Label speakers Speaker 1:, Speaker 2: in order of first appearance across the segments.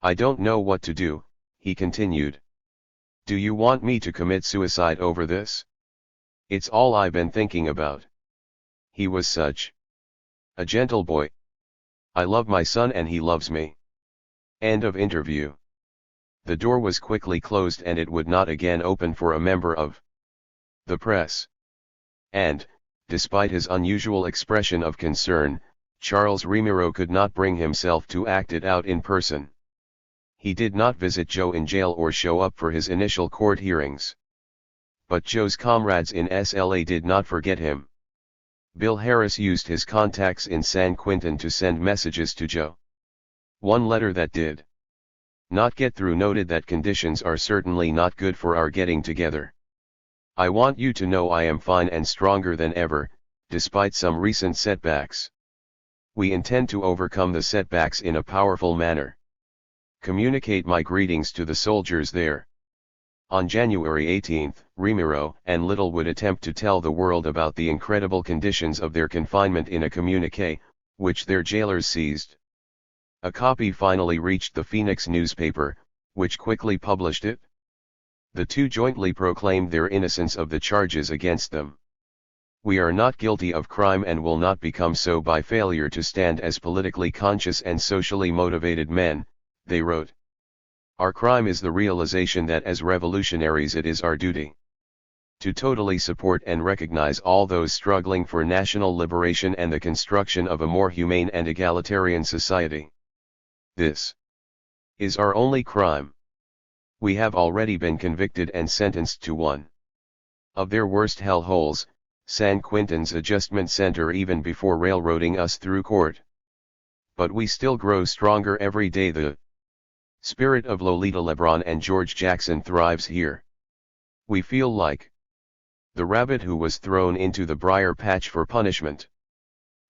Speaker 1: I don't know what to do, he continued. Do you want me to commit suicide over this? It's all I've been thinking about. He was such a gentle boy. I love my son and he loves me. End of interview. The door was quickly closed and it would not again open for a member of the press. And, despite his unusual expression of concern, Charles Remiro could not bring himself to act it out in person. He did not visit Joe in jail or show up for his initial court hearings. But Joe's comrades in SLA did not forget him. Bill Harris used his contacts in San Quentin to send messages to Joe. One letter that did not get through noted that conditions are certainly not good for our getting together. I want you to know I am fine and stronger than ever, despite some recent setbacks. We intend to overcome the setbacks in a powerful manner. Communicate my greetings to the soldiers there. On January 18, Remiro and Little would attempt to tell the world about the incredible conditions of their confinement in a communiqué, which their jailers seized. A copy finally reached the Phoenix newspaper, which quickly published it. The two jointly proclaimed their innocence of the charges against them. We are not guilty of crime and will not become so by failure to stand as politically conscious and socially motivated men, they wrote. Our crime is the realization that as revolutionaries it is our duty to totally support and recognize all those struggling for national liberation and the construction of a more humane and egalitarian society. This is our only crime. We have already been convicted and sentenced to one of their worst hellholes, San Quentin's adjustment center, even before railroading us through court. But we still grow stronger every day. The spirit of Lolita Lebron and George Jackson thrives here. We feel like the rabbit who was thrown into the briar patch for punishment.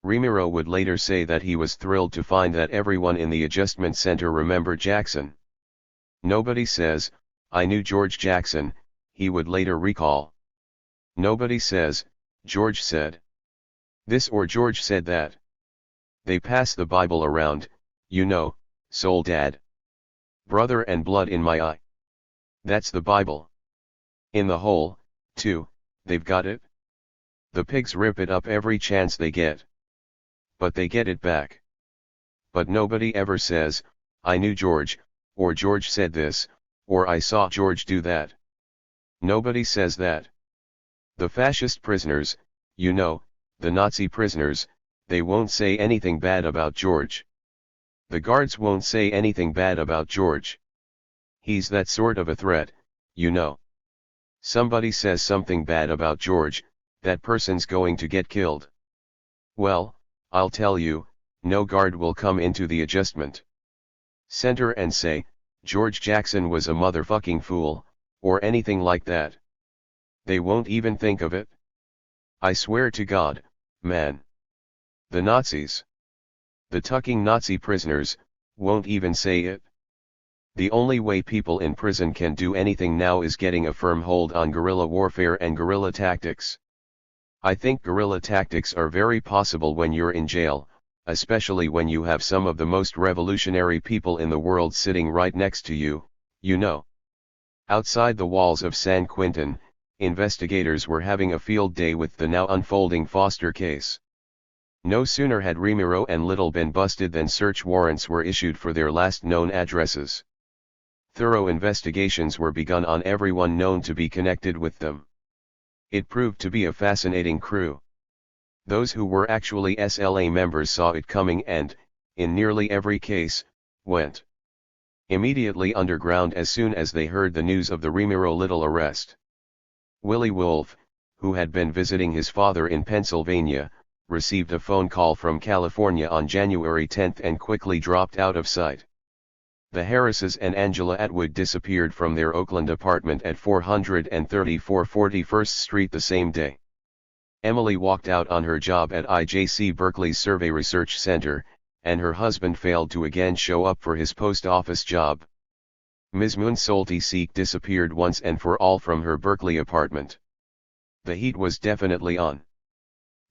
Speaker 1: Remiro would later say that he was thrilled to find that everyone in the adjustment center remembered Jackson. Nobody says, I knew George Jackson, he would later recall. Nobody says, George said this or George said that. They pass the Bible around, you know, soul dad. Brother and blood in my eye. That's the Bible. In the hole, too, they've got it. The pigs rip it up every chance they get. But they get it back. But nobody ever says, I knew George, or George said this, or I saw George do that. Nobody says that. The fascist prisoners, you know, the Nazi prisoners, they won't say anything bad about George. The guards won't say anything bad about George. He's that sort of a threat, you know. Somebody says something bad about George, that person's going to get killed. Well, I'll tell you, no guard will come into the adjustment center and say, George Jackson was a motherfucking fool, or anything like that. They won't even think of it. I swear to God, man. The Nazis, the tucking Nazi prisoners, won't even say it. The only way people in prison can do anything now is getting a firm hold on guerrilla warfare and guerrilla tactics. I think guerrilla tactics are very possible when you're in jail, especially when you have some of the most revolutionary people in the world sitting right next to you, you know. Outside the walls of San Quentin, investigators were having a field day with the now unfolding Foster case. No sooner had Remiro and Little been busted than search warrants were issued for their last known addresses. Thorough investigations were begun on everyone known to be connected with them. It proved to be a fascinating crew. Those who were actually SLA members saw it coming and, in nearly every case, went immediately underground as soon as they heard the news of the Remiro Little arrest. Willie Wolf, who had been visiting his father in Pennsylvania, received a phone call from California on January 10 and quickly dropped out of sight. The Harrises and Angela Atwood disappeared from their Oakland apartment at 434 41st Street the same day. Emily walked out on her job at IJC Berkeley's Survey Research Center, and her husband failed to again show up for his post office job. Ms. Moonsolty Seek disappeared once and for all from her Berkeley apartment. The heat was definitely on.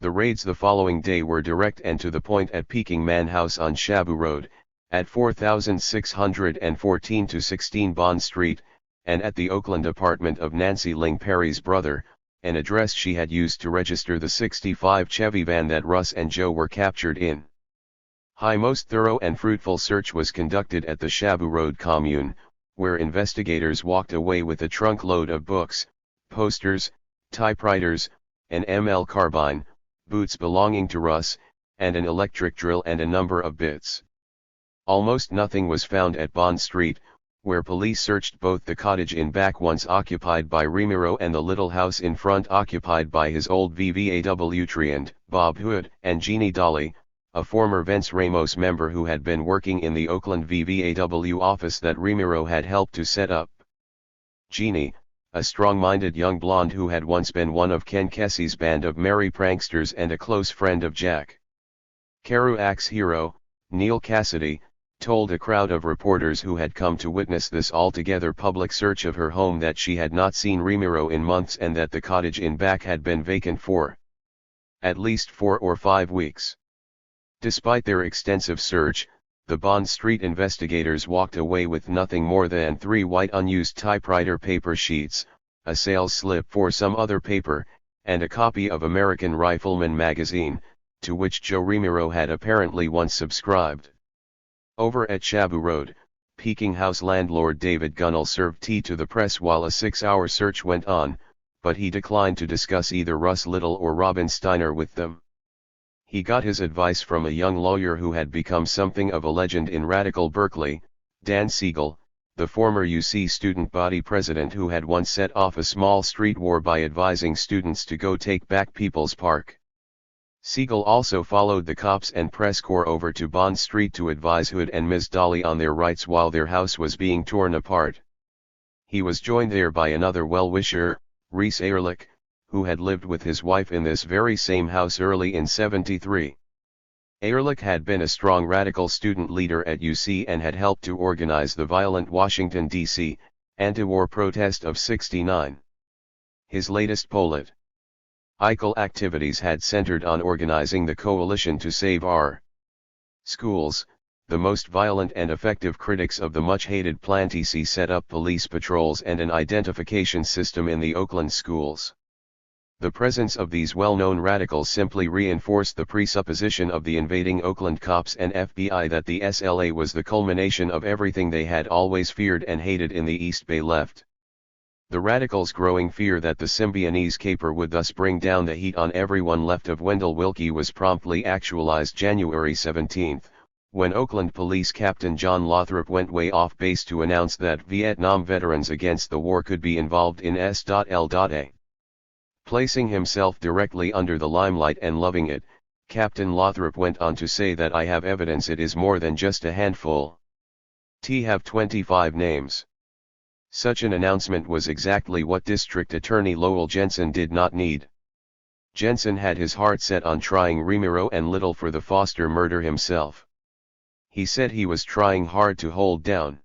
Speaker 1: The raids the following day were direct and to the point at Peking Man House on Shabu Road, at 4614-16 Bond Street, and at the Oakland apartment of Nancy Ling Perry's brother, an address she had used to register the '65 Chevy van that Russ and Joe were captured in. A most thorough and fruitful search was conducted at the Shabu Road commune, where investigators walked away with a trunk load of books, posters, typewriters, an ML carbine, boots belonging to Russ, and an electric drill and a number of bits. Almost nothing was found at Bond Street, where police searched both the cottage in back once occupied by Remiro and the little house in front occupied by his old VVAW truand, Bob Hood, and Jeannie Dolly, a former Vence Ramos member who had been working in the Oakland VVAW office that Remiro had helped to set up. Jeannie, a strong-minded young blonde who had once been one of Ken Kesey's band of merry pranksters and a close friend of Jack Kerouac's hero, Neil Cassidy, told a crowd of reporters who had come to witness this altogether public search of her home that she had not seen Remiro in months and that the cottage in back had been vacant for at least 4 or 5 weeks. Despite their extensive search, the Bond Street investigators walked away with nothing more than 3 white unused typewriter paper sheets, a sales slip for some other paper, and a copy of American Rifleman magazine, to which Joe Remiro had apparently once subscribed. Over at Shabu Road, Peking House landlord David Gunnell served tea to the press while a 6-hour search went on, but he declined to discuss either Russ Little or Robin Steiner with them. He got his advice from a young lawyer who had become something of a legend in radical Berkeley, Dan Siegel, the former UC student body president who had once set off a small street war by advising students to go take back People's Park. Siegel also followed the cops and press corps over to Bond Street to advise Hood and Ms. Dolly on their rights while their house was being torn apart. He was joined there by another well-wisher, Reese Ehrlich, who had lived with his wife in this very same house early in '73. Ehrlich had been a strong radical student leader at UC and had helped to organize the violent Washington, D.C., anti-war protest of '69. His latest political activities had centered on organizing the Coalition to Save Our Schools. The most violent and effective critics of the much-hated Plan TC set up police patrols and an identification system in the Oakland schools. The presence of these well-known radicals simply reinforced the presupposition of the invading Oakland cops and FBI that the SLA was the culmination of everything they had always feared and hated in the East Bay left. The radicals' growing fear that the Symbionese caper would thus bring down the heat on everyone left of Wendell Willkie was promptly actualized January 17, when Oakland Police Captain John Lothrop went way off base to announce that Vietnam veterans against the war could be involved in S.L.A. Placing himself directly under the limelight and loving it, Captain Lothrop went on to say that I have evidence it is more than just a handful. Have 25 names. Such an announcement was exactly what District Attorney Lowell Jensen did not need. Jensen had his heart set on trying Remiro and Little for the Foster murder himself. He said he was trying hard to hold down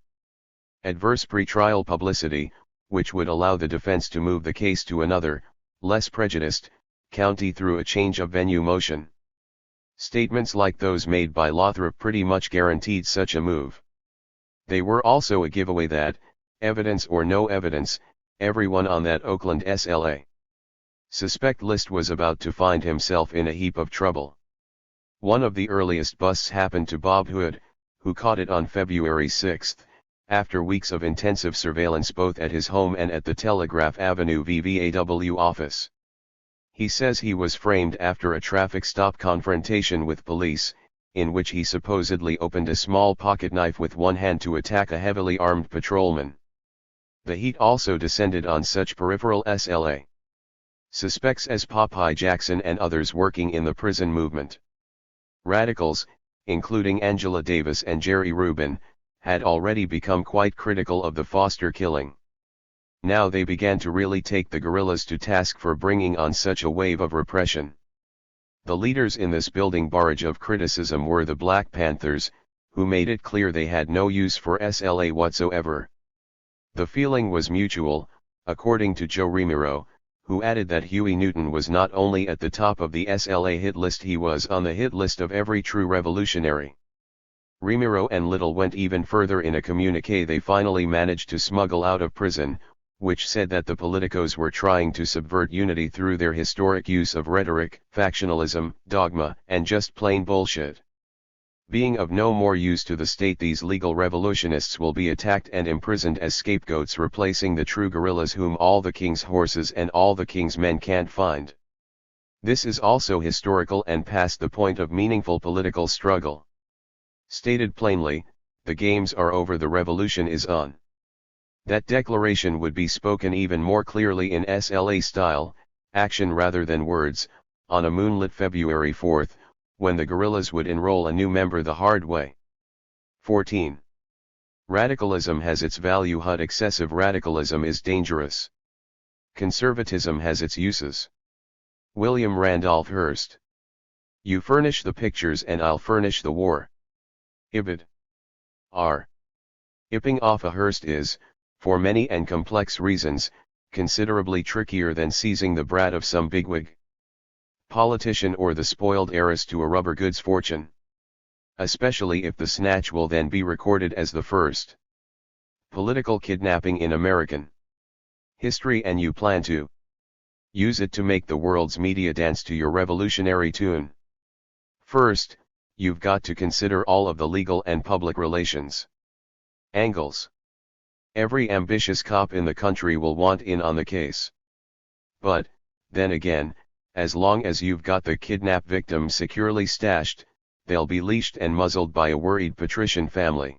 Speaker 1: adverse pretrial publicity, which would allow the defense to move the case to another, less prejudiced, county through a change of venue motion. Statements like those made by Lothrop pretty much guaranteed such a move. They were also a giveaway that, evidence or no evidence, everyone on that Oakland SLA suspect list was about to find himself in a heap of trouble. One of the earliest busts happened to Bob Hood, who caught it on February 6, after weeks of intensive surveillance both at his home and at the Telegraph Avenue VVAW office. He says he was framed after a traffic stop confrontation with police, in which he supposedly opened a small pocket knife with one hand to attack a heavily armed patrolman. The heat also descended on such peripheral SLA suspects as Popeye Jackson and others working in the prison movement. Radicals, including Angela Davis and Jerry Rubin, had already become quite critical of the Foster killing. Now they began to really take the guerrillas to task for bringing on such a wave of repression. The leaders in this building barrage of criticism were the Black Panthers, who made it clear they had no use for SLA whatsoever. The feeling was mutual, according to Joe Remiro, who added that Huey Newton was not only at the top of the SLA hit list, he was on the hit list of every true revolutionary. Remiro and Little went even further in a communique they finally managed to smuggle out of prison, which said that the politicos were trying to subvert unity through their historic use of rhetoric, factionalism, dogma, and just plain bullshit. Being of no more use to the state, these legal revolutionists will be attacked and imprisoned as scapegoats, replacing the true guerrillas whom all the king's horses and all the king's men can't find. This is also historical and past the point of meaningful political struggle. Stated plainly, the games are over, the revolution is on. That declaration would be spoken even more clearly in SLA style, action rather than words, on a moonlit February 4th, when the guerrillas would enroll a new member the hard way. 14. Radicalism has its value, but excessive radicalism is dangerous. Conservatism has its uses. William Randolph Hearst. You furnish the pictures and I'll furnish the war. Ibid. R. Ipping off a Hearst is, for many and complex reasons, considerably trickier than seizing the brat of some bigwig politician or the spoiled heiress to a rubber goods fortune. Especially if the snatch will then be recorded as the first political kidnapping in American history, and you plan to use it to make the world's media dance to your revolutionary tune. First, you've got to consider all of the legal and public relations angles. Every ambitious cop in the country will want in on the case. But, then again, as long as you've got the kidnap victim securely stashed, they'll be leashed and muzzled by a worried patrician family.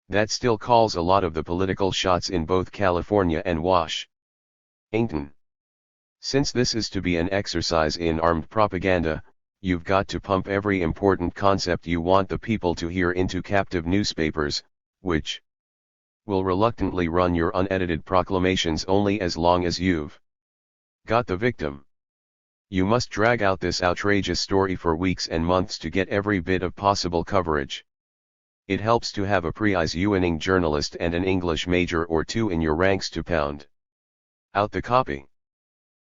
Speaker 1: That still calls a lot of the political shots in both California and Washington. Since this is to be an exercise in armed propaganda, you've got to pump every important concept you want the people to hear into captive newspapers, which will reluctantly run your unedited proclamations only as long as you've got the victim. You must drag out this outrageous story for weeks and months to get every bit of possible coverage. It helps to have a prize-winning journalist and an English major or two in your ranks to pound out the copy.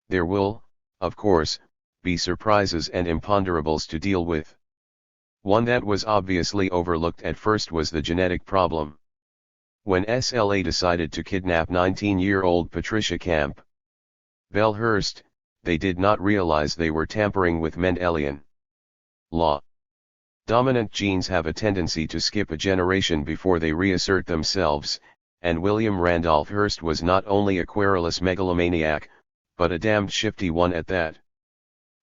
Speaker 1: There will, of course, be surprises and imponderables to deal with. One that was obviously overlooked at first was the genetic problem. When SLA decided to kidnap 19-year-old Patricia Campbell Hearst, they did not realize they were tampering with Mendelian law. Dominant genes have a tendency to skip a generation before they reassert themselves, and William Randolph Hearst was not only a querulous megalomaniac, but a damned shifty one at that.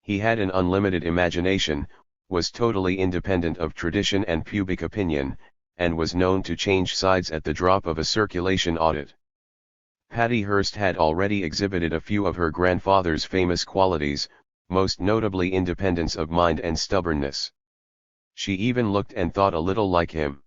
Speaker 1: He had an unlimited imagination, was totally independent of tradition and public opinion, and was known to change sides at the drop of a circulation audit. Patty Hearst had already exhibited a few of her grandfather's famous qualities, most notably independence of mind and stubbornness. She even looked and thought a little like him.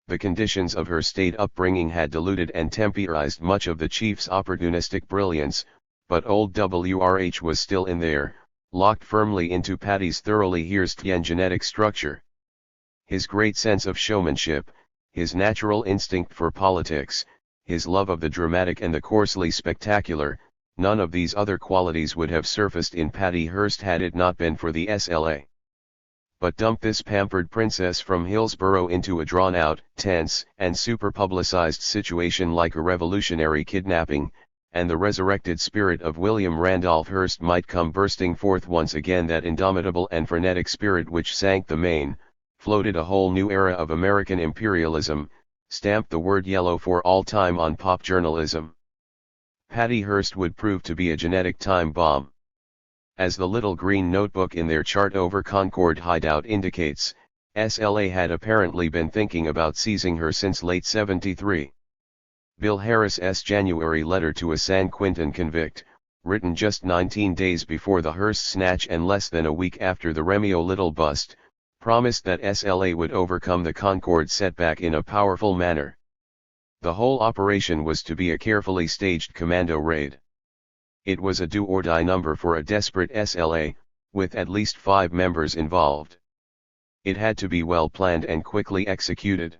Speaker 1: The conditions of her state upbringing had diluted and temporized much of the chief's opportunistic brilliance, but old WRH was still in there, locked firmly into Patty's thoroughly Hearstian genetic structure. His great sense of showmanship, his natural instinct for politics, his love of the dramatic and the coarsely spectacular, none of these other qualities would have surfaced in Patty Hearst had it not been for the SLA. But dump this pampered princess from Hillsborough into a drawn-out, tense, and super-publicized situation like a revolutionary kidnapping, and the resurrected spirit of William Randolph Hearst might come bursting forth once again, that indomitable and frenetic spirit which sank the main, floated a whole new era of American imperialism, stamped the word yellow for all time on pop journalism. Patty Hearst would prove to be a genetic time bomb. As the little green notebook in their chart over Concord hideout indicates, SLA had apparently been thinking about seizing her since late '73. Bill Harris's January letter to a San Quentin convict, written just 19 days before the Hearst snatch and less than a week after the Remio Little bust, promised that SLA would overcome the Concord setback in a powerful manner. The whole operation was to be a carefully staged commando raid. It was a do-or-die number for a desperate SLA, with at least 5 members involved. It had to be well planned and quickly executed.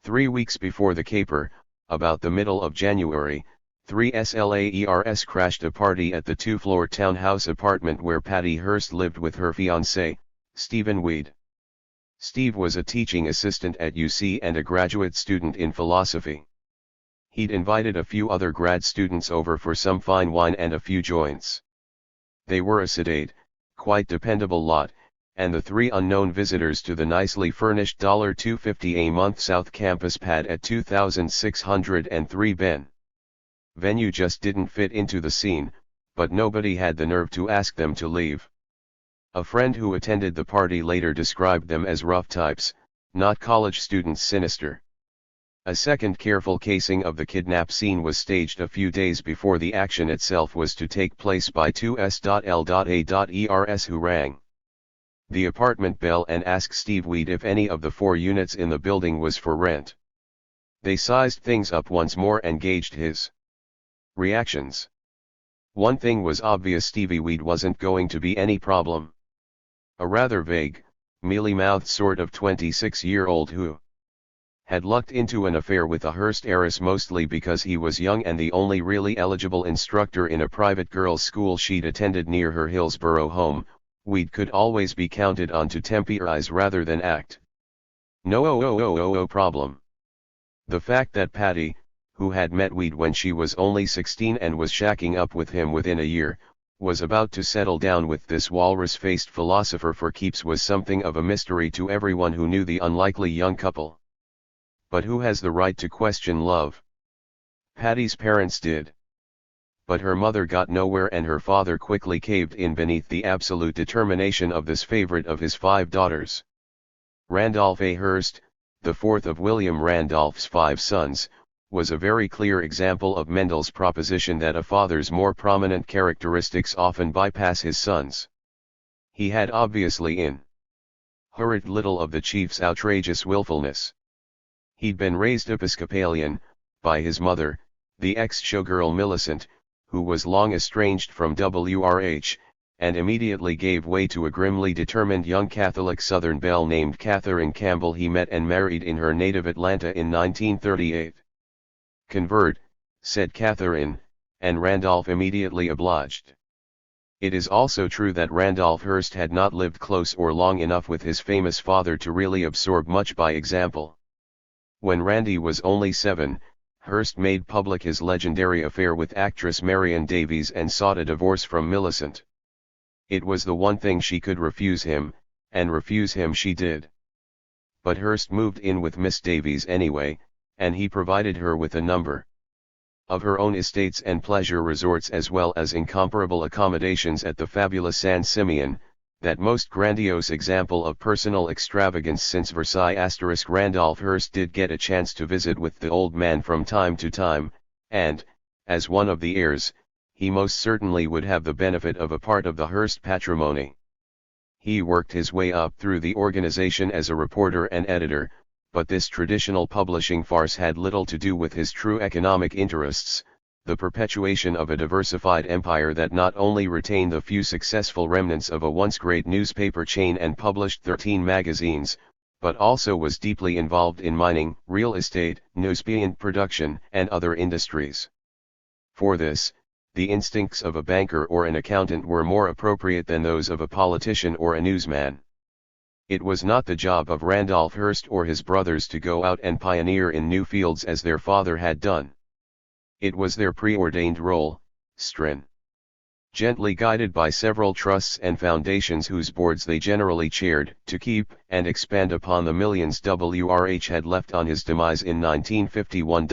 Speaker 1: 3 weeks before the caper, about the middle of January, 3 SLAERS crashed a party at the 2-floor townhouse apartment where Patty Hearst lived with her fiancé, Stephen Weed. Steve was a teaching assistant at UC and a graduate student in philosophy. He'd invited a few other grad students over for some fine wine and a few joints. They were a sedate, quite dependable lot, and the three unknown visitors to the nicely furnished $250 a month South Campus pad at 2603 Ben. Venue just didn't fit into the scene, but nobody had the nerve to ask them to leave. A friend who attended the party later described them as rough types, not college students sinister. A second careful casing of the kidnap scene was staged a few days before the action itself was to take place by 2S.L.A.ERS who rang the apartment bell and asked Steve Weed if any of the 4 units in the building was for rent. They sized things up once more and gauged his reactions. One thing was obvious: Stevie Weed wasn't going to be any problem. A rather vague, mealy-mouthed sort of 26-year-old who had lucked into an affair with a Hearst heiress mostly because he was young and the only really eligible instructor in a private girls' school she'd attended near her Hillsborough home. Weed could always be counted on to temporize rather than act. No problem. The fact that Patty, who had met Weed when she was only 16 and was shacking up with him within a year, was about to settle down with this walrus-faced philosopher for keeps was something of a mystery to everyone who knew the unlikely young couple. But who has the right to question love? Patty's parents did. But her mother got nowhere and her father quickly caved in beneath the absolute determination of this favorite of his 5 daughters. Randolph A. Hearst, the fourth of William Randolph's 5 sons, was a very clear example of Mendel's proposition that a father's more prominent characteristics often bypass his sons. He had obviously inherited little of the chief's outrageous willfulness. He'd been raised Episcopalian, by his mother, the ex-showgirl Millicent, who was long estranged from WRH, and immediately gave way to a grimly determined young Catholic Southern belle named Catherine Campbell he met and married in her native Atlanta in 1938. "Convert," said Catherine, and Randolph immediately obliged. It is also true that Randolph Hearst had not lived close or long enough with his famous father to really absorb much by example. When Randy was only 7, Hearst made public his legendary affair with actress Marion Davies and sought a divorce from Millicent. It was the one thing she could refuse him, and refuse him she did. But Hearst moved in with Miss Davies anyway, and he provided her with a number of her own estates and pleasure resorts as well as incomparable accommodations at the fabulous San Simeon, that most grandiose example of personal extravagance since Versailles. Randolph Hearst did get a chance to visit with the old man from time to time, and, as one of the heirs, he most certainly would have the benefit of a part of the Hearst patrimony. He worked his way up through the organization as a reporter and editor, but this traditional publishing farce had little to do with his true economic interests, the perpetuation of a diversified empire that not only retained the few successful remnants of a once great newspaper chain and published 13 magazines, but also was deeply involved in mining, real estate, newsprint production, and other industries. For this, the instincts of a banker or an accountant were more appropriate than those of a politician or a newsman. It was not the job of Randolph Hearst or his brothers to go out and pioneer in new fields as their father had done. It was their preordained role, gently guided by several trusts and foundations whose boards they generally chaired, to keep and expand upon the millions WRH had left on his demise in 1951.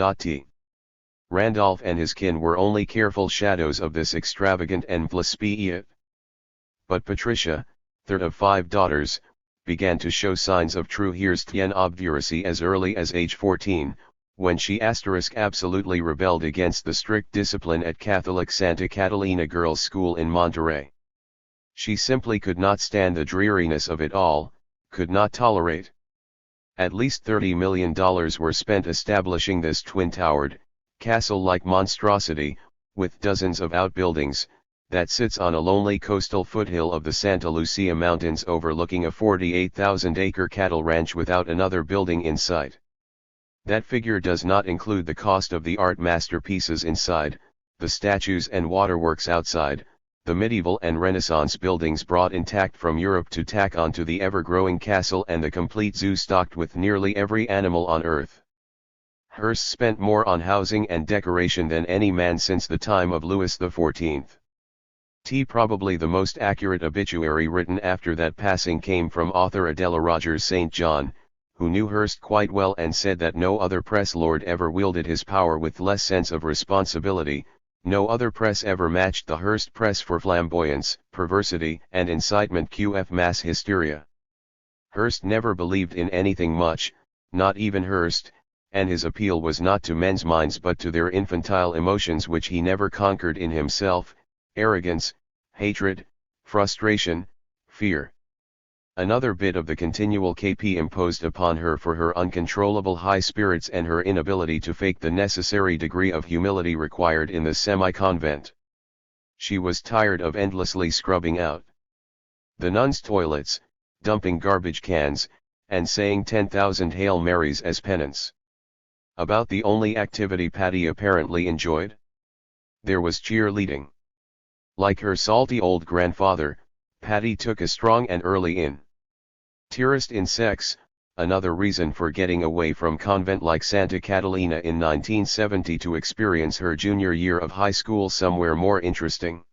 Speaker 1: Randolph and his kin were only careful shadows of this extravagant envelope. But Patricia, third of 5 daughters, began to show signs of true Hearstian obduracy as early as age 14, when she absolutely rebelled against the strict discipline at Catholic Santa Catalina Girls' School in Monterey. She simply could not stand the dreariness of it all, could not tolerate. At least $30 million were spent establishing this twin-towered, castle-like monstrosity, with dozens of outbuildings, that sits on a lonely coastal foothill of the Santa Lucia Mountains overlooking a 48,000-acre cattle ranch without another building in sight. That figure does not include the cost of the art masterpieces inside, the statues and waterworks outside, the medieval and Renaissance buildings brought intact from Europe to tack onto the ever-growing castle and the complete zoo stocked with nearly every animal on Earth. Hearst spent more on housing and decoration than any man since the time of Louis XIV. Probably the most accurate obituary written after that passing came from author Adela Rogers St. John, who knew Hearst quite well and said that no other press lord ever wielded his power with less sense of responsibility, no other press ever matched the Hearst press for flamboyance, perversity and incitement qf mass hysteria. Hearst never believed in anything much, not even Hearst, and his appeal was not to men's minds but to their infantile emotions which he never conquered in himself: arrogance, hatred, frustration, fear. Another bit of the continual KP imposed upon her for her uncontrollable high spirits and her inability to fake the necessary degree of humility required in the semi-convent. She was tired of endlessly scrubbing out the nuns' toilets, dumping garbage cans, and saying 10,000 Hail Marys as penance. About the only activity Patty apparently enjoyed? There was cheerleading. Like her salty old grandfather, Patty took a strong and early interest in sex, another reason for getting away from convent like Santa Catalina in 1970 to experience her junior year of high school somewhere more interesting.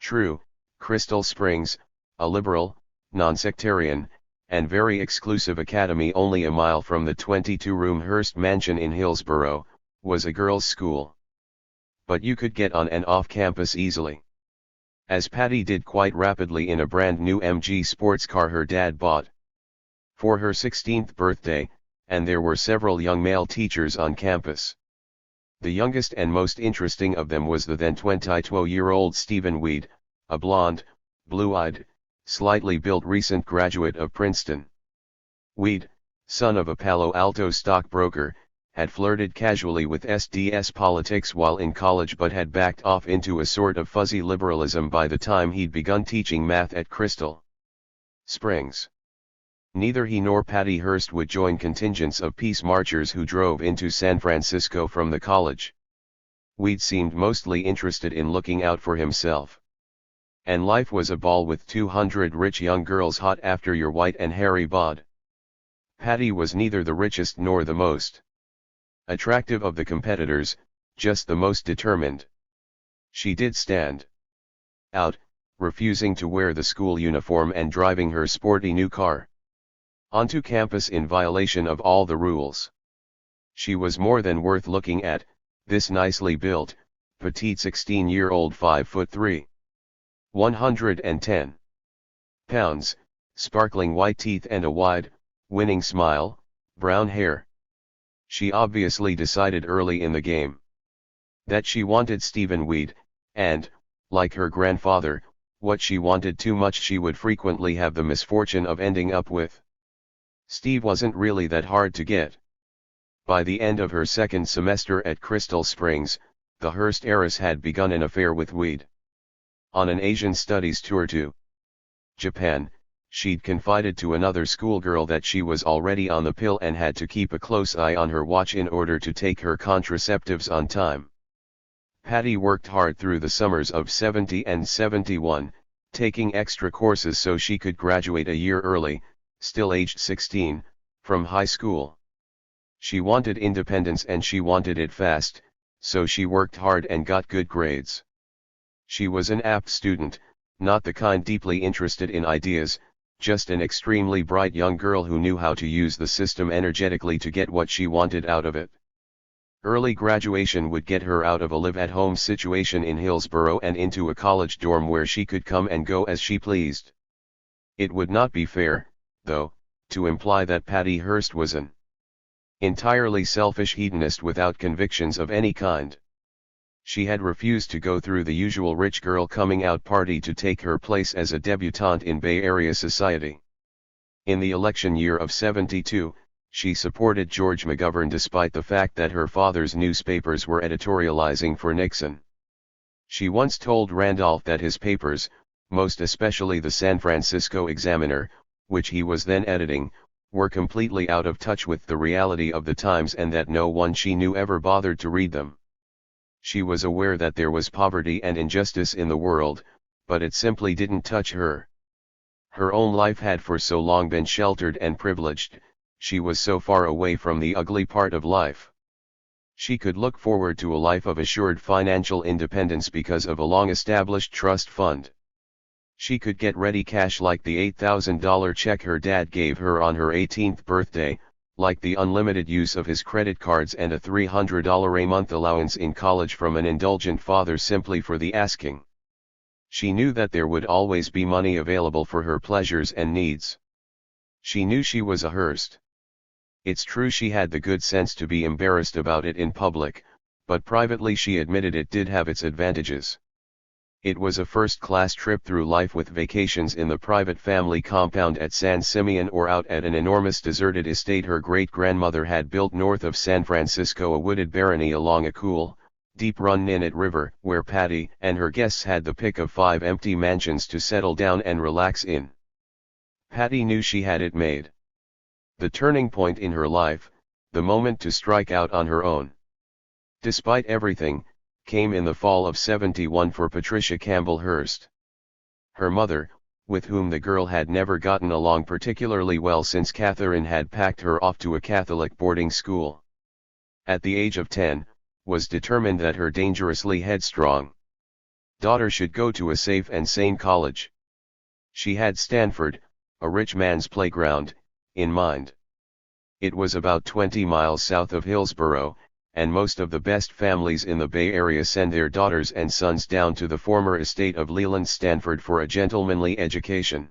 Speaker 1: True, Crystal Springs, a liberal, non-sectarian, and very exclusive academy only a mile from the 22-room Hearst mansion in Hillsborough, was a girls' school. But you could get on and off campus easily. As Patty did quite rapidly in a brand new MG sports car her dad bought for her 16th birthday, and there were several young male teachers on campus. The youngest and most interesting of them was the then 22-year-old Stephen Weed, a blonde, blue-eyed, slightly built recent graduate of Princeton. Weed, son of a Palo Alto stockbroker, had flirted casually with SDS politics while in college but had backed off into a sort of fuzzy liberalism by the time he'd begun teaching math at Crystal Springs. Neither he nor Patty Hearst would join contingents of peace marchers who drove into San Francisco from the college. Weed seemed mostly interested in looking out for himself. And life was a ball with 200 rich young girls hot after your white and hairy bod. Patty was neither the richest nor the most attractive of the competitors, just the most determined. She did stand out, refusing to wear the school uniform and driving her sporty new car onto campus in violation of all the rules. She was more than worth looking at, this nicely built, petite 16-year-old 5'3", 110 pounds, sparkling white teeth and a wide, winning smile, brown hair. She obviously decided early in the game that she wanted Stephen Weed, and, like her grandfather, what she wanted too much she would frequently have the misfortune of ending up with. Steve wasn't really that hard to get. By the end of her second semester at Crystal Springs, the Hearst heiress had begun an affair with Weed. On an Asian studies tour to Japan, she'd confided to another schoolgirl that she was already on the pill and had to keep a close eye on her watch in order to take her contraceptives on time. Patty worked hard through the summers of 70 and 71, taking extra courses so she could graduate a year early, still aged 16, from high school. She wanted independence and she wanted it fast, so she worked hard and got good grades. She was an apt student, not the kind deeply interested in ideas, just an extremely bright young girl who knew how to use the system energetically to get what she wanted out of it. Early graduation would get her out of a live-at-home situation in Hillsborough and into a college dorm where she could come and go as she pleased. It would not be fair, though, to imply that Patty Hearst was an entirely selfish hedonist without convictions of any kind. She had refused to go through the usual rich girl coming out party to take her place as a debutante in Bay Area society. In the election year of 72, she supported George McGovern despite the fact that her father's newspapers were editorializing for Nixon. She once told Randolph that his papers, most especially the San Francisco Examiner, which he was then editing, were completely out of touch with the reality of the times and that no one she knew ever bothered to read them. She was aware that there was poverty and injustice in the world, but it simply didn't touch her. Her own life had for so long been sheltered and privileged, she was so far away from the ugly part of life. She could look forward to a life of assured financial independence because of a long-established trust fund. She could get ready cash like the $8,000 check her dad gave her on her 18th birthday, like the unlimited use of his credit cards and a $300 a month allowance in college from an indulgent father simply for the asking. She knew that there would always be money available for her pleasures and needs. She knew she was a Hearst. It's true she had the good sense to be embarrassed about it in public, but privately she admitted it did have its advantages. It was a first-class trip through life with vacations in the private family compound at San Simeon or out at an enormous deserted estate her great-grandmother had built north of San Francisco, a wooded barony along a cool, deep run-in river, where Patty and her guests had the pick of 5 empty mansions to settle down and relax in. Patty knew she had it made. The turning point in her life, the moment to strike out on her own. Despite everything, came in the fall of '71 for Patricia Campbell Hearst. Her mother, with whom the girl had never gotten along particularly well since Catherine had packed her off to a Catholic boarding school. At the age of 10, was determined that her dangerously headstrong daughter should go to a safe and sane college. She had Stanford, a rich man's playground, in mind. It was about 20 miles south of Hillsborough, and most of the best families in the Bay Area send their daughters and sons down to the former estate of Leland Stanford for a gentlemanly education.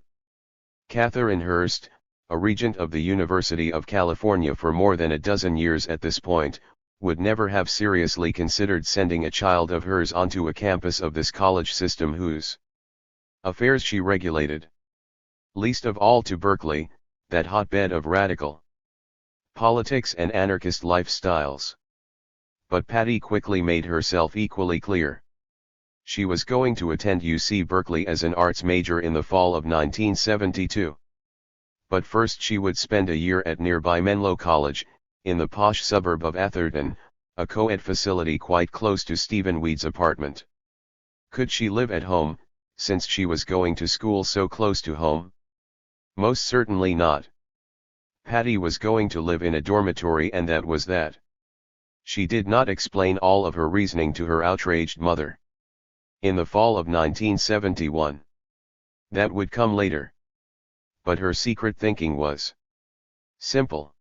Speaker 1: Catherine Hearst, a regent of the University of California for more than a dozen years at this point, would never have seriously considered sending a child of hers onto a campus of this college system whose affairs she regulated. Least of all to Berkeley, that hotbed of radical politics and anarchist lifestyles. But Patty quickly made herself equally clear. She was going to attend UC Berkeley as an arts major in the fall of 1972. But first she would spend a year at nearby Menlo College, in the posh suburb of Atherton, a co-ed facility quite close to Stephen Weed's apartment. Could she live at home, since she was going to school so close to home? Most certainly not. Patty was going to live in a dormitory, and that was that. She did not explain all of her reasoning to her outraged mother. In the fall of 1971. That would come later. But her secret thinking was simple.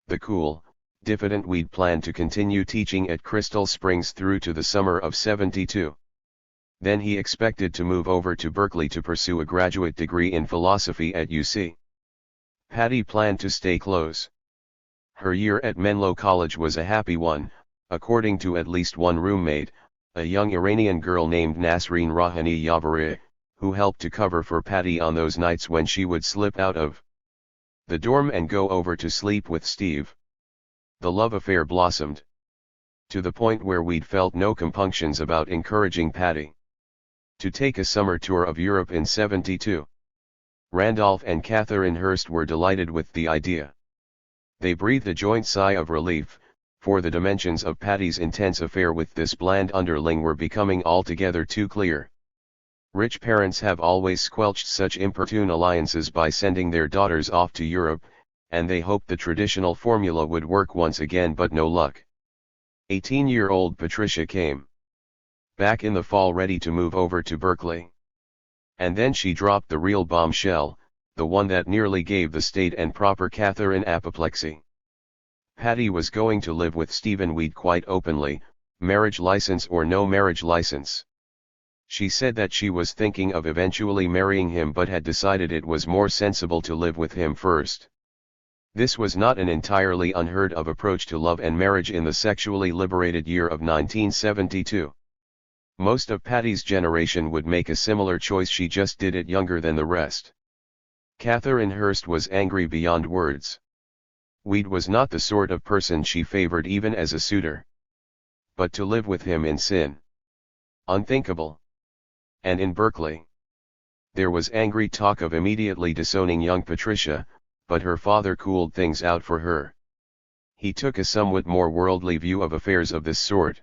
Speaker 1: The cool, diffident Weed planned to continue teaching at Crystal Springs through to the summer of '72. Then he expected to move over to Berkeley to pursue a graduate degree in philosophy at UC. Patty planned to stay close. Her year at Menlo College was a happy one, according to at least one roommate, a young Iranian girl named Nasreen Rahani Yavari, who helped to cover for Patty on those nights when she would slip out of the dorm and go over to sleep with Steve. The love affair blossomed to the point where Weed felt no compunctions about encouraging Patty to take a summer tour of Europe in '72. Randolph and Catherine Hearst were delighted with the idea. They breathed a joint sigh of relief, for the dimensions of Patty's intense affair with this bland underling were becoming altogether too clear. Rich parents have always squelched such importune alliances by sending their daughters off to Europe, and they hoped the traditional formula would work once again, but no luck. 18-year-old Patricia came back in the fall ready to move over to Berkeley. And then she dropped the real bombshell, the one that nearly gave the staid and proper Catherine apoplexy. Patty was going to live with Stephen Weed quite openly, marriage license or no marriage license. She said that she was thinking of eventually marrying him, but had decided it was more sensible to live with him first. This was not an entirely unheard of approach to love and marriage in the sexually liberated year of 1972. Most of Patty's generation would make a similar choice, she just did it younger than the rest. Catherine Hearst was angry beyond words. Weed was not the sort of person she favored even as a suitor. But to live with him in sin. Unthinkable. And in Berkeley. There was angry talk of immediately disowning young Patricia, but her father cooled things out for her. He took a somewhat more worldly view of affairs of this sort.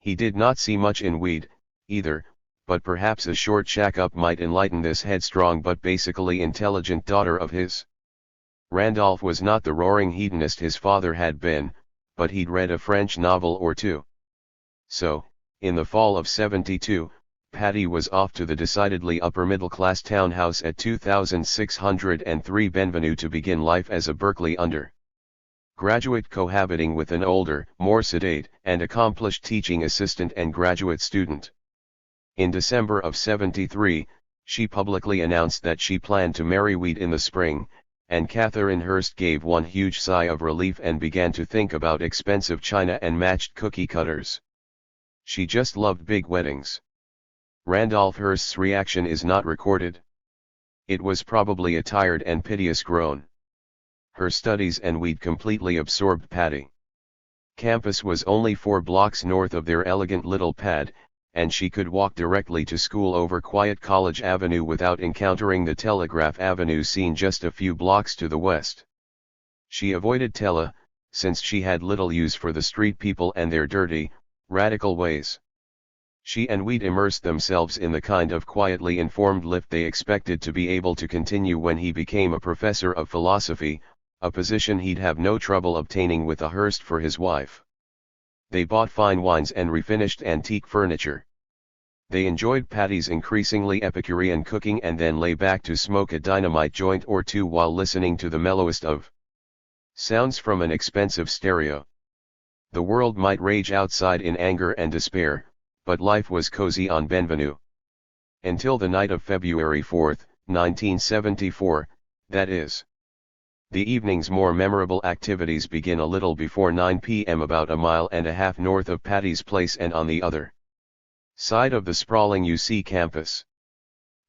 Speaker 1: He did not see much in Weed, either, but perhaps a short shack-up might enlighten this headstrong but basically intelligent daughter of his. Randolph was not the roaring hedonist his father had been, but he'd read a French novel or two. So, in the fall of '72, Patty was off to the decidedly upper-middle-class townhouse at 2603 Benvenue to begin life as a Berkeley undergraduate cohabiting with an older, more sedate and accomplished teaching assistant and graduate student. In December of '73, she publicly announced that she planned to marry Weed in the spring, and Catherine Hurst gave one huge sigh of relief and began to think about expensive china and matched cookie cutters. She just loved big weddings. Randolph Hearst's reaction is not recorded. It was probably a tired and piteous groan. Her studies and Weed completely absorbed Patty. Campus was only 4 blocks north of their elegant little pad, and she could walk directly to school over quiet College Avenue without encountering the Telegraph Avenue scene just a few blocks to the west. She avoided Tele, since she had little use for the street people and their dirty, radical ways. She and Weed immersed themselves in the kind of quietly informed lift they expected to be able to continue when he became a professor of philosophy, a position he'd have no trouble obtaining with a Hearst for his wife. They bought fine wines and refinished antique furniture. They enjoyed Patty's increasingly Epicurean cooking and then lay back to smoke a dynamite joint or two while listening to the mellowest of sounds from an expensive stereo. The world might rage outside in anger and despair, but life was cozy on Benvenue. Until the night of February 4, 1974, that is. The evening's more memorable activities begin a little before 9 p.m. about a mile and a half north of Patty's place and on the other side of the sprawling UC campus.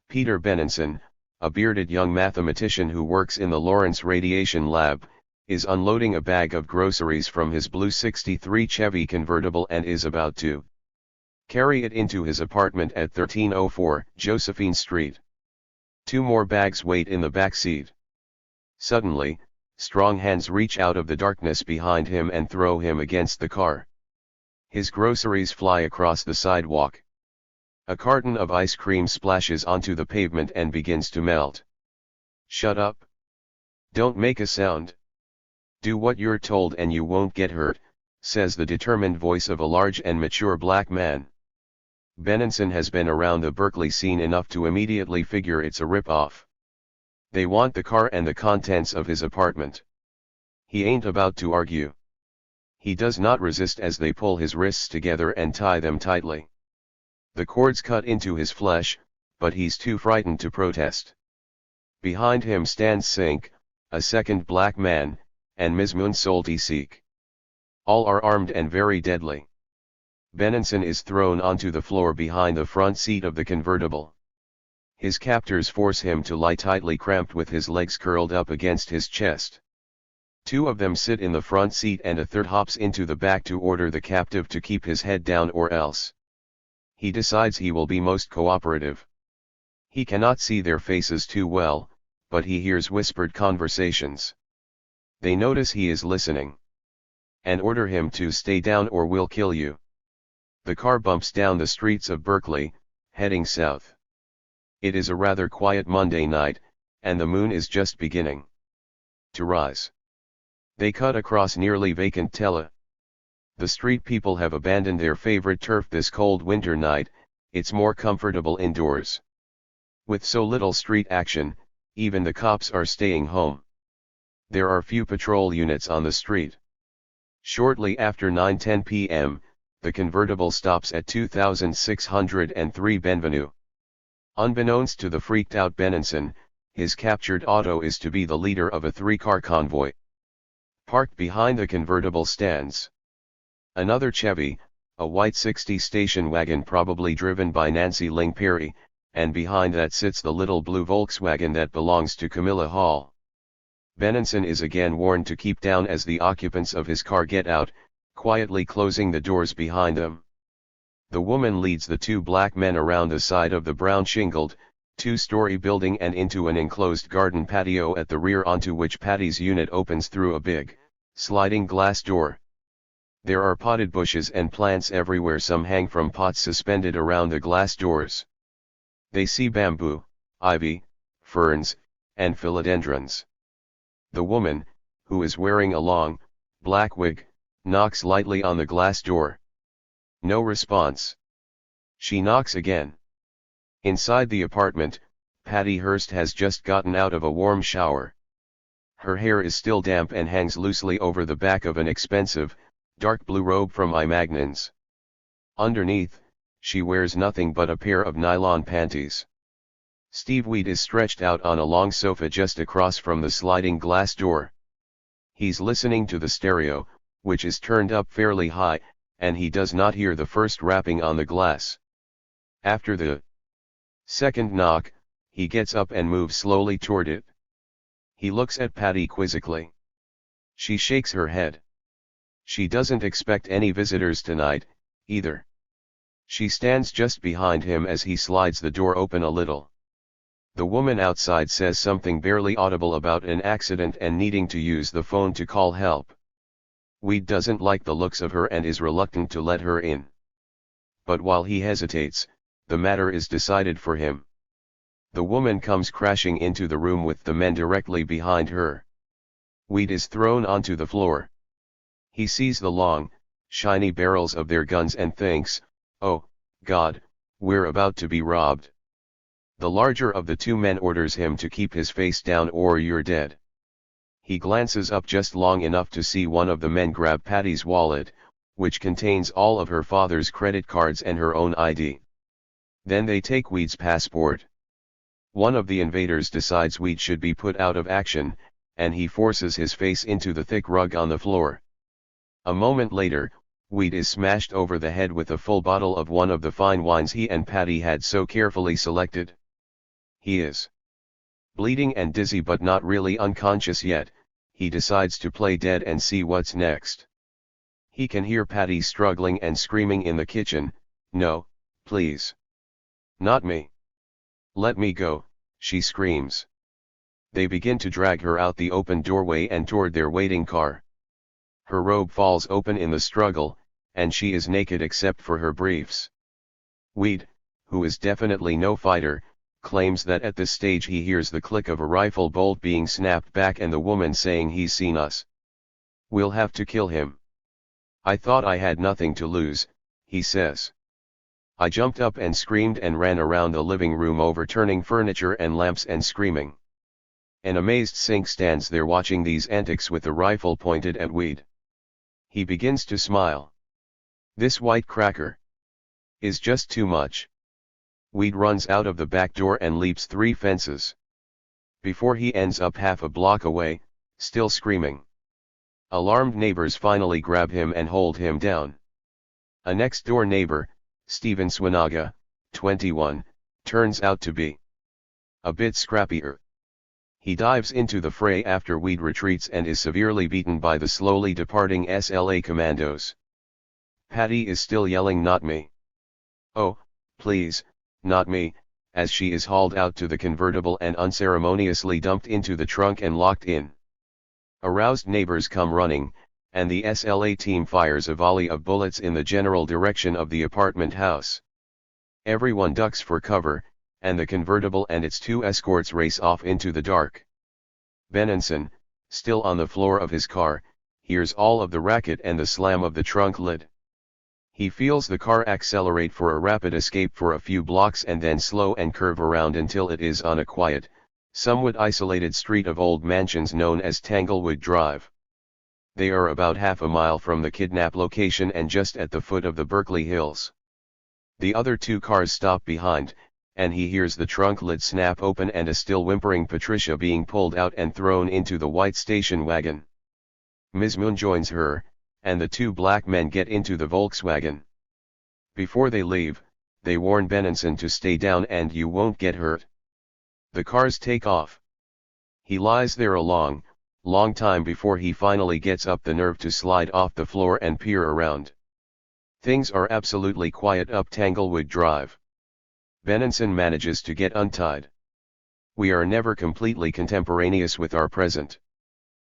Speaker 1: Peter Benenson, a bearded young mathematician who works in the Lawrence Radiation Lab, is unloading a bag of groceries from his blue '63 Chevy convertible and is about to carry it into his apartment at 1304 Josephine Street. 2 more bags wait in the back seat. Suddenly, strong hands reach out of the darkness behind him and throw him against the car. His groceries fly across the sidewalk. A carton of ice cream splashes onto the pavement and begins to melt. "Shut up. Don't make a sound. Do what you're told and you won't get hurt," says the determined voice of a large and mature black man. Benenson has been around the Berkeley scene enough to immediately figure it's a rip-off. They want the car and the contents of his apartment. He ain't about to argue. He does not resist as they pull his wrists together and tie them tightly. The cords cut into his flesh, but he's too frightened to protest. Behind him stands Sink, a second black man, and Ms. Munsolti Seek. All are armed and very deadly. Benenson is thrown onto the floor behind the front seat of the convertible. His captors force him to lie tightly cramped with his legs curled up against his chest. 2 of them sit in the front seat and a third hops into the back to order the captive to keep his head down or else. He decides he will be most cooperative. He cannot see their faces too well, but he hears whispered conversations. They notice he is listening. And order him to stay down or we'll kill you. The car bumps down the streets of Berkeley, heading south. It is a rather quiet Monday night, and the moon is just beginning to rise. They cut across nearly vacant Tele. The street people have abandoned their favorite turf this cold winter night, it's more comfortable indoors. With so little street action, even the cops are staying home. There are few patrol units on the street. Shortly after 9:10 p.m., the convertible stops at 2603 Benvenue. Unbeknownst to the freaked-out Benenson, his captured auto is to be the leader of a 3-car convoy. Parked behind the convertible stands another Chevy, a white '60 station wagon probably driven by Nancy Ling Perry, and behind that sits the little blue Volkswagen that belongs to Camilla Hall. Benenson is again warned to keep down as the occupants of his car get out, quietly closing the doors behind them. The woman leads the 2 black men around the side of the brown shingled, 2-story building and into an enclosed garden patio at the rear onto which Patty's unit opens through a big, sliding glass door. There are potted bushes and plants everywhere. Some hang from pots suspended around the glass doors. They see bamboo, ivy, ferns, and philodendrons. The woman, who is wearing a long, black wig, knocks lightly on the glass door. No response. She knocks again. Inside the apartment, Patty Hearst has just gotten out of a warm shower. Her hair is still damp and hangs loosely over the back of an expensive, dark blue robe from I. Magnins. Underneath, she wears nothing but a pair of nylon panties. Steve Weed is stretched out on a long sofa just across from the sliding glass door. He's listening to the stereo, which is turned up fairly high, and he does not hear the first rapping on the glass. After the second knock, he gets up and moves slowly toward it. He looks at Patty quizzically. She shakes her head. She doesn't expect any visitors tonight, either. She stands just behind him as he slides the door open a little. The woman outside says something barely audible about an accident and needing to use the phone to call help. Weed doesn't like the looks of her and is reluctant to let her in. But while he hesitates, the matter is decided for him. The woman comes crashing into the room with the men directly behind her. Weed is thrown onto the floor. He sees the long, shiny barrels of their guns and thinks, "Oh, God, we're about to be robbed." The larger of the two men orders him to keep his face down or you're dead. He glances up just long enough to see one of the men grab Patty's wallet, which contains all of her father's credit cards and her own ID. Then they take Weed's passport. One of the invaders decides Weed should be put out of action, and he forces his face into the thick rug on the floor. A moment later, Weed is smashed over the head with a full bottle of one of the fine wines he and Patty had so carefully selected. He is bleeding and dizzy but not really unconscious yet. He decides to play dead and see what's next. He can hear Patty struggling and screaming in the kitchen, "No, please. Not me. Let me go," she screams. They begin to drag her out the open doorway and toward their waiting car. Her robe falls open in the struggle, and she is naked except for her briefs. Weed, who is definitely no fighter, claims that at this stage he hears the click of a rifle bolt being snapped back and the woman saying, "He's seen us. We'll have to kill him." "I thought I had nothing to lose," he says. "I jumped up and screamed and ran around the living room overturning furniture and lamps and screaming." An amazed Sink stands there watching these antics with the rifle pointed at Weed. He begins to smile. This white cracker is just too much. Weed runs out of the back door and leaps 3 fences. Before he ends up half a block away, still screaming. Alarmed neighbors finally grab him and hold him down. A next-door neighbor, Stephen Swinaga, 21, turns out to be a bit scrappier. He dives into the fray after Weed retreats and is severely beaten by the slowly departing SLA commandos. Patty is still yelling, "Not me. Oh, please, not me," as she is hauled out to the convertible and unceremoniously dumped into the trunk and locked in. Aroused neighbors come running, and the SLA team fires a volley of bullets in the general direction of the apartment house. Everyone ducks for cover, and the convertible and its 2 escorts race off into the dark. Benenson, still on the floor of his car, hears all of the racket and the slam of the trunk lid. He feels the car accelerate for a rapid escape for a few blocks and then slow and curve around until it is on a quiet, somewhat isolated street of old mansions known as Tanglewood Drive. They are about half a mile from the kidnap location and just at the foot of the Berkeley Hills. The other 2 cars stop behind, and he hears the trunk lid snap open and a still whimpering Patricia being pulled out and thrown into the white station wagon. Ms. Moon joins her, and the 2 black men get into the Volkswagen. Before they leave, they warn Benenson to stay down and you won't get hurt. The cars take off. He lies there a long time before he finally gets up the nerve to slide off the floor and peer around. Things are absolutely quiet up Tanglewood Drive. Benenson manages to get untied. We are never completely contemporaneous with our present.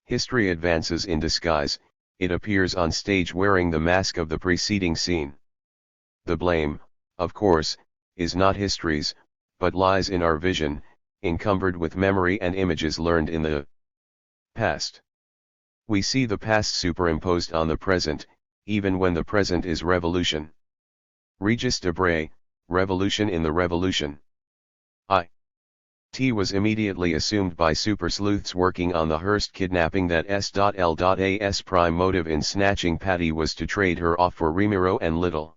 Speaker 1: History advances in disguise, it appears on stage wearing the mask of the preceding scene. The blame, of course, is not history's, but lies in our vision, encumbered with memory and images learned in the past. We see the past superimposed on the present, even when the present is revolution. Regis Debray, Revolution in the Revolution. It was immediately assumed by super sleuths working on the Hearst kidnapping that S.L.A.'s prime motive in snatching Patty was to trade her off for Remiro and Little.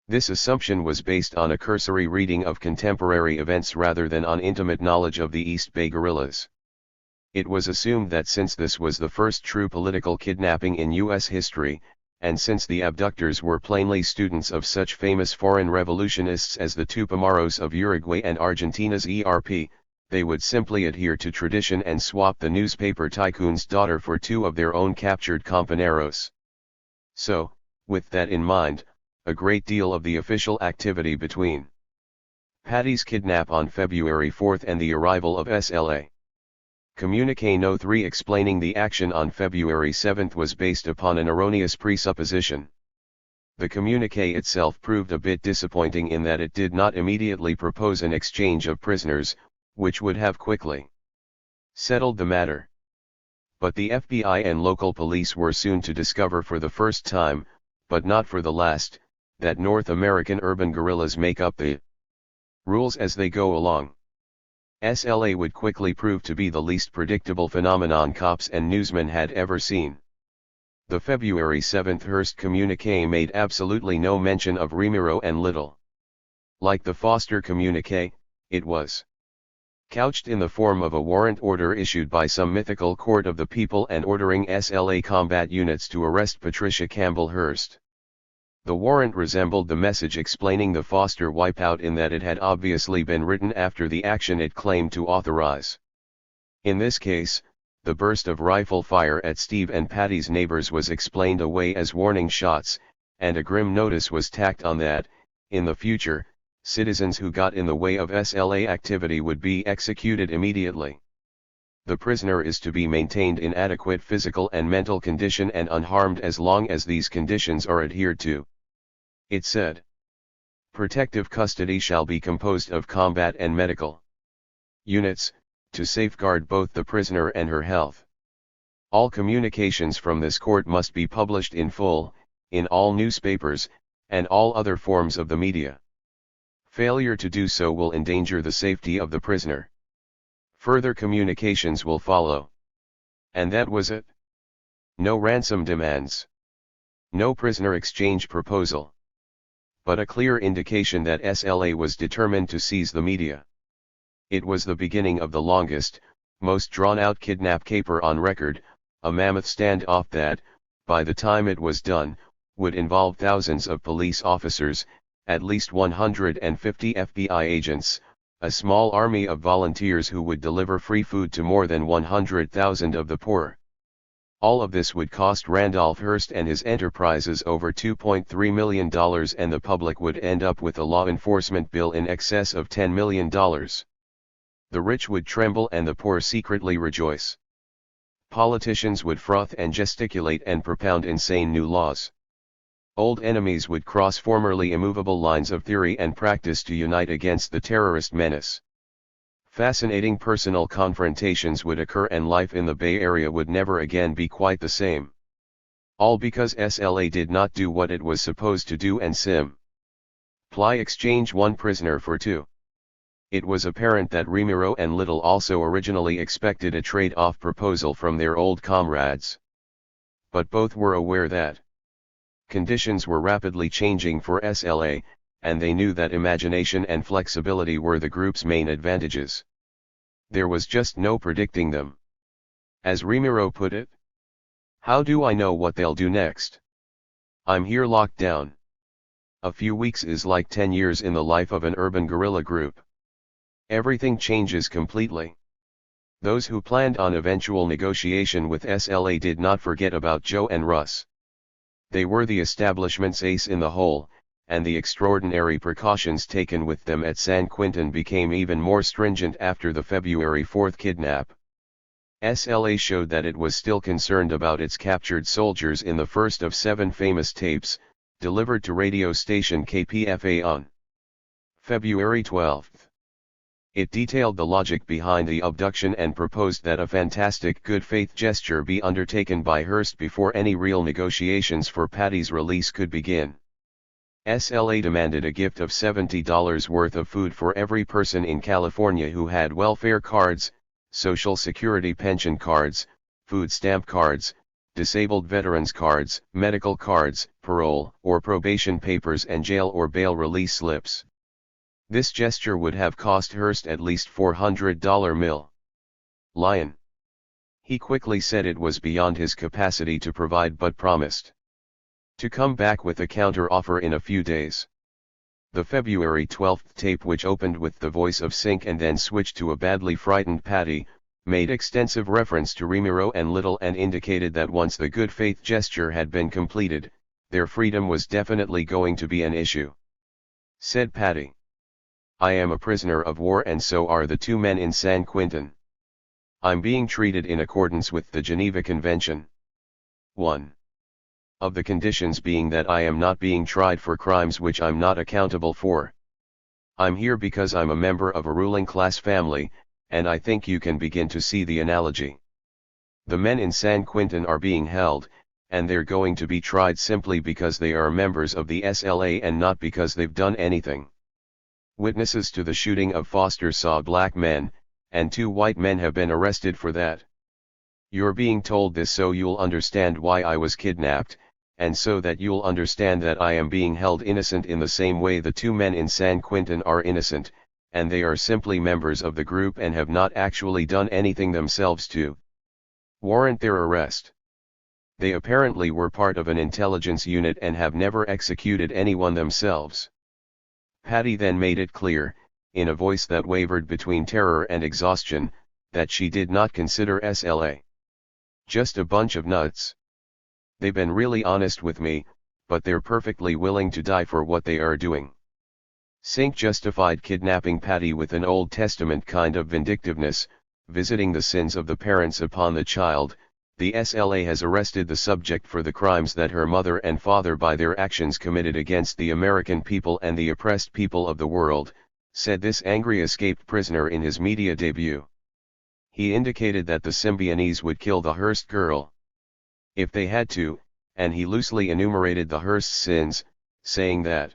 Speaker 1: This assumption was based on a cursory reading of contemporary events rather than on intimate knowledge of the East Bay guerrillas. It was assumed that since this was the first true political kidnapping in U.S. history, and since the abductors were plainly students of such famous foreign revolutionists as the Tupamaros of Uruguay and Argentina's ERP, they would simply adhere to tradition and swap the newspaper tycoon's daughter for two of their own captured compañeros. So, with that in mind, a great deal of the official activity between Patty's kidnap on February 4 and the arrival of SLA. Communiqué No. 3 explaining the action on February 7 was based upon an erroneous presupposition. The communiqué itself proved a bit disappointing in that it did not immediately propose an exchange of prisoners, which would have quickly settled the matter. But the FBI and local police were soon to discover for the first time, but not for the last, that North American urban guerrillas make up the rules as they go along. SLA would quickly prove to be the least predictable phenomenon cops and newsmen had ever seen. The February 7 Hearst communiqué made absolutely no mention of Remiro and Little. Like the Foster communiqué, it was couched in the form of a warrant order issued by some mythical court of the people and ordering SLA combat units to arrest Patricia Campbell Hearst. The warrant resembled the message explaining the Foster wipeout in that it had obviously been written after the action it claimed to authorize. In this case, the burst of rifle fire at Steve and Patty's neighbors was explained away as warning shots, and a grim notice was tacked on that, in the future, citizens who got in the way of SLA activity would be executed immediately. The prisoner is to be maintained in adequate physical and mental condition and unharmed as long as these conditions are adhered to. It said, protective custody shall be composed of combat and medical units, to safeguard both the prisoner and her health. All communications from this court must be published in full, in all newspapers, and all other forms of the media. Failure to do so will endanger the safety of the prisoner. Further communications will follow. And that was it. No ransom demands. No prisoner exchange proposal. But a clear indication that SLA was determined to seize the media. It was the beginning of the longest, most drawn-out kidnap caper on record, a mammoth standoff that, by the time it was done, would involve thousands of police officers, at least 150 FBI agents, a small army of volunteers who would deliver free food to more than 100,000 of the poor. All of this would cost Randolph Hearst and his enterprises over $2.3 million, and the public would end up with a law enforcement bill in excess of $10 million. The rich would tremble and the poor secretly rejoice. Politicians would froth and gesticulate and propound insane new laws. Old enemies would cross formerly immovable lines of theory and practice to unite against the terrorist menace. Fascinating personal confrontations would occur and life in the Bay Area would never again be quite the same. All because SLA did not do what it was supposed to do and simply exchange one prisoner for two. It was apparent that Remiro and Little also originally expected a trade-off proposal from their old comrades. But both were aware that conditions were rapidly changing for SLA, and they knew that imagination and flexibility were the group's main advantages. There was just no predicting them. As Remiro put it, "How do I know what they'll do next? I'm here locked down." A few weeks is like 10 years in the life of an urban guerrilla group. Everything changes completely. Those who planned on eventual negotiation with SLA did not forget about Joe and Russ. They were the establishment's ace in the hole, and the extraordinary precautions taken with them at San Quentin became even more stringent after the February 4 kidnap. SLA showed that it was still concerned about its captured soldiers in the first of 7 famous tapes, delivered to radio station KPFA on February 12. It detailed the logic behind the abduction and proposed that a fantastic good faith gesture be undertaken by Hearst before any real negotiations for Patty's release could begin. SLA demanded a gift of $70 worth of food for every person in California who had welfare cards, Social Security pension cards, food stamp cards, disabled veterans cards, medical cards, parole or probation papers and jail or bail release slips. This gesture would have cost Hearst at least $400 million. He quickly said it was beyond his capacity to provide but promised to come back with a counter-offer in a few days. The February 12 tape, which opened with the voice of Sink and then switched to a badly frightened Patty, made extensive reference to Remiro and Little and indicated that once the good faith gesture had been completed, their freedom was definitely going to be an issue. Said Patty, "I am a prisoner of war and so are the 2 men in San Quentin. I'm being treated in accordance with the Geneva Convention. One of the conditions being that I am not being tried for crimes which I'm not accountable for. I'm here because I'm a member of a ruling class family, and I think you can begin to see the analogy. The men in San Quentin are being held, and they're going to be tried simply because they are members of the SLA and not because they've done anything. Witnesses to the shooting of Foster saw black men, and 2 white men have been arrested for that. You're being told this so you'll understand why I was kidnapped, and so that you'll understand that I am being held innocent in the same way the 2 men in San Quentin are innocent, and they are simply members of the group and have not actually done anything themselves to warrant their arrest. They apparently were part of an intelligence unit and have never executed anyone themselves." Patty then made it clear, in a voice that wavered between terror and exhaustion, that she did not consider SLA just a bunch of nuts. "They've been really honest with me, but they're perfectly willing to die for what they are doing." Sink justified kidnapping Patty with an Old Testament kind of vindictiveness, visiting the sins of the parents upon the child. The SLA has arrested the subject for the crimes that her mother and father by their actions committed against the American people and the oppressed people of the world, said this angry escaped prisoner in his media debut. He indicated that the Symbionese would kill the Hearst girl if they had to, and he loosely enumerated the Hearst sins, saying that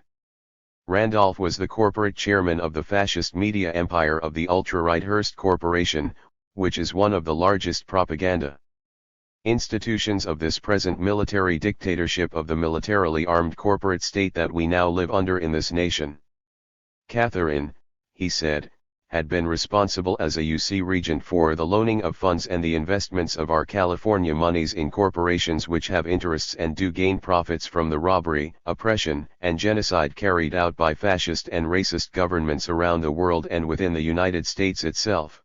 Speaker 1: Randolph was the corporate chairman of the fascist media empire of the ultra-right Hearst Corporation, which is one of the largest propaganda institutions of this present military dictatorship of the militarily armed corporate state that we now live under in this nation. Catherine, he said, had been responsible as a UC regent for the loaning of funds and the investments of our California monies in corporations which have interests and do gain profits from the robbery, oppression, and genocide carried out by fascist and racist governments around the world and within the United States itself.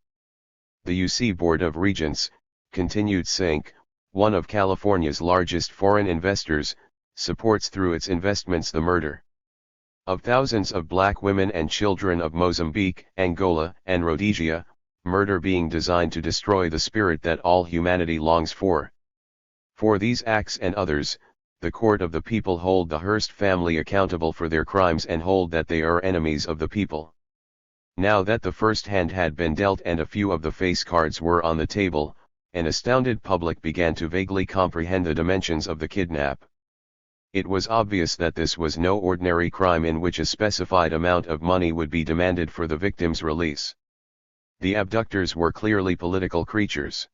Speaker 1: The UC Board of Regents, continued Sink, one of California's largest foreign investors, supports through its investments the murder of thousands of black women and children of Mozambique, Angola, and Rhodesia, murder being designed to destroy the spirit that all humanity longs for. For these acts and others, the court of the people hold the Hearst family accountable for their crimes and hold that they are enemies of the people. Now that the first hand had been dealt and a few of the face cards were on the table, an astounded public began to vaguely comprehend the dimensions of the kidnap. It was obvious that this was no ordinary crime in which a specified amount of money would be demanded for the victim's release. The abductors were clearly political creatures.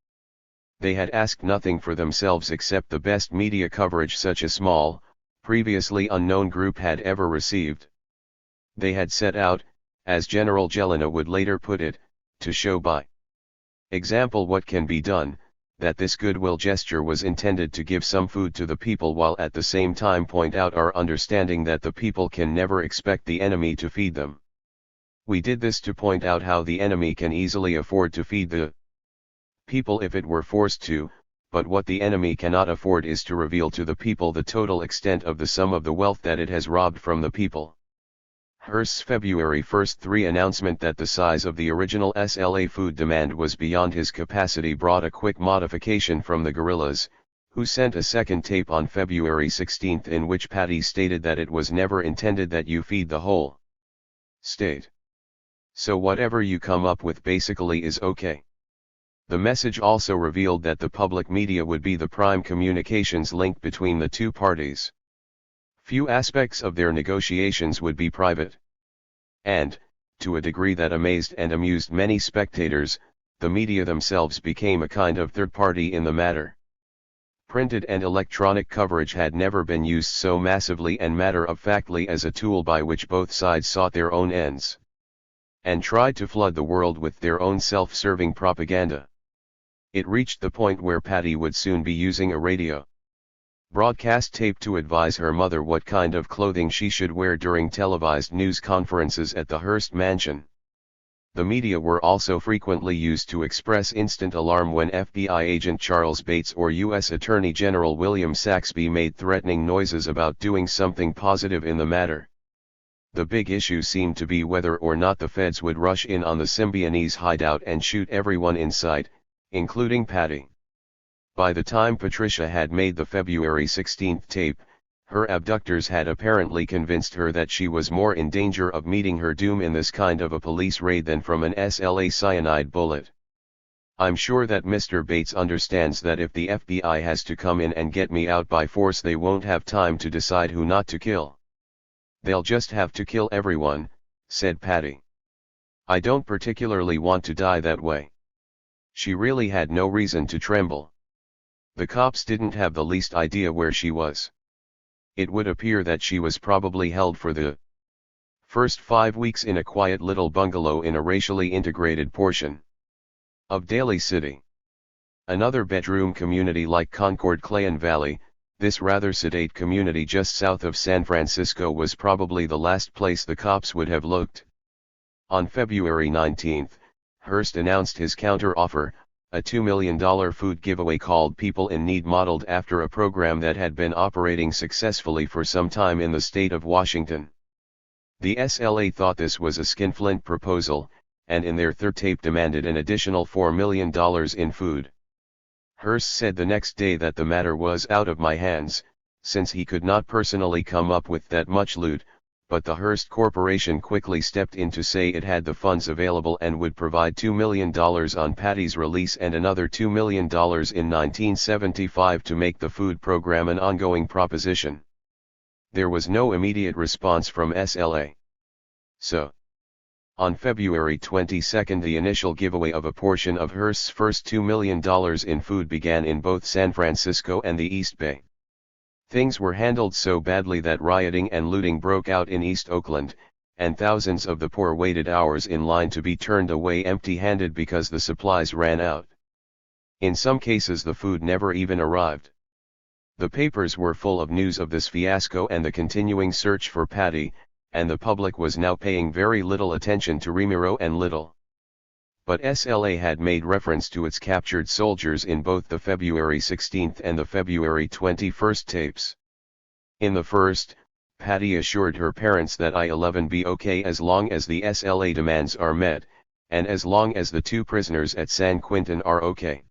Speaker 1: They had asked nothing for themselves except the best media coverage such a small, previously unknown group had ever received. They had set out, as General Jelena would later put it, to show by example what can be done, that this goodwill gesture was intended to give some food to the people while at the same time point out our understanding that the people can never expect the enemy to feed them. We did this to point out how the enemy can easily afford to feed the people if it were forced to, but what the enemy cannot afford is to reveal to the people the total extent of the sum of the wealth that it has robbed from the people. Hearst's February 1 announcement that the size of the original SLA food demand was beyond his capacity brought a quick modification from the guerrillas, who sent a second tape on February 16 in which Patty stated that it was never intended that you feed the whole state. So whatever you come up with basically is okay. The message also revealed that the public media would be the prime communications link between the two parties. Few aspects of their negotiations would be private. And, to a degree that amazed and amused many spectators, the media themselves became a kind of third party in the matter. Printed and electronic coverage had never been used so massively and matter-of-factly as a tool by which both sides sought their own ends, and tried to flood the world with their own self-serving propaganda. It reached the point where Patty would soon be using a radio broadcast tape to advise her mother what kind of clothing she should wear during televised news conferences at the Hearst mansion. The media were also frequently used to express instant alarm when FBI agent Charles Bates or U.S. Attorney General William Saxby made threatening noises about doing something positive in the matter. The big issue seemed to be whether or not the feds would rush in on the Symbionese hideout and shoot everyone in sight, including Patty. By the time Patricia had made the February 16 tape, her abductors had apparently convinced her that she was more in danger of meeting her doom in this kind of a police raid than from an SLA cyanide bullet. "I'm sure that Mr. Bates understands that if the FBI has to come in and get me out by force, they won't have time to decide who not to kill. They'll just have to kill everyone," said Patty. "I don't particularly want to die that way." She really had no reason to tremble. The cops didn't have the least idea where she was. It would appear that she was probably held for the first 5 weeks in a quiet little bungalow in a racially integrated portion of Daly City. Another bedroom community like Concord Clayon Valley, this rather sedate community just south of San Francisco was probably the last place the cops would have looked. On February 19, Hearst announced his counter-offer, a $2 million food giveaway called People in Need, modeled after a program that had been operating successfully for some time in the state of Washington. The SLA thought this was a skinflint proposal, and in their third tape demanded an additional $4 million in food. Hearst said the next day that the matter was out of my hands, since he could not personally come up with that much loot, but the Hearst Corporation quickly stepped in to say it had the funds available and would provide $2 million on Patty's release and another $2 million in 1975 to make the food program an ongoing proposition. There was no immediate response from SLA. So, on February 22, the initial giveaway of a portion of Hearst's first $2 million in food began in both San Francisco and the East Bay. Things were handled so badly that rioting and looting broke out in East Oakland, and thousands of the poor waited hours in line to be turned away empty-handed because the supplies ran out. In some cases the food never even arrived. The papers were full of news of this fiasco and the continuing search for Patty, and the public was now paying very little attention to Remiro and Little. But SLA had made reference to its captured soldiers in both the February 16 and the February 21 tapes. In the first, Patty assured her parents that I-11 be okay as long as the SLA demands are met, and as long as the 2 prisoners at San Quentin are okay.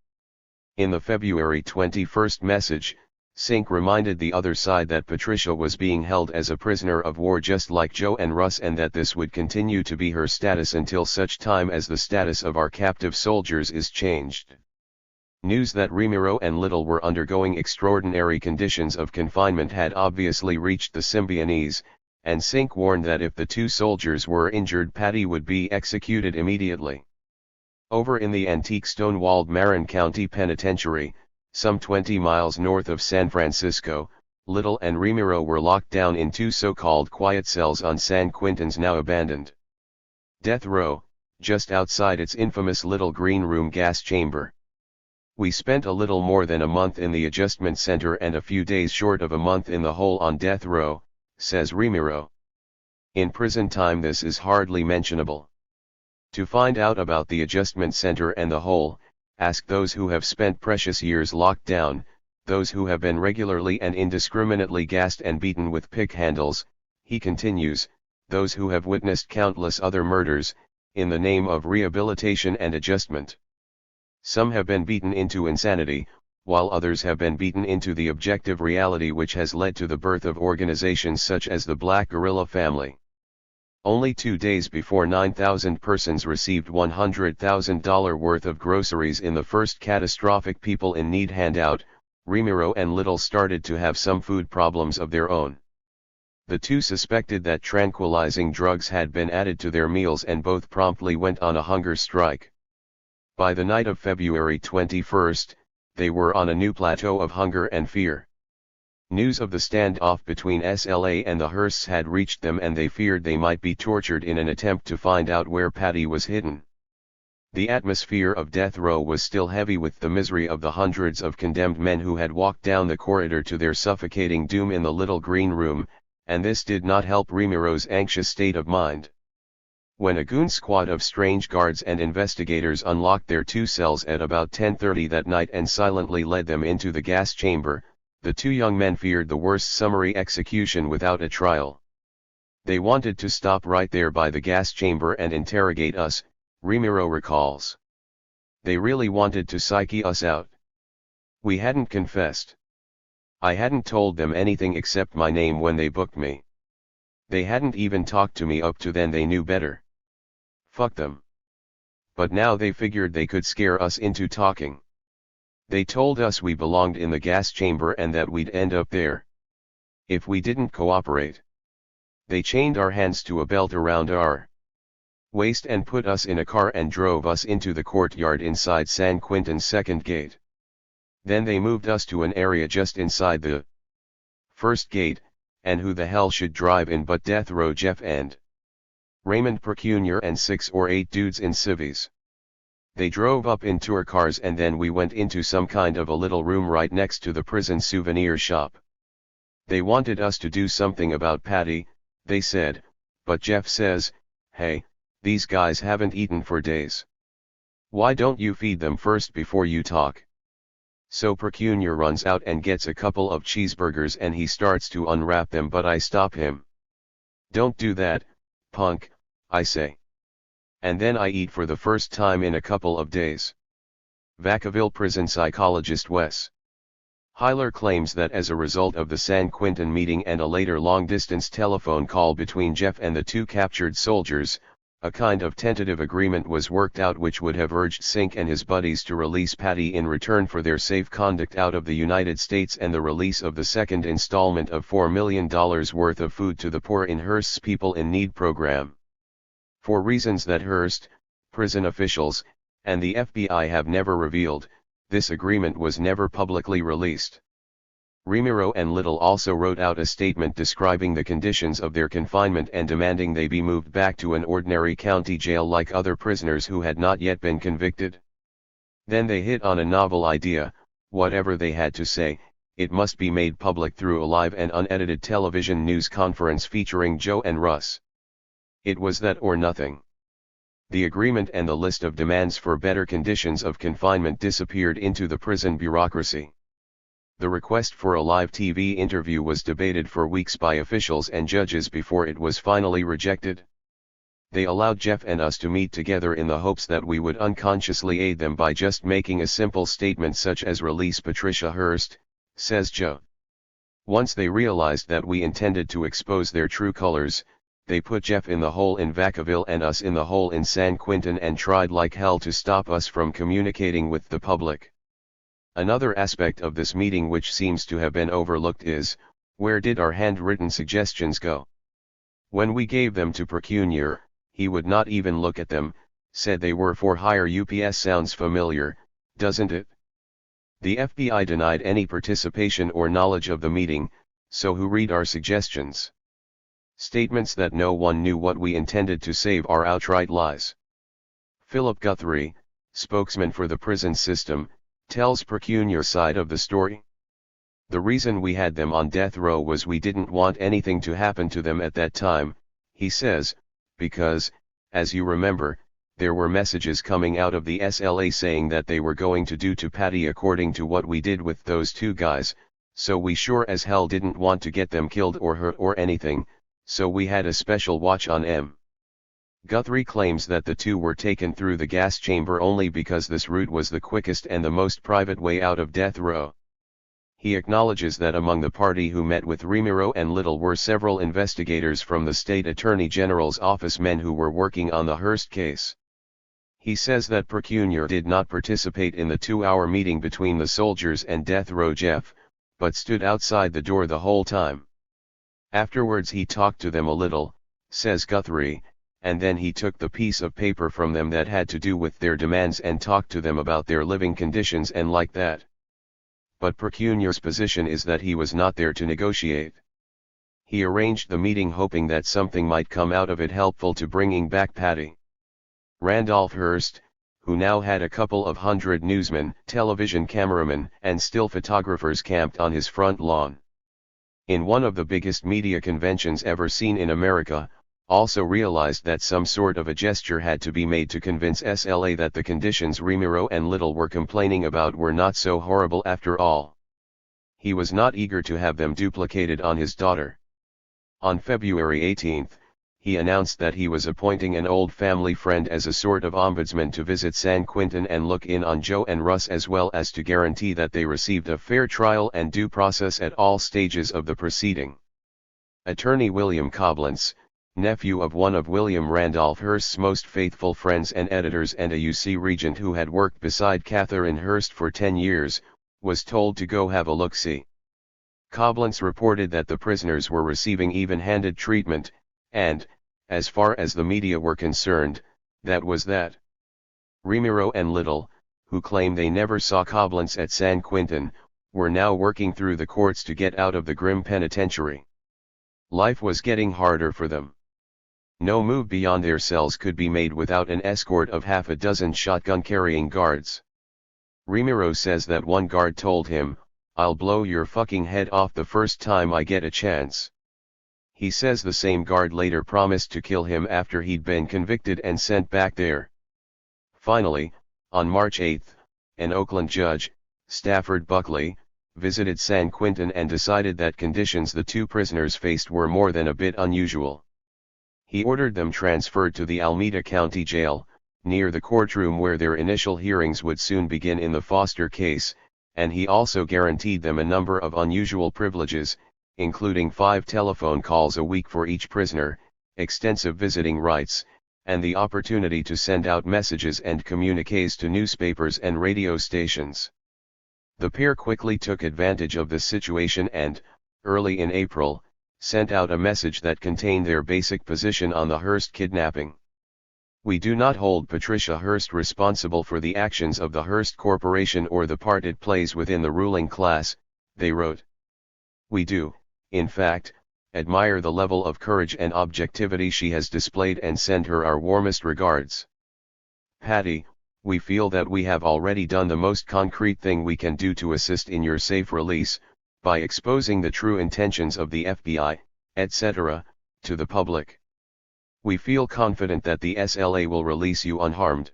Speaker 1: In the February 21 message, Sink reminded the other side that Patricia was being held as a prisoner of war just like Joe and Russ, and that this would continue to be her status until such time as the status of our captive soldiers is changed. News that Remiro and Little were undergoing extraordinary conditions of confinement had obviously reached the Symbionese, and Sink warned that if the 2 soldiers were injured, Patty would be executed immediately. Over in the antique stone-walled Marin County Penitentiary, some 20 miles north of San Francisco, Little and Remiro were locked down in 2 so-called quiet cells on San Quentin's now abandoned death row, just outside its infamous Little Green Room gas chamber. "We spent a little more than a month in the adjustment center and a few days short of a month in the hole on death row," says Remiro. In prison time this is hardly mentionable. To find out about the adjustment center and the hole, ask those who have spent precious years locked down, those who have been regularly and indiscriminately gassed and beaten with pick handles, he continues, those who have witnessed countless other murders, in the name of rehabilitation and adjustment. Some have been beaten into insanity, while others have been beaten into the objective reality which has led to the birth of organizations such as the Black Guerrilla Family. Only 2 days before 9,000 persons received $100,000 worth of groceries in the first catastrophic People in Need handout, Remiro and Little started to have some food problems of their own. The two suspected that tranquilizing drugs had been added to their meals and both promptly went on a hunger strike. By the night of February 21st, they were on a new plateau of hunger and fear. News of the standoff between SLA and the Hearsts had reached them and they feared they might be tortured in an attempt to find out where Patty was hidden. The atmosphere of death row was still heavy with the misery of the hundreds of condemned men who had walked down the corridor to their suffocating doom in the little green room, and this did not help Remiro's anxious state of mind. When a goon squad of strange guards and investigators unlocked their 2 cells at about 10:30 that night and silently led them into the gas chamber, the 2 young men feared the worst summary execution without a trial. They wanted to stop right there by the gas chamber and interrogate us, Remiro recalls. They really wanted to psyche us out. We hadn't confessed. I hadn't told them anything except my name when they booked me. They hadn't even talked to me up to then. They knew better. Fuck them. But now they figured they could scare us into talking. They told us we belonged in the gas chamber and that we'd end up there if we didn't cooperate. They chained our hands to a belt around our waist and put us in a car and drove us into the courtyard inside San Quintin's second gate. Then they moved us to an area just inside the first gate, and who the hell should drive in but Death Row Jeff and Raymond Percunier and 6 or 8 dudes in civvies. They drove up in tour cars and then we went into some kind of a little room right next to the prison souvenir shop. They wanted us to do something about Patty, they said, but Jeff says, hey, these guys haven't eaten for days. Why don't you feed them first before you talk? So Percunier runs out and gets a couple of cheeseburgers and he starts to unwrap them but I stop him. Don't do that, punk, I say. And then I eat for the first time in a couple of days. Vacaville prison psychologist Wes Hyler claims that as a result of the San Quintin meeting and a later long-distance telephone call between Jeff and the 2 captured soldiers, a kind of tentative agreement was worked out which would have urged Sink and his buddies to release Patty in return for their safe conduct out of the United States and the release of the second installment of $4 million worth of food to the poor in Hearst's People in Need program. For reasons that Hearst, prison officials, and the FBI have never revealed, this agreement was never publicly released. Remiro and Little also wrote out a statement describing the conditions of their confinement and demanding they be moved back to an ordinary county jail like other prisoners who had not yet been convicted. Then they hit on a novel idea: whatever they had to say, it must be made public through a live and unedited television news conference featuring Joe and Russ. It was that or nothing. The agreement and the list of demands for better conditions of confinement disappeared into the prison bureaucracy. The request for a live TV interview was debated for weeks by officials and judges before it was finally rejected. They allowed Jeff and us to meet together in the hopes that we would unconsciously aid them by just making a simple statement such as "Release Patricia Hearst," says Joe. Once they realized that we intended to expose their true colors, they put Jeff in the hole in Vacaville and us in the hole in San Quintin and tried like hell to stop us from communicating with the public. Another aspect of this meeting which seems to have been overlooked is, where did our handwritten suggestions go? When we gave them to Percunier, he would not even look at them, said they were for hire. UPS sounds familiar, doesn't it? The FBI denied any participation or knowledge of the meeting, so who read our suggestions? Statements that no one knew what we intended to save are outright lies. Philip Guthrie, spokesman for the prison system, tells Percunier's side of the story. The reason we had them on death row was we didn't want anything to happen to them at that time, he says, because, as you remember, there were messages coming out of the SLA saying that they were going to do to Patty according to what we did with those 2 guys, so we sure as hell didn't want to get them killed or hurt or anything, So we had a special watch on M. Guthrie claims that the two were taken through the gas chamber only because this route was the quickest and the most private way out of death row. He acknowledges that among the party who met with Remiro and Little were several investigators from the State Attorney General's office, men who were working on the Hearst case. He says that Procunior did not participate in the 2-hour meeting between the soldiers and death row Jeff, but stood outside the door the whole time. Afterwards he talked to them a little, says Guthrie, and then he took the piece of paper from them that had to do with their demands and talked to them about their living conditions and like that. But Procunior's position is that he was not there to negotiate. He arranged the meeting hoping that something might come out of it helpful to bringing back Patty. Randolph Hearst, who now had a couple of hundred newsmen, television cameramen, and still photographers camped on his front lawn. In one of the biggest media conventions ever seen in America, also realized that some sort of a gesture had to be made to convince SLA that the conditions Remiro and Little were complaining about were not so horrible after all. He was not eager to have them duplicated on his daughter. On February 18, he announced that he was appointing an old family friend as a sort of ombudsman to visit San Quentin and look in on Joe and Russ, as well as to guarantee that they received a fair trial and due process at all stages of the proceeding. Attorney William Coblentz, nephew of one of William Randolph Hearst's most faithful friends and editors and a UC regent who had worked beside Catherine Hearst for 10 years, was told to go have a look-see. Coblentz reported that the prisoners were receiving even-handed treatment, and, as far as the media were concerned, that was that. Remiro and Little, who claim they never saw Coblentz at San Quentin, were now working through the courts to get out of the grim penitentiary. Life was getting harder for them. No move beyond their cells could be made without an escort of half a dozen shotgun-carrying guards. Remiro says that one guard told him, "I'll blow your fucking head off the first time I get a chance." He says the same guard later promised to kill him after he'd been convicted and sent back there. Finally, on March 8, an Oakland judge, Stafford Buckley, visited San Quentin and decided that conditions the two prisoners faced were more than a bit unusual. He ordered them transferred to the Alameda County Jail, near the courtroom where their initial hearings would soon begin in the Foster case, and he also guaranteed them a number of unusual privileges, including 5 telephone calls a week for each prisoner, extensive visiting rights, and the opportunity to send out messages and communiques to newspapers and radio stations. The pair quickly took advantage of the situation and, early in April, sent out a message that contained their basic position on the Hearst kidnapping. "We do not hold Patricia Hearst responsible for the actions of the Hearst Corporation or the part it plays within the ruling class," they wrote. "We do, in fact, admire the level of courage and objectivity she has displayed and send her our warmest regards. Patty, we feel that we have already done the most concrete thing we can do to assist in your safe release, by exposing the true intentions of the FBI, etc., to the public. We feel confident that the SLA will release you unharmed.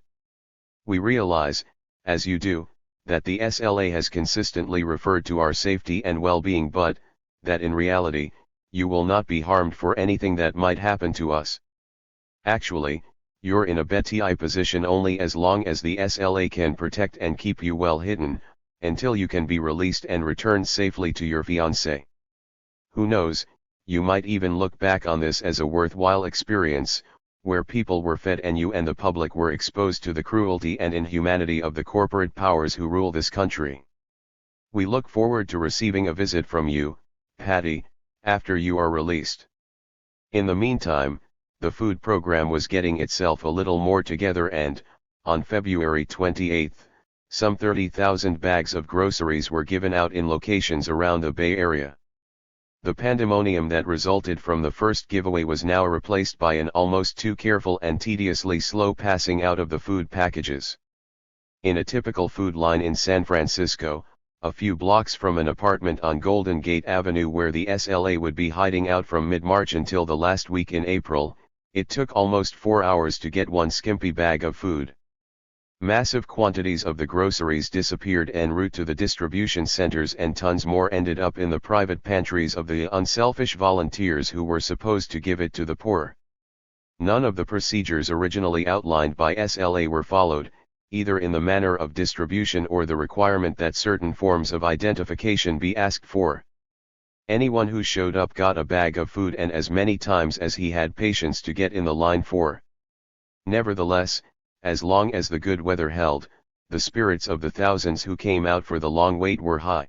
Speaker 1: We realize, as you do, that the SLA has consistently referred to our safety and well-being, but that in reality, you will not be harmed for anything that might happen to us. Actually, you're in a BTI position only as long as the SLA can protect and keep you well hidden, until you can be released and returned safely to your fiancé. Who knows, you might even look back on this as a worthwhile experience, where people were fed and you and the public were exposed to the cruelty and inhumanity of the corporate powers who rule this country. We look forward to receiving a visit from you, Patty, after you are released." In the meantime, the food program was getting itself a little more together and, on February 28, some 30,000 bags of groceries were given out in locations around the Bay Area. The pandemonium that resulted from the first giveaway was now replaced by an almost too careful and tediously slow passing out of the food packages. In a typical food line in San Francisco, a few blocks from an apartment on Golden Gate Avenue where the SLA would be hiding out from mid-March until the last week in April, it took almost 4 hours to get one skimpy bag of food. Massive quantities of the groceries disappeared en route to the distribution centers, and tons more ended up in the private pantries of the unselfish volunteers who were supposed to give it to the poor. None of the procedures originally outlined by SLA were followed, either in the manner of distribution or the requirement that certain forms of identification be asked for. Anyone who showed up got a bag of food and as many times as he had patience to get in the line for. Nevertheless, as long as the good weather held, the spirits of the thousands who came out for the long wait were high.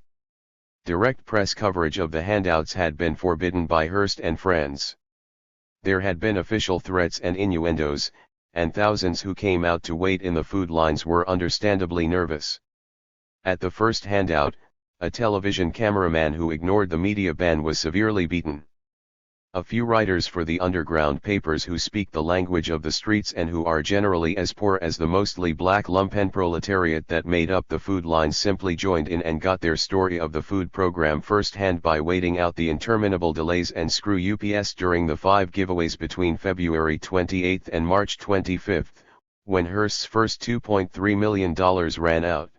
Speaker 1: Direct press coverage of the handouts had been forbidden by Hearst and friends. There had been official threats and innuendos, and thousands who came out to wait in the food lines were understandably nervous. At the first handout, a television cameraman who ignored the media ban was severely beaten. A few writers for the underground papers who speak the language of the streets and who are generally as poor as the mostly black lumpen proletariat that made up the food lines simply joined in and got their story of the food program firsthand by waiting out the interminable delays and screw UPS during the 5 giveaways between February 28 and March 25, when Hearst's first $2.3 million ran out.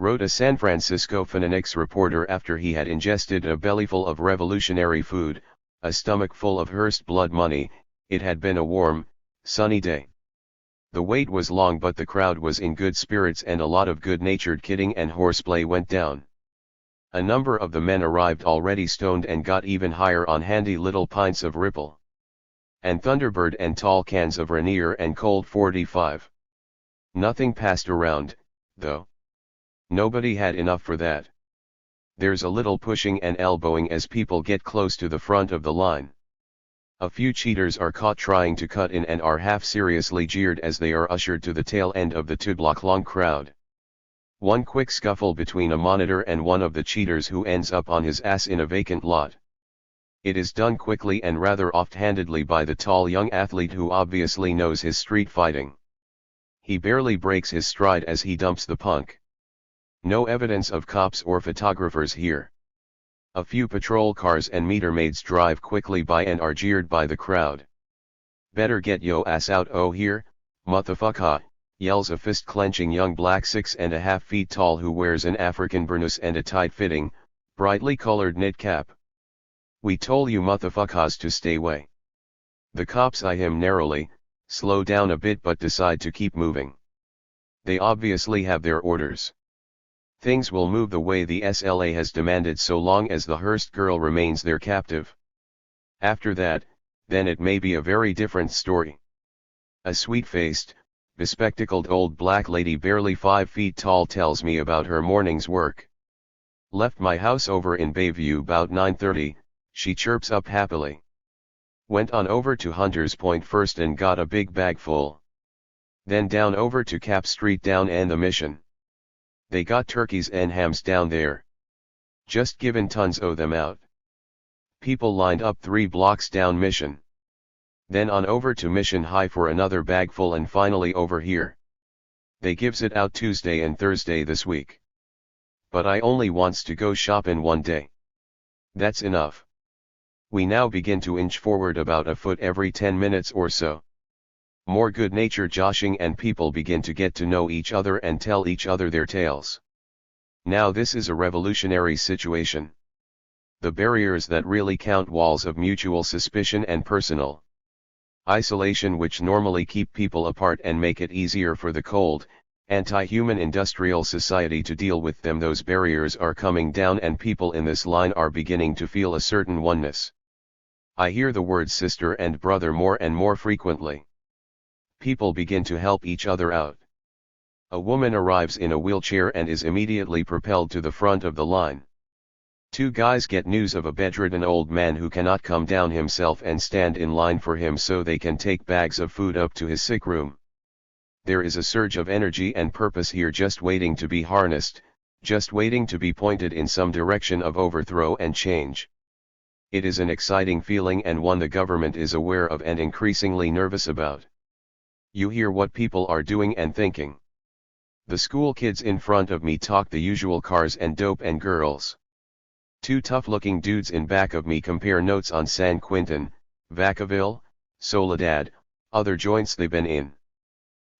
Speaker 1: Wrote a San Francisco Phoenix reporter after he had ingested a bellyful of revolutionary food, a stomach full of Hearst blood money. It had been a warm, sunny day. The wait was long, but the crowd was in good spirits and a lot of good-natured kidding and horseplay went down. A number of the men arrived already stoned and got even higher on handy little pints of Ripple and Thunderbird and tall cans of Rainier and Colt 45. Nothing passed around, though. Nobody had enough for that. There's a little pushing and elbowing as people get close to the front of the line. A few cheaters are caught trying to cut in and are half-seriously jeered as they are ushered to the tail end of the 2-block-long crowd. One quick scuffle between a monitor and one of the cheaters who ends up on his ass in a vacant lot. It is done quickly and rather offhandedly by the tall young athlete who obviously knows his street fighting. He barely breaks his stride as he dumps the punk. No evidence of cops or photographers here. A few patrol cars and meter maids drive quickly by and are jeered by the crowd. "Better get yo ass out oh here, motherfucker," yells a fist-clenching young black 6.5 feet tall who wears an African burnous and a tight-fitting, brightly colored knit cap. "We told you motherfuckers to stay away." The cops eye him narrowly, slow down a bit but decide to keep moving. They obviously have their orders. Things will move the way the SLA has demanded so long as the Hearst girl remains their captive. After that, then it may be a very different story. A sweet-faced, bespectacled old black lady barely 5 feet tall tells me about her morning's work. "Left my house over in Bayview about 9:30, she chirps up happily. "Went on over to Hunters Point first and got a big bag full. Then down over to Cap Street down and the Mission. They got turkeys and hams down there. Just giving tons of them out. People lined up 3 blocks down Mission. Then on over to Mission High for another bagful and finally over here. They gives it out Tuesday and Thursday this week. But I only wants to go shopping one day. That's enough." We now begin to inch forward about a foot every 10 minutes or so. More good-natured joshing and people begin to get to know each other and tell each other their tales. Now this is a revolutionary situation. The barriers that really count, walls of mutual suspicion and personal isolation which normally keep people apart and make it easier for the cold, anti-human industrial society to deal with them, those barriers are coming down and people in this line are beginning to feel a certain oneness. I hear the words sister and brother more and more frequently. People begin to help each other out. A woman arrives in a wheelchair and is immediately propelled to the front of the line. 2 guys get news of a bedridden old man who cannot come down himself and stand in line for him so they can take bags of food up to his sick room. There is a surge of energy and purpose here just waiting to be harnessed, just waiting to be pointed in some direction of overthrow and change. It is an exciting feeling and one the government is aware of and increasingly nervous about. You hear what people are doing and thinking. The school kids in front of me talk the usual cars and dope and girls. 2 tough-looking dudes in back of me compare notes on San Quentin, Vacaville, Soledad, other joints they've been in.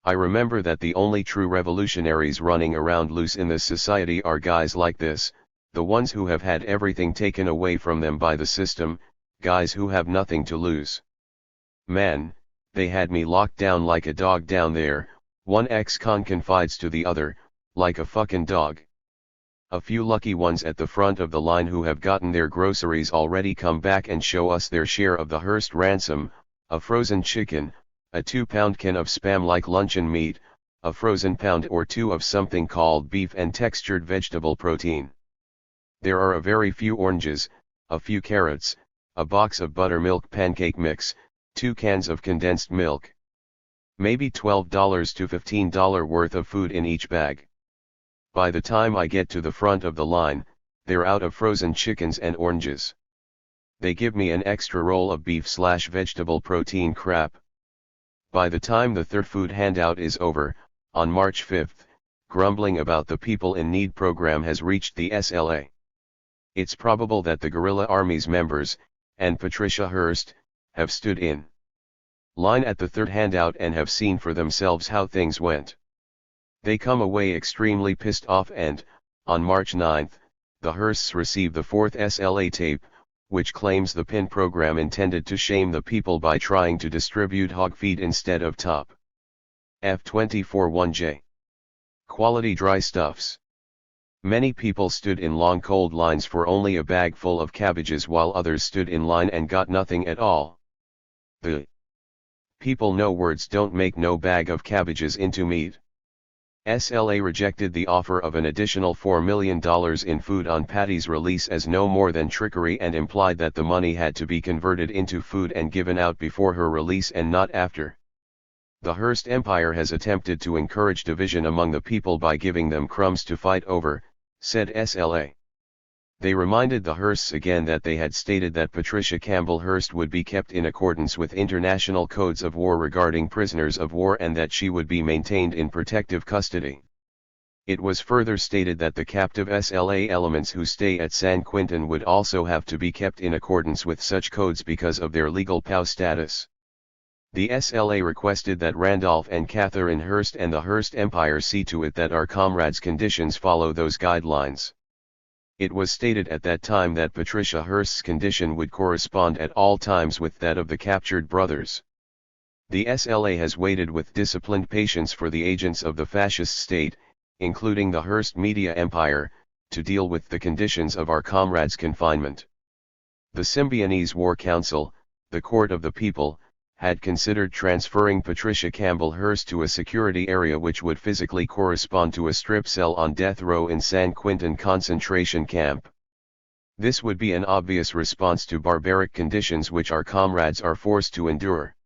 Speaker 1: I remember that the only true revolutionaries running around loose in this society are guys like this, the ones who have had everything taken away from them by the system, guys who have nothing to lose. Man, they had me locked down like a dog down there, one ex-con confides to the other, like a fucking dog. A few lucky ones at the front of the line who have gotten their groceries already come back and show us their share of the Hearst ransom, a frozen chicken, a 2-pound can of Spam-like luncheon meat, a frozen pound or two of something called beef and textured vegetable protein. There are a very few oranges, a few carrots, a box of buttermilk pancake mix, 2 cans of condensed milk. Maybe $12 to $15 worth of food in each bag. By the time I get to the front of the line, they're out of frozen chickens and oranges. They give me an extra roll of beef/vegetable protein crap. By the time the third food handout is over, on March 5th, grumbling about the People in Need program has reached the SLA. It's probable that the guerrilla army's members, and Patricia Hearst, have stood in line at the third handout and have seen for themselves how things went. They come away extremely pissed off and, on March 9th, the Hearsts receive the fourth SLA tape, which claims the PIN program intended to shame the people by trying to distribute hog feed instead of top F24-1J quality dry stuffs. Many people stood in long cold lines for only a bag full of cabbages while others stood in line and got nothing at all. The people know words don't make no bag of cabbages into meat. SLA rejected the offer of an additional $4 million in food on Patty's release as no more than trickery and implied that the money had to be converted into food and given out before her release and not after. The Hearst Empire has attempted to encourage division among the people by giving them crumbs to fight over, said SLA. They reminded the Hearsts again that they had stated that Patricia Campbell Hearst would be kept in accordance with international codes of war regarding prisoners of war and that she would be maintained in protective custody. It was further stated that the captive SLA elements who stay at San Quentin would also have to be kept in accordance with such codes because of their legal POW status. The SLA requested that Randolph and Catherine Hearst and the Hearst Empire see to it that our comrades' conditions follow those guidelines. It was stated at that time that Patricia Hearst's condition would correspond at all times with that of the captured brothers. The SLA has waited with disciplined patience for the agents of the fascist state, including the Hearst media empire, to deal with the conditions of our comrades' confinement. The Symbionese War Council, the court of the people, had considered transferring Patricia Campbell Hearst to a security area which would physically correspond to a strip cell on death row in San Quentin concentration camp. This would be an obvious response to barbaric conditions which our comrades are forced to endure.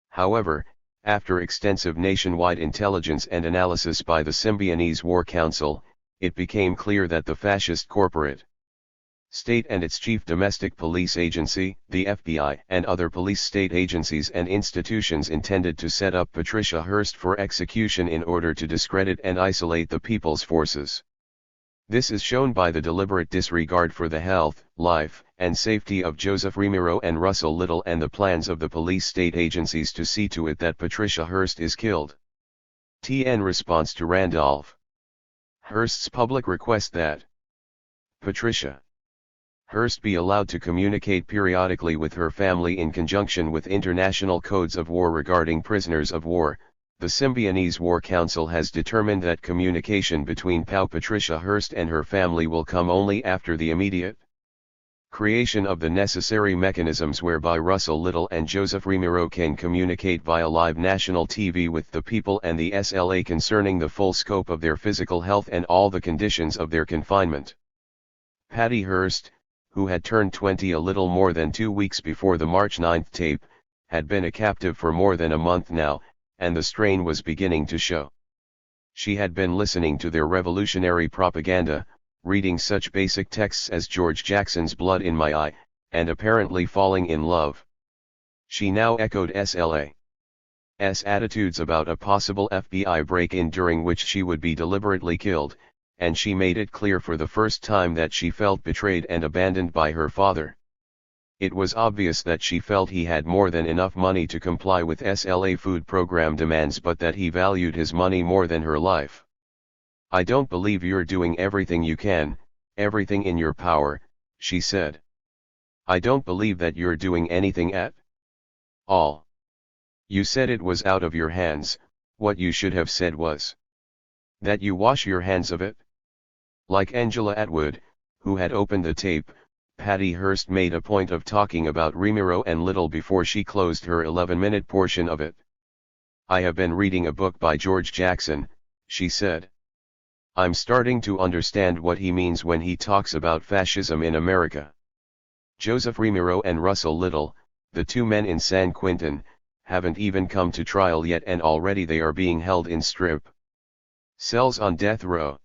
Speaker 1: However, after extensive nationwide intelligence and analysis by the Symbionese War Council, it became clear that the fascist corporate state and its chief domestic police agency, the FBI, and other police state agencies and institutions intended to set up Patricia Hearst for execution in order to discredit and isolate the people's forces. This is shown by the deliberate disregard for the health, life, and safety of Joseph Remiro and Russell Little and the plans of the police state agencies to see to it that Patricia Hearst is killed. TN response to Randolph Hearst's public request that Patricia Hearst be allowed to communicate periodically with her family in conjunction with international codes of war regarding prisoners of war. The Symbionese War Council has determined that communication between POW Patricia Hearst and her family will come only after the immediate creation of the necessary mechanisms whereby Russell Little and Joseph Remiro can communicate via live national TV with the people and the SLA concerning the full scope of their physical health and all the conditions of their confinement. Patty Hearst, who had turned 20 a little more than 2 weeks before the March 9 tape, had been a captive for more than a month now, and the strain was beginning to show. She had been listening to their revolutionary propaganda, reading such basic texts as George Jackson's Blood in My Eye, and apparently falling in love. She now echoed SLA's attitudes about a possible FBI break-in during which she would be deliberately killed, and she made it clear for the first time that she felt betrayed and abandoned by her father. It was obvious that she felt he had more than enough money to comply with SLA food program demands, but that he valued his money more than her life. "I don't believe you're doing everything you can, everything in your power," she said. "I don't believe that you're doing anything at all. You said it was out of your hands. What you should have said was that you wash your hands of it." Like Angela Atwood, who had opened the tape, Patty Hearst made a point of talking about Remiro and Little before she closed her 11-minute portion of it. "I have been reading a book by George Jackson," she said. "I'm starting to understand what he means when he talks about fascism in America." Joseph Remiro and Russell Little, the two men in San Quentin, haven't even come to trial yet, and already they are being held in strip cells on death row.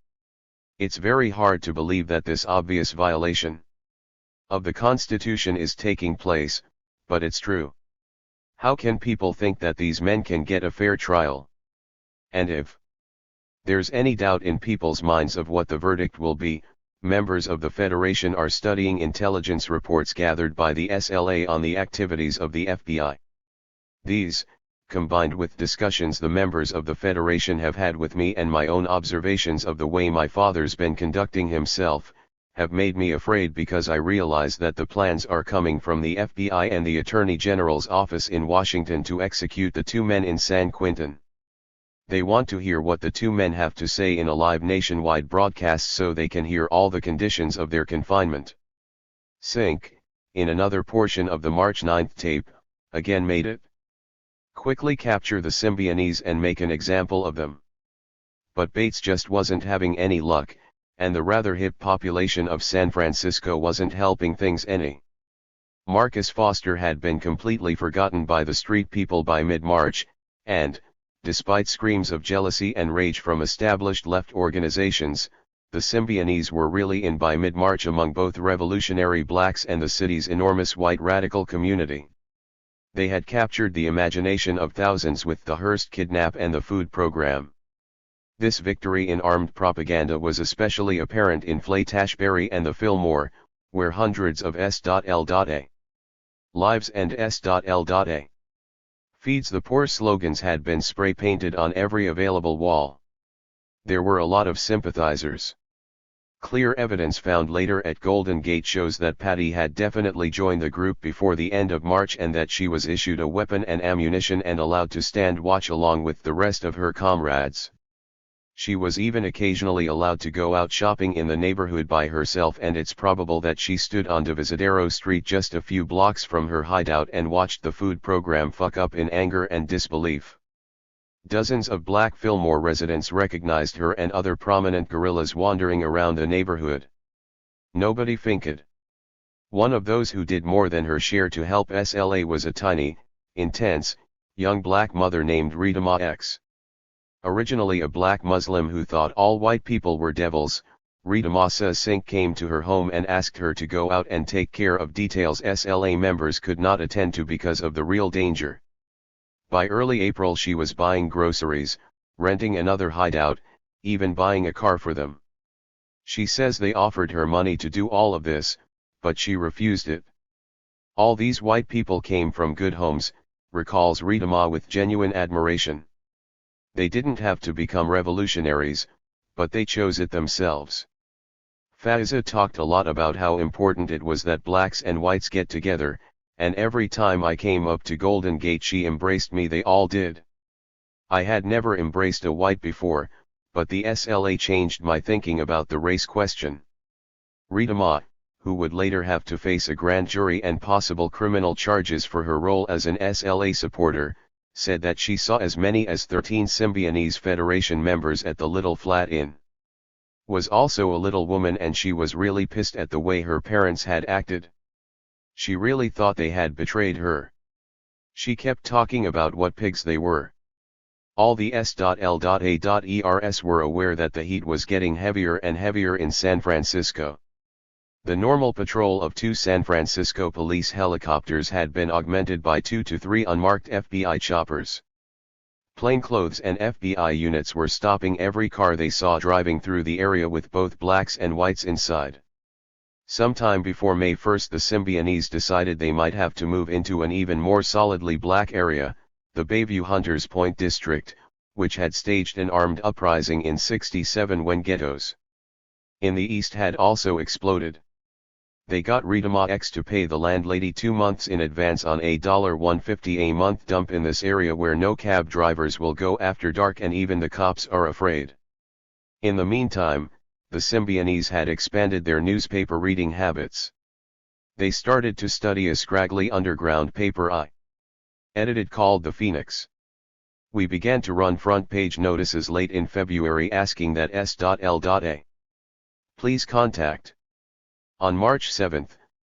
Speaker 1: It's very hard to believe that this obvious violation of the Constitution is taking place, but it's true. How can people think that these men can get a fair trial? And if there's any doubt in people's minds of what the verdict will be, members of the Federation are studying intelligence reports gathered by the SLA on the activities of the FBI. These, combined with discussions the members of the Federation have had with me and my own observations of the way my father's been conducting himself, have made me afraid, because I realize that the plans are coming from the FBI and the Attorney General's office in Washington to execute the two men in San Quentin. They want to hear what the two men have to say in a live nationwide broadcast so they can hear all the conditions of their confinement. Sink, in another portion of the March 9 tape, again made it quickly capture the Symbionese and make an example of them. But Bates just wasn't having any luck, and the rather hip population of San Francisco wasn't helping things any. Marcus Foster had been completely forgotten by the street people by mid-March, and, despite screams of jealousy and rage from established left organizations, the Symbionese were really in by mid-March among both revolutionary blacks and the city's enormous white radical community. They had captured the imagination of thousands with the Hearst kidnap and the food program. This victory in armed propaganda was especially apparent in Flash-Ashbury and the Fillmore, where hundreds of S.L.A. lives and S.L.A. feeds the poor slogans had been spray-painted on every available wall. There were a lot of sympathizers. Clear evidence found later at Golden Gate shows that Patty had definitely joined the group before the end of March, and that she was issued a weapon and ammunition and allowed to stand watch along with the rest of her comrades. She was even occasionally allowed to go out shopping in the neighborhood by herself, and it's probable that she stood on Divisadero Street just a few blocks from her hideout and watched the food program fuck up in anger and disbelief. Dozens of black Fillmore residents recognized her and other prominent guerrillas wandering around the neighborhood. Nobody finked. One of those who did more than her share to help SLA was a tiny, intense, young black mother named Rita Ma X. Originally a black Muslim who thought all white people were devils, Rita Ma says Sink came to her home and asked her to go out and take care of details SLA members could not attend to because of the real danger. By early April she was buying groceries, renting another hideout, even buying a car for them. She says they offered her money to do all of this, but she refused it. All these white people came from good homes, recalls Rita Ma with genuine admiration. They didn't have to become revolutionaries, but they chose it themselves. Faiza talked a lot about how important it was that blacks and whites get together, and every time I came up to Golden Gate she embraced me. They all did. I had never embraced a white before, but the SLA changed my thinking about the race question. Rita Ma, who would later have to face a grand jury and possible criminal charges for her role as an SLA supporter, said that she saw as many as 13 Symbionese Federation members at the Little Flat Inn. Was also a little woman, and she was really pissed at the way her parents had acted. She really thought they had betrayed her. She kept talking about what pigs they were. All the S.L.A.ers were aware that the heat was getting heavier and heavier in San Francisco. The normal patrol of 2 San Francisco police helicopters had been augmented by 2 to 3 unmarked FBI choppers. Plainclothes and FBI units were stopping every car they saw driving through the area with both blacks and whites inside. Sometime before May 1st, the Symbionese decided they might have to move into an even more solidly black area, the Bayview Hunters Point district, which had staged an armed uprising in '67 when ghettos in the east had also exploded. They got Rita X to pay the landlady 2 months in advance on a $150 a month dump in this area where no cab drivers will go after dark and even the cops are afraid. In the meantime, the Symbionese had expanded their newspaper reading habits. They started to study a scraggly underground paper I edited called The Phoenix. We began to run front page notices late in February asking that S.L.A. please contact. On March 7,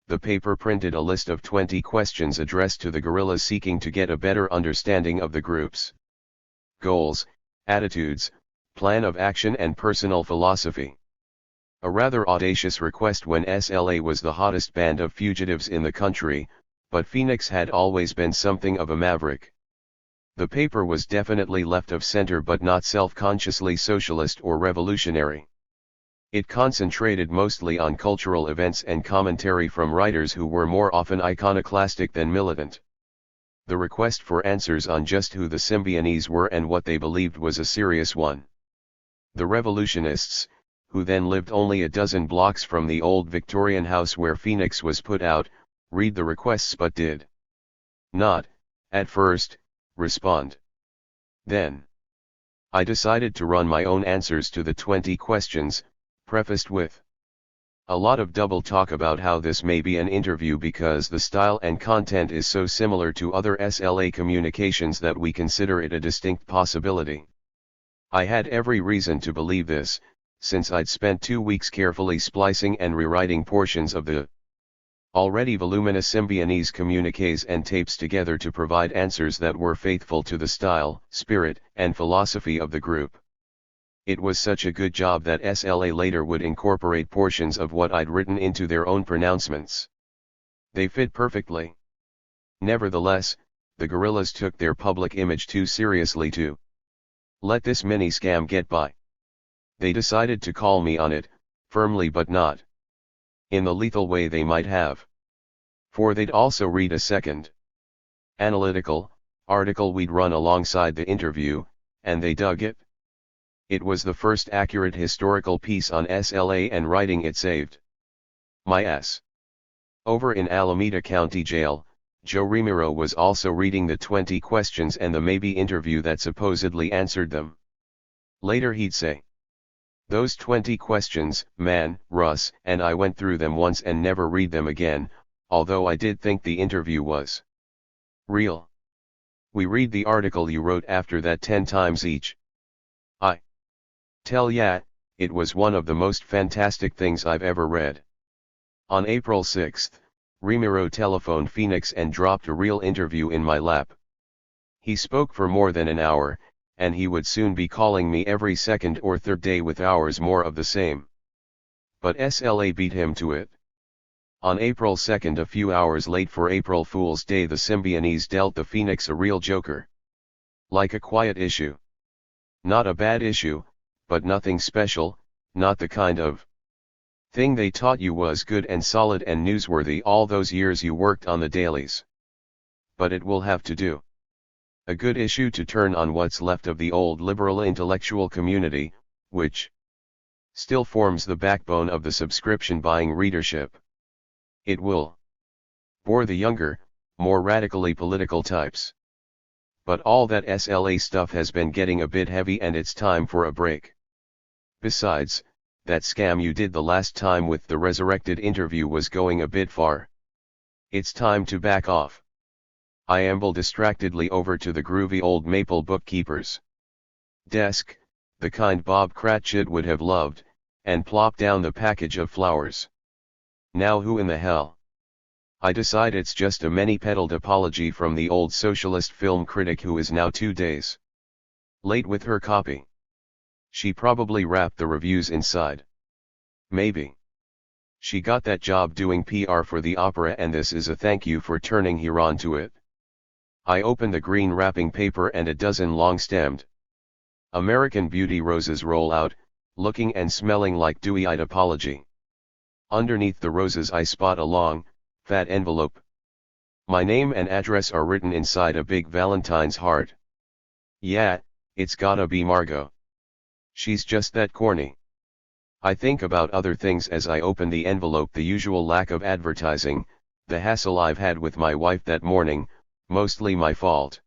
Speaker 1: the paper printed a list of 20 questions addressed to the guerrillas seeking to get a better understanding of the group's goals, attitudes, plan of action and personal philosophy. A rather audacious request when SLA was the hottest band of fugitives in the country, but Phoenix had always been something of a maverick. The paper was definitely left of center but not self-consciously socialist or revolutionary. It concentrated mostly on cultural events and commentary from writers who were more often iconoclastic than militant. The request for answers on just who the Symbionese were and what they believed was a serious one. The revolutionists, who then lived only a dozen blocks from the old Victorian house where Phoenix was put out, read the requests but did not, at first, respond. Then I decided to run my own answers to the 20 questions, prefaced with a lot of double talk about how this may be an interview because the style and content is so similar to other SLA communications that we consider it a distinct possibility. I had every reason to believe this, since I'd spent 2 weeks carefully splicing and rewriting portions of the already voluminous Symbionese communiques and tapes together to provide answers that were faithful to the style, spirit, and philosophy of the group. It was such a good job that SLA later would incorporate portions of what I'd written into their own pronouncements. They fit perfectly. Nevertheless, the guerrillas took their public image too seriously to let this mini scam get by. They decided to call me on it, firmly but not in the lethal way they might have. For they'd also read a second analytical article we'd run alongside the interview, and they dug it. It was the first accurate historical piece on SLA and writing it saved my ass. Over in Alameda County Jail, Joe Remiro was also reading the 20 questions and the maybe interview that supposedly answered them. Later he'd say, "Those 20 questions, man, Russ and I went through them once and never read them again, although I did think the interview was real. We read the article you wrote after that 10 times each. I tell ya, it was one of the most fantastic things I've ever read." On April 6, Remiro telephoned Phoenix and dropped a real interview in my lap. He spoke for more than an hour, and he would soon be calling me every second or third day with hours more of the same. But SLA beat him to it. On April 2, a few hours late for April Fool's Day, the Symbionese dealt the Phoenix a real joker. Like a quiet issue. Not a bad issue, but nothing special, not the kind of thing they taught you was good and solid and newsworthy all those years you worked on the dailies. But it will have to do. A good issue to turn on what's left of the old liberal intellectual community, which still forms the backbone of the subscription-buying readership. It will bore the younger, more radically political types. But all that SLA stuff has been getting a bit heavy and it's time for a break. Besides, that scam you did the last time with the resurrected interview was going a bit far. It's time to back off. I amble distractedly over to the groovy old maple bookkeeper's desk, the kind Bob Cratchit would have loved, and plop down the package of flowers. Now who in the hell? I decide it's just a many-petaled apology from the old socialist film critic who is now 2 days late with her copy. She probably wrapped the reviews inside. Maybe she got that job doing PR for the opera and this is a thank you for turning her on to it. I open the green wrapping paper and a dozen long-stemmed American Beauty roses roll out, looking and smelling like dewy-eyed apology. Underneath the roses I spot a long, fat envelope. My name and address are written inside a big Valentine's heart. Yeah, it's gotta be Margot. She's just that corny. I think about other things as I open the envelope, the usual lack of advertising, the hassle I've had with my wife that morning, mostly my fault.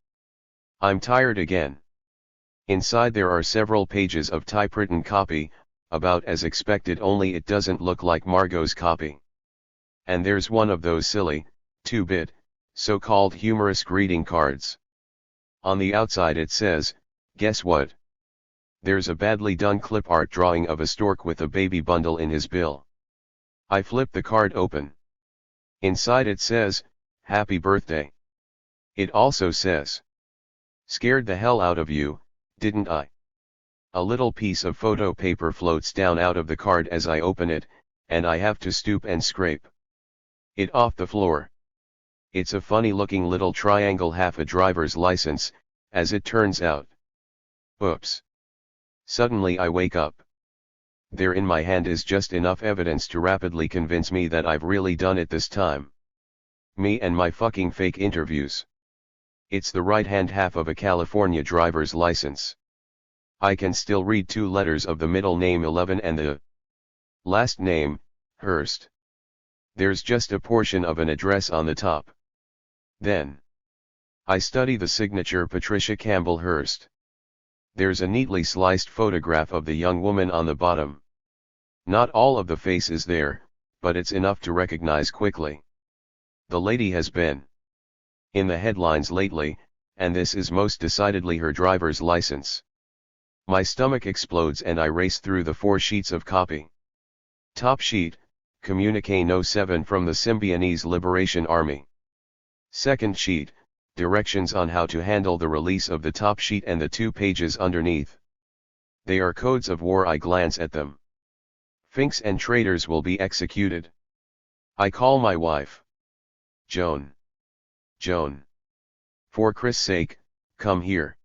Speaker 1: I'm tired again. Inside there are several pages of typewritten copy, about as expected, only it doesn't look like Margot's copy. And there's one of those silly, 2-bit, so-called humorous greeting cards. On the outside it says, guess what? There's a badly done clip art drawing of a stork with a baby bundle in his bill. I flip the card open. Inside it says, happy birthday. It also says, scared the hell out of you, didn't I? A little piece of photo paper floats down out of the card as I open it, and I have to stoop and scrape it off the floor. It's a funny looking little triangle, half a driver's license, as it turns out. Oops. Suddenly I wake up. There in my hand is just enough evidence to rapidly convince me that I've really done it this time. Me and my fucking fake interviews. It's the right-hand half of a California driver's license. I can still read 2 letters of the middle name 11 and the last name, Hurst. There's just a portion of an address on the top. Then I study the signature, Patricia Campbell Hurst. There's a neatly sliced photograph of the young woman on the bottom. Not all of the face is there, but it's enough to recognize quickly. The lady has been in the headlines lately, and this is most decidedly her driver's license. My stomach explodes and I race through the 4 sheets of copy. Top sheet, Communique No. 7 from the Symbionese Liberation Army. Second sheet, directions on how to handle the release of the top sheet and the 2 pages underneath. They are codes of war. I glance at them. Finks and traitors will be executed. I call my wife. Joan. Joan. For Christ's sake, come here.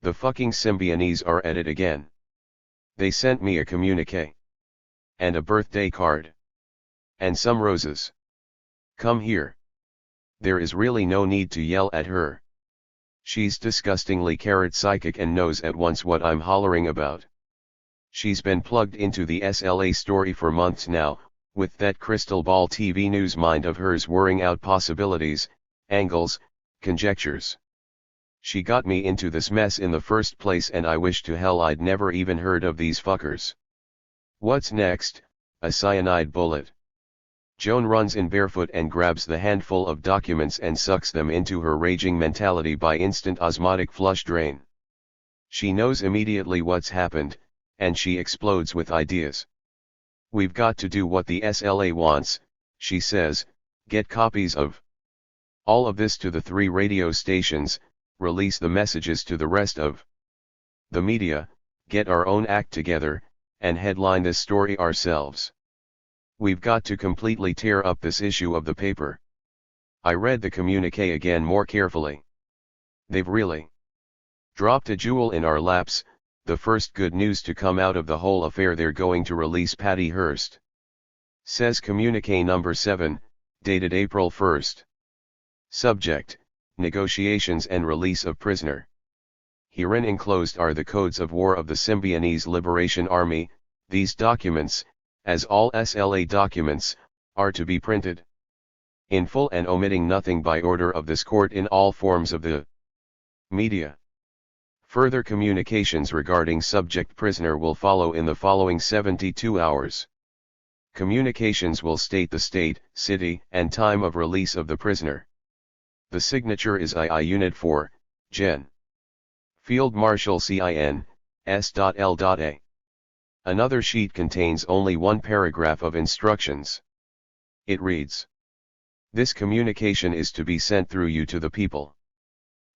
Speaker 1: The fucking Symbionese are at it again. They sent me a communique. And a birthday card. And some roses. Come here. There is really no need to yell at her. She's disgustingly psychic and knows at once what I'm hollering about. She's been plugged into the SLA story for months now, with that crystal ball TV news mind of hers whirring out possibilities, angles, conjectures. She got me into this mess in the first place, and I wish to hell I'd never even heard of these fuckers. What's next? A cyanide bullet. Joan runs in barefoot and grabs the handful of documents and sucks them into her raging mentality by instant osmotic flush drain. She knows immediately what's happened, and she explodes with ideas. We've got to do what the SLA wants, she says, get copies of all of this to the 3 radio stations, release the messages to the rest of the media, get our own act together, and headline this story ourselves. We've got to completely tear up this issue of the paper. I read the communique again more carefully. They've really dropped a jewel in our laps, the first good news to come out of the whole affair. They're going to release Patty Hearst. Says communique number 7, dated April 1st. Subject, negotiations and release of prisoner. Herein enclosed are the codes of war of the Symbionese Liberation Army. These documents, as all SLA documents, are to be printed in full and omitting nothing by order of this court in all forms of the media. Further communications regarding subject prisoner will follow in the following 72 hours. Communications will state the state, city, and time of release of the prisoner. The signature is II Unit 4, Gen. Field Marshal CIN, S.L.A. Another sheet contains only 1 paragraph of instructions. It reads: this communication is to be sent through you to the people.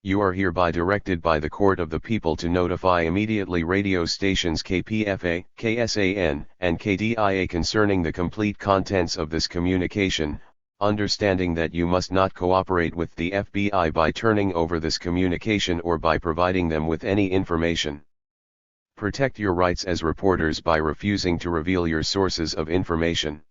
Speaker 1: You are hereby directed by the Court of the People to notify immediately radio stations KPFA, KSAN, and KDIA concerning the complete contents of this communication, understanding that you must not cooperate with the FBI by turning over this communication or by providing them with any information. Protect your rights as reporters by refusing to reveal your sources of information.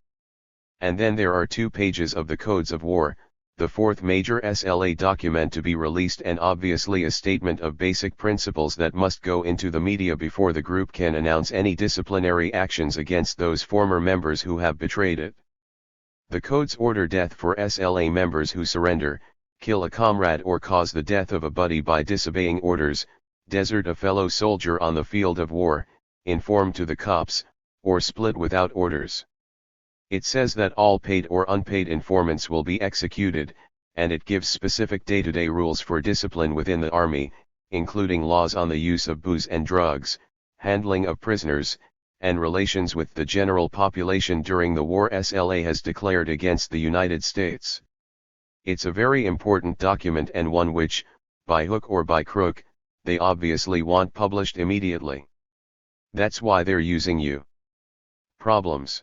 Speaker 1: And then there are 2 pages of the Codes of War, the 4th major SLA document to be released, and obviously a statement of basic principles that must go into the media before the group can announce any disciplinary actions against those former members who have betrayed it. The codes order death for SLA members who surrender, kill a comrade or cause the death of a buddy by disobeying orders, desert a fellow soldier on the field of war, inform to the cops, or split without orders. It says that all paid or unpaid informants will be executed, and it gives specific day-to-day rules for discipline within the army, including laws on the use of booze and drugs, handling of prisoners, and relations with the general population during the war SLA has declared against the United States. It's a very important document, and one which, by hook or by crook, they obviously want published immediately. That's why they're using you. Problems.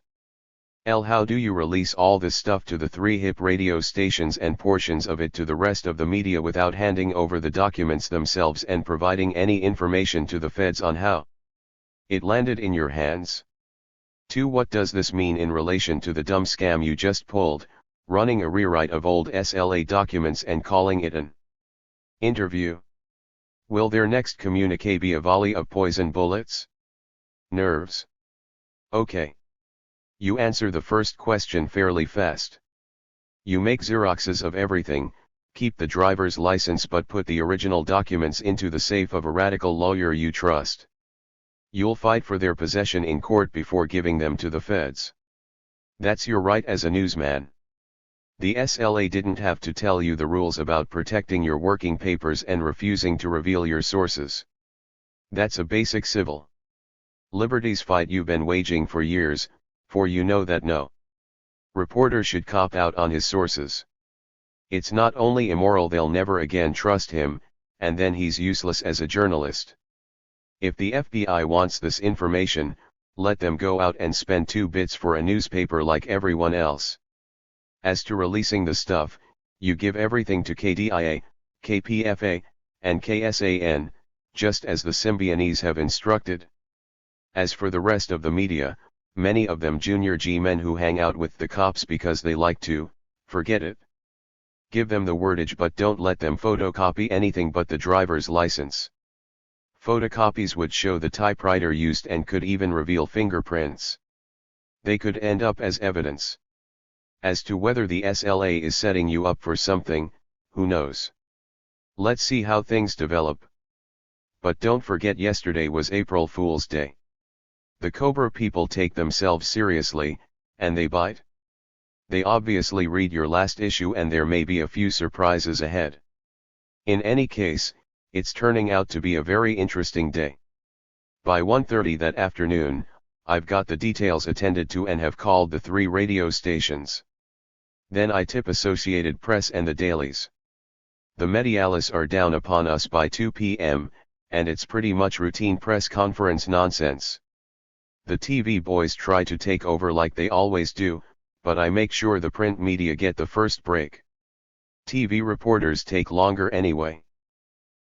Speaker 1: How do you release all this stuff to the 3 hip radio stations and portions of it to the rest of the media without handing over the documents themselves and providing any information to the feds on how it landed in your hands? 2. What does this mean in relation to the dumb scam you just pulled, running a rewrite of old SLA documents and calling it an interview? Will their next communique be a volley of poison bullets? Nerves. Okay. You answer the first question fairly fast. You make Xeroxes of everything, keep the driver's license but put the original documents into the safe of a radical lawyer you trust. You'll fight for their possession in court before giving them to the feds. That's your right as a newsman. The SLA didn't have to tell you the rules about protecting your working papers and refusing to reveal your sources. That's a basic civil liberties fight you've been waging for years, for you know that no reporter should cop out on his sources. It's not only immoral, they'll never again trust him, and then he's useless as a journalist. If the FBI wants this information, let them go out and spend 2 bits for a newspaper like everyone else. As to releasing the stuff, you give everything to KDIA, KPFA, and KSAN, just as the Symbionese have instructed. As for the rest of the media, many of them junior G-men who hang out with the cops because they like to, forget it. Give them the wordage but don't let them photocopy anything but the driver's license. Photocopies would show the typewriter used and could even reveal fingerprints. They could end up as evidence. As to whether the SLA is setting you up for something, who knows? Let's see how things develop. But don't forget, yesterday was April Fool's Day. The Cobra people take themselves seriously, and they bite. They obviously read your last issue and there may be a few surprises ahead. In any case, it's turning out to be a very interesting day. By 1:30 that afternoon, I've got the details attended to and have called the 3 radio stations. Then I tip Associated Press and the dailies. The medialis are down upon us by 2 p.m., and it's pretty much routine press conference nonsense. The TV boys try to take over like they always do, but I make sure the print media get the first break. TV reporters take longer anyway.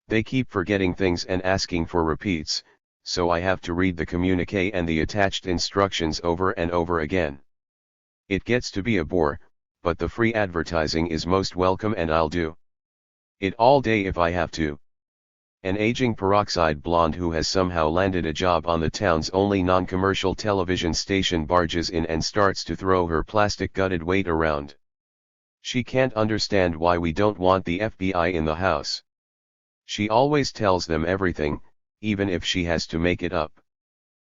Speaker 1: They keep forgetting things and asking for repeats, so I have to read the communique and the attached instructions over and over again. It gets to be a bore, but the free advertising is most welcome and I'll do it all day if I have to. An aging peroxide blonde who has somehow landed a job on the town's only non-commercial television station barges in and starts to throw her plastic-gutted weight around. She can't understand why we don't want the FBI in the house. She always tells them everything, even if she has to make it up.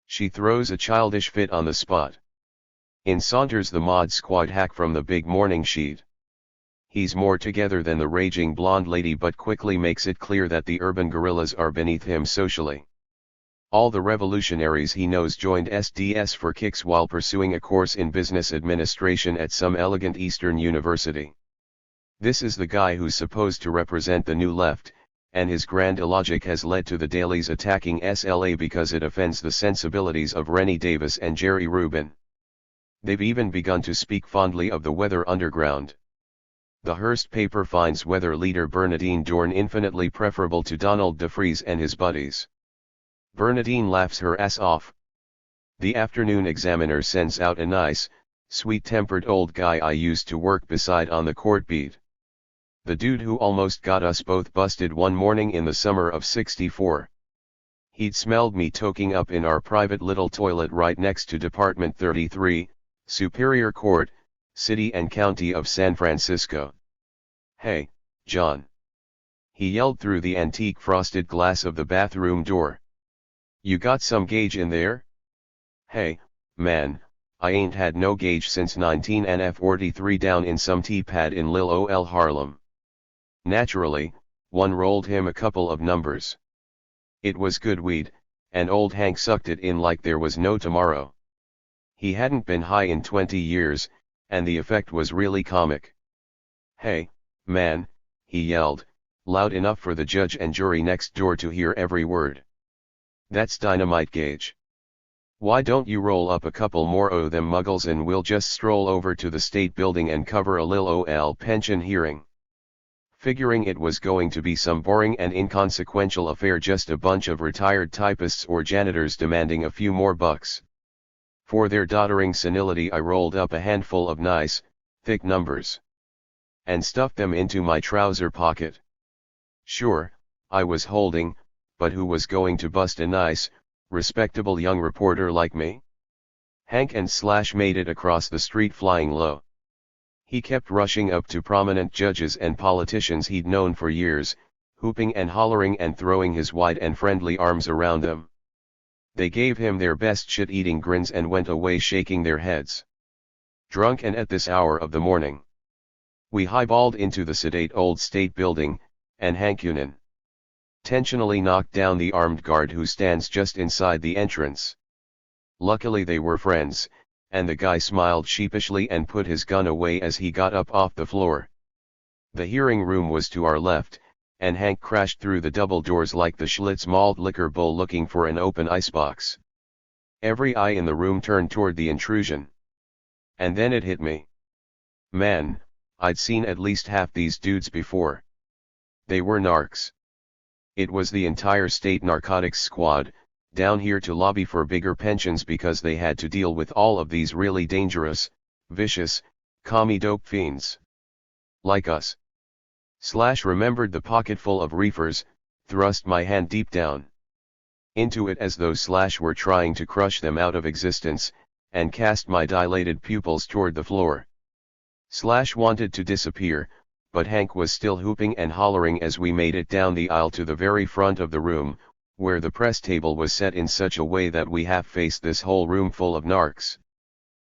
Speaker 1: She throws a childish fit on the spot. In saunters the Mod Squad hack from the big morning sheet. He's more together than the raging blonde lady but quickly makes it clear that the urban gorillas are beneath him socially. All the revolutionaries he knows joined SDS for kicks while pursuing a course in business administration at some elegant Eastern university. This is the guy who's supposed to represent the New Left, and his grand illogic has led to the dailies attacking SLA because it offends the sensibilities of Rennie Davis and Jerry Rubin. They've even begun to speak fondly of the Weather Underground. The Hearst paper finds Weather leader Bernadine Dorn infinitely preferable to Donald DeFries and his buddies. Bernadine laughs her ass off. The Afternoon Examiner sends out a nice, Sweet-tempered old guy I used to work beside on the court beat. The dude who almost got us both busted one morning in the summer of '64. He'd smelled me toking up in our private little toilet right next to Department 33, Superior Court, City and County of San Francisco. "Hey, John," he yelled through the antique frosted glass of the bathroom door. "You got some gauge in there?" "Hey, man, I ain't had no gauge since 1943 down in some tea-pad in Lil Ol Harlem." Naturally, one rolled him a couple of numbers. It was good weed, and old Hank sucked it in like there was no tomorrow. He hadn't been high in 20 years, and the effect was really comic. "Hey, man," he yelled, loud enough for the judge and jury next door to hear every word. "That's dynamite gauge. Why don't you roll up a couple more o' them muggles and we'll just stroll over to the state building and cover a lil ol pension hearing." Figuring it was going to be some boring and inconsequential affair, just a bunch of retired typists or janitors demanding a few more bucks. For their doddering senility I rolled up a handful of nice, thick numbers and stuffed them into my trouser pocket. Sure, I was holding, but who was going to bust a nice, respectable young reporter like me? Hank and Slash made it across the street flying low. He kept rushing up to prominent judges and politicians he'd known for years, whooping and hollering and throwing his wide and friendly arms around them. They gave him their best shit-eating grins and went away shaking their heads. Drunk and at this hour of the morning, we highballed into the sedate old state building, and Hank intentionally knocked down the armed guard who stands just inside the entrance. Luckily they were friends, and the guy smiled sheepishly and put his gun away as he got up off the floor. The hearing room was to our left, and Hank crashed through the double doors like the Schlitz malt liquor bowl looking for an open icebox. Every eye in the room turned toward the intrusion. And then it hit me. Man, I'd seen at least half these dudes before. They were narcs. It was the entire state narcotics squad, down here to lobby for bigger pensions because they had to deal with all of these really dangerous, vicious, commie dope fiends. Like us. Slash remembered the pocketful of reefers, thrust my hand deep down into it as though Slash were trying to crush them out of existence, and cast my dilated pupils toward the floor. Slash wanted to disappear, but Hank was still hooping and hollering as we made it down the aisle to the very front of the room, where the press table was set in such a way that we half-faced this whole room full of narcs.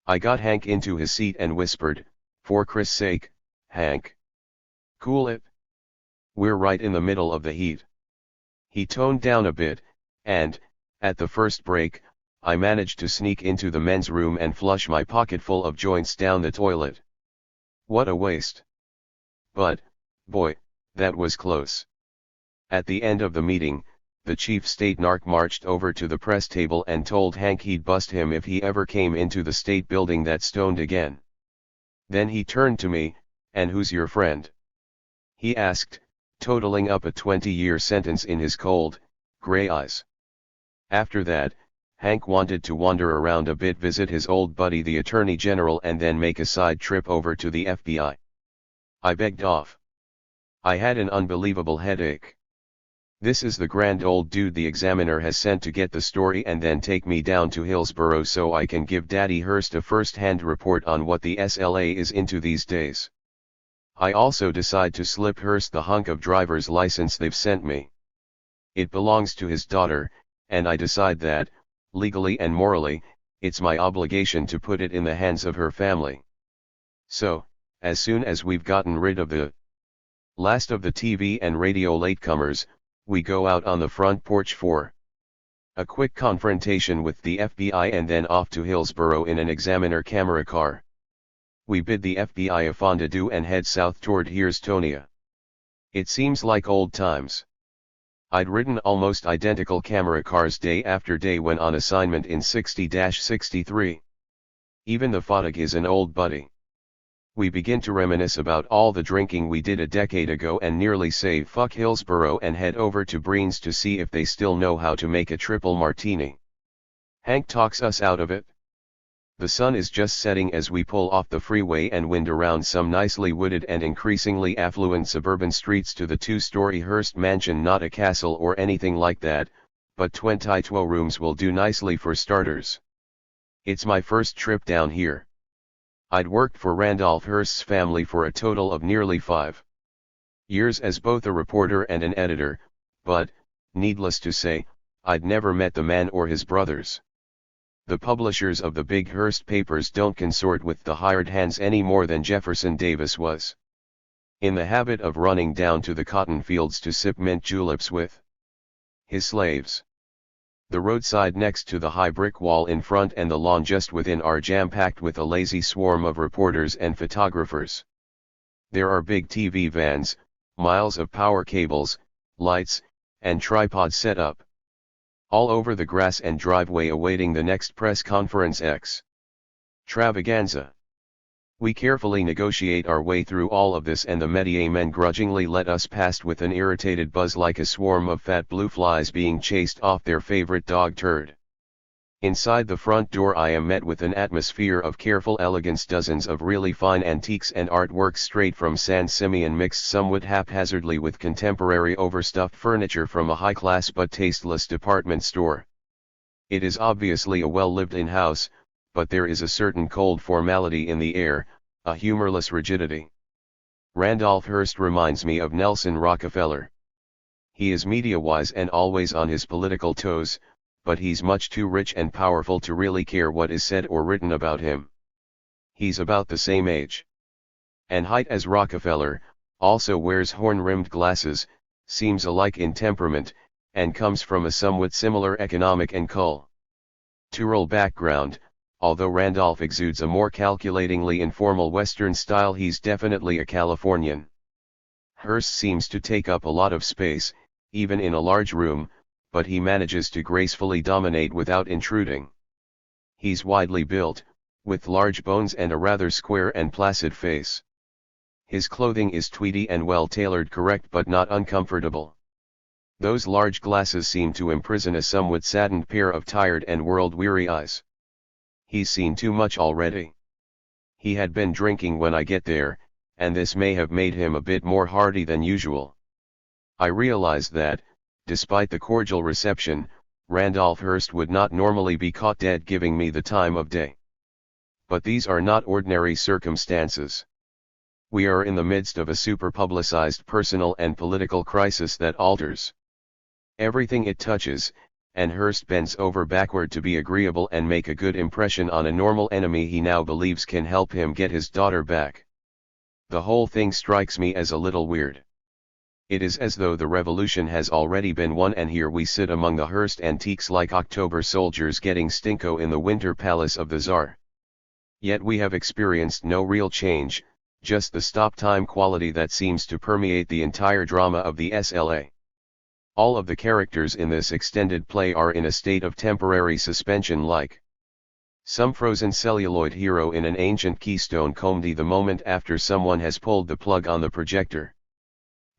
Speaker 1: I got Hank into his seat and whispered, "For Chris' sake, Hank. Cool it. We're right in the middle of the heat." He toned down a bit, and, at the first break, I managed to sneak into the men's room and flush my pocketful of joints down the toilet. What a waste. But, boy, that was close. At the end of the meeting, the chief state narc marched over to the press table and told Hank he'd bust him if he ever came into the state building that stoned again. Then he turned to me, "And who's your friend?" he asked, totaling up a 20-year sentence in his cold, gray eyes. After that, Hank wanted to wander around a bit, visit his old buddy the Attorney General, and then make a side trip over to the FBI. I begged off. I had an unbelievable headache. This is the grand old dude the Examiner has sent to get the story and then take me down to Hillsborough so I can give Daddy Hearst a first-hand report on what the SLA is into these days. I also decide to slip Hearst the hunk of driver's license they've sent me. It belongs to his daughter, and I decide that, legally and morally, it's my obligation to put it in the hands of her family. So, as soon as we've gotten rid of the last of the TV and radio latecomers, we go out on the front porch for a quick confrontation with the FBI and then off to Hillsborough in an Examiner camera car. We bid the FBI a fond adieu and head south toward Hearstonia. It seems like old times. I'd ridden almost identical camera cars day after day when on assignment in 60-63. Even the fatigue is an old buddy. We begin to reminisce about all the drinking we did a decade ago and nearly say fuck Hillsborough and head over to Breen's to see if they still know how to make a triple martini. Hank talks us out of it. The sun is just setting as we pull off the freeway and wind around some nicely wooded and increasingly affluent suburban streets to the two-story Hearst mansion. Not a castle or anything like that, but 22 rooms will do nicely for starters. It's my first trip down here. I'd worked for Randolph Hearst's family for a total of nearly 5 years as both a reporter and an editor, but, needless to say, I'd never met the man or his brothers. The publishers of the big Hearst papers don't consort with the hired hands any more than Jefferson Davis was. In the habit of running down to the cotton fields to sip mint juleps with his slaves. The roadside next to the high brick wall in front and the lawn just within are jam-packed with a lazy swarm of reporters and photographers. There are big TV vans, miles of power cables, lights, and tripods set up all over the grass and driveway awaiting the next press conference extravaganza. We carefully negotiate our way through all of this and the métier men grudgingly let us past with an irritated buzz like a swarm of fat blue flies being chased off their favorite dog turd. Inside the front door I am met with an atmosphere of careful elegance, dozens of really fine antiques and artworks straight from San Simeon mixed somewhat haphazardly with contemporary overstuffed furniture from a high-class but tasteless department store. It is obviously a well-lived-in house, but there is a certain cold formality in the air, a humorless rigidity. Randolph Hearst reminds me of Nelson Rockefeller. He is media-wise and always on his political toes, but he's much too rich and powerful to really care what is said or written about him. He's about the same age and height as Rockefeller, also wears horn-rimmed glasses, seems alike in temperament, and comes from a somewhat similar economic and cultural background. Although Randolph exudes a more calculatingly informal Western style, he's definitely a Californian. Hearst seems to take up a lot of space, even in a large room, but he manages to gracefully dominate without intruding. He's widely built, with large bones and a rather square and placid face. His clothing is tweedy and well-tailored, correct but not uncomfortable. Those large glasses seem to imprison a somewhat saddened pair of tired and world-weary eyes. He's seen too much already. He had been drinking when I get there, and this may have made him a bit more hearty than usual. I realize that, despite the cordial reception, Randolph Hearst would not normally be caught dead giving me the time of day. But these are not ordinary circumstances. We are in the midst of a super-publicized personal and political crisis that alters everything it touches, and Hearst bends over backward to be agreeable and make a good impression on a normal enemy he now believes can help him get his daughter back. The whole thing strikes me as a little weird. It is as though the revolution has already been won and here we sit among the Hearst antiques like October soldiers getting stinko in the winter palace of the Tsar. Yet we have experienced no real change, just the stop-time quality that seems to permeate the entire drama of the SLA. All of the characters in this extended play are in a state of temporary suspension, like some frozen celluloid hero in an ancient Keystone comedy the moment after someone has pulled the plug on the projector.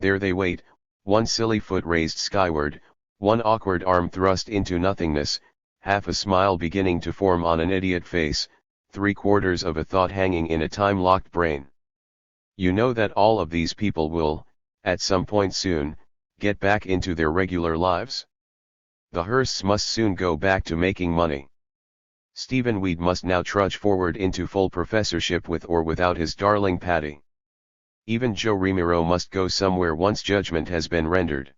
Speaker 1: There they wait, one silly foot raised skyward, one awkward arm thrust into nothingness, half a smile beginning to form on an idiot face, 3/4 of a thought hanging in a time-locked brain. You know that all of these people will, at some point soon, get back into their regular lives. The Hearsts must soon go back to making money. Stephen Weed must now trudge forward into full professorship with or without his darling Patty. Even Joe Remiro must go somewhere once judgment has been rendered.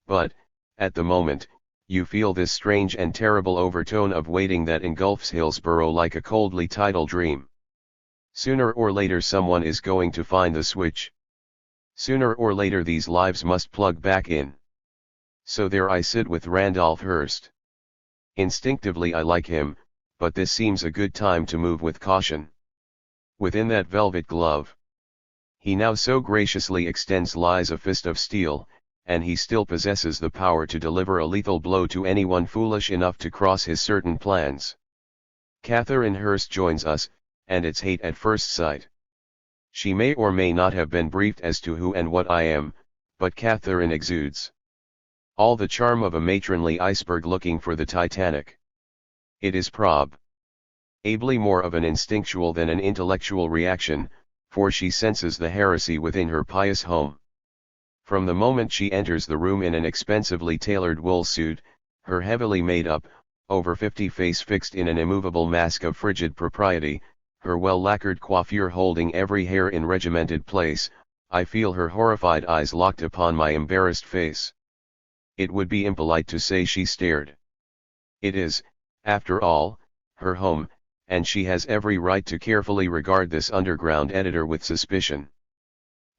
Speaker 1: But, at the moment, you feel this strange and terrible overtone of waiting that engulfs Hillsborough like a coldly tidal dream. Sooner or later someone is going to find the switch. Sooner or later these lives must plug back in. So there I sit with Randolph Hearst. Instinctively I like him, but this seems a good time to move with caution. Within that velvet glove, he now so graciously extends lies a fist of steel, and he still possesses the power to deliver a lethal blow to anyone foolish enough to cross his certain plans. Catherine Hearst joins us, and it's hate at first sight. She may or may not have been briefed as to who and what I am, but Catherine exudes all the charm of a matronly iceberg looking for the Titanic. It is prob. ably more of an instinctual than an intellectual reaction, for she senses the heresy within her pious home. From the moment she enters the room in an expensively tailored wool suit, her heavily made up, over 50 face fixed in an immovable mask of frigid propriety, her well-lacquered coiffure holding every hair in regimented place, I feel her horrified eyes locked upon my embarrassed face. It would be impolite to say she stared. It is, after all, her home, and she has every right to carefully regard this underground editor with suspicion.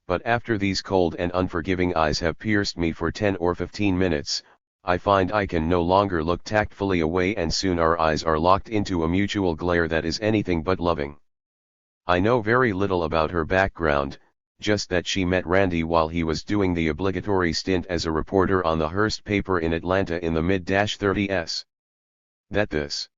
Speaker 1: But after these cold and unforgiving eyes have pierced me for 10 or 15 minutes, I find I can no longer look tactfully away, and soon our eyes are locked into a mutual glare that is anything but loving. I know very little about her background, just that she met Randy while he was doing the obligatory stint as a reporter on the Hearst paper in Atlanta in the mid-30s. That this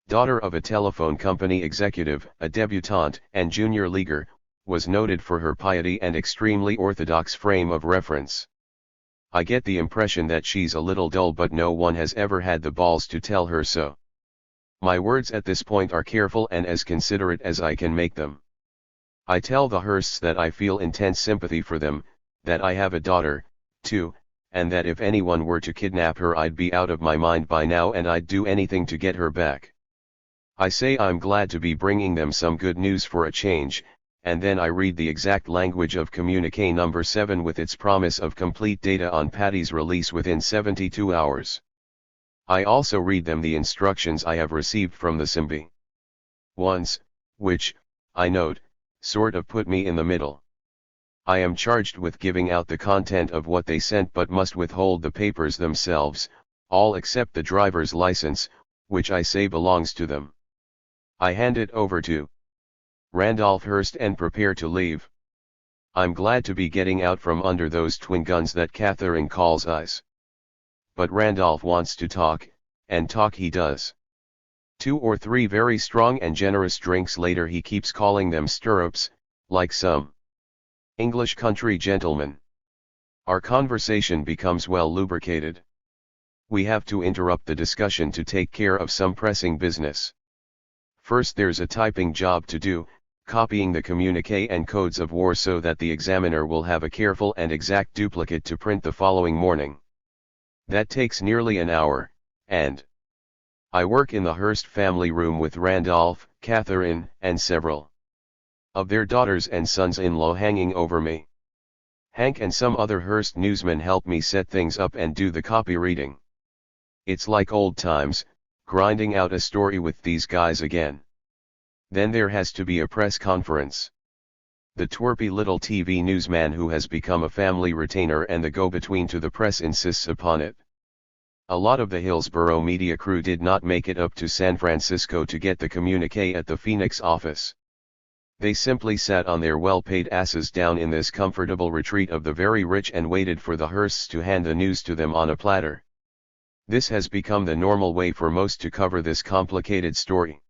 Speaker 1: daughter of a telephone company executive, a debutante and junior leaguer, was noted for her piety and extremely orthodox frame of reference. I get the impression that she's a little dull, but no one has ever had the balls to tell her so. My words at this point are careful and as considerate as I can make them. I tell the Hearsts that I feel intense sympathy for them, that I have a daughter, too, and that if anyone were to kidnap her I'd be out of my mind by now and I'd do anything to get her back. I say I'm glad to be bringing them some good news for a change, and then I read the exact language of Communique number 7 with its promise of complete data on Patty's release within 72 hours. I also read them the instructions I have received from the Simbi ones, which, I note, sort of put me in the middle. I am charged with giving out the content of what they sent but must withhold the papers themselves, all except the driver's license, which I say belongs to them. I hand it over to Randolph Hearst and prepare to leave. I'm glad to be getting out from under those twin guns that Catherine calls eyes. But Randolph wants to talk, and talk he does. 2 or 3 very strong and generous drinks later he keeps calling them stirrups, like some English country gentleman. Our conversation becomes well lubricated. We have to interrupt the discussion to take care of some pressing business. First there's a typing job to do, copying the communique and codes of war so that the examiner will have a careful and exact duplicate to print the following morning. That takes nearly an hour, and I work in the Hearst family room with Randolph, Catherine, and several of their daughters and sons-in-law hanging over me. Hank and some other Hearst newsmen help me set things up and do the copy reading. It's like old times, grinding out a story with these guys again. Then there has to be a press conference. The twerpy little TV newsman who has become a family retainer and the go-between to the press insists upon it. A lot of the Hillsborough media crew did not make it up to San Francisco to get the communique at the Phoenix office. They simply sat on their well-paid asses down in this comfortable retreat of the very rich and waited for the Hearsts to hand the news to them on a platter. This has become the normal way for most to cover this complicated story.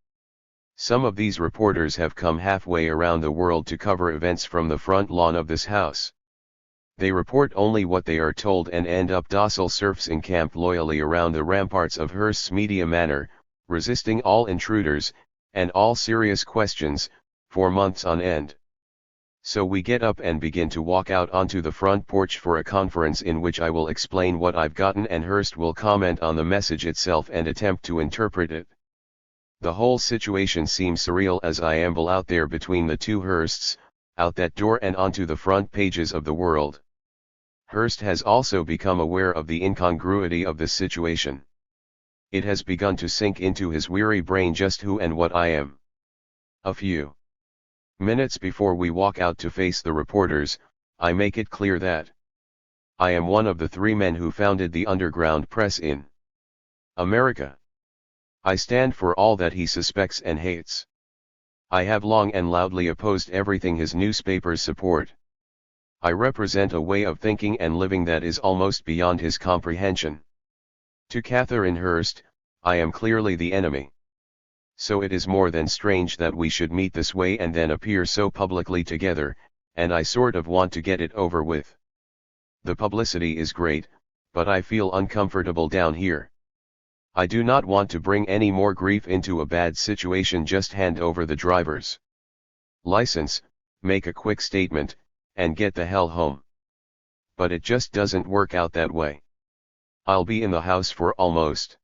Speaker 1: Some of these reporters have come halfway around the world to cover events from the front lawn of this house. They report only what they are told and end up docile serfs encamped loyally around the ramparts of Hearst's Media Manor, resisting all intruders, and all serious questions, for months on end. So we get up and begin to walk out onto the front porch for a conference in which I will explain what I've gotten and Hearst will comment on the message itself and attempt to interpret it. The whole situation seems surreal as I amble out there between the two Hearsts, out that door and onto the front pages of the World. Hearst has also become aware of the incongruity of this situation. It has begun to sink into his weary brain just who and what I am. A few minutes before we walk out to face the reporters, I make it clear that I am one of the 3 men who founded the underground press in America. I stand for all that he suspects and hates. I have long and loudly opposed everything his newspapers support. I represent a way of thinking and living that is almost beyond his comprehension. To Catherine Hearst, I am clearly the enemy. So it is more than strange that we should meet this way and then appear so publicly together, and I sort of want to get it over with. The publicity is great, but I feel uncomfortable down here. I do not want to bring any more grief into a bad situation. Just hand over the driver's license, make a quick statement, and get the hell home. But it just doesn't work out that way. I'll be in the house for almost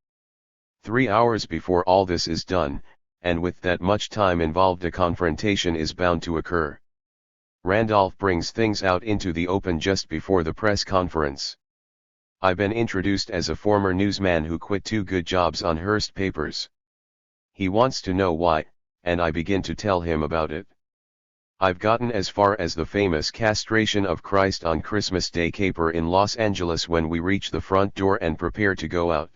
Speaker 1: 3 hours before all this is done, and with that much time involved a confrontation is bound to occur. Randolph brings things out into the open just before the press conference. I've been introduced as a former newsman who quit 2 good jobs on Hearst papers. He wants to know why, and I begin to tell him about it. I've gotten as far as the famous castration of Christ on Christmas Day caper in Los Angeles when we reach the front door and prepare to go out.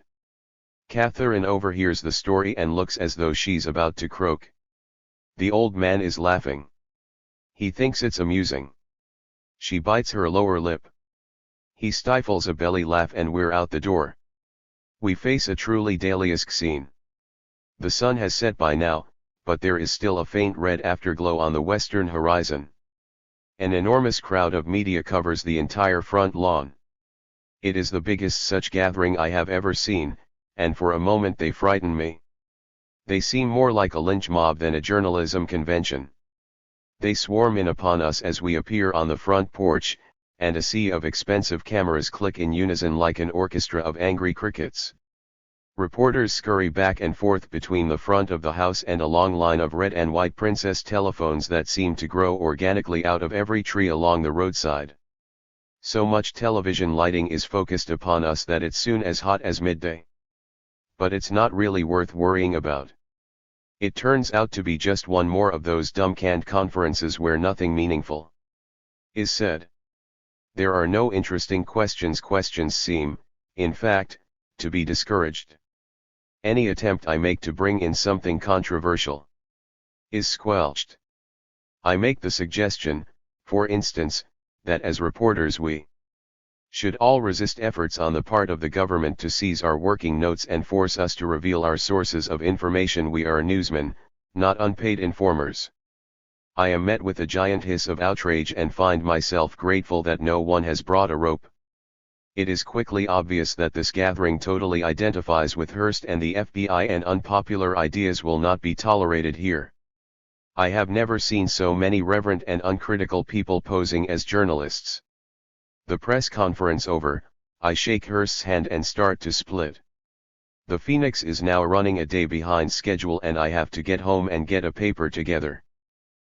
Speaker 1: Catherine overhears the story and looks as though she's about to croak. The old man is laughing. He thinks it's amusing. She bites her lower lip. He stifles a belly laugh and we're out the door. We face a truly dayliesque scene. The sun has set by now, but there is still a faint red afterglow on the western horizon. An enormous crowd of media covers the entire front lawn. It is the biggest such gathering I have ever seen, and for a moment they frighten me. They seem more like a lynch mob than a journalism convention. They swarm in upon us as we appear on the front porch, and a sea of expensive cameras click in unison like an orchestra of angry crickets. Reporters scurry back and forth between the front of the house and a long line of red and white princess telephones that seem to grow organically out of every tree along the roadside. So much television lighting is focused upon us that it's soon as hot as midday. But it's not really worth worrying about. It turns out to be just one more of those dumb canned conferences where nothing meaningful is said. There are no interesting questions. Questions seem, in fact, to be discouraged. Any attempt I make to bring in something controversial is squelched. I make the suggestion, for instance, that as reporters we should all resist efforts on the part of the government to seize our working notes and force us to reveal our sources of information. We are newsmen, not unpaid informers. I am met with a giant hiss of outrage and find myself grateful that no one has brought a rope. It is quickly obvious that this gathering totally identifies with Hearst and the FBI, and unpopular ideas will not be tolerated here. I have never seen so many reverent and uncritical people posing as journalists. The press conference over, I shake Hearst's hand and start to split. The Phoenix is now running a day behind schedule and I have to get home and get a paper together.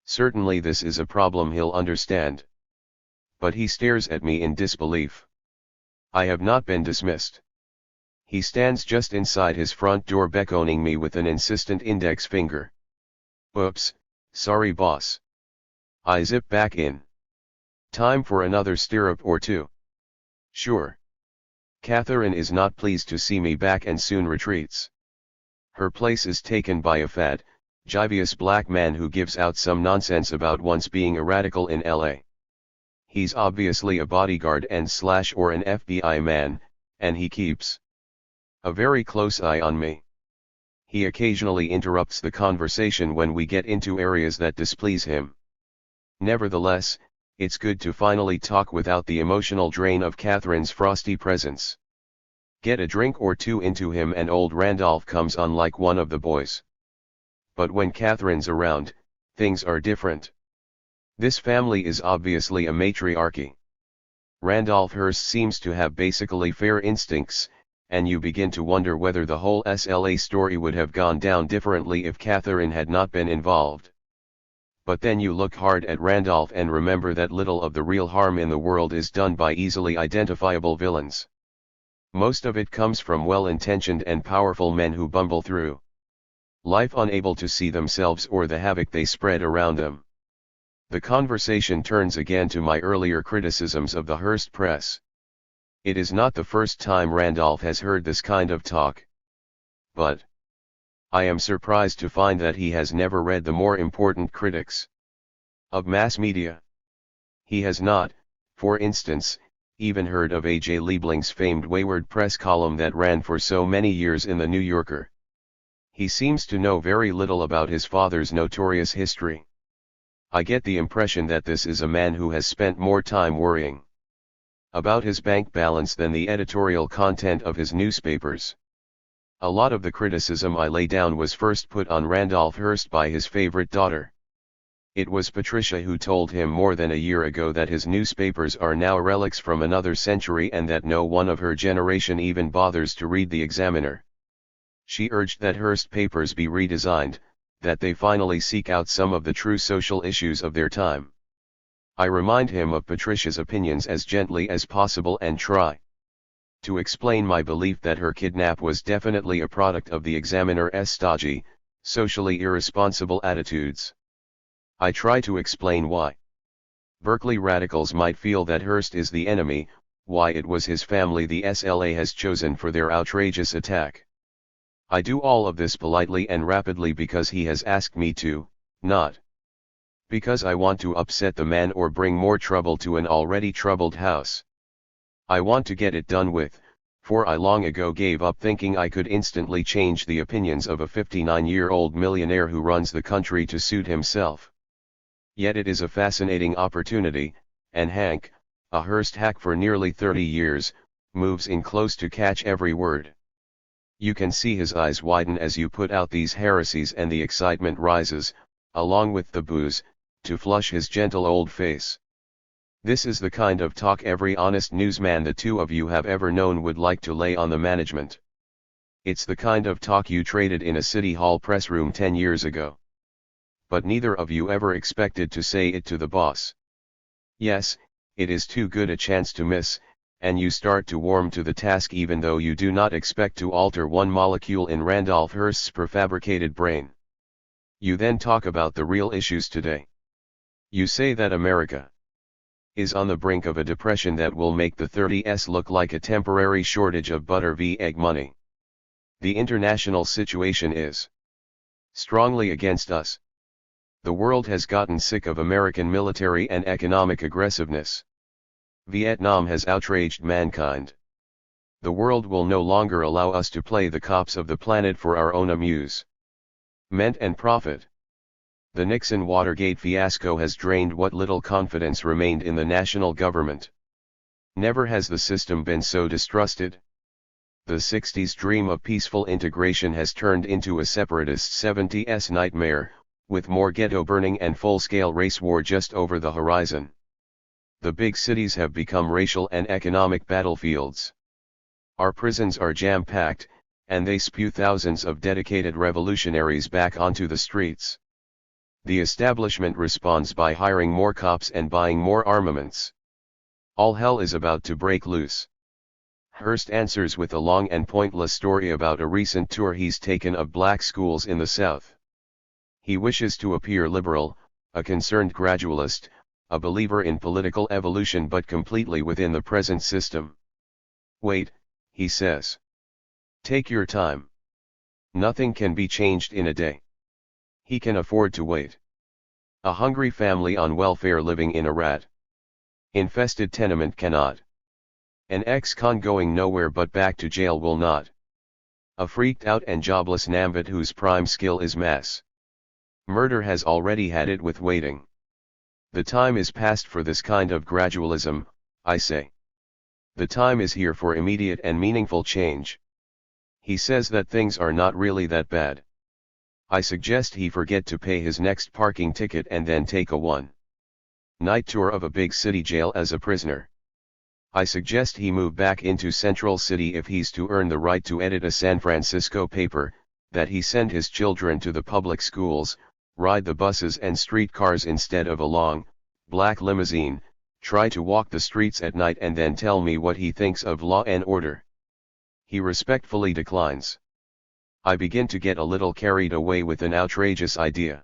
Speaker 1: Certainly this is a problem he'll understand. But he stares at me in disbelief. I have not been dismissed. He stands just inside his front door beckoning me with an insistent index finger. Oops, sorry boss. I zip back in. Time for another stirrup or two. Sure. Catherine is not pleased to see me back and soon retreats. Her place is taken by a fat, jivious black man who gives out some nonsense about once being a radical in LA. He's obviously a bodyguard and / or an FBI man, and he keeps a very close eye on me. He occasionally interrupts the conversation when we get into areas that displease him. Nevertheless, it's good to finally talk without the emotional drain of Catherine's frosty presence. Get a drink or two into him and old Randolph comes on like one of the boys. But when Catherine's around, things are different. This family is obviously a matriarchy. Randolph Hearst seems to have basically fair instincts, and you begin to wonder whether the whole SLA story would have gone down differently if Catherine had not been involved. But then you look hard at Randolph and remember that little of the real harm in the world is done by easily identifiable villains. Most of it comes from well-intentioned and powerful men who bumble through life unable to see themselves or the havoc they spread around them. The conversation turns again to my earlier criticisms of the Hearst press. It is not the first time Randolph has heard this kind of talk. But I am surprised to find that he has never read the more important critics of mass media. He has not, for instance, even heard of A.J. Liebling's famed Wayward Press column that ran for so many years in The New Yorker. He seems to know very little about his father's notorious history. I get the impression that this is a man who has spent more time worrying about his bank balance than the editorial content of his newspapers. A lot of the criticism I lay down was first put on Randolph Hearst by his favorite daughter. It was Patricia who told him more than a year ago that his newspapers are now relics from another century and that no one of her generation even bothers to read the Examiner. She urged that Hearst papers be redesigned, that they finally seek out some of the true social issues of their time. I remind him of Patricia's opinions as gently as possible and try to explain my belief that her kidnap was definitely a product of the Examiner's stodgy, socially irresponsible attitudes. I try to explain why Berkeley radicals might feel that Hearst is the enemy, why it was his family the SLA has chosen for their outrageous attack. I do all of this politely and rapidly because he has asked me to, not because I want to upset the man or bring more trouble to an already troubled house. I want to get it done with, for I long ago gave up thinking I could instantly change the opinions of a 59-year-old millionaire who runs the country to suit himself. Yet it is a fascinating opportunity, and Hank, a Hearst hack for nearly 30 years, moves in close to catch every word. You can see his eyes widen as you put out these heresies and the excitement rises, along with the booze, to flush his gentle old face. This is the kind of talk every honest newsman the two of you have ever known would like to lay on the management. It's the kind of talk you traded in a city hall press room 10 years ago. But neither of you ever expected to say it to the boss. Yes, it is too good a chance to miss, and you start to warm to the task even though you do not expect to alter one molecule in Randolph Hearst's prefabricated brain. You then talk about the real issues today. You say that America is on the brink of a depression that will make the 30s look like a temporary shortage of butter v egg money. The international situation is strongly against us. The world has gotten sick of American military and economic aggressiveness. Vietnam has outraged mankind. The world will no longer allow us to play the cops of the planet for our own amusement and profit. The Nixon-Watergate fiasco has drained what little confidence remained in the national government. Never has the system been so distrusted. The 60s dream of peaceful integration has turned into a separatist 70s nightmare, with more ghetto burning and full-scale race war just over the horizon. The big cities have become racial and economic battlefields. Our prisons are jam-packed, and they spew thousands of dedicated revolutionaries back onto the streets. The establishment responds by hiring more cops and buying more armaments. All hell is about to break loose. Hearst answers with a long and pointless story about a recent tour he's taken of black schools in the South. He wishes to appear liberal, a concerned gradualist, a believer in political evolution but completely within the present system. Wait, he says. Take your time. Nothing can be changed in a day. He can afford to wait. A hungry family on welfare living in a rat-infested tenement cannot. An ex-con going nowhere but back to jail will not. A freaked out and jobless Nambat whose prime skill is mass murder has already had it with waiting. The time is past for this kind of gradualism, I say. The time is here for immediate and meaningful change. He says that things are not really that bad. I suggest he forget to pay his next parking ticket and then take a one-night tour of a big city jail as a prisoner. I suggest he move back into Central City if he's to earn the right to edit a San Francisco paper, that he send his children to the public schools, ride the buses and streetcars instead of a long, black limousine, try to walk the streets at night and then tell me what he thinks of law and order. He respectfully declines. I begin to get a little carried away with an outrageous idea.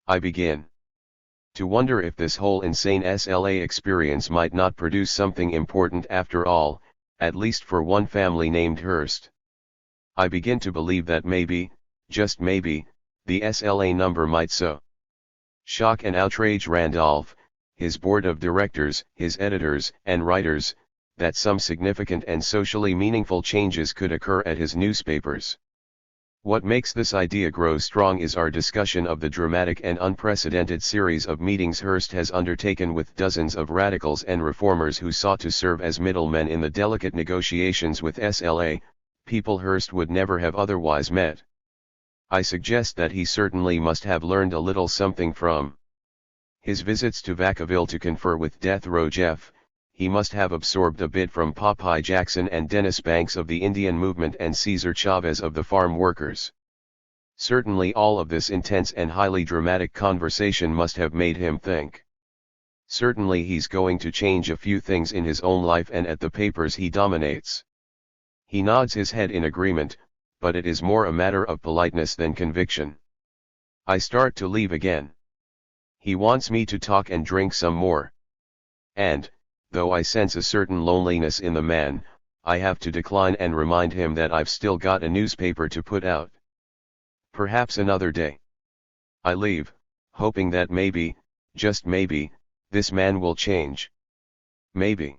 Speaker 1: I begin to wonder if this whole insane SLA experience might not produce something important after all, at least for one family named Hearst. I begin to believe that maybe, just maybe, the SLA number might so shock and outrage Randolph, his board of directors, his editors and writers, that some significant and socially meaningful changes could occur at his newspapers. What makes this idea grow strong is our discussion of the dramatic and unprecedented series of meetings Hearst has undertaken with dozens of radicals and reformers who sought to serve as middlemen in the delicate negotiations with SLA, people Hearst would never have otherwise met. I suggest that he certainly must have learned a little something from his visits to Vacaville to confer with Death Row Jeff. He must have absorbed a bit from Popeye Jackson and Dennis Banks of the Indian movement and Cesar Chavez of the farm workers. Certainly all of this intense and highly dramatic conversation must have made him think. Certainly he's going to change a few things in his own life and at the papers he dominates. He nods his head in agreement, but it is more a matter of politeness than conviction. I start to leave again. He wants me to talk and drink some more. And, though I sense a certain loneliness in the man, I have to decline and remind him that I've still got a newspaper to put out. Perhaps another day. I leave, hoping that maybe, just maybe, this man will change. Maybe.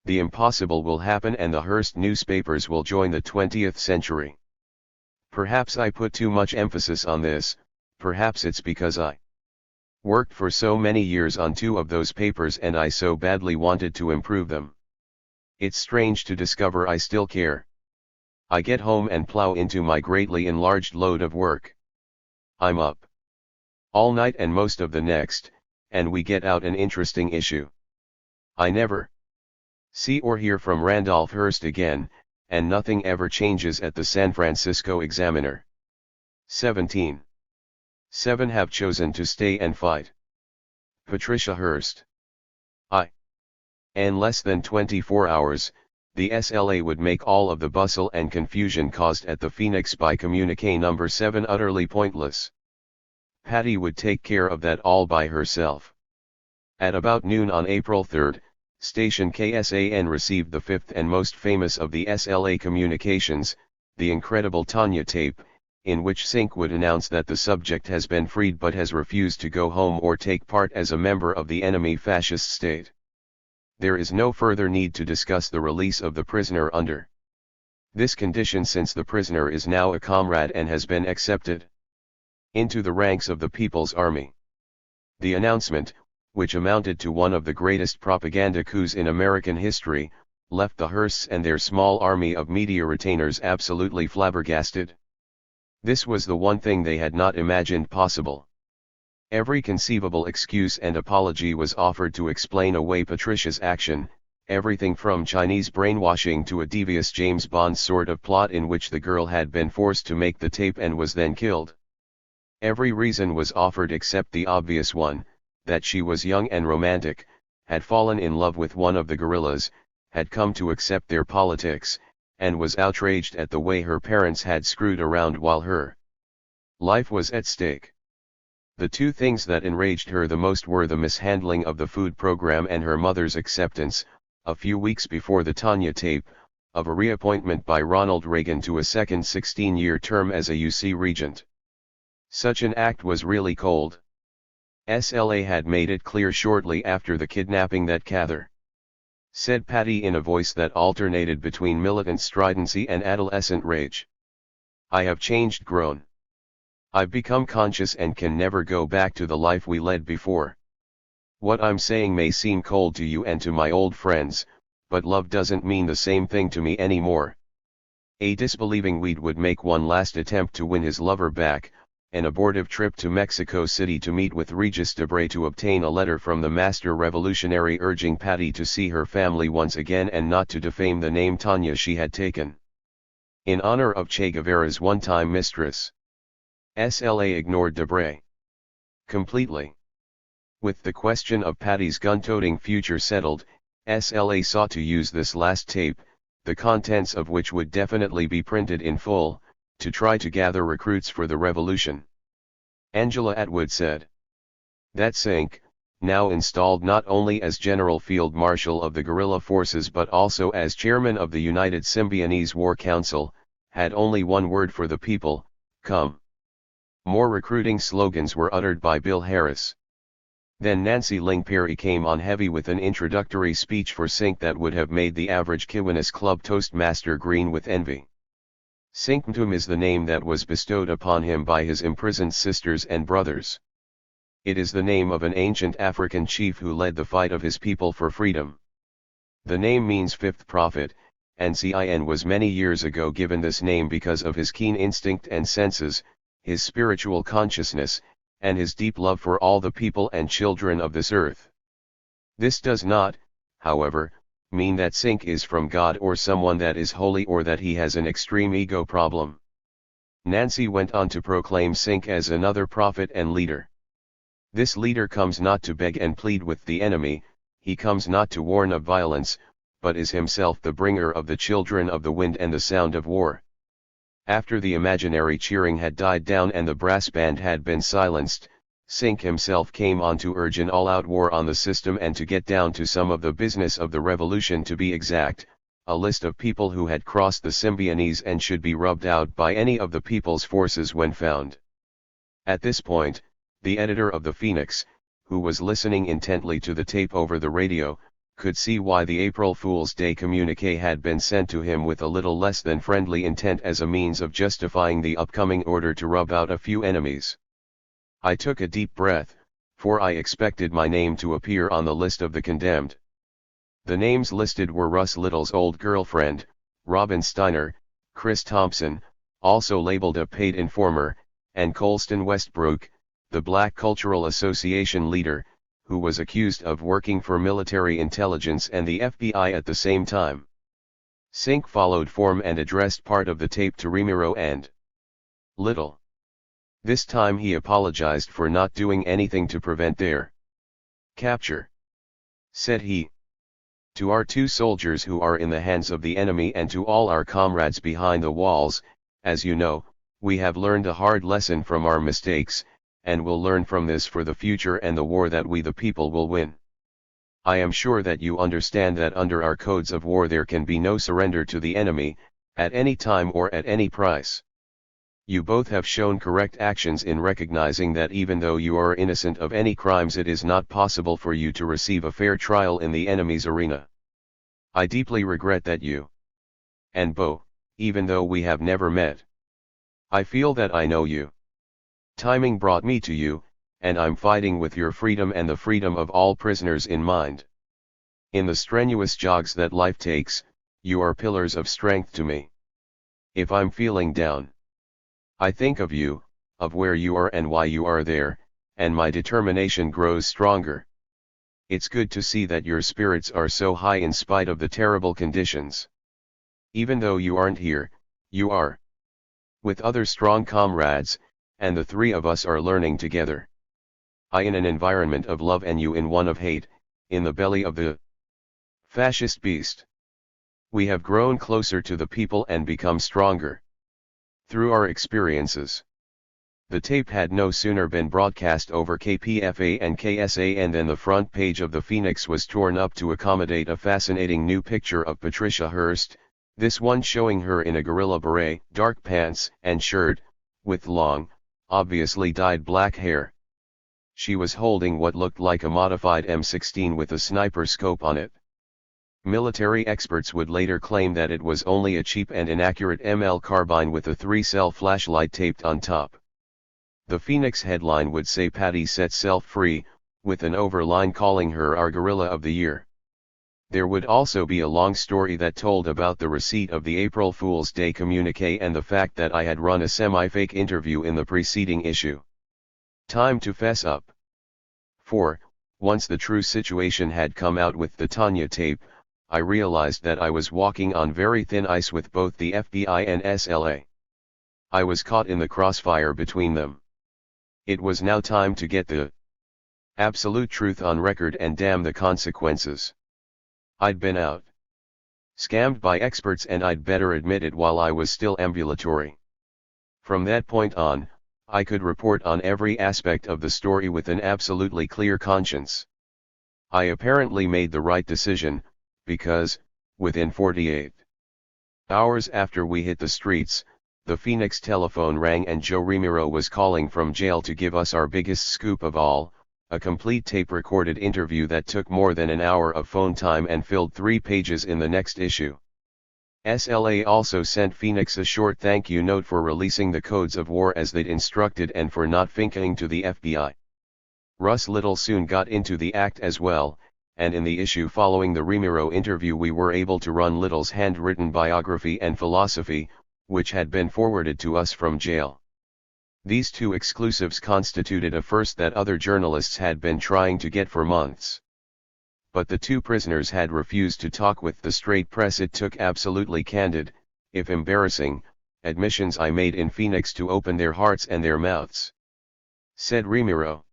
Speaker 1: The impossible will happen and the Hearst newspapers will join the 20th century. Perhaps I put too much emphasis on this, perhaps it's because I worked for so many years on 2 of those papers and I so badly wanted to improve them. It's strange to discover I still care. I get home and plow into my greatly enlarged load of work. I'm up all night and most of the next, and we get out an interesting issue. I never see or hear from Randolph Hearst again, and nothing ever changes at the San Francisco Examiner. 17. 7 have chosen to stay and fight. Patricia Hearst. In less than 24 hours, the SLA would make all of the bustle and confusion caused at the Phoenix by Communique No. 7 utterly pointless. Patty would take care of that all by herself. At about noon on April 3, station KSAN received the 5th and most famous of the SLA communications, the incredible Tanya tape, in which Sink would announce that the subject has been freed but has refused to go home or take part as a member of the enemy fascist state. There is no further need to discuss the release of the prisoner under this condition, since the prisoner is now a comrade and has been accepted into the ranks of the People's Army. The announcement, which amounted to one of the greatest propaganda coups in American history, left the Hearsts and their small army of media retainers absolutely flabbergasted. This was the one thing they had not imagined possible. Every conceivable excuse and apology was offered to explain away Patricia's action, everything from Chinese brainwashing to a devious James Bond sort of plot in which the girl had been forced to make the tape and was then killed. Every reason was offered except the obvious one, that she was young and romantic, had fallen in love with one of the guerrillas, had come to accept their politics, and was outraged at the way her parents had screwed around while her life was at stake. The 2 things that enraged her the most were the mishandling of the food program and her mother's acceptance, a few weeks before the Tanya tape, of a reappointment by Ronald Reagan to a second 16-year term as a UC regent. Such an act was really cold. SLA had made it clear shortly after the kidnapping that Cather, said Patty in a voice that alternated between militant stridency and adolescent rage. I have changed, grown. I've become conscious and can never go back to the life we led before. What I'm saying may seem cold to you and to my old friends, but love doesn't mean the same thing to me anymore. A disbelieving weed would make one last attempt to win his lover back, an abortive trip to Mexico City to meet with Regis Debray to obtain a letter from the master revolutionary urging Patty to see her family once again and not to defame the name Tanya she had taken in honor of Che Guevara's one-time mistress. SLA ignored Debray completely. With the question of Patty's gun-toting future settled, SLA sought to use this last tape, the contents of which would definitely be printed in full, to try to gather recruits for the revolution. Angela Atwood said that Sink, now installed not only as General Field Marshal of the guerrilla forces but also as chairman of the United Symbionese War Council, had only one word for the people: come. More recruiting slogans were uttered by Bill Harris. Then Nancy Ling Perry came on heavy with an introductory speech for Sink that would have made the average Kiwanis Club Toastmaster green with envy. Sink Mtum is the name that was bestowed upon him by his imprisoned sisters and brothers. It is the name of an ancient African chief who led the fight of his people for freedom. The name means 5th prophet, Ncin was many years ago given this name because of his keen instinct and senses, his spiritual consciousness, and his deep love for all the people and children of this earth. This does not, however, mean that Sync is from God or someone that is holy or that he has an extreme ego problem. Nancy went on to proclaim Sync as another prophet and leader. This leader comes not to beg and plead with the enemy, he comes not to warn of violence, but is himself the bringer of the children of the wind and the sound of war. After the imaginary cheering had died down and the brass band had been silenced, Sync himself came on to urge an all-out war on the system and to get down to some of the business of the revolution, to be exact, a list of people who had crossed the Symbionese and should be rubbed out by any of the people's forces when found. At this point, the editor of the Phoenix, who was listening intently to the tape over the radio, could see why the April Fool's Day communique had been sent to him with a little less than friendly intent as a means of justifying the upcoming order to rub out a few enemies. I took a deep breath, for I expected my name to appear on the list of the condemned. The names listed were Russ Little's old girlfriend, Robin Steiner, Chris Thompson, also labeled a paid informer, and Colston Westbrook, the Black Cultural Association leader, who was accused of working for military intelligence and the FBI at the same time. Sync followed form and addressed part of the tape to Remiro and Little. This time he apologized for not doing anything to prevent their capture. Said he, "To our 2 soldiers who are in the hands of the enemy and to all our comrades behind the walls, as you know, we have learned a hard lesson from our mistakes, and will learn from this for the future and the war that we the people will win. I am sure that you understand that under our codes of war there can be no surrender to the enemy, at any time or at any price. You both have shown correct actions in recognizing that even though you are innocent of any crimes it is not possible for you to receive a fair trial in the enemy's arena. I deeply regret that you and Bo, even though we have never met. I feel that I know you. Timing brought me to you, and I'm fighting with your freedom and the freedom of all prisoners in mind. In the strenuous jogs that life takes, you are pillars of strength to me. If I'm feeling down, I think of you, of where you are and why you are there, and my determination grows stronger. It's good to see that your spirits are so high in spite of the terrible conditions. Even though you aren't here, you are with other strong comrades, and the 3 of us are learning together. I in an environment of love and you in one of hate, in the belly of the fascist beast. We have grown closer to the people and become stronger through our experiences." The tape had no sooner been broadcast over KPFA and KSAN than the front page of the Phoenix was torn up to accommodate a fascinating new picture of Patricia Hearst, this one showing her in a gorilla beret, dark pants and shirt, with long, obviously dyed black hair. She was holding what looked like a modified M16 with a sniper scope on it. Military experts would later claim that it was only a cheap and inaccurate ML carbine with a 3-cell flashlight taped on top. The Phoenix headline would say Patty set self free, with an overline calling her our Gorilla of the Year. There would also be a long story that told about the receipt of the April Fool's Day communique and the fact that I had run a semi-fake interview in the preceding issue. Time to fess up. 4. Once the true situation had come out with the Tanya tape, I realized that I was walking on very thin ice with both the FBI and SLA. I was caught in the crossfire between them. It was now time to get the absolute truth on record and damn the consequences. I'd been out scammed by experts and I'd better admit it while I was still ambulatory. From that point on, I could report on every aspect of the story with an absolutely clear conscience. I apparently made the right decision, because, within 48 hours after we hit the streets, the Phoenix telephone rang and Joe Remiro was calling from jail to give us our biggest scoop of all, a complete tape-recorded interview that took more than an hour of phone time and filled 3 pages in the next issue. SLA also sent Phoenix a short thank you note for releasing the codes of war as they'd instructed and for not finking to the FBI. Russ Little soon got into the act as well, and in the issue following the Remiro interview we were able to run Little's handwritten biography and philosophy, which had been forwarded to us from jail. These two exclusives constituted a first that other journalists had been trying to get for months. But the two prisoners had refused to talk with the straight press. It took absolutely candid, if embarrassing, admissions I made in Phoenix to open their hearts and their mouths. Said Remiro.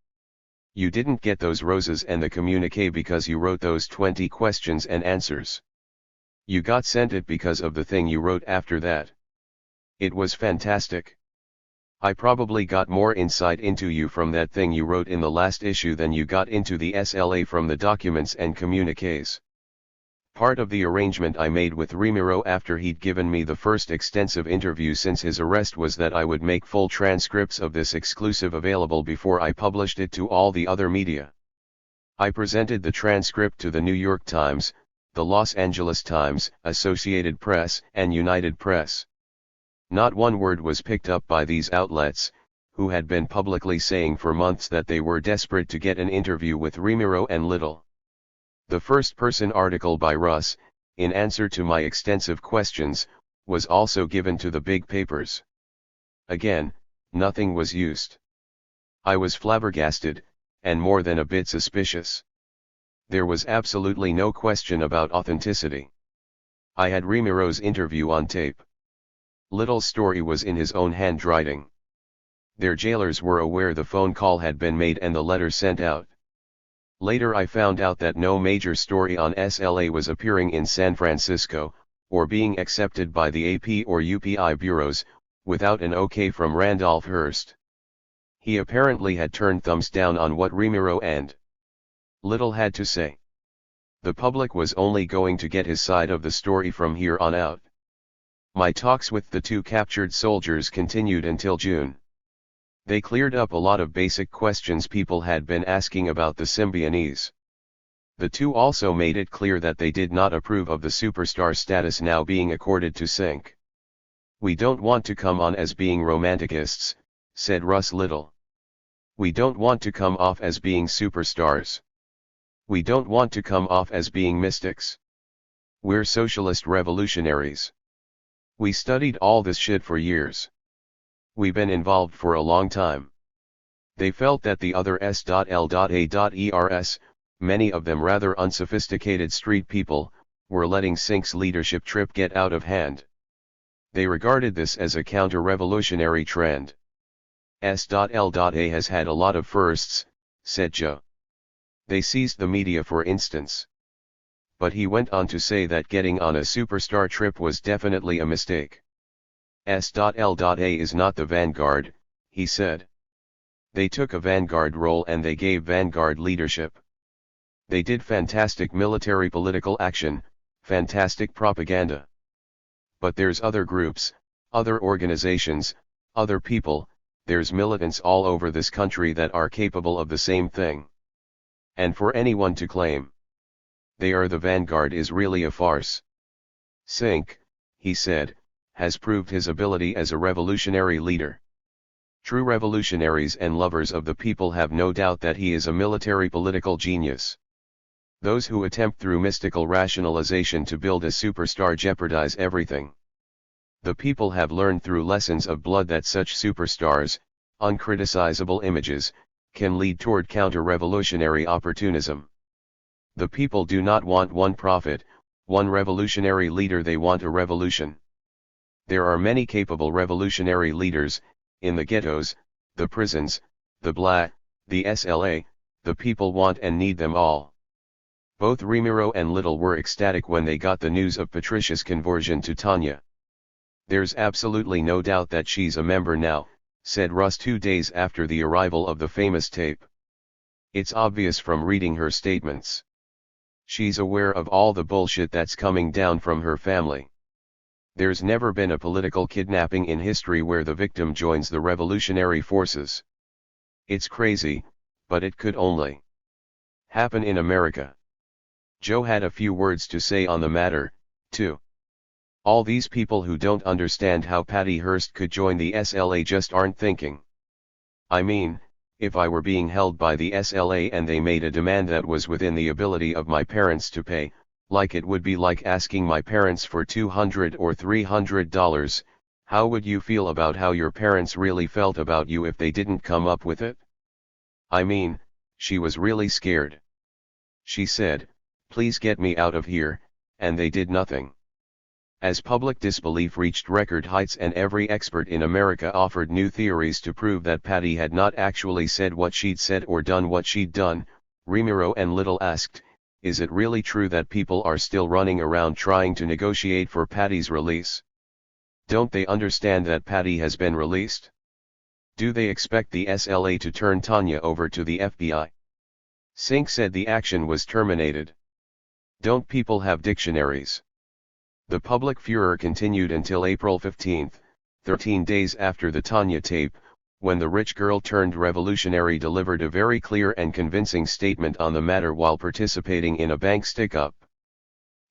Speaker 1: You didn't get those roses and the communique because you wrote those 20 questions and answers. You got sent it because of the thing you wrote after that. It was fantastic. I probably got more insight into you from that thing you wrote in the last issue than you got into the SLA from the documents and communiques. Part of the arrangement I made with Remiro after he'd given me the first extensive interview since his arrest was that I would make full transcripts of this exclusive available before I published it to all the other media. I presented the transcript to the New York Times, the Los Angeles Times, Associated Press, and United Press. Not one word was picked up by these outlets, who had been publicly saying for months that they were desperate to get an interview with Remiro and Little. The first-person article by Russ, in answer to my extensive questions, was also given to the big papers. Again, nothing was used. I was flabbergasted, and more than a bit suspicious. There was absolutely no question about authenticity. I had Remiro's interview on tape. Little's story was in his own handwriting. Their jailers were aware the phone call had been made and the letter sent out. Later I found out that no major story on SLA was appearing in San Francisco, or being accepted by the AP or UPI bureaus, without an okay from Randolph Hearst. He apparently had turned thumbs down on what Remiro and Little had to say. The public was only going to get his side of the story from here on out. My talks with the two captured soldiers continued until June. They cleared up a lot of basic questions people had been asking about the Symbionese. The two also made it clear that they did not approve of the superstar status now being accorded to Sink. We don't want to come on as being romanticists, said Russ Little. We don't want to come off as being superstars. We don't want to come off as being mystics. We're socialist revolutionaries. We studied all this shit for years. We've been involved for a long time. They felt that the other S.L.A.ers, many of them rather unsophisticated street people, were letting Sink's leadership trip get out of hand. They regarded this as a counter-revolutionary trend. S.L.A. has had a lot of firsts, said Joe. They seized the media for instance. But he went on to say that getting on a superstar trip was definitely a mistake. S.L.A. is not the vanguard, he said. They took a vanguard role and they gave vanguard leadership. They did fantastic military political action, fantastic propaganda. But there's other groups, other organizations, other people, there's militants all over this country that are capable of the same thing. And for anyone to claim they are the vanguard is really a farce. Sink, he said, has proved his ability as a revolutionary leader. True revolutionaries and lovers of the people have no doubt that he is a military political genius. Those who attempt through mystical rationalization to build a superstar jeopardize everything. The people have learned through lessons of blood that such superstars, uncriticizable images, can lead toward counter-revolutionary opportunism. The people do not want one prophet, one revolutionary leader, they want a revolution. There are many capable revolutionary leaders, in the ghettos, the prisons, the BLA, the SLA, the people want and need them all. Both Remiro and Little were ecstatic when they got the news of Patricia's conversion to Tanya. There's absolutely no doubt that she's a member now, said Russ 2 days after the arrival of the famous tape. It's obvious from reading her statements. She's aware of all the bullshit that's coming down from her family. There's never been a political kidnapping in history where the victim joins the revolutionary forces. It's crazy, but it could only happen in America. Joe had a few words to say on the matter, too. All these people who don't understand how Patty Hearst could join the SLA just aren't thinking. I mean, if I were being held by the SLA and they made a demand that was within the ability of my parents to pay, like it would be like asking my parents for $200 or $300, how would you feel about how your parents really felt about you if they didn't come up with it? I mean, she was really scared. She said, "Please get me out of here," and they did nothing. As public disbelief reached record heights and every expert in America offered new theories to prove that Patty had not actually said what she'd said or done what she'd done, Remiro and Little asked, "Is it really true that people are still running around trying to negotiate for Patty's release? Don't they understand that Patty has been released? Do they expect the SLA to turn Tanya over to the FBI?" Sink said the action was terminated. Don't people have dictionaries? The public furor continued until April 15, 13 days after the Tanya tape, when the rich girl turned revolutionary delivered a very clear and convincing statement on the matter while participating in a bank stick-up.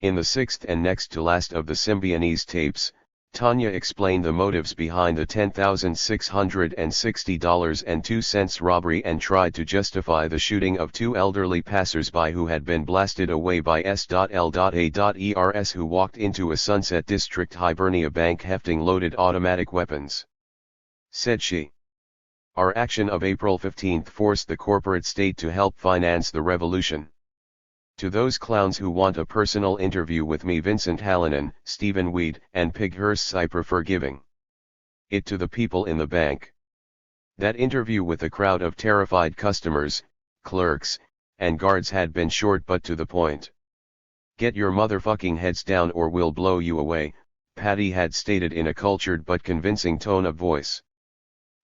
Speaker 1: In the sixth and next to last of the Symbionese tapes, Tanya explained the motives behind the $10,660.02 robbery and tried to justify the shooting of two elderly passers-by who had been blasted away by S.L.A.ers who walked into a Sunset District Hibernia bank hefting loaded automatic weapons. Said she, "Our action of April 15 forced the corporate state to help finance the revolution. To those clowns who want a personal interview with me, Vincent Hallinan, Stephen Weed, and Pig Hearsts, I prefer giving it to the people in the bank." That interview with a crowd of terrified customers, clerks, and guards had been short but to the point. "Get your motherfucking heads down or we'll blow you away," Patty had stated in a cultured but convincing tone of voice.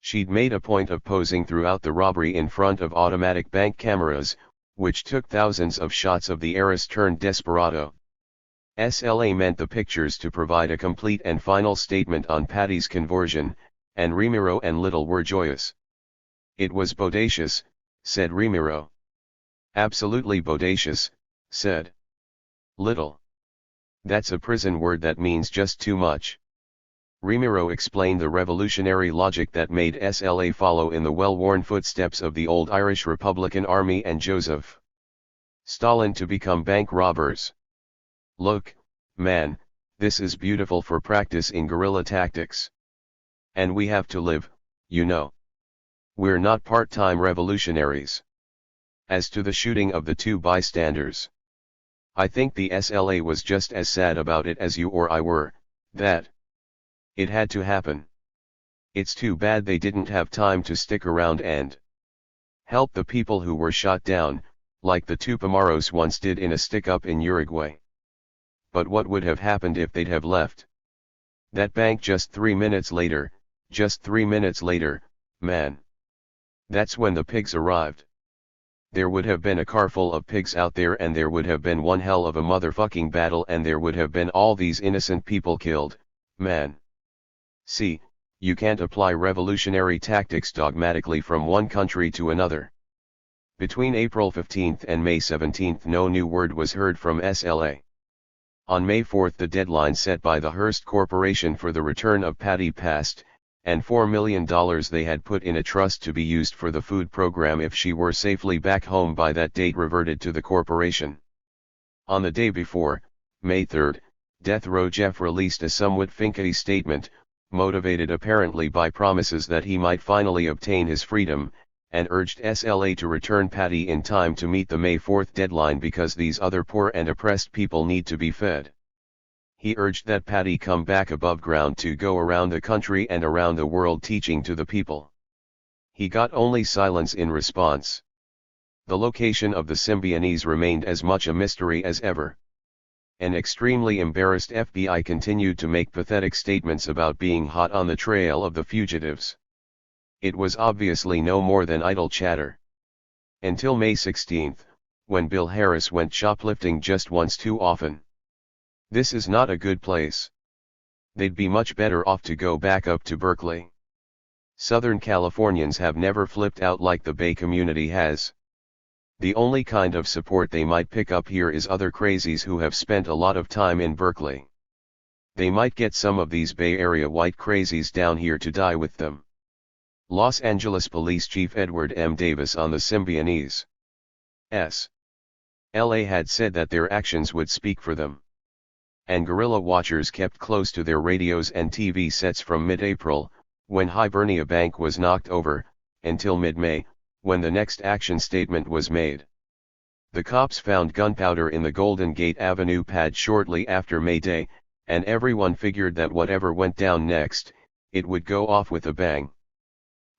Speaker 1: She'd made a point of posing throughout the robbery in front of automatic bank cameras, which took thousands of shots of the heiress turned desperado. SLA meant the pictures to provide a complete and final statement on Patty's conversion, and Remiro and Little were joyous. "It was bodacious," said Remiro. "Absolutely bodacious," said Little. "That's a prison word that means just too much." Remiro explained the revolutionary logic that made SLA follow in the well-worn footsteps of the old Irish Republican Army and Joseph Stalin to become bank robbers. "Look, man, this is beautiful for practice in guerrilla tactics. And we have to live, you know. We're not part-time revolutionaries." As to the shooting of the two bystanders, "I think the SLA was just as sad about it as you or I were, that it had to happen. It's too bad they didn't have time to stick around and help the people who were shot down, like the Tupamaros once did in a stick-up in Uruguay. But what would have happened if they'd have left that bank just 3 minutes later, man? That's when the pigs arrived. There would have been a car full of pigs out there and there would have been one hell of a motherfucking battle and there would have been all these innocent people killed, man. See, you can't apply revolutionary tactics dogmatically from one country to another." Between April 15 and May 17 no new word was heard from SLA. On May 4 the deadline set by the Hearst Corporation for the return of Patty passed, and $4 million they had put in a trust to be used for the food program if she were safely back home by that date reverted to the corporation. On the day before, May 3, Death Row Jeff released a somewhat finky statement, motivated apparently by promises that he might finally obtain his freedom, and urged SLA to return Patty in time to meet the May 4 deadline because these other poor and oppressed people need to be fed. He urged that Patty come back above ground to go around the country and around the world teaching to the people. He got only silence in response. The location of the Symbionese remained as much a mystery as ever. An extremely embarrassed FBI continued to make pathetic statements about being hot on the trail of the fugitives. It was obviously no more than idle chatter. Until May 16, when Bill Harris went shoplifting just once too often. "This is not a good place. They'd be much better off to go back up to Berkeley. Southern Californians have never flipped out like the Bay community has. The only kind of support they might pick up here is other crazies who have spent a lot of time in Berkeley. They might get some of these Bay Area white crazies down here to die with them. Los Angeles Police Chief Edward M. Davis on the Symbionese SLA had said that their actions would speak for them. And guerrilla watchers kept close to their radios and TV sets from mid-April, when Hibernia Bank was knocked over, until mid-May, when the next action statement was made. The cops found gunpowder in the Golden Gate Avenue pad shortly after May Day, and everyone figured that whatever went down next, it would go off with a bang.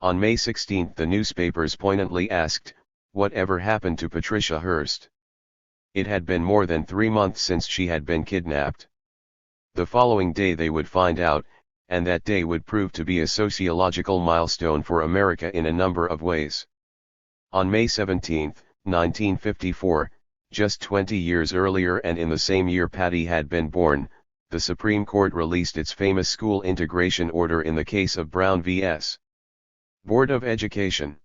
Speaker 1: On May 16 the newspapers poignantly asked, "Whatever happened to Patricia Hearst?" It had been more than 3 months since she had been kidnapped. The following day they would find out, and that day would prove to be a sociological milestone for America in a number of ways. On May 17, 1954, just 20 years earlier and in the same year Patty had been born, the Supreme Court released its famous school integration order in the case of Brown v.S. Board of Education.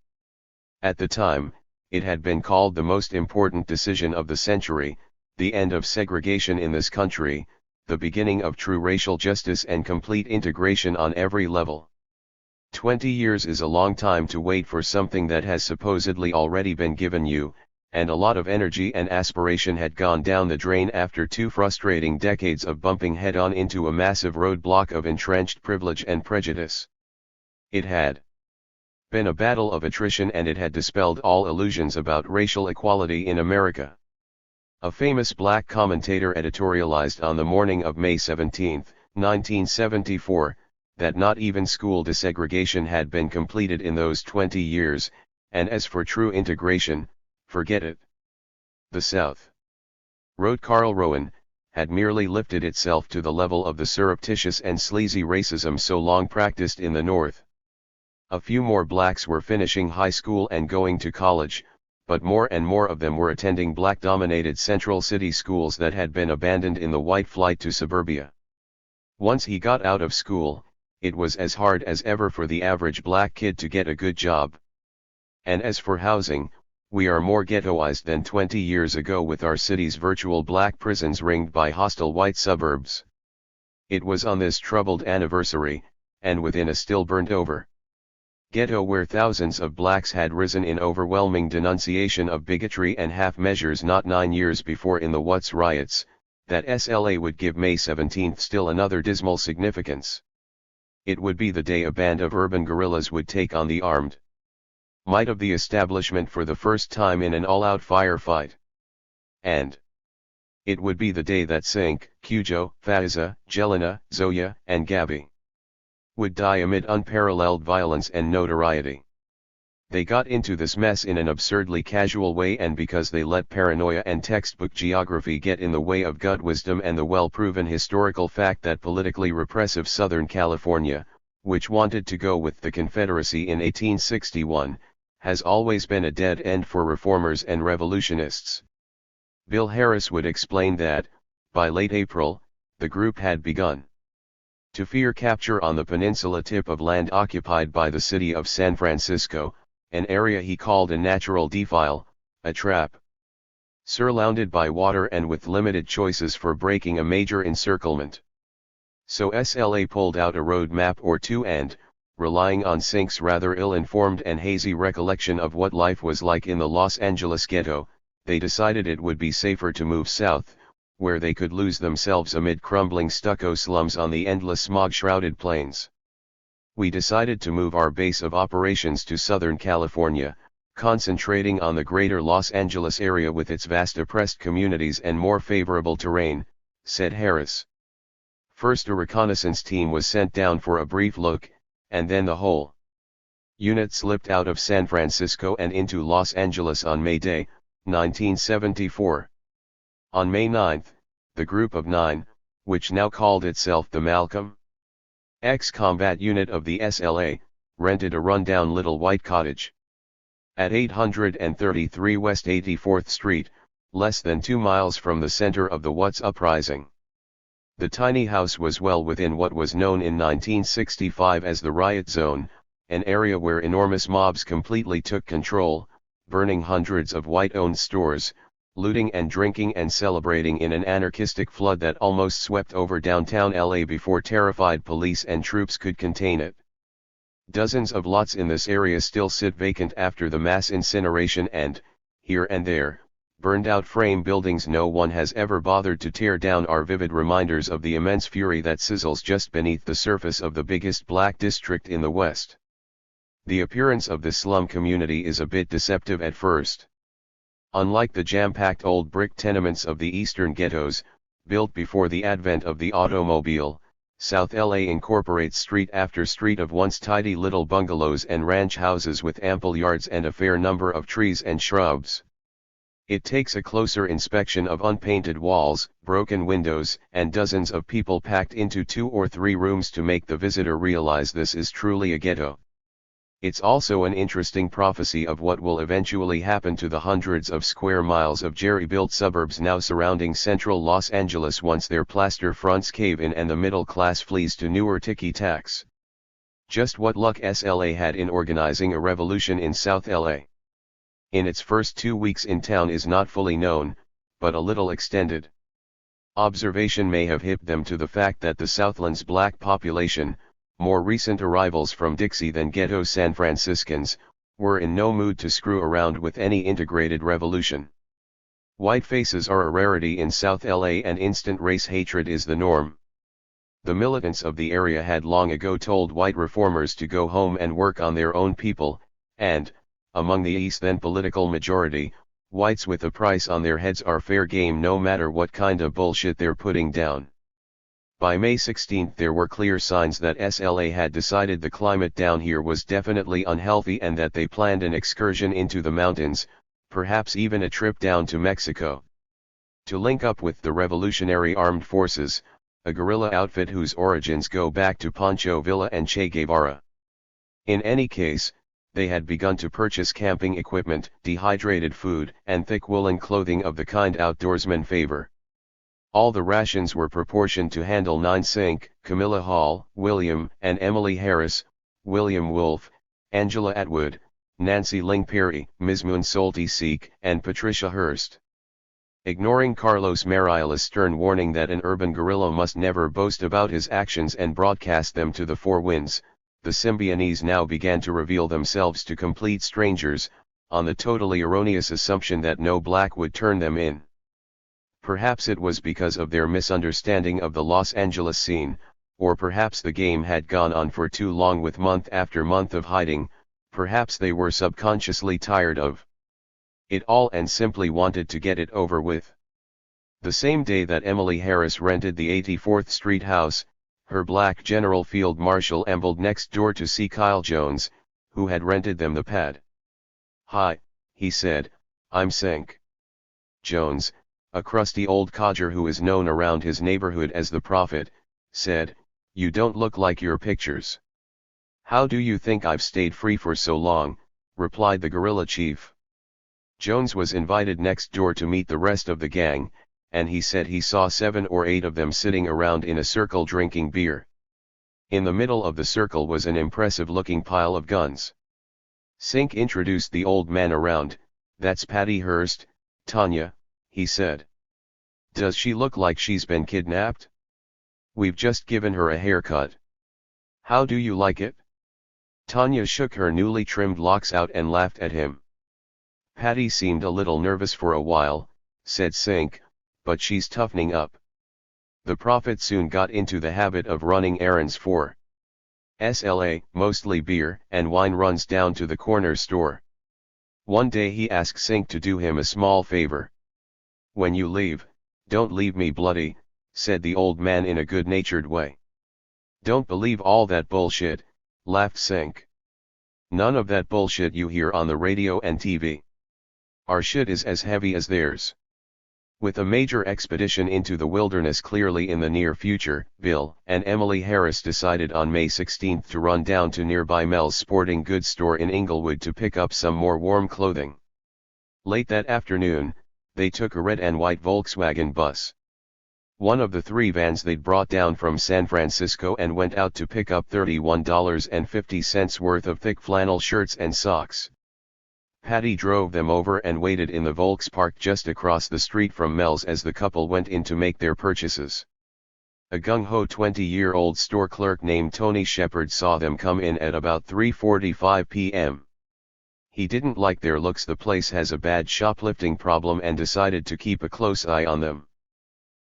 Speaker 1: At the time, it had been called the most important decision of the century, the end of segregation in this country, the beginning of true racial justice and complete integration on every level. 20 years is a long time to wait for something that has supposedly already been given you, and a lot of energy and aspiration had gone down the drain after 2 frustrating decades of bumping head-on into a massive roadblock of entrenched privilege and prejudice. It had been a battle of attrition and it had dispelled all illusions about racial equality in America. A famous black commentator editorialized on the morning of May 17, 1974, that not even school desegregation had been completed in those 20 years, and as for true integration, forget it. The South, wrote Carl Rowan, had merely lifted itself to the level of the surreptitious and sleazy racism so long practiced in the North. A few more blacks were finishing high school and going to college, but more and more of them were attending black-dominated central city schools that had been abandoned in the white flight to suburbia. Once he got out of school, it was as hard as ever for the average black kid to get a good job. And as for housing, we are more ghettoized than 20 years ago with our city's virtual black prisons ringed by hostile white suburbs. It was on this troubled anniversary, and within a still burnt-over ghetto where thousands of blacks had risen in overwhelming denunciation of bigotry and half measures not 9 years before in the Watts riots, that SLA would give May 17 still another dismal significance. It would be the day a band of urban guerrillas would take on the armed might of the establishment for the first time in an all-out firefight. And it would be the day that Sink, Cujo, Faiza, Jelena, Zoya, and Gabby would die amid unparalleled violence and notoriety. They got into this mess in an absurdly casual way and because they let paranoia and textbook geography get in the way of gut wisdom and the well-proven historical fact that politically repressive Southern California, which wanted to go with the Confederacy in 1861, has always been a dead end for reformers and revolutionists. Bill Harris would explain that, by late April, the group had begun to fear capture on the peninsula tip of land occupied by the city of San Francisco, an area he called a natural defile, a trap, surrounded by water and with limited choices for breaking a major encirclement. So SLA pulled out a road map or two and, relying on Sink's rather ill-informed and hazy recollection of what life was like in the Los Angeles ghetto, they decided it would be safer to move south, where they could lose themselves amid crumbling stucco slums on the endless smog-shrouded plains. We decided to move our base of operations to Southern California, concentrating on the greater Los Angeles area with its vast oppressed communities and more favorable terrain, said Harris. First a reconnaissance team was sent down for a brief look, and then the whole unit slipped out of San Francisco and into Los Angeles on May Day, 1974. On May 9, the Group of 9, which now called itself the Malcolm X Combat Unit of the SLA, rented a rundown little white cottage at 833 West 84th Street, less than 2 miles from the center of the Watts uprising. The tiny house was well within what was known in 1965 as the riot zone, an area where enormous mobs completely took control, burning hundreds of white-owned stores, looting and drinking and celebrating in an anarchistic flood that almost swept over downtown LA before terrified police and troops could contain it. Dozens of lots in this area still sit vacant after the mass incineration and, here and there, burned-out frame buildings no one has ever bothered to tear down are vivid reminders of the immense fury that sizzles just beneath the surface of the biggest black district in the West. The appearance of this slum community is a bit deceptive at first. Unlike the jam-packed old brick tenements of the eastern ghettos, built before the advent of the automobile, South LA incorporates street after street of once tidy little bungalows and ranch houses with ample yards and a fair number of trees and shrubs. It takes a closer inspection of unpainted walls, broken windows, and dozens of people packed into 2 or 3 rooms to make the visitor realize this is truly a ghetto. It's also an interesting prophecy of what will eventually happen to the hundreds of square miles of jerry-built suburbs now surrounding central Los Angeles once their plaster fronts cave in and the middle class flees to newer ticky-tacks. Just what luck SLA had in organizing a revolution in South LA. In its first 2 weeks in town is not fully known, but a little extended observation may have hipped them to the fact that the Southland's black population, more recent arrivals from Dixie than ghetto San Franciscans, were in no mood to screw around with any integrated revolution. White faces are a rarity in South LA and instant race hatred is the norm. The militants of the area had long ago told white reformers to go home and work on their own people, and, among the East's then political majority, whites with a price on their heads are fair game no matter what kind of bullshit they're putting down. By May 16 there were clear signs that SLA had decided the climate down here was definitely unhealthy and that they planned an excursion into the mountains, perhaps even a trip down to Mexico. To link up with the Revolutionary Armed Forces, a guerrilla outfit whose origins go back to Pancho Villa and Che Guevara. In any case, they had begun to purchase camping equipment, dehydrated food, and thick woolen clothing of the kind outdoorsmen favor. All the rations were proportioned to handle 9 Sink, Camilla Hall, William and Emily Harris, William Wolfe, Angela Atwood, Nancy Ling Perry, Mizmoon Solti Seek, and Patricia Hearst. Ignoring Carlos Mariela's stern warning that an urban guerrilla must never boast about his actions and broadcast them to the 4 winds, the Symbionese now began to reveal themselves to complete strangers, on the totally erroneous assumption that no black would turn them in. Perhaps it was because of their misunderstanding of the Los Angeles scene, or perhaps the game had gone on for too long with month after month of hiding, perhaps they were subconsciously tired of it all and simply wanted to get it over with. The same day that Emily Harris rented the 84th Street house, her black General Field Marshal ambled next door to see Kyle Jones, who had rented them the pad. "Hi," he said, "I'm Sink." Jones, a crusty old codger who is known around his neighborhood as the Prophet, said, "You don't look like your pictures." "How do you think I've stayed free for so long?" replied the guerrilla chief. Jones was invited next door to meet the rest of the gang, and he said he saw 7 or 8 of them sitting around in a circle drinking beer. In the middle of the circle was an impressive-looking pile of guns. Sink introduced the old man around. "That's Patty Hearst, Tanya," he said. "Does she look like she's been kidnapped? We've just given her a haircut. How do you like it?" Tanya shook her newly trimmed locks out and laughed at him. "Patty seemed a little nervous for a while," said Sink, "but she's toughening up." The Prophet soon got into the habit of running errands for SLA, mostly beer and wine runs down to the corner store. One day he asked Sink to do him a small favor. "When you leave, don't leave me bloody," said the old man in a good-natured way. "Don't believe all that bullshit," laughed Sink. "None of that bullshit you hear on the radio and TV. Our shit is as heavy as theirs." With a major expedition into the wilderness clearly in the near future, Bill and Emily Harris decided on May 16 to run down to nearby Mel's sporting goods store in Inglewood to pick up some more warm clothing. Late that afternoon, they took a red and white Volkswagen bus. One of the 3 vans they'd brought down from San Francisco and went out to pick up $31.50 worth of thick flannel shirts and socks. Patty drove them over and waited in the Volks park just across the street from Mel's as the couple went in to make their purchases. A gung-ho 20-year-old store clerk named Tony Shepard saw them come in at about 3:45 p.m. He didn't like their looks. The place has a bad shoplifting problem and decided to keep a close eye on them.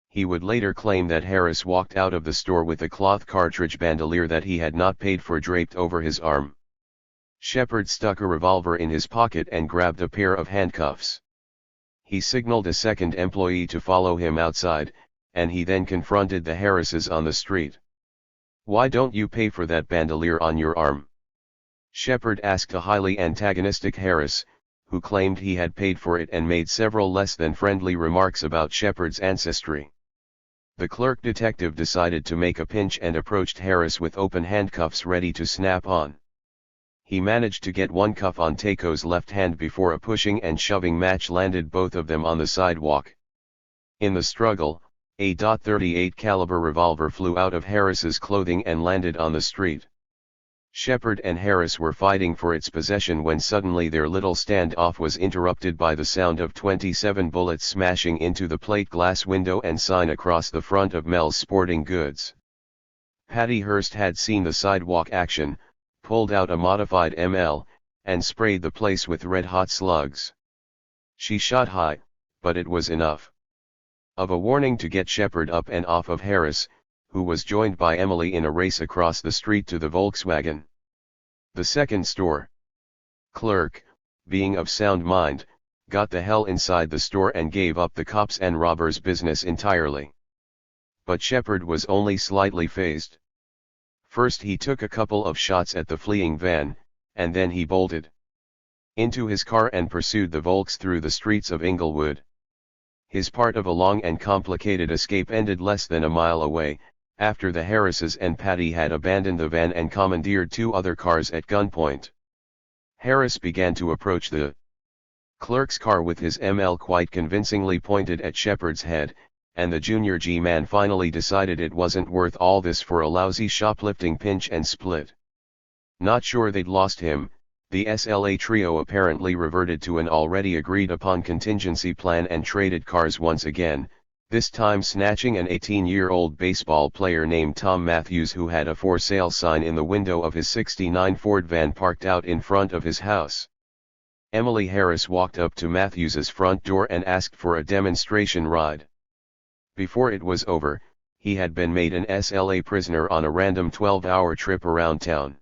Speaker 1: He would later claim that Harris walked out of the store with a cloth cartridge bandolier that he had not paid for draped over his arm. Shepard stuck a revolver in his pocket and grabbed a pair of handcuffs. He signaled a second employee to follow him outside, and he then confronted the Harrises on the street. "Why don't you pay for that bandolier on your arm?" Shepard asked a highly antagonistic Harris, who claimed he had paid for it and made several less than friendly remarks about Shepard's ancestry. The clerk detective decided to make a pinch and approached Harris with open handcuffs ready to snap on. He managed to get one cuff on Taco's left hand before a pushing and shoving match landed both of them on the sidewalk. In the struggle, a .38 caliber revolver flew out of Harris's clothing and landed on the street. Shepard and Harris were fighting for its possession when suddenly their little standoff was interrupted by the sound of 27 bullets smashing into the plate glass window and sign across the front of Mel's Sporting Goods. Patty Hearst had seen the sidewalk action, pulled out a modified ML, and sprayed the place with red-hot slugs. She shot high, but it was enough of a warning to get Shepard up and off of Harris, who was joined by Emily in a race across the street to the Volkswagen. The second store clerk, being of sound mind, got the hell inside the store and gave up the cops and robbers business entirely. But Shepard was only slightly fazed. First he took a couple of shots at the fleeing van, and then he bolted into his car and pursued the Volks through the streets of Inglewood. His part of a long and complicated escape ended less than a mile away, after the Harrises and Patty had abandoned the van and commandeered two other cars at gunpoint. Harris began to approach the clerk's car with his ML quite convincingly pointed at Shepard's head, and the Junior G man finally decided it wasn't worth all this for a lousy shoplifting pinch and split. Not sure they'd lost him, the SLA trio apparently reverted to an already agreed upon contingency plan and traded cars once again, this time snatching an 18-year-old baseball player named Tom Matthews who had a for sale sign in the window of his '69 Ford van parked out in front of his house. Emily Harris walked up to Matthews's front door and asked for a demonstration ride. Before it was over, he had been made an SLA prisoner on a random 12-hour trip around town.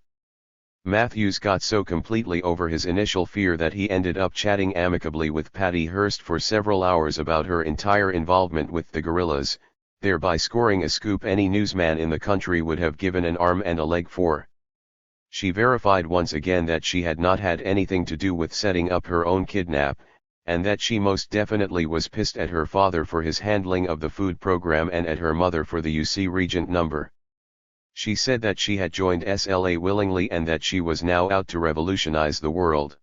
Speaker 1: Matthews got so completely over his initial fear that he ended up chatting amicably with Patty Hearst for several hours about her entire involvement with the guerrillas, thereby scoring a scoop any newsman in the country would have given an arm and a leg for. She verified once again that she had not had anything to do with setting up her own kidnap, and that she most definitely was pissed at her father for his handling of the food program and at her mother for the UC Regent number. She said that she had joined SLA willingly and that she was now out to revolutionize the world.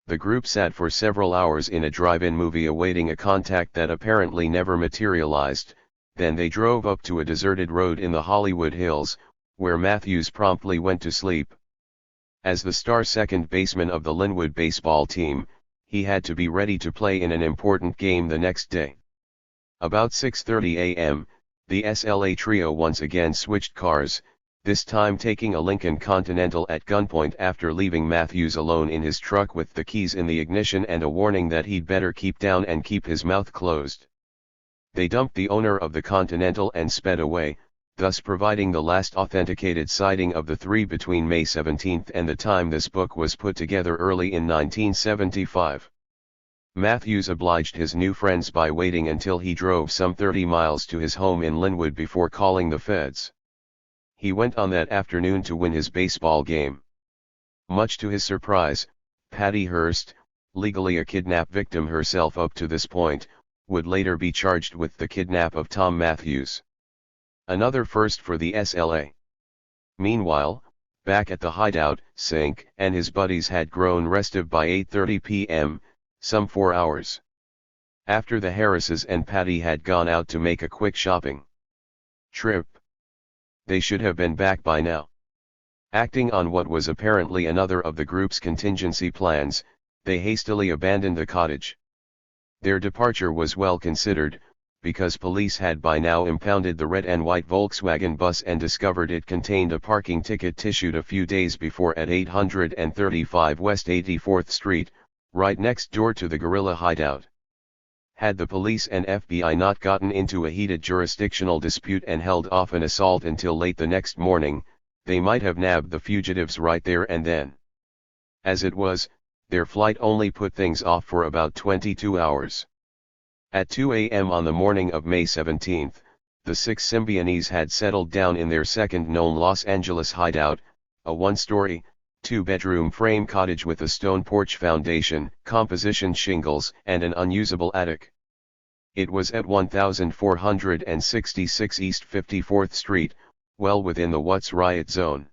Speaker 1: The group sat for several hours in a drive-in movie awaiting a contact that apparently never materialized, then they drove up to a deserted road in the Hollywood Hills, where Matthews promptly went to sleep. As the star second baseman of the Linwood baseball team, he had to be ready to play in an important game the next day. About 6:30 a.m., the SLA trio once again switched cars, this time taking a Lincoln Continental at gunpoint after leaving Matthews alone in his truck with the keys in the ignition and a warning that he'd better keep down and keep his mouth closed. They dumped the owner of the Continental and sped away, thus providing the last authenticated sighting of the three between May 17 and the time this book was put together early in 1975. Matthews obliged his new friends by waiting until he drove some 30 miles to his home in Linwood before calling the feds. He went on that afternoon to win his baseball game. Much to his surprise, Patty Hearst, legally a kidnap victim herself up to this point, would later be charged with the kidnap of Tom Matthews. Another first for the SLA. Meanwhile, back at the hideout, Sink and his buddies had grown restive by 8:30 p.m., some 4 hours after the Harrises and Patty had gone out to make a quick shopping trip. They should have been back by now. Acting on what was apparently another of the group's contingency plans, they hastily abandoned the cottage. Their departure was well considered, because police had by now impounded the red and white Volkswagen bus and discovered it contained a parking ticket issued a few days before at 835 West 84th Street, right next door to the guerrilla hideout. Had the police and FBI not gotten into a heated jurisdictional dispute and held off an assault until late the next morning, they might have nabbed the fugitives right there and then. As it was, their flight only put things off for about 22 hours. At 2 a.m. on the morning of May 17, the 6 Symbionese had settled down in their second known Los Angeles hideout, a one-story, two-bedroom frame cottage with a stone porch foundation, composition shingles, and an unusable attic. It was at 1466 East 54th Street, well within the What's Riot zone.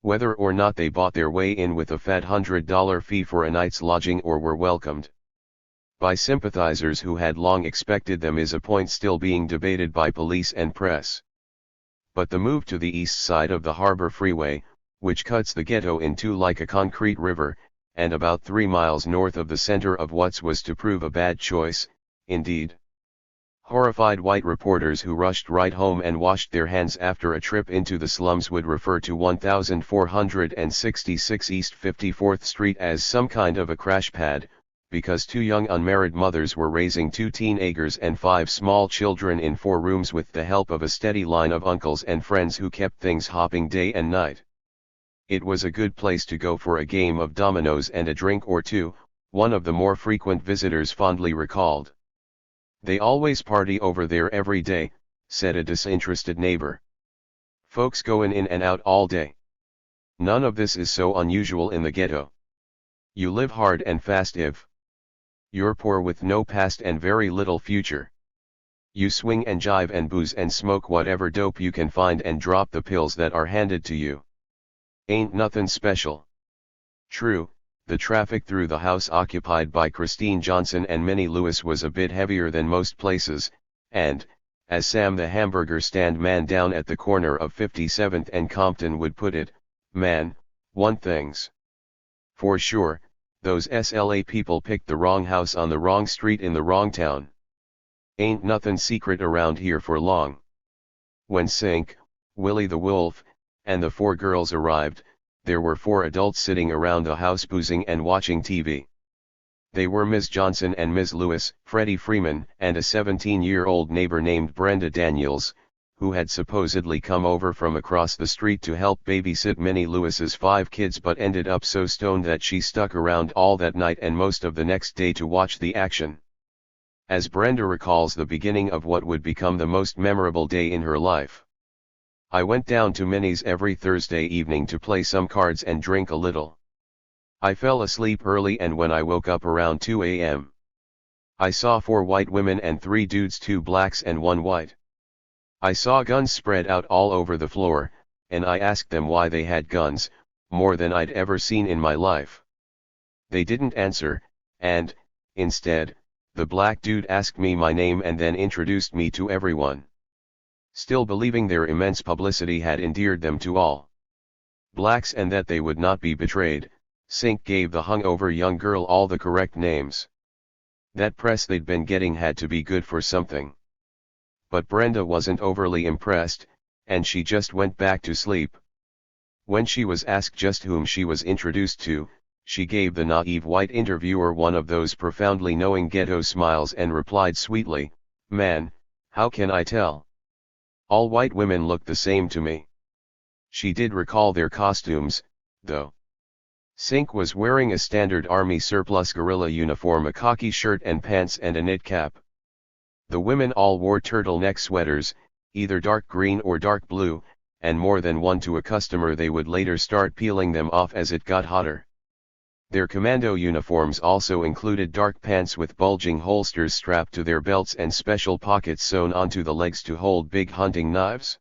Speaker 1: Whether or not they bought their way in with a fat $100 fee for a night's lodging or were welcomed by sympathizers who had long expected them is a point still being debated by police and press. But the move to the east side of the Harbor Freeway, which cuts the ghetto in two like a concrete river, and about 3 miles north of the center of Watts was to prove a bad choice, indeed. Horrified white reporters who rushed right home and washed their hands after a trip into the slums would refer to 1466 East 54th Street as some kind of a crash pad, because 2 young unmarried mothers were raising 2 teenagers and 5 small children in 4 rooms with the help of a steady line of uncles and friends who kept things hopping day and night. It was a good place to go for a game of dominoes and a drink or two, one of the more frequent visitors fondly recalled. "They always party over there every day," said a disinterested neighbor. "Folks going in and out all day. None of this is so unusual in the ghetto. You live hard and fast if you're poor with no past and very little future. You swing and jive and booze and smoke whatever dope you can find and drop the pills that are handed to you. Ain't nothing special." True, the traffic through the house occupied by Christine Johnson and Minnie Lewis was a bit heavier than most places, and, as Sam the hamburger stand man down at the corner of 57th and Compton would put it, "Man, one thing's for sure, those SLA people picked the wrong house on the wrong street in the wrong town. Ain't nothing secret around here for long." When Sink, Willie the Wolf, and the 4 girls arrived, there were 4 adults sitting around the house boozing and watching TV. They were Ms. Johnson and Ms. Lewis, Freddie Freeman, and a 17-year-old neighbor named Brenda Daniels, who had supposedly come over from across the street to help babysit Minnie Lewis's 5 kids but ended up so stoned that she stuck around all that night and most of the next day to watch the action. As Brenda recalls the beginning of what would become the most memorable day in her life. "I went down to Minnie's every Thursday evening to play some cards and drink a little. I fell asleep early and when I woke up around 2 a.m. I saw 4 white women and 3 dudes, 2 blacks and 1 white. I saw guns spread out all over the floor, and I asked them why they had guns, more than I'd ever seen in my life. They didn't answer, and, instead, the black dude asked me my name and then introduced me to everyone. Still believing their immense publicity had endeared them to all blacks and that they would not be betrayed, Sink gave the hungover young girl all the correct names. That press they'd been getting had to be good for something. But Brenda wasn't overly impressed, and she just went back to sleep. When she was asked just whom she was introduced to, she gave the naive white interviewer one of those profoundly knowing ghetto smiles and replied sweetly, "Man, how can I tell? All white women look the same to me." She did recall their costumes, though. Sink was wearing a standard army surplus guerrilla uniform, a khaki shirt and pants and a knit cap. The women all wore turtleneck sweaters, either dark green or dark blue, and more than one to a customer they would later start peeling them off as it got hotter. Their commando uniforms also included dark pants with bulging holsters strapped to their belts and special pockets sewn onto the legs to hold big hunting knives.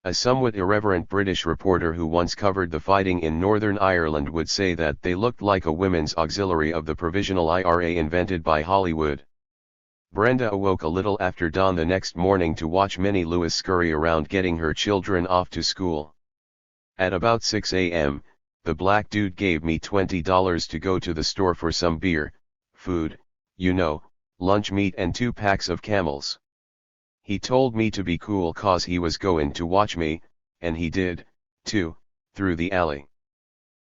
Speaker 1: A somewhat irreverent British reporter who once covered the fighting in Northern Ireland would say that they looked like a women's auxiliary of the provisional IRA invented by Hollywood. Brenda awoke a little after dawn the next morning to watch Minnie Lewis scurry around getting her children off to school. At about 6 a.m., the black dude gave me $20 to go to the store for some beer, food, you know, lunch meat and 2 packs of Camels. He told me to be cool cause he was goin' to watch me, and he did, too, through the alley.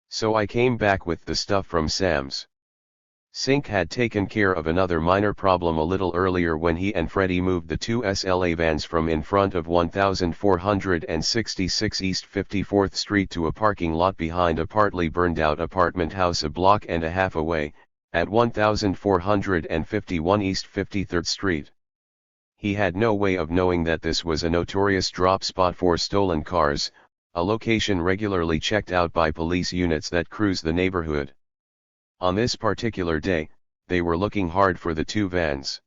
Speaker 1: So I came back with the stuff from Sam's. Sink had taken care of another minor problem a little earlier when he and Freddie moved the 2 SLA vans from in front of 1466 East 54th Street to a parking lot behind a partly burned out apartment house a block and a half away, at 1451 East 53rd Street. He had no way of knowing that this was a notorious drop spot for stolen cars, a location regularly checked out by police units that cruise the neighborhood. On this particular day, they were looking hard for the 2 vans.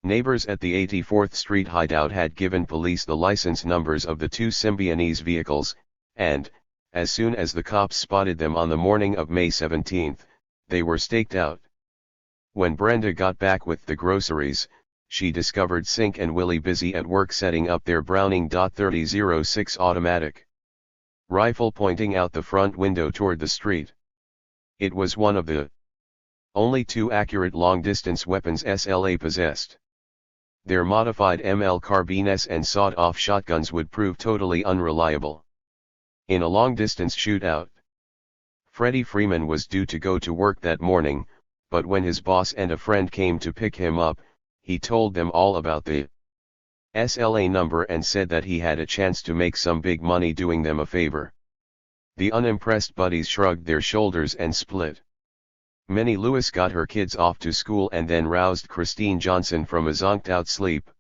Speaker 1: Neighbors at the 84th Street hideout had given police the license numbers of the 2 Symbionese vehicles, and, as soon as the cops spotted them on the morning of May 17, they were staked out. When Brenda got back with the groceries, she discovered Sink and Willie busy at work setting up their Browning .30-06 automatic rifle pointing out the front window toward the street. It was one of the only 2 accurate long-distance weapons SLA possessed. Their modified ML carbines and sawed-off shotguns would prove totally unreliable in a long-distance shootout. Freddie Freeman was due to go to work that morning, but when his boss and a friend came to pick him up, he told them all about the SLA number and said that he had a chance to make some big money doing them a favor. The unimpressed buddies shrugged their shoulders and split. Minnie Lewis got her kids off to school and then roused Christine Johnson from a zonked-out sleep.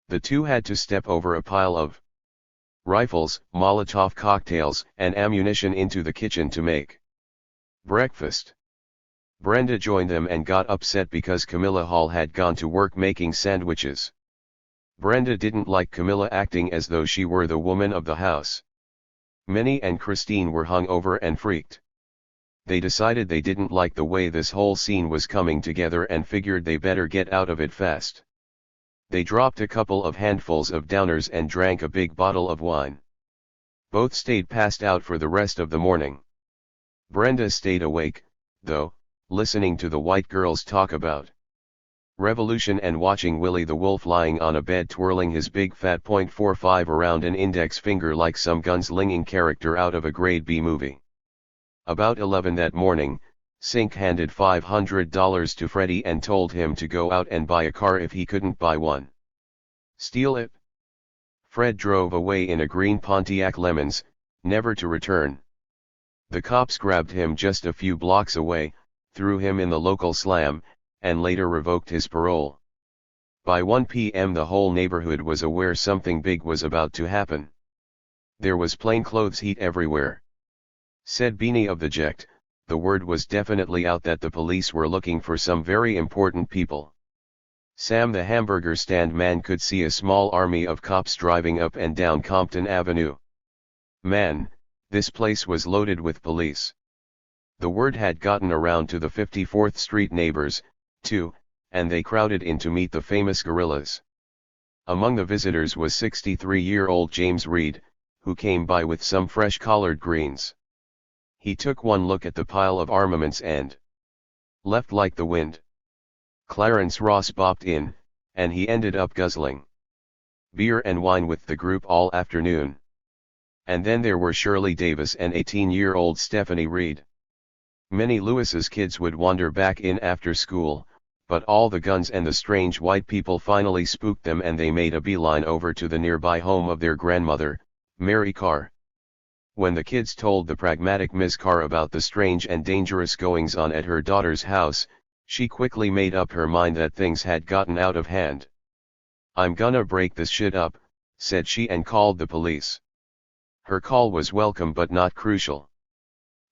Speaker 1: The 2 had to step over a pile of rifles, Molotov cocktails, and ammunition into the kitchen to make breakfast. Brenda joined them and got upset because Camilla Hall had gone to work making sandwiches. Brenda didn't like Camilla acting as though she were the woman of the house. Minnie and Christine were hungover and freaked. They decided they didn't like the way this whole scene was coming together and figured they better get out of it fast. They dropped a couple of handfuls of downers and drank a big bottle of wine. Both stayed passed out for the rest of the morning. Brenda stayed awake, though, listening to the white girls talk about revolution and watching Willie the Wolf lying on a bed twirling his big fat .45 around an index finger like some gunslinging character out of a grade B movie. About 11 that morning, Sink handed $500 to Freddie and told him to go out and buy a car if he couldn't buy one. Steal it? Fred drove away in a green Pontiac Lemons, never to return. The cops grabbed him just a few blocks away, threw him in the local slam, and later revoked his parole. By 1 p.m. the whole neighborhood was aware something big was about to happen. There was plainclothes heat everywhere. Said Beanie of the Ject, the word was definitely out that the police were looking for some very important people. Sam the hamburger stand man could see a small army of cops driving up and down Compton Avenue. Man, this place was loaded with police. The word had gotten around to the 54th Street neighbors, too, and they crowded in to meet the famous gorillas. Among the visitors was 63-year-old James Reed, who came by with some fresh collard greens. He took one look at the pile of armaments and left like the wind. Clarence Ross bopped in, and he ended up guzzling beer and wine with the group all afternoon. And then there were Shirley Davis and 18-year-old Stephanie Reed. Minnie Lewis's kids would wander back in after school, but all the guns and the strange white people finally spooked them and they made a beeline over to the nearby home of their grandmother, Mary Carr. When the kids told the pragmatic Miss Carr about the strange and dangerous goings-on at her daughter's house, she quickly made up her mind that things had gotten out of hand. "I'm gonna break this shit up," said she and called the police. Her call was welcome but not crucial.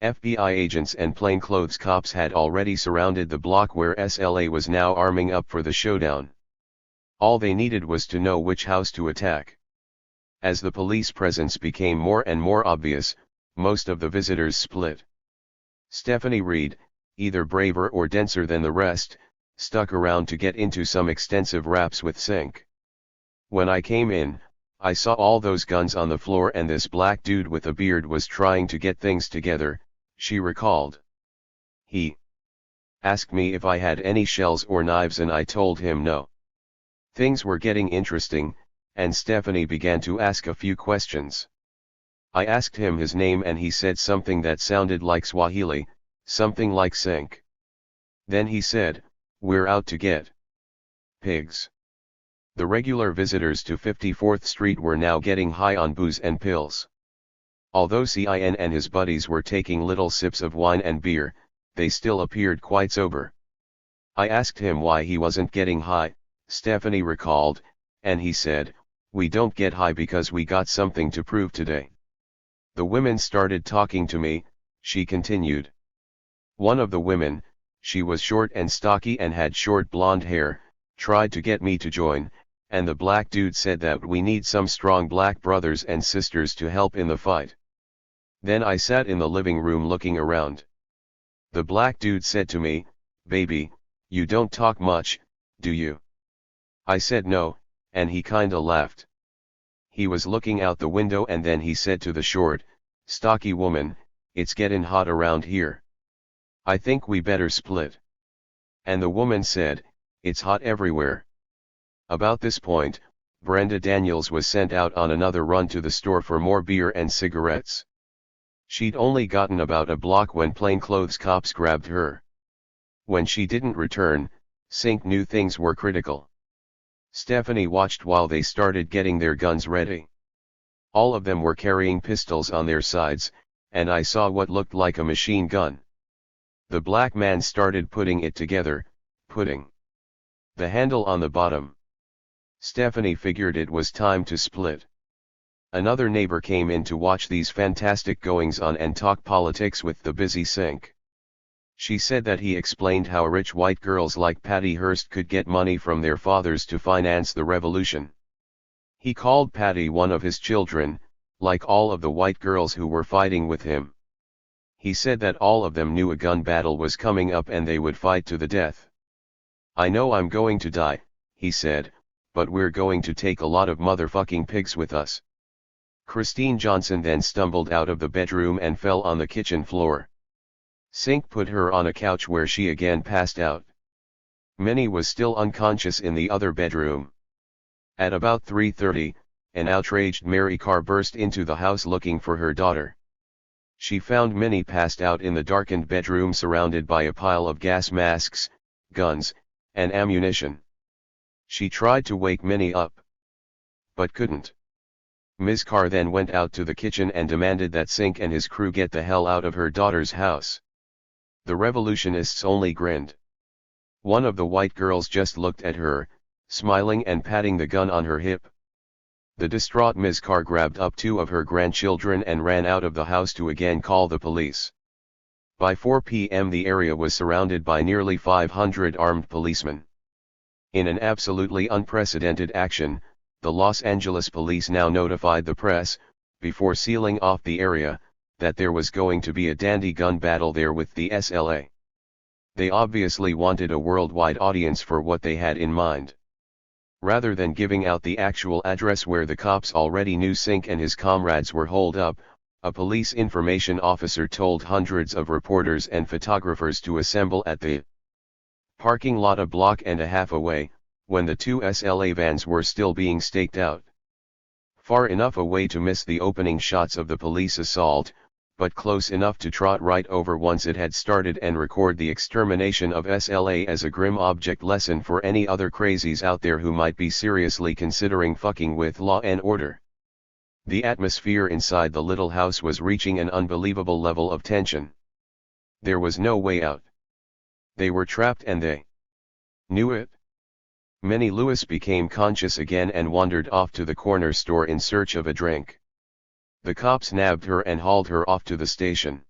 Speaker 1: FBI agents and plainclothes cops had already surrounded the block where SLA was now arming up for the showdown. All they needed was to know which house to attack. As the police presence became more and more obvious, most of the visitors split. Stephanie Reed, either braver or denser than the rest, stuck around to get into some extensive raps with Sink. "When I came in, I saw all those guns on the floor and this black dude with a beard was trying to get things together," she recalled. "He asked me if I had any shells or knives and I told him no. Things were getting interesting, and Stephanie began to ask a few questions. I asked him his name and he said something that sounded like Swahili, something like sink. Then he said, "We're out to get pigs." The regular visitors to 54th Street were now getting high on booze and pills. Although Cin and his buddies were taking little sips of wine and beer, they still appeared quite sober. I asked him why he wasn't getting high, Stephanie recalled, and he said, "We don't get high because we got something to prove today." The women started talking to me, she continued. One of the women, she was short and stocky and had short blonde hair, tried to get me to join, and the black dude said that we need some strong black brothers and sisters to help in the fight. Then I sat in the living room looking around. The black dude said to me, "Baby, you don't talk much, do you?" I said no, and he kinda laughed. He was looking out the window and then he said to the short, stocky woman, "It's getting hot around here. I think we better split." And the woman said, "It's hot everywhere." About this point, Brenda Daniels was sent out on another run to the store for more beer and cigarettes. She'd only gotten about a block when plainclothes cops grabbed her. When she didn't return, Sink knew things were critical. Stephanie watched while they started getting their guns ready. All of them were carrying pistols on their sides, and I saw what looked like a machine gun. The black man started putting it together, putting the handle on the bottom. Stephanie figured it was time to split. Another neighbor came in to watch these fantastic goings-on and talk politics with the busy Sink. She said that he explained how rich white girls like Patty Hearst could get money from their fathers to finance the revolution. He called Patty one of his children, like all of the white girls who were fighting with him. He said that all of them knew a gun battle was coming up and they would fight to the death. "I know I'm going to die," he said, "but we're going to take a lot of motherfucking pigs with us." Christine Johnson then stumbled out of the bedroom and fell on the kitchen floor. Sink put her on a couch where she again passed out. Minnie was still unconscious in the other bedroom. At about 3:30, an outraged Mary Carr burst into the house looking for her daughter. She found Minnie passed out in the darkened bedroom surrounded by a pile of gas masks, guns, and ammunition. She tried to wake Minnie up, but couldn't. Ms. Carr then went out to the kitchen and demanded that Sink and his crew get the hell out of her daughter's house. The revolutionists only grinned. One of the white girls just looked at her, smiling and patting the gun on her hip. The distraught Ms. Carr grabbed up two of her grandchildren and ran out of the house to again call the police. By 4 p.m. the area was surrounded by nearly 500 armed policemen. In an absolutely unprecedented action, the Los Angeles police now notified the press, before sealing off the area, that there was going to be a dandy gun battle there with the SLA. They obviously wanted a worldwide audience for what they had in mind. Rather than giving out the actual address where the cops already knew Sink and his comrades were holed up, a police information officer told hundreds of reporters and photographers to assemble at the parking lot a block and a half away, when the two SLA vans were still being staked out. Far enough away to miss the opening shots of the police assault, but close enough to trot right over once it had started and record the extermination of SLA as a grim object lesson for any other crazies out there who might be seriously considering fucking with law and order. The atmosphere inside the little house was reaching an unbelievable level of tension. There was no way out. They were trapped and they knew it. Minnie Lewis became conscious again and wandered off to the corner store in search of a drink. The cops nabbed her and hauled her off to the station.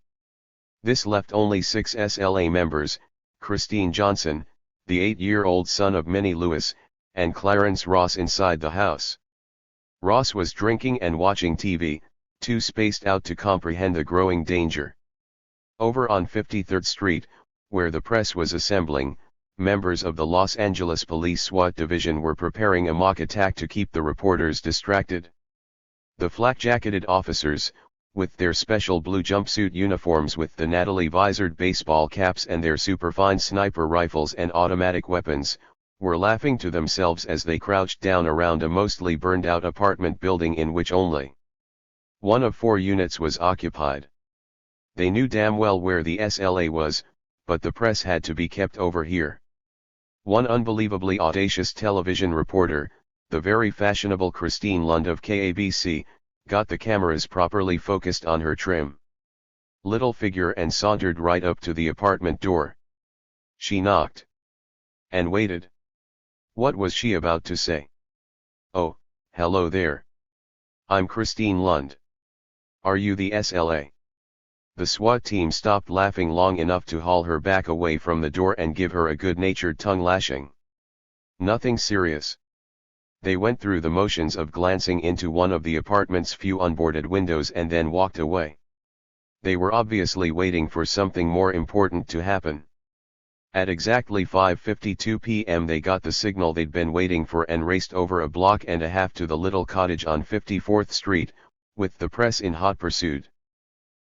Speaker 1: This left only 6 SLA members, Christine Johnson, the 8-year-old son of Minnie Lewis, and Clarence Ross inside the house. Ross was drinking and watching TV, too spaced out to comprehend the growing danger. Over on 53rd Street, where the press was assembling, members of the Los Angeles Police SWAT Division were preparing a mock attack to keep the reporters distracted. The flak-jacketed officers, with their special blue jumpsuit uniforms with the Natalie visored baseball caps and their superfine sniper rifles and automatic weapons, were laughing to themselves as they crouched down around a mostly burned-out apartment building in which only one of 4 units was occupied. They knew damn well where the SLA was, but the press had to be kept over here. One unbelievably audacious television reporter, the very fashionable Christine Lund of KABC, got the cameras properly focused on her trim little figure and sauntered right up to the apartment door. She knocked and waited. What was she about to say? "Oh, hello there. I'm Christine Lund. Are you the SLA?" The SWAT team stopped laughing long enough to haul her back away from the door and give her a good-natured tongue lashing. Nothing serious. They went through the motions of glancing into one of the apartment's few unboarded windows and then walked away. They were obviously waiting for something more important to happen. At exactly 5:52 p.m. they got the signal they'd been waiting for and raced over a block and a half to the little cottage on 54th Street, with the press in hot pursuit.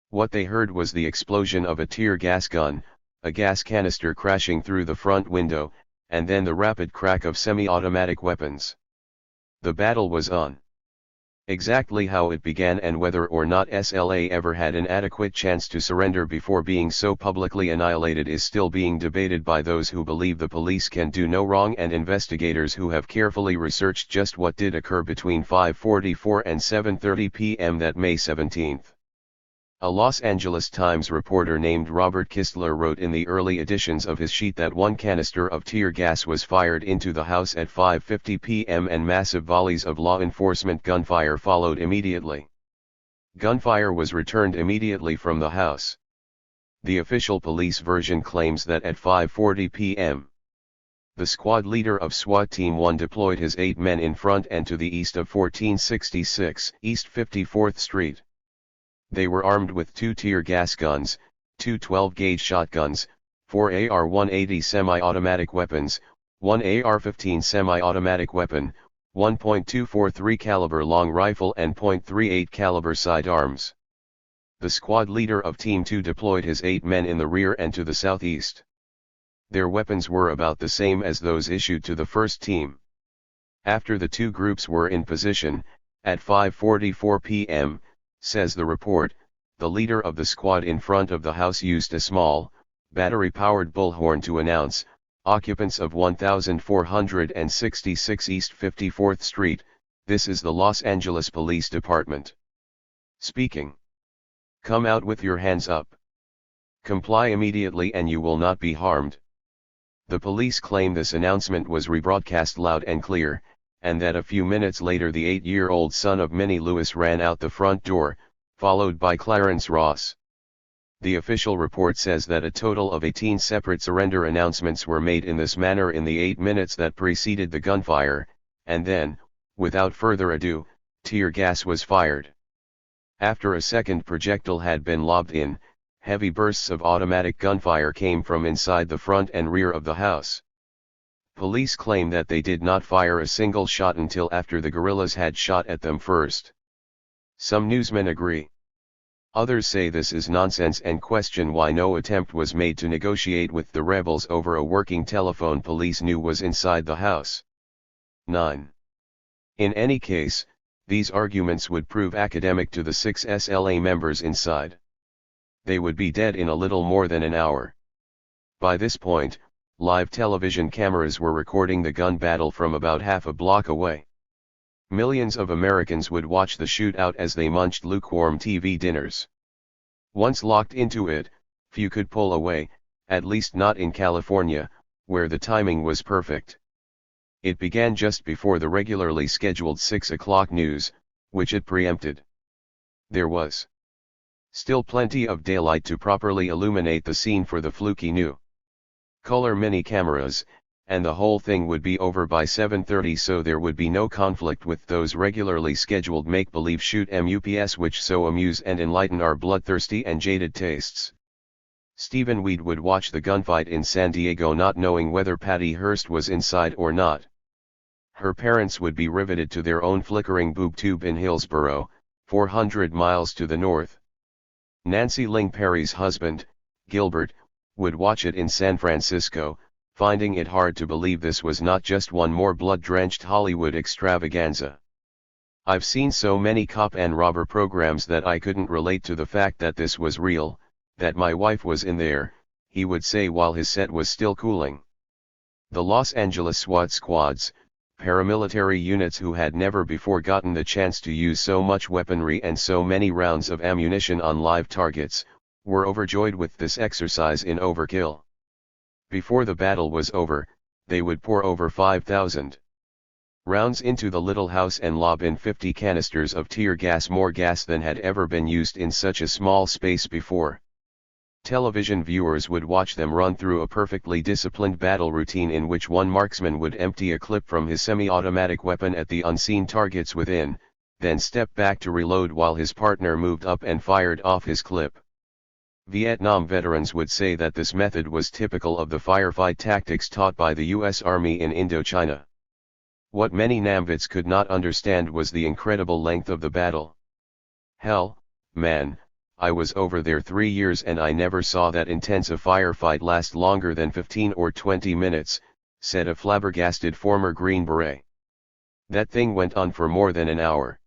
Speaker 1: What they heard was the explosion of a tear gas gun, a gas canister crashing through the front window, and then the rapid crack of semi-automatic weapons. The battle was on. Exactly how it began and whether or not SLA ever had an adequate chance to surrender before being so publicly annihilated is still being debated by those who believe the police can do no wrong and investigators who have carefully researched just what did occur between 5:44 and 7:30 p.m. that May 17. A Los Angeles Times reporter named Robert Kistler wrote in the early editions of his sheet that one canister of tear gas was fired into the house at 5:50 p.m. and massive volleys of law enforcement gunfire followed immediately. Gunfire was returned immediately from the house. The official police version claims that at 5:40 p.m. the squad leader of SWAT Team 1 deployed his 8 men in front and to the east of 1466 East 54th Street. They were armed with 2 tear gas guns, 2 12-gauge shotguns, 4 AR-180 semi-automatic weapons, 1 AR-15 semi-automatic weapon, 1.243 caliber long rifle and .38 caliber sidearms. The squad leader of Team 2 deployed his 8 men in the rear and to the southeast. Their weapons were about the same as those issued to the first team. After the 2 groups were in position, at 5:44 p.m., says the report, the leader of the squad in front of the house used a small, battery-powered bullhorn to announce, "Occupants of 1466 East 54th Street, this is the Los Angeles Police Department. Speaking. Come out with your hands up. Comply immediately and you will not be harmed." The police claim this announcement was rebroadcast loud and clear, and that a few minutes later the 8-year-old son of Minnie Lewis ran out the front door, followed by Clarence Ross. The official report says that a total of 18 separate surrender announcements were made in this manner in the 8 minutes that preceded the gunfire, and then, without further ado, tear gas was fired. After a second projectile had been lobbed in, heavy bursts of automatic gunfire came from inside the front and rear of the house. Police claim that they did not fire a single shot until after the guerrillas had shot at them first. Some newsmen agree. Others say this is nonsense and question why no attempt was made to negotiate with the rebels over a working telephone police knew was inside the house. 9. In any case, these arguments would prove academic to the 6 SLA members inside. They would be dead in a little more than an hour. By this point, live television cameras were recording the gun battle from about half a block away. Millions of Americans would watch the shootout as they munched lukewarm TV dinners. Once locked into it, few could pull away, at least not in California, where the timing was perfect. It began just before the regularly scheduled 6 o'clock news, which it preempted. There was still plenty of daylight to properly illuminate the scene for the fluky new color mini cameras, and the whole thing would be over by 7:30, so there would be no conflict with those regularly scheduled make-believe shoot MUPs which so amuse and enlighten our bloodthirsty and jaded tastes. Stephen Weed would watch the gunfight in San Diego not knowing whether Patty Hearst was inside or not. Her parents would be riveted to their own flickering boob tube in Hillsboro, 400 miles to the north. Nancy Ling Perry's husband, Gilbert, would watch it in San Francisco, finding it hard to believe this was not just one more blood-drenched Hollywood extravaganza. "I've seen so many cop and robber programs that I couldn't relate to the fact that this was real, that my wife was in there," he would say while his set was still cooling. The Los Angeles SWAT squads, paramilitary units who had never before gotten the chance to use so much weaponry and so many rounds of ammunition on live targets, were overjoyed with this exercise in overkill. Before the battle was over, they would pour over 5,000 rounds into the little house and lob in 50 canisters of tear gas, more gas than had ever been used in such a small space before. Television viewers would watch them run through a perfectly disciplined battle routine in which one marksman would empty a clip from his semi-automatic weapon at the unseen targets within, then step back to reload while his partner moved up and fired off his clip. Vietnam veterans would say that this method was typical of the firefight tactics taught by the U.S. Army in Indochina. What many Namvits could not understand was the incredible length of the battle. "Hell, man, I was over there 3 years and I never saw that intense a firefight last longer than 15 or 20 minutes, said a flabbergasted former Green Beret. "That thing went on for more than an hour."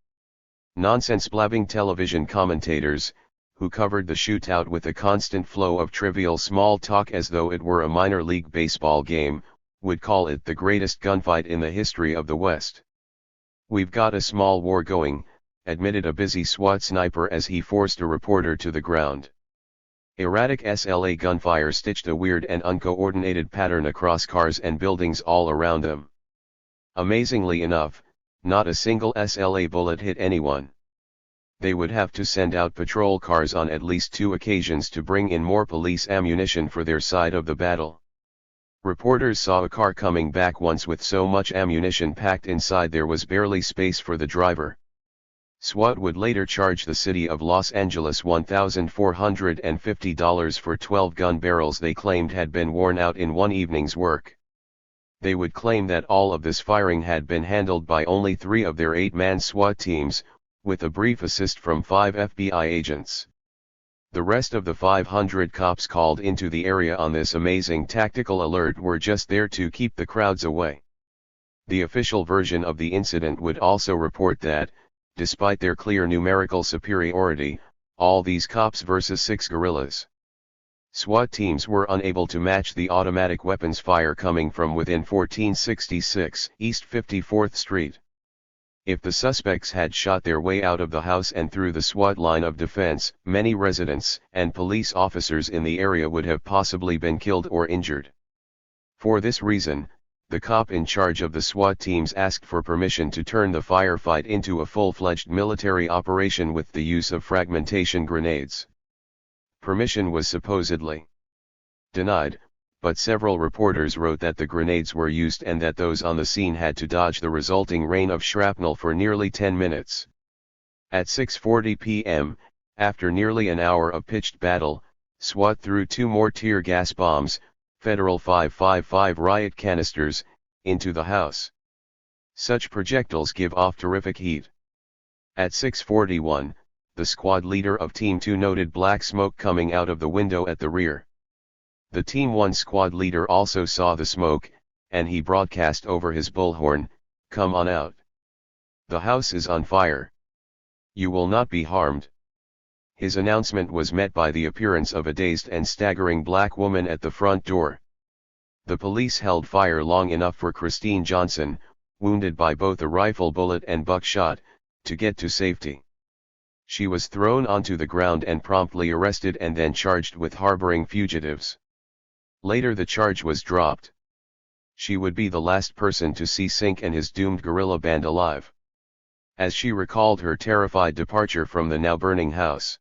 Speaker 1: Nonsense-blabbing television commentators, who covered the shootout with a constant flow of trivial small talk as though it were a minor league baseball game, would call it the greatest gunfight in the history of the West. "We've got a small war going," admitted a busy SWAT sniper as he forced a reporter to the ground. Erratic SLA gunfire stitched a weird and uncoordinated pattern across cars and buildings all around them. Amazingly enough, not a single SLA bullet hit anyone. They would have to send out patrol cars on at least 2 occasions to bring in more police ammunition for their side of the battle. Reporters saw a car coming back once with so much ammunition packed inside there was barely space for the driver. SWAT would later charge the city of Los Angeles $1,450 for 12 gun barrels they claimed had been worn out in one evening's work. They would claim that all of this firing had been handled by only 3 of their 8-man SWAT teams, with a brief assist from 5 FBI agents. The rest of the 500 cops called into the area on this amazing tactical alert were just there to keep the crowds away. The official version of the incident would also report that, despite their clear numerical superiority, all these cops versus 6 guerrillas SWAT teams were unable to match the automatic weapons fire coming from within 1466 East 54th Street. If the suspects had shot their way out of the house and through the SWAT line of defense, many residents and police officers in the area would have possibly been killed or injured. For this reason, the cop in charge of the SWAT teams asked for permission to turn the firefight into a full-fledged military operation with the use of fragmentation grenades. Permission was supposedly denied, but several reporters wrote that the grenades were used and that those on the scene had to dodge the resulting rain of shrapnel for nearly 10 minutes. At 6:40 p.m., after nearly an hour of pitched battle, SWAT threw 2 more tear gas bombs, Federal 5.55 riot canisters, into the house. Such projectiles give off terrific heat. At 6:41, the squad leader of Team 2 noted black smoke coming out of the window at the rear. The Team 1 squad leader also saw the smoke, and he broadcast over his bullhorn, "Come on out. The house is on fire. You will not be harmed." His announcement was met by the appearance of a dazed and staggering black woman at the front door. The police held fire long enough for Christine Johnson, wounded by both a rifle bullet and buckshot, to get to safety. She was thrown onto the ground and promptly arrested and then charged with harboring fugitives. Later the charge was dropped. She would be the last person to see Sink and his doomed guerrilla band alive. As she recalled her terrified departure from the now burning house.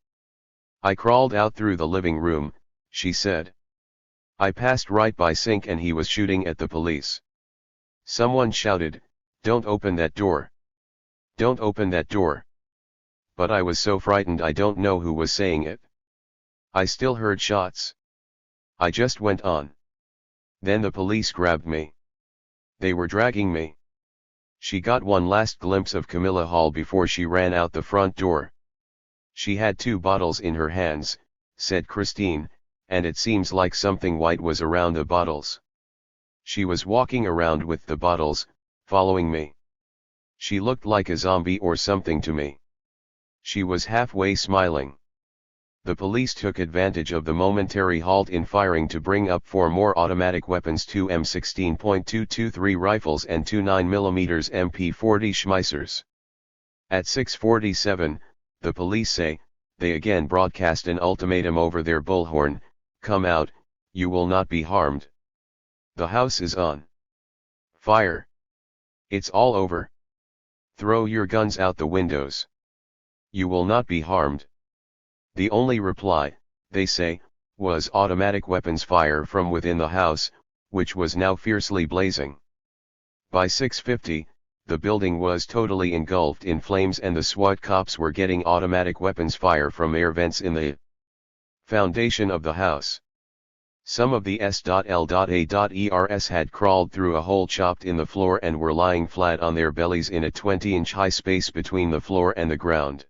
Speaker 1: "I crawled out through the living room," she said. "I passed right by Sink and he was shooting at the police. Someone shouted, 'Don't open that door. Don't open that door.' But I was so frightened I don't know who was saying it. I still heard shots. I just went on. Then the police grabbed me. They were dragging me." She got one last glimpse of Camilla Hall before she ran out the front door. She had 2 bottles in her hands, said Christine, and it seems like something white was around the bottles. She was walking around with the bottles, following me. She looked like a zombie or something to me. She was halfway smiling. The police took advantage of the momentary halt in firing to bring up 4 more automatic weapons, 2 M16.223 rifles and 2 9mm MP40 Schmeissers. At 6:47, the police say, they again broadcast an ultimatum over their bullhorn, "Come out, you will not be harmed. The house is on fire. It's all over. Throw your guns out the windows. You will not be harmed." The only reply, they say, was automatic weapons fire from within the house, which was now fiercely blazing. By 6:50, the building was totally engulfed in flames and the SWAT cops were getting automatic weapons fire from air vents in the foundation of the house. Some of the S.L.A.ers had crawled through a hole chopped in the floor and were lying flat on their bellies in a 20-inch high space between the floor and the ground.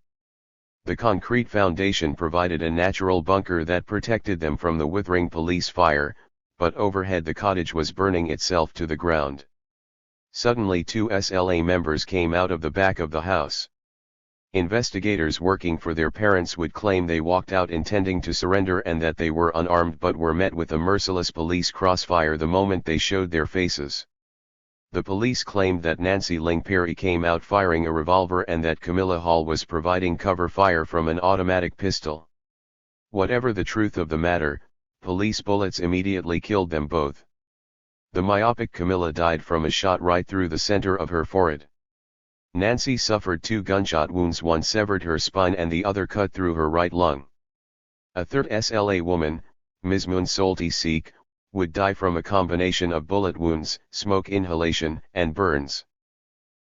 Speaker 1: The concrete foundation provided a natural bunker that protected them from the withering police fire, but overhead the cottage was burning itself to the ground. Suddenly 2 SLA members came out of the back of the house. Investigators working for their parents would claim they walked out intending to surrender and that they were unarmed but were met with a merciless police crossfire the moment they showed their faces. The police claimed that Nancy Ling Perry came out firing a revolver and that Camilla Hall was providing cover fire from an automatic pistol. Whatever the truth of the matter, police bullets immediately killed them both. The myopic Camilla died from a shot right through the center of her forehead. Nancy suffered 2 gunshot wounds, one severed her spine and the other cut through her right lung. A third SLA woman, Ms. Moonsolti Seek, would die from a combination of bullet wounds, smoke inhalation, and burns.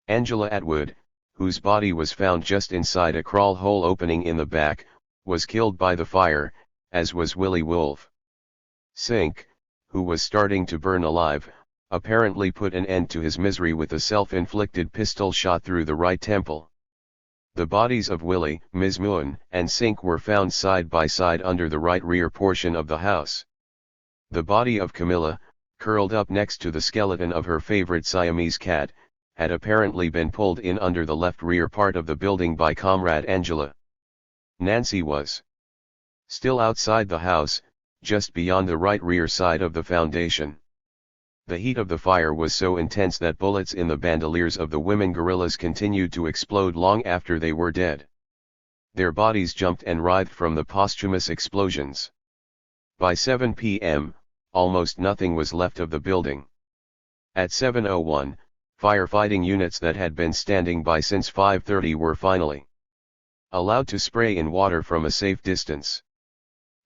Speaker 1: Angela Atwood, whose body was found just inside a crawl hole opening in the back, was killed by the fire, as was Willie Wolf. Sink, who was starting to burn alive, apparently put an end to his misery with a self-inflicted pistol shot through the right temple. The bodies of Willie, Ms. Moon, and Sink were found side by side under the right rear portion of the house. The body of Camilla, curled up next to the skeleton of her favorite Siamese cat, had apparently been pulled in under the left rear part of the building by Comrade Angela. Nancy was still outside the house, just beyond the right rear side of the foundation. The heat of the fire was so intense that bullets in the bandoliers of the women guerrillas continued to explode long after they were dead. Their bodies jumped and writhed from the posthumous explosions. By 7 p.m., almost nothing was left of the building. At 7:01, firefighting units that had been standing by since 5:30 were finally allowed to spray in water from a safe distance.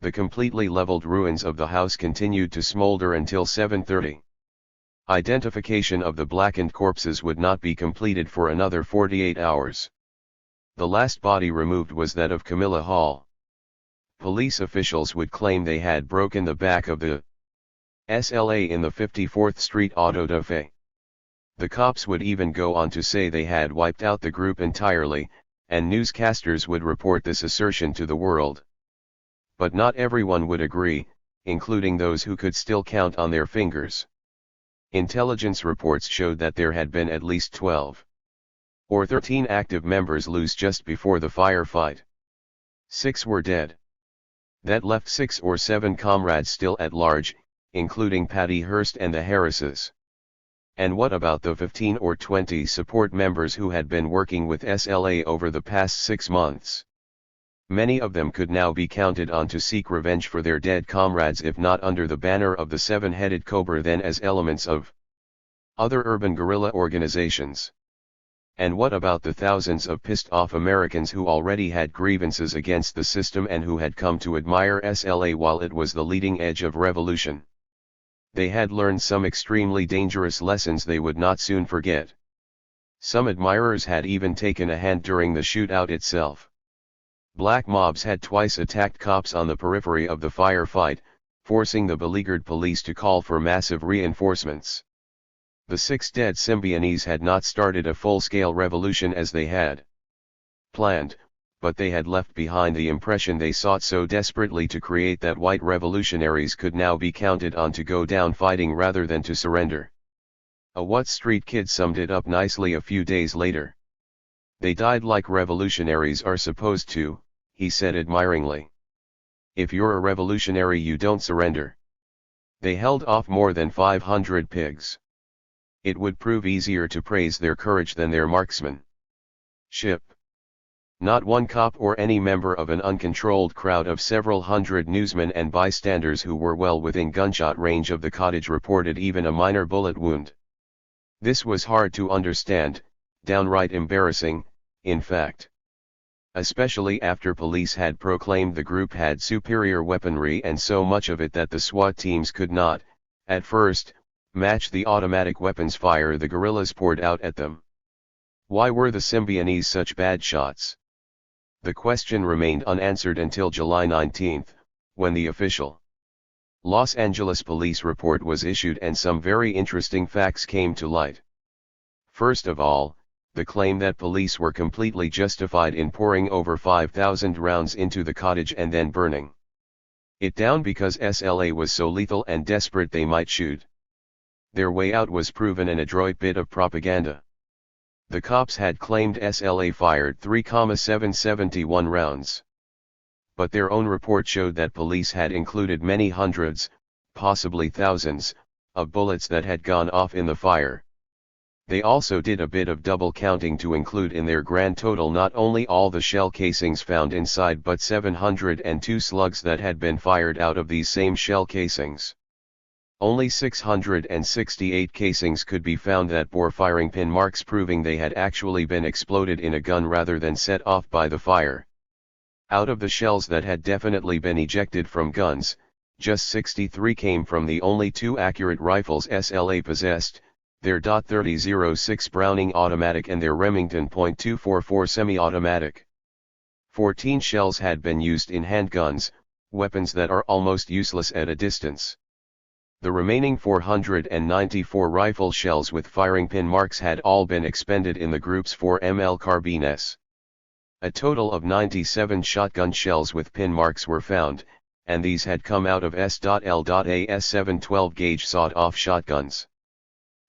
Speaker 1: The completely leveled ruins of the house continued to smolder until 7:30. Identification of the blackened corpses would not be completed for another 48 hours. The last body removed was that of Camilla Hall. Police officials would claim they had broken the back of the SLA in the 54th Street Auto da Fe. The cops would even go on to say they had wiped out the group entirely, and newscasters would report this assertion to the world. But not everyone would agree, including those who could still count on their fingers. Intelligence reports showed that there had been at least 12 or 13 active members loose just before the firefight. 6 were dead. That left 6 or 7 comrades still at large, including Patty Hearst and the Harrises. And what about the 15 or 20 support members who had been working with SLA over the past 6 months? Many of them could now be counted on to seek revenge for their dead comrades, if not under the banner of the Seven-Headed Cobra, then as elements of other urban guerrilla organizations. And what about the thousands of pissed-off Americans who already had grievances against the system and who had come to admire SLA while it was the leading edge of revolution? They had learned some extremely dangerous lessons they would not soon forget. Some admirers had even taken a hand during the shootout itself. Black mobs had twice attacked cops on the periphery of the firefight, forcing the beleaguered police to call for massive reinforcements. The 6 dead Symbionese had not started a full-scale revolution as they had planned, but they had left behind the impression they sought so desperately to create that white revolutionaries could now be counted on to go down fighting rather than to surrender. A What Street kid summed it up nicely a few days later. "They died like revolutionaries are supposed to," he said admiringly. "If you're a revolutionary, you don't surrender." They held off more than 500 pigs. It would prove easier to praise their courage than their marksmanship. Not one cop or any member of an uncontrolled crowd of several hundred newsmen and bystanders who were well within gunshot range of the cottage reported even a minor bullet wound. This was hard to understand, downright embarrassing, in fact. Especially after police had proclaimed the group had superior weaponry and so much of it that the SWAT teams could not, at first, match the automatic weapons fire the guerrillas poured out at them. Why were the Symbionese such bad shots? The question remained unanswered until July 19, when the official Los Angeles police report was issued and some very interesting facts came to light. First of all, the claim that police were completely justified in pouring over 5,000 rounds into the cottage and then burning it down because SLA was so lethal and desperate they might shoot their way out was proven an adroit bit of propaganda. The cops had claimed SLA fired 3,771 rounds. But their own report showed that police had included many hundreds, possibly thousands, of bullets that had gone off in the fire. They also did a bit of double counting to include in their grand total not only all the shell casings found inside but 702 slugs that had been fired out of these same shell casings. Only 668 casings could be found that bore firing pin marks, proving they had actually been exploded in a gun rather than set off by the fire. Out of the shells that had definitely been ejected from guns, just 63 came from the only two accurate rifles SLA possessed, their .30-06 Browning automatic and their Remington .244 semi-automatic. 14 shells had been used in handguns, weapons that are almost useless at a distance. The remaining 494 rifle shells with firing pin marks had all been expended in the group's 4mm carbines. A total of 97 shotgun shells with pin marks were found, and these had come out of S.L.A.'s 712 gauge sawed-off shotguns.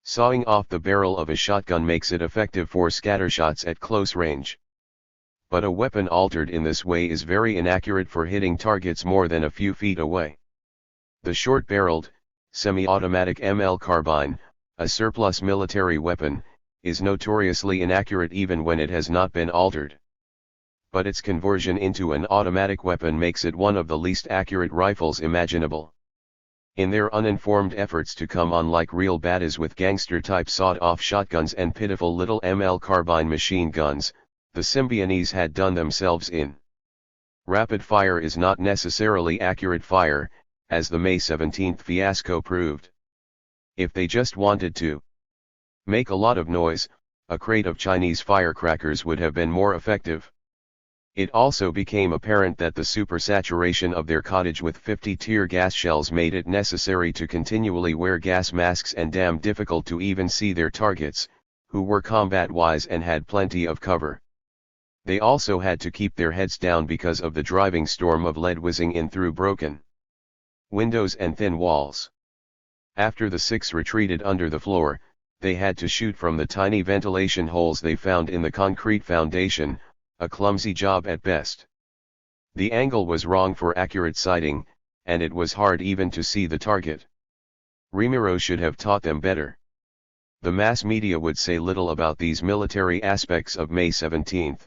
Speaker 1: Sawing off the barrel of a shotgun makes it effective for scattershots at close range. But a weapon altered in this way is very inaccurate for hitting targets more than a few feet away. The short-barreled, semi-automatic ML carbine, a surplus military weapon, is notoriously inaccurate even when it has not been altered. But its conversion into an automatic weapon makes it one of the least accurate rifles imaginable. In their uninformed efforts to come on like real baddies with gangster-type sawed-off shotguns and pitiful little ML carbine machine guns, the Symbionese had done themselves in. Rapid fire is not necessarily accurate fire, as the May 17 fiasco proved. If they just wanted to make a lot of noise, a crate of Chinese firecrackers would have been more effective. It also became apparent that the supersaturation of their cottage with 50 tear gas shells made it necessary to continually wear gas masks and damn difficult to even see their targets, who were combat-wise and had plenty of cover. They also had to keep their heads down because of the driving storm of lead whizzing in through broken windows and thin walls. After the six retreated under the floor, they had to shoot from the tiny ventilation holes they found in the concrete foundation, a clumsy job at best. The angle was wrong for accurate sighting, and it was hard even to see the target. Remiro should have taught them better. The mass media would say little about these military aspects of May 17,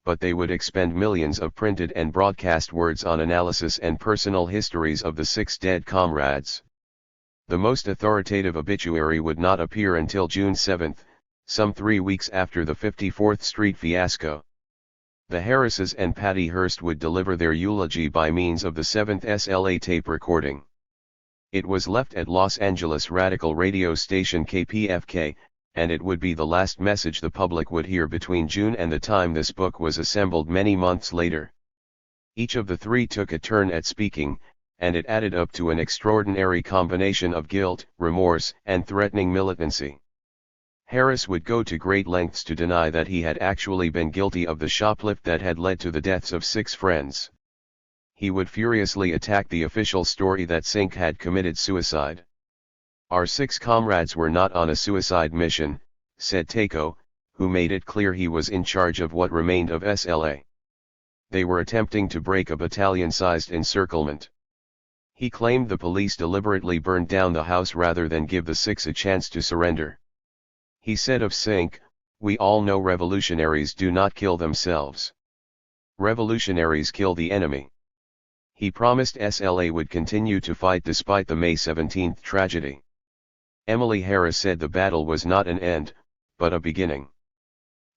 Speaker 1: but they would expend millions of printed and broadcast words on analysis and personal histories of the 6 dead comrades. The most authoritative obituary would not appear until June 7, some 3 weeks after the 54th Street fiasco. The Harrises and Patty Hearst would deliver their eulogy by means of the 7th SLA tape recording. It was left at Los Angeles radical radio station KPFK, and it would be the last message the public would hear between June and the time this book was assembled many months later. Each of the three took a turn at speaking, and it added up to an extraordinary combination of guilt, remorse, and threatening militancy. Harris would go to great lengths to deny that he had actually been guilty of the shoplift that had led to the deaths of 6 friends. He would furiously attack the official story that Sink had committed suicide. Our 6 comrades were not on a suicide mission, said Takeo, who made it clear he was in charge of what remained of SLA. They were attempting to break a battalion-sized encirclement. He claimed the police deliberately burned down the house rather than give the 6 a chance to surrender. He said of Sink, "We all know revolutionaries do not kill themselves. Revolutionaries kill the enemy." He promised SLA would continue to fight despite the May 17 tragedy. Emily Harris said the battle was not an end, but a beginning.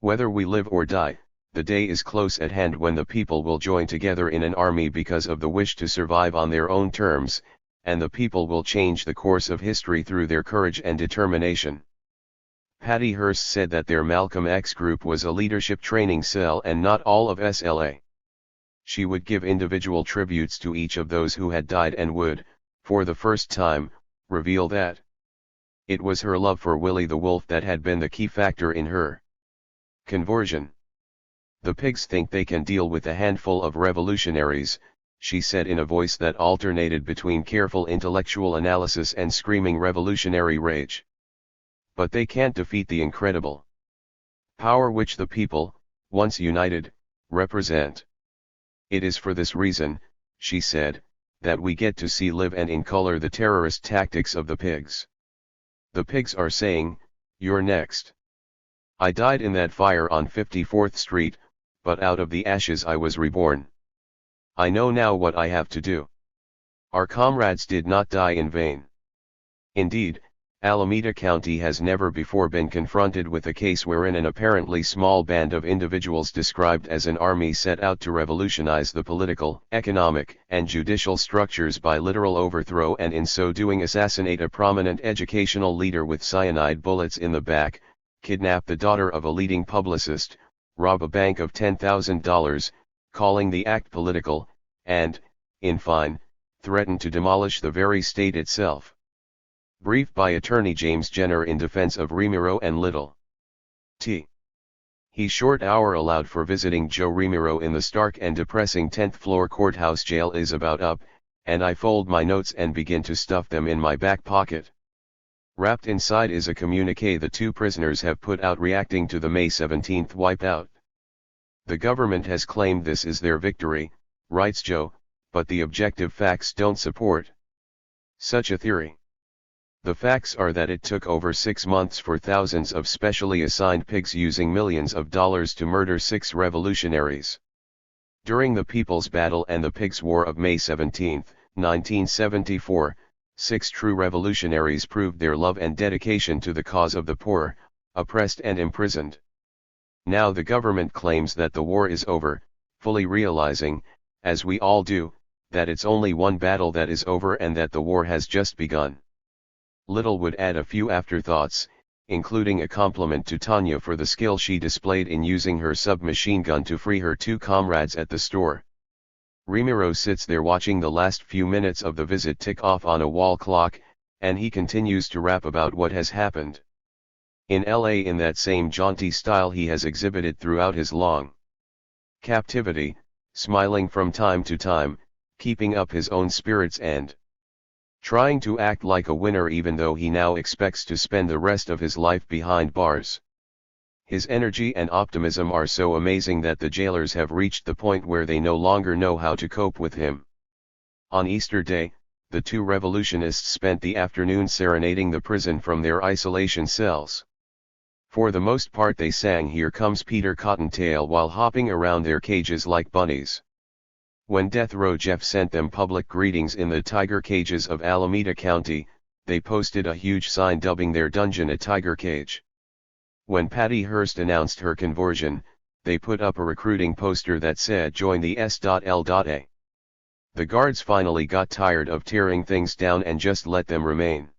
Speaker 1: "Whether we live or die, the day is close at hand when the people will join together in an army because of the wish to survive on their own terms, and the people will change the course of history through their courage and determination." Patty Hearst said that their Malcolm X group was a leadership training cell and not all of SLA. She would give individual tributes to each of those who had died and would, for the first time, reveal that it was her love for Willie the Wolf that had been the key factor in her conversion. "The pigs think they can deal with a handful of revolutionaries," she said in a voice that alternated between careful intellectual analysis and screaming revolutionary rage. "But they can't defeat the incredible power which the people, once united, represent. It is for this reason," she said, "that we get to see live and in color the terrorist tactics of the pigs. The pigs are saying, 'You're next. I died in that fire on 54th Street, but out of the ashes I was reborn. I know now what I have to do.' Our comrades did not die in vain. Indeed, Alameda County has never before been confronted with a case wherein an apparently small band of individuals described as an army set out to revolutionize the political, economic, and judicial structures by literal overthrow and in so doing assassinate a prominent educational leader with cyanide bullets in the back, kidnap the daughter of a leading publicist, rob a bank of $10,000, calling the act political, and, in fine, threaten to demolish the very state itself." Brief by Attorney James Jenner in defense of Remiro and Little. He short hour allowed for visiting Joe Remiro in the stark and depressing 10th floor courthouse jail is about up, and I fold my notes and begin to stuff them in my back pocket. Wrapped inside is a communique the 2 prisoners have put out reacting to the May 17 wipeout. "The government has claimed this is their victory," writes Joe, "but the objective facts don't support such a theory. The facts are that it took over 6 months for thousands of specially assigned pigs using millions of dollars to murder 6 revolutionaries. During the People's Battle and the Pigs' War of May 17, 1974, 6 true revolutionaries proved their love and dedication to the cause of the poor, oppressed and imprisoned. Now the government claims that the war is over, fully realizing, as we all do, that it's only one battle that is over and that the war has just begun." Little would add a few afterthoughts, including a compliment to Tanya for the skill she displayed in using her submachine gun to free her 2 comrades at the store. Remiro sits there watching the last few minutes of the visit tick off on a wall clock, and he continues to rap about what has happened in LA in that same jaunty style he has exhibited throughout his long captivity, smiling from time to time, keeping up his own spirits and trying to act like a winner even though he now expects to spend the rest of his life behind bars. His energy and optimism are so amazing that the jailers have reached the point where they no longer know how to cope with him. On Easter Day, the 2 revolutionists spent the afternoon serenading the prison from their isolation cells. For the most part they sang "Here Comes Peter Cottontail" while hopping around their cages like bunnies. When Death Row Jeff sent them public greetings in the tiger cages of Alameda County, they posted a huge sign dubbing their dungeon a tiger cage. When Patty Hearst announced her conversion, they put up a recruiting poster that said "Join the S.L.A." The guards finally got tired of tearing things down and just let them remain.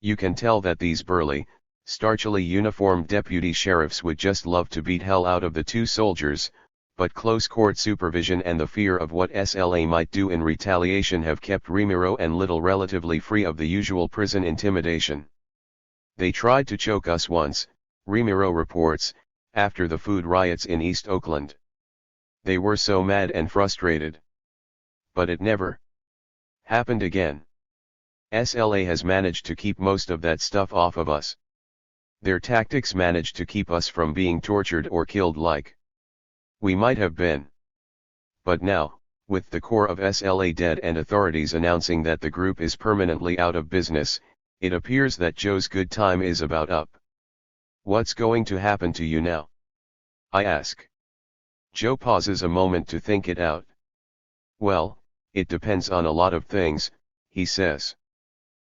Speaker 1: You can tell that these burly, starchily uniformed deputy sheriffs would just love to beat hell out of the 2 soldiers, but close court supervision and the fear of what SLA might do in retaliation have kept Remiro and Little relatively free of the usual prison intimidation. They tried to choke us once, Remiro reports, after the food riots in East Oakland. They were so mad and frustrated. But it never happened again. SLA has managed to keep most of that stuff off of us. Their tactics managed to keep us from being tortured or killed like we might have been. But now, with the core of SLA dead and authorities announcing that the group is permanently out of business, it appears that Joe's good time is about up. What's going to happen to you now? I ask. Joe pauses a moment to think it out. Well, it depends on a lot of things, he says.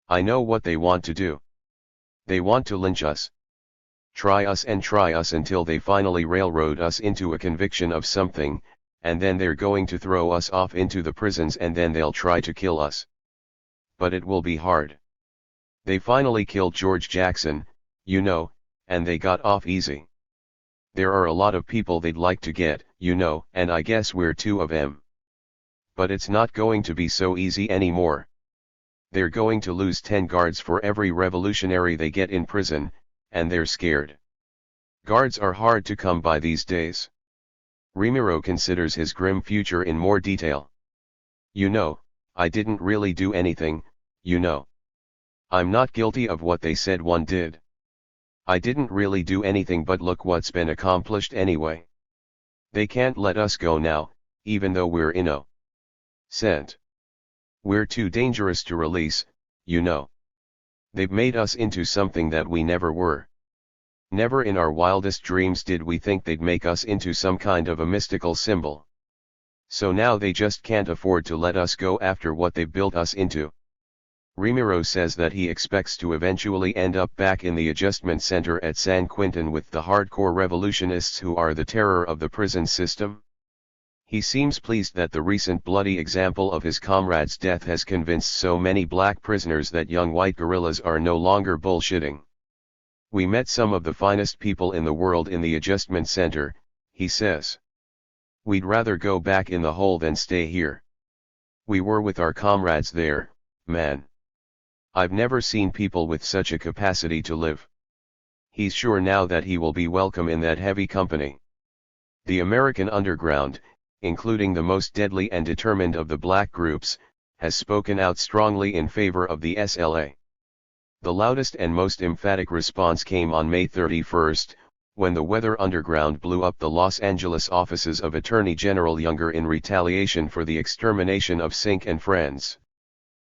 Speaker 1: I know what they want to do. They want to lynch us. Try us until they finally railroad us into a conviction of something, and then they're going to throw us off into the prisons and then they'll try to kill us. But it will be hard. They finally killed George Jackson, you know, and they got off easy. There are a lot of people they'd like to get, you know, and I guess we're two of them. But it's not going to be so easy anymore. They're going to lose 10 guards for every revolutionary they get in prison, and they're scared. Guards are hard to come by these days. Remiro considers his grim future in more detail. You know, I didn't really do anything, you know. I'm not guilty of what they said one did. I didn't really do anything, but look what's been accomplished anyway. They can't let us go now, even though we're innocent. We're too dangerous to release, you know. They've made us into something that we never were. Never in our wildest dreams did we think they'd make us into some kind of a mystical symbol. So now they just can't afford to let us go after what they've built us into. Remiro says that he expects to eventually end up back in the adjustment center at San Quentin with the hardcore revolutionists who are the terror of the prison system. He seems pleased that the recent bloody example of his comrade's death has convinced so many black prisoners that young white guerrillas are no longer bullshitting. We met some of the finest people in the world in the adjustment center, he says. We'd rather go back in the hole than stay here. We were with our comrades there, man. I've never seen people with such a capacity to live. He's sure now that he will be welcome in that heavy company. The American underground, including the most deadly and determined of the black groups, has spoken out strongly in favor of the SLA. The loudest and most emphatic response came on May 31st, when the Weather Underground blew up the Los Angeles offices of Attorney General Younger in retaliation for the extermination of Sink and friends.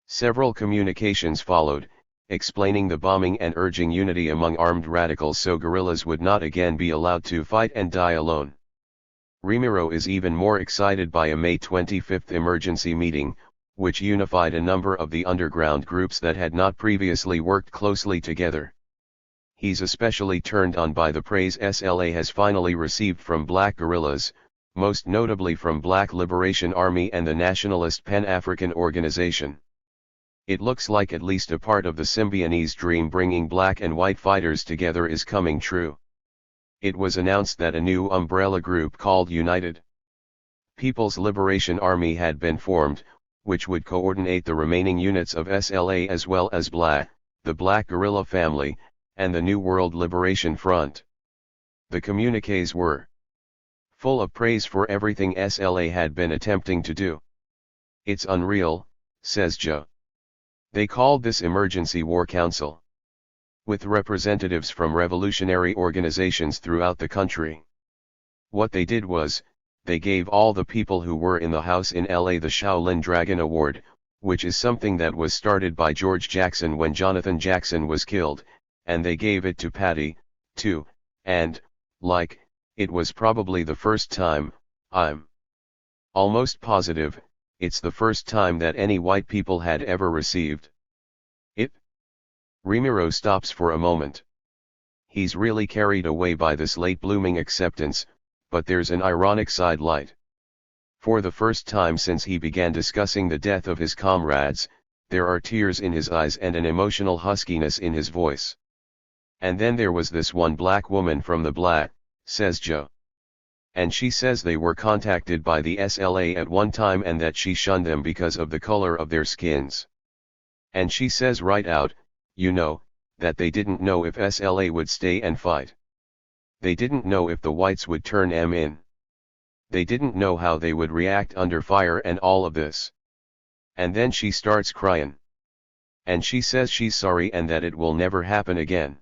Speaker 1: Several communications followed, explaining the bombing and urging unity among armed radicals so guerrillas would not again be allowed to fight and die alone. Remiro is even more excited by a May 25 emergency meeting, which unified a number of the underground groups that had not previously worked closely together. He's especially turned on by the praise SLA has finally received from black guerrillas, most notably from Black Liberation Army and the nationalist Pan-African Organization. It looks like at least a part of the Symbionese dream bringing black and white fighters together is coming true. It was announced that a new umbrella group called United People's Liberation Army had been formed, which would coordinate the remaining units of SLA as well as BLA, the Black Guerrilla Family, and the New World Liberation Front. The communiques were full of praise for everything SLA had been attempting to do. It's unreal, says Joe. They called this Emergency War Council, with representatives from revolutionary organizations throughout the country. What they did was, they gave all the people who were in the house in LA the Shaolin Dragon Award, which is something that was started by George Jackson when Jonathan Jackson was killed, and they gave it to Patty, too, and, like, it was probably the first time, I'm almost positive, it's the first time that any white people had ever received it. Remiro stops for a moment. He's really carried away by this late-blooming acceptance, but there's an ironic side light. For the first time since he began discussing the death of his comrades, there are tears in his eyes and an emotional huskiness in his voice. And then there was this one black woman from the BLA, says Joe. And she says they were contacted by the SLA at one time and that she shunned them because of the color of their skins. And she says right out, you know, that they didn't know if SLA would stay and fight. They didn't know if the whites would turn them in. They didn't know how they would react under fire and all of this. And then she starts crying. And she says she's sorry and that it will never happen again.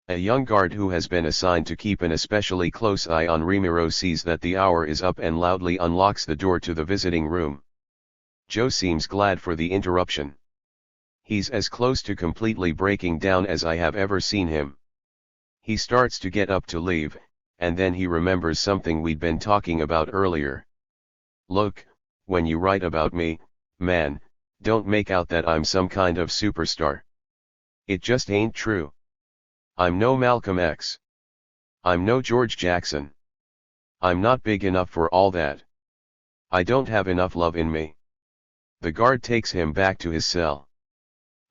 Speaker 1: A young guard who has been assigned to keep an especially close eye on Ramiro sees that the hour is up and loudly unlocks the door to the visiting room. Joe seems glad for the interruption. He's as close to completely breaking down as I have ever seen him. He starts to get up to leave, and then he remembers something we'd been talking about earlier. Look, when you write about me, man, don't make out that I'm some kind of superstar. It just ain't true. I'm no Malcolm X. I'm no George Jackson. I'm not big enough for all that. I don't have enough love in me. The guard takes him back to his cell.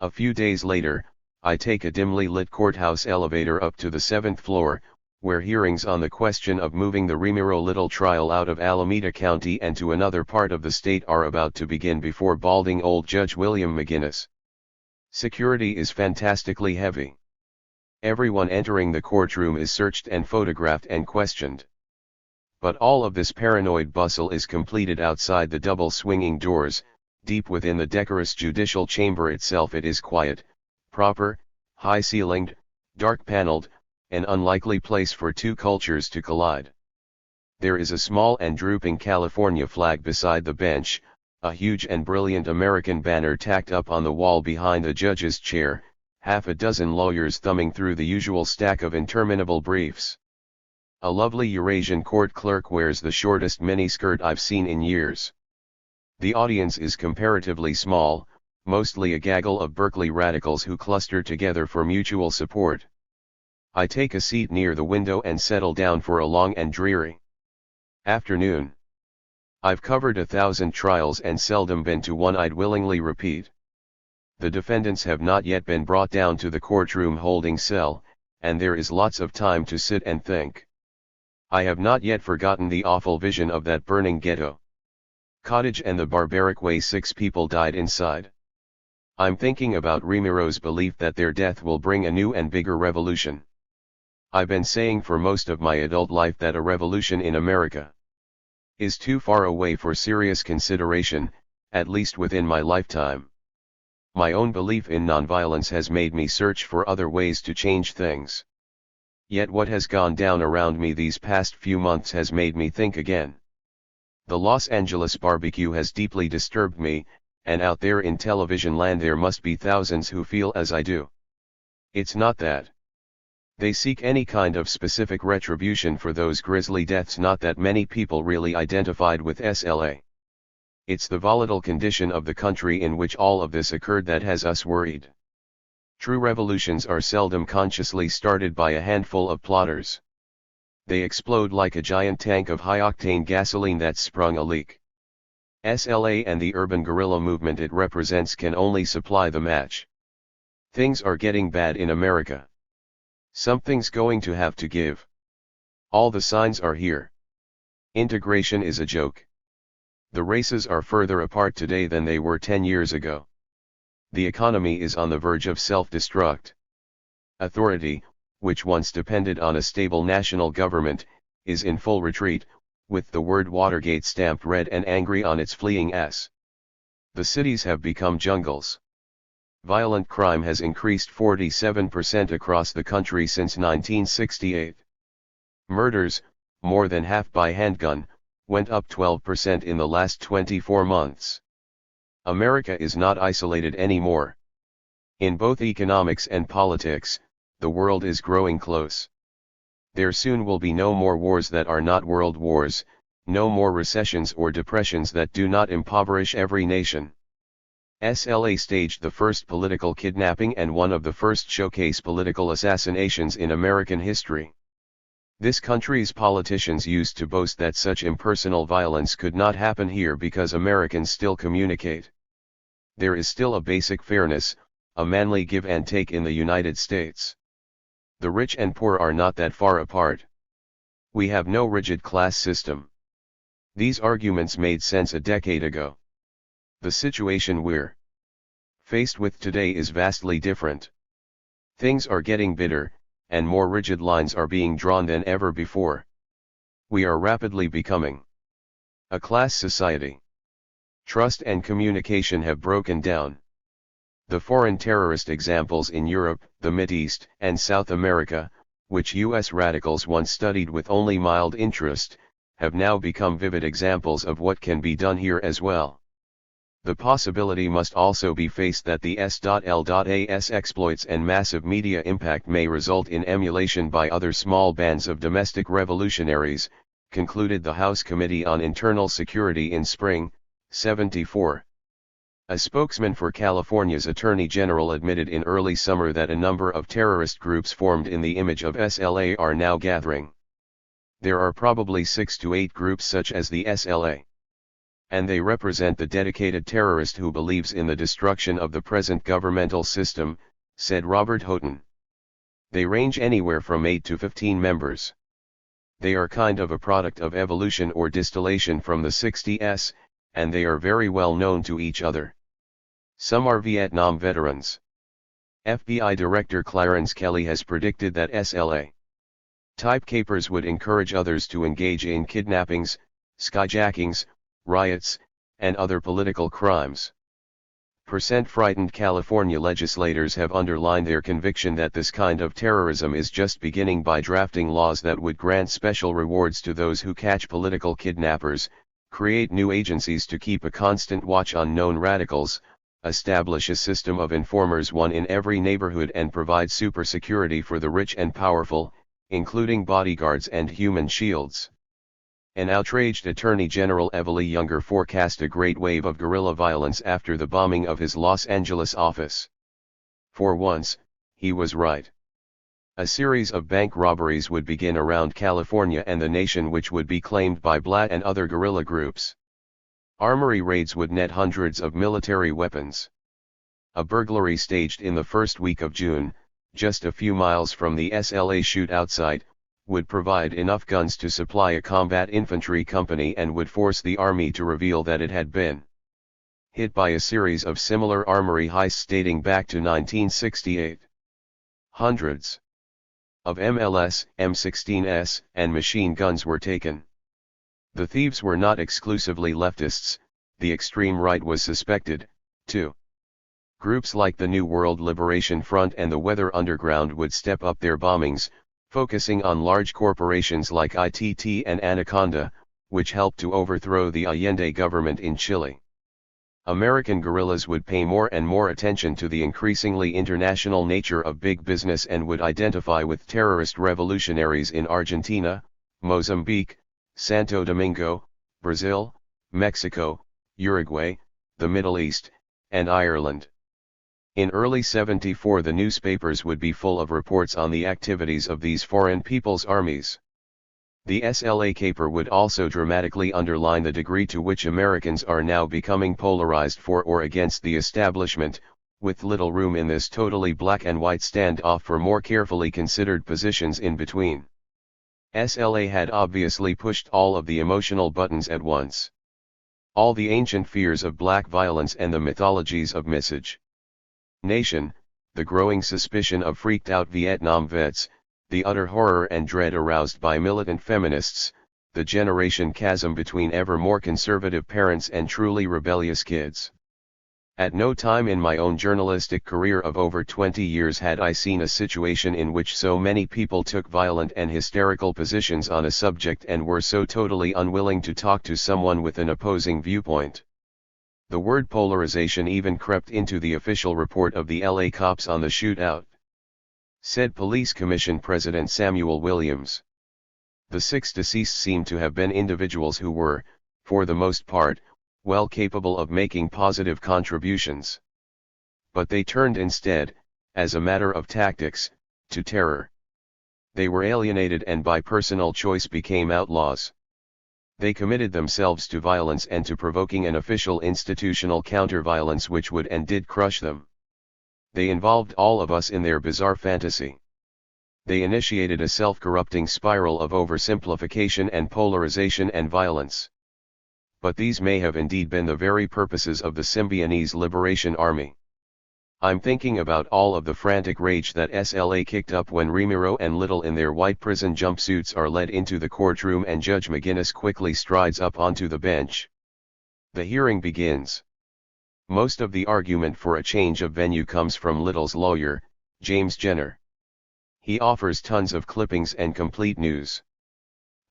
Speaker 1: A few days later, I take a dimly lit courthouse elevator up to the 7th floor, where hearings on the question of moving the Ramiro Little trial out of Alameda County and to another part of the state are about to begin before balding old Judge William McGinnis. Security is fantastically heavy. Everyone entering the courtroom is searched and photographed and questioned. But all of this paranoid bustle is completed outside the double swinging doors. Deep within the decorous judicial chamber itself it is quiet, proper, high-ceilinged, dark-paneled, an unlikely place for two cultures to collide. There is a small and drooping California flag beside the bench, a huge and brilliant American banner tacked up on the wall behind the judge's chair, half a dozen lawyers thumbing through the usual stack of interminable briefs. A lovely Eurasian court clerk wears the shortest miniskirt I've seen in years. The audience is comparatively small, mostly a gaggle of Berkeley radicals who cluster together for mutual support. I take a seat near the window and settle down for a long and dreary afternoon. I've covered 1,000 trials and seldom been to one I'd willingly repeat. The defendants have not yet been brought down to the courtroom holding cell, and there is lots of time to sit and think. I have not yet forgotten the awful vision of that burning ghetto cottage and the barbaric way 6 people died inside. I'm thinking about Ramiro's belief that their death will bring a new and bigger revolution. I've been saying for most of my adult life that a revolution in America is too far away for serious consideration, at least within my lifetime. My own belief in nonviolence has made me search for other ways to change things. Yet what has gone down around me these past few months has made me think again. The Los Angeles barbecue has deeply disturbed me, and out there in television land there must be thousands who feel as I do. It's not that they seek any kind of specific retribution for those grisly deaths, not that many people really identified with SLA. It's the volatile condition of the country in which all of this occurred that has us worried. True revolutions are seldom consciously started by a handful of plotters. They explode like a giant tank of high-octane gasoline that's sprung a leak. SLA and the urban guerrilla movement it represents can only supply the match. Things are getting bad in America. Something's going to have to give. All the signs are here. Integration is a joke. The races are further apart today than they were 10 years ago. The economy is on the verge of self-destruct. Authority, which once depended on a stable national government, is in full retreat, with the word Watergate stamped red and angry on its fleeing S. The cities have become jungles. Violent crime has increased 47% across the country since 1968. Murders, more than half by handgun, went up 12% in the last 24 months. America is not isolated anymore. In both economics and politics, the world is growing close. There soon will be no more wars that are not world wars, no more recessions or depressions that do not impoverish every nation. SLA staged the first political kidnapping and one of the first showcase political assassinations in American history. This country's politicians used to boast that such impersonal violence could not happen here because Americans still communicate. There is still a basic fairness, a manly give and take in the United States. The rich and poor are not that far apart. We have no rigid class system. These arguments made sense a decade ago. The situation we're faced with today is vastly different. Things are getting bitter, and more rigid lines are being drawn than ever before. We are rapidly becoming a class society. Trust and communication have broken down. The foreign terrorist examples in Europe, the Mideast, and South America, which US radicals once studied with only mild interest, have now become vivid examples of what can be done here as well. The possibility must also be faced that the S.L.A.'s exploits and massive media impact may result in emulation by other small bands of domestic revolutionaries, concluded the House Committee on Internal Security in spring, 74. A spokesman for California's Attorney General admitted in early summer that a number of terrorist groups formed in the image of SLA are now gathering. There are probably 6 to 8 groups such as the SLA. And they represent the dedicated terrorist who believes in the destruction of the present governmental system, said Robert Houghton. They range anywhere from 8 to 15 members. They are kind of a product of evolution or distillation from the 60s, and they are very well known to each other. Some are Vietnam veterans. FBI Director Clarence Kelly has predicted that SLA-type capers would encourage others to engage in kidnappings, skyjackings, riots, and other political crimes. Frightened California legislators have underlined their conviction that this kind of terrorism is just beginning by drafting laws that would grant special rewards to those who catch political kidnappers, create new agencies to keep a constant watch on known radicals, establish a system of informers, one in every neighborhood, and provide super security for the rich and powerful, including bodyguards and human shields. An outraged Attorney General Evely Younger forecast a great wave of guerrilla violence after the bombing of his Los Angeles office. For once, he was right. A series of bank robberies would begin around California and the nation, which would be claimed by BLAT and other guerrilla groups. Armory raids would net hundreds of military weapons. A burglary staged in the first week of June, just a few miles from the SLA shootout site, would provide enough guns to supply a combat infantry company and would force the army to reveal that it had been hit by a series of similar armory heists dating back to 1968. Hundreds of MLS, M16s, and machine guns were taken. The thieves were not exclusively leftists, the extreme right was suspected, too. Groups like the New World Liberation Front and the Weather Underground would step up their bombings, focusing on large corporations like ITT and Anaconda, which helped to overthrow the Allende government in Chile. American guerrillas would pay more and more attention to the increasingly international nature of big business and would identify with terrorist revolutionaries in Argentina, Mozambique, Santo Domingo, Brazil, Mexico, Uruguay, the Middle East, and Ireland. In early 74 the newspapers would be full of reports on the activities of these foreign people's armies. The SLA caper would also dramatically underline the degree to which Americans are now becoming polarized for or against the establishment, with little room in this totally black and white standoff for more carefully considered positions in between. SLA had obviously pushed all of the emotional buttons at once. All the ancient fears of black violence and the mythologies of misage nation, the growing suspicion of freaked-out Vietnam vets, the utter horror and dread aroused by militant feminists, the generation chasm between ever more conservative parents and truly rebellious kids. At no time in my own journalistic career of over 20 years had I seen a situation in which so many people took violent and hysterical positions on a subject and were so totally unwilling to talk to someone with an opposing viewpoint. The word polarization even crept into the official report of the LA cops on the shootout, said Police Commission President Samuel Williams. The 6 deceased seemed to have been individuals who were, for the most part, well capable of making positive contributions. But they turned instead, as a matter of tactics, to terror. They were alienated and by personal choice became outlaws. They committed themselves to violence and to provoking an official institutional counter-violence which would and did crush them. They involved all of us in their bizarre fantasy. They initiated a self-corrupting spiral of oversimplification and polarization and violence. But these may have indeed been the very purposes of the Symbionese Liberation Army. I'm thinking about all of the frantic rage that SLA kicked up when Remiro and Little in their white prison jumpsuits are led into the courtroom and Judge McGinnis quickly strides up onto the bench. The hearing begins. Most of the argument for a change of venue comes from Little's lawyer, James Jenner. He offers tons of clippings and complete news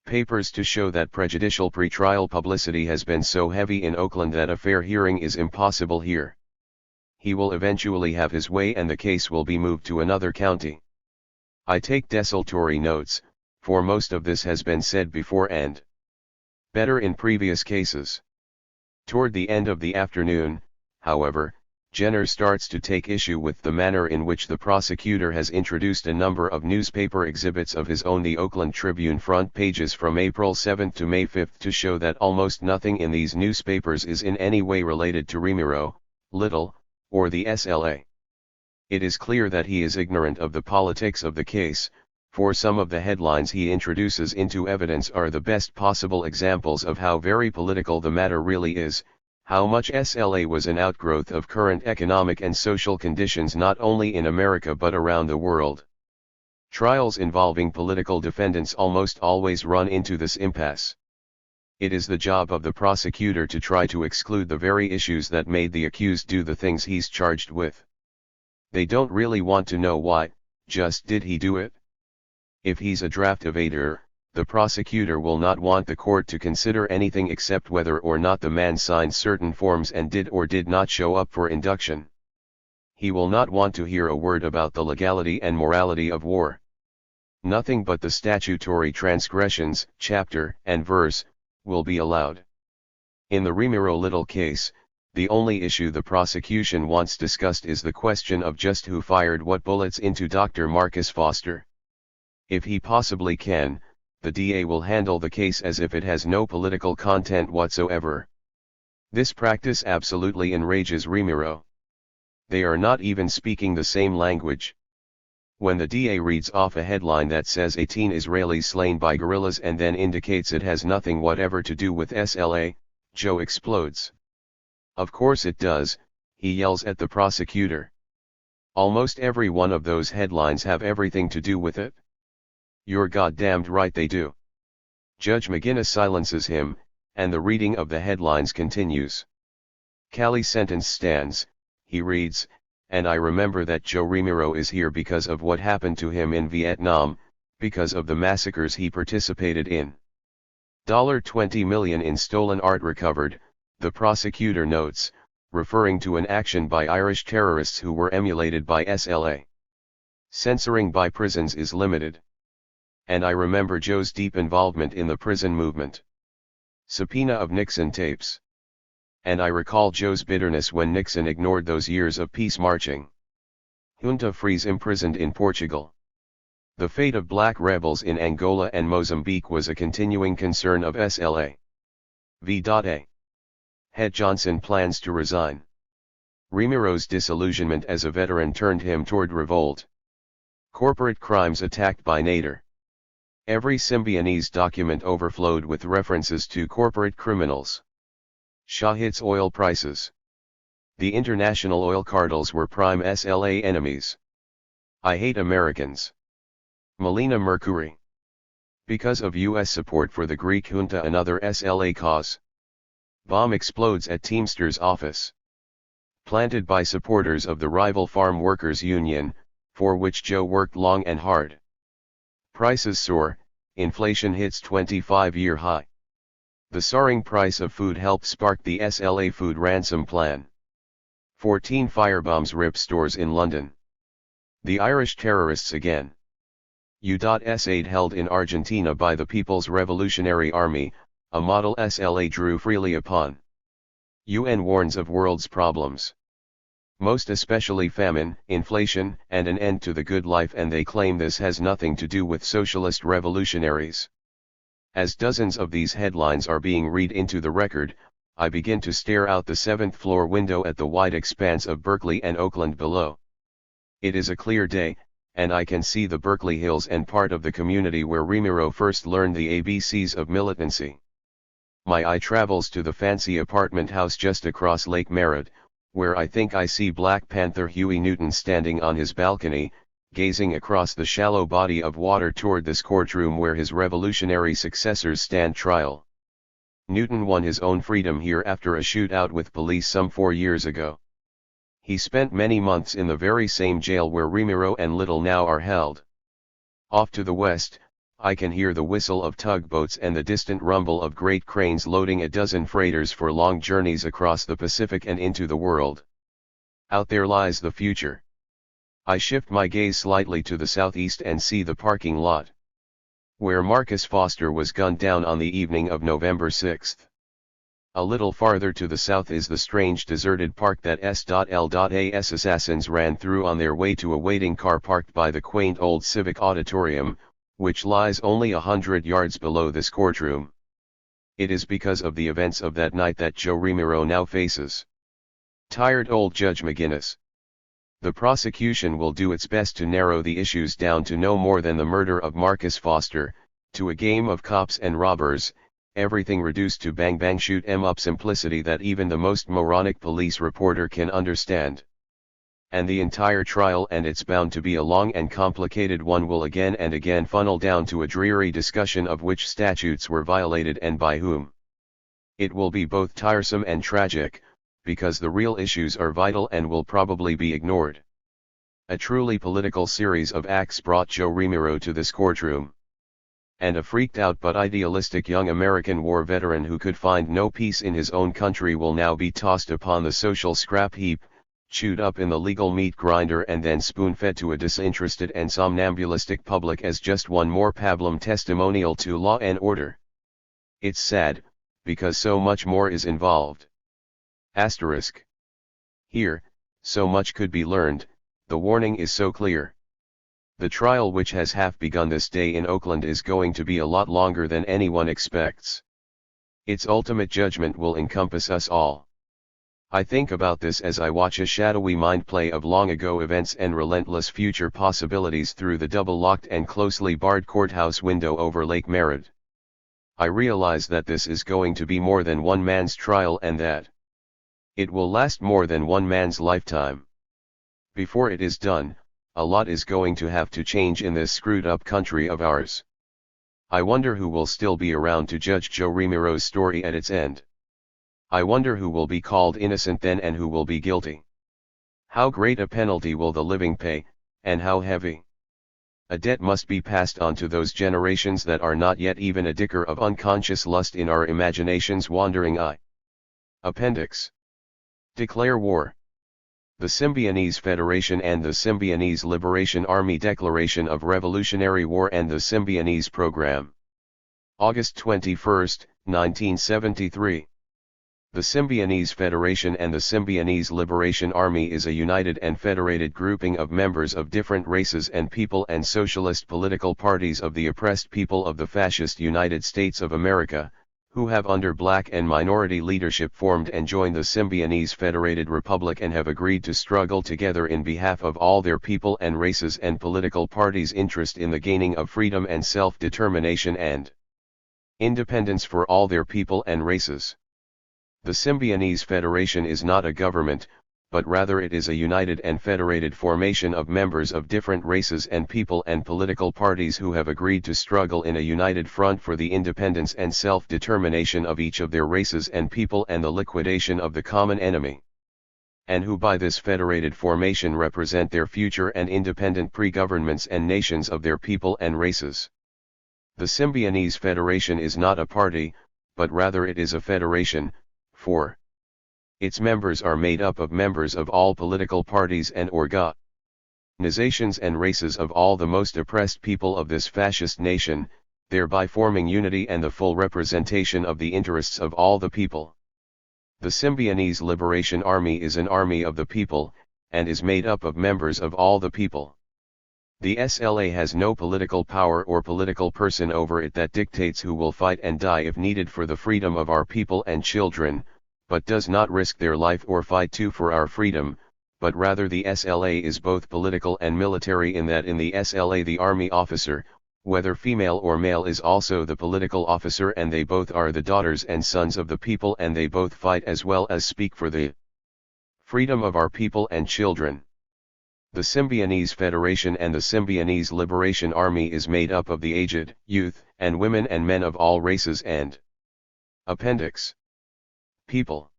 Speaker 1: papers to show that prejudicial pretrial publicity has been so heavy in Oakland that a fair hearing is impossible here. He will eventually have his way and the case will be moved to another county. I take desultory notes, for most of this has been said before and better in previous cases. Toward the end of the afternoon, however, Jenner starts to take issue with the manner in which the prosecutor has introduced a number of newspaper exhibits of his own, the Oakland Tribune front pages from April 7 to May 5 to show that almost nothing in these newspapers is in any way related to Remiro, Little, or the SLA. It is clear that he is ignorant of the politics of the case, for some of the headlines he introduces into evidence are the best possible examples of how very political the matter really is, how much SLA was an outgrowth of current economic and social conditions not only in America but around the world. Trials involving political defendants almost always run into this impasse. It is the job of the prosecutor to try to exclude the very issues that made the accused do the things he's charged with. They don't really want to know why, just did he do it? If he's a draft evader, the prosecutor will not want the court to consider anything except whether or not the man signed certain forms and did or did not show up for induction. He will not want to hear a word about the legality and morality of war. Nothing but the statutory transgressions, chapter and verse, will be allowed. In the Remiro Little case, the only issue the prosecution wants discussed is the question of just who fired what bullets into Dr. Marcus Foster. If he possibly can, the DA will handle the case as if it has no political content whatsoever. This practice absolutely enrages Remiro. They are not even speaking the same language. When the DA reads off a headline that says 18 Israelis slain by guerrillas and then indicates it has nothing whatever to do with SLA, Joe explodes. Of course it does, he yells at the prosecutor. Almost every one of those headlines have everything to do with it. You're goddamned right they do. Judge McGinnis silences him, and the reading of the headlines continues. Cali's sentence stands, he reads, and I remember that Joe Remiro is here because of what happened to him in Vietnam, because of the massacres he participated in. $20 million in stolen art recovered, the prosecutor notes, referring to an action by Irish terrorists who were emulated by SLA. Censoring by prisons is limited. And I remember Joe's deep involvement in the prison movement. Subpoena of Nixon tapes. And I recall Joe's bitterness when Nixon ignored those years of peace marching. Junta frees imprisoned in Portugal. The fate of black rebels in Angola and Mozambique was a continuing concern of SLA. V.A. Head Johnson plans to resign. Remiro's disillusionment as a veteran turned him toward revolt. Corporate crimes attacked by Nader. Every Symbionese document overflowed with references to corporate criminals. Shah hits oil prices. The international oil cartels were prime SLA enemies. I hate Americans. Melina Mercury. Because of U.S. support for the Greek junta, another SLA cause. Bomb explodes at Teamsters office. Planted by supporters of the rival Farm Workers Union, for which Joe worked long and hard. Prices soar, inflation hits 25-year high. The soaring price of food helped spark the SLA food ransom plan. 14 firebombs rip stores in London. The Irish terrorists again. U.S. aid held in Argentina by the People's Revolutionary Army, a model SLA drew freely upon. UN warns of world's problems. Most especially famine, inflation, and an end to the good life, and they claim this has nothing to do with socialist revolutionaries. As dozens of these headlines are being read into the record, I begin to stare out the 7th floor window at the wide expanse of Berkeley and Oakland below. It is a clear day, and I can see the Berkeley Hills and part of the community where Remiro first learned the ABCs of militancy. My eye travels to the fancy apartment house just across Lake Merritt, where I think I see Black Panther Huey Newton standing on his balcony, gazing across the shallow body of water toward this courtroom where his revolutionary successors stand trial. Newton won his own freedom here after a shootout with police some 4 years ago. He spent many months in the very same jail where Remiro and Little now are held. Off to the west, I can hear the whistle of tugboats and the distant rumble of great cranes loading a dozen freighters for long journeys across the Pacific and into the world. Out there lies the future. I shift my gaze slightly to the southeast and see the parking lot, where Marcus Foster was gunned down on the evening of November 6. A little farther to the south is the strange deserted park that S.L.A.'s assassins ran through on their way to a waiting car parked by the quaint old Civic Auditorium, which lies only 100 yards below this courtroom. It is because of the events of that night that Joe Remiro now faces. Tired old Judge McGinnis. The prosecution will do its best to narrow the issues down to no more than the murder of Marcus Foster, to a game of cops and robbers, everything reduced to bang bang shoot 'em up simplicity that even the most moronic police reporter can understand. And the entire trial, and it's bound to be a long and complicated one, will again and again funnel down to a dreary discussion of which statutes were violated and by whom. It will be both tiresome and tragic, because the real issues are vital and will probably be ignored. A truly political series of acts brought Joe Remiro to this courtroom. And a freaked out but idealistic young American war veteran who could find no peace in his own country will now be tossed upon the social scrap heap, chewed up in the legal meat grinder, and then spoon-fed to a disinterested and somnambulistic public as just one more pablum testimonial to law and order. It's sad, because so much more is involved. Asterisk. Here, so much could be learned, the warning is so clear. The trial, which has half begun this day in Oakland, is going to be a lot longer than anyone expects. Its ultimate judgment will encompass us all. I think about this as I watch a shadowy mind play of long ago events and relentless future possibilities through the double-locked and closely barred courthouse window over Lake Merritt. I realize that this is going to be more than one man's trial, and that it will last more than one man's lifetime. Before it is done, a lot is going to have to change in this screwed-up country of ours. I wonder who will still be around to judge Joe Remiro's story at its end. I wonder who will be called innocent then and who will be guilty. How great a penalty will the living pay, and how heavy? A debt must be passed on to those generations that are not yet even a dicker of unconscious lust in our imagination's wandering eye. Appendix. Declare war. The Symbionese Federation and the Symbionese Liberation Army Declaration of Revolutionary War and the Symbionese Program. August 21, 1973. The Symbionese Federation and the Symbionese Liberation Army is a united and federated grouping of members of different races and people and socialist political parties of the oppressed people of the fascist United States of America, who have under black and minority leadership formed and joined the Symbionese Federated Republic and have agreed to struggle together in behalf of all their people and races and political parties' interest in the gaining of freedom and self-determination and independence for all their people and races. The Symbionese Federation is not a government, but rather it is a united and federated formation of members of different races and people and political parties who have agreed to struggle in a united front for the independence and self-determination of each of their races and people and the liquidation of the common enemy. And who by this federated formation represent their future and independent pre-governments and nations of their people and races. The Symbionese Federation is not a party, but rather it is a federation, for its members are made up of members of all political parties and organizations and races of all the most oppressed people of this fascist nation, thereby forming unity and the full representation of the interests of all the people. The Symbionese Liberation Army is an army of the people, and is made up of members of all the people. The SLA has no political power or political person over it that dictates who will fight and die if needed for the freedom of our people and children, but does not risk their life or fight too for our freedom, but rather the SLA is both political and military in that in the SLA the army officer, whether female or male, is also the political officer, and they both are the daughters and sons of the people, and they both fight as well as speak for the Freedom of our people and children. The Symbionese Federation and the Symbionese Liberation Army is made up of the aged, youth, and women and men of all races and Appendix. People.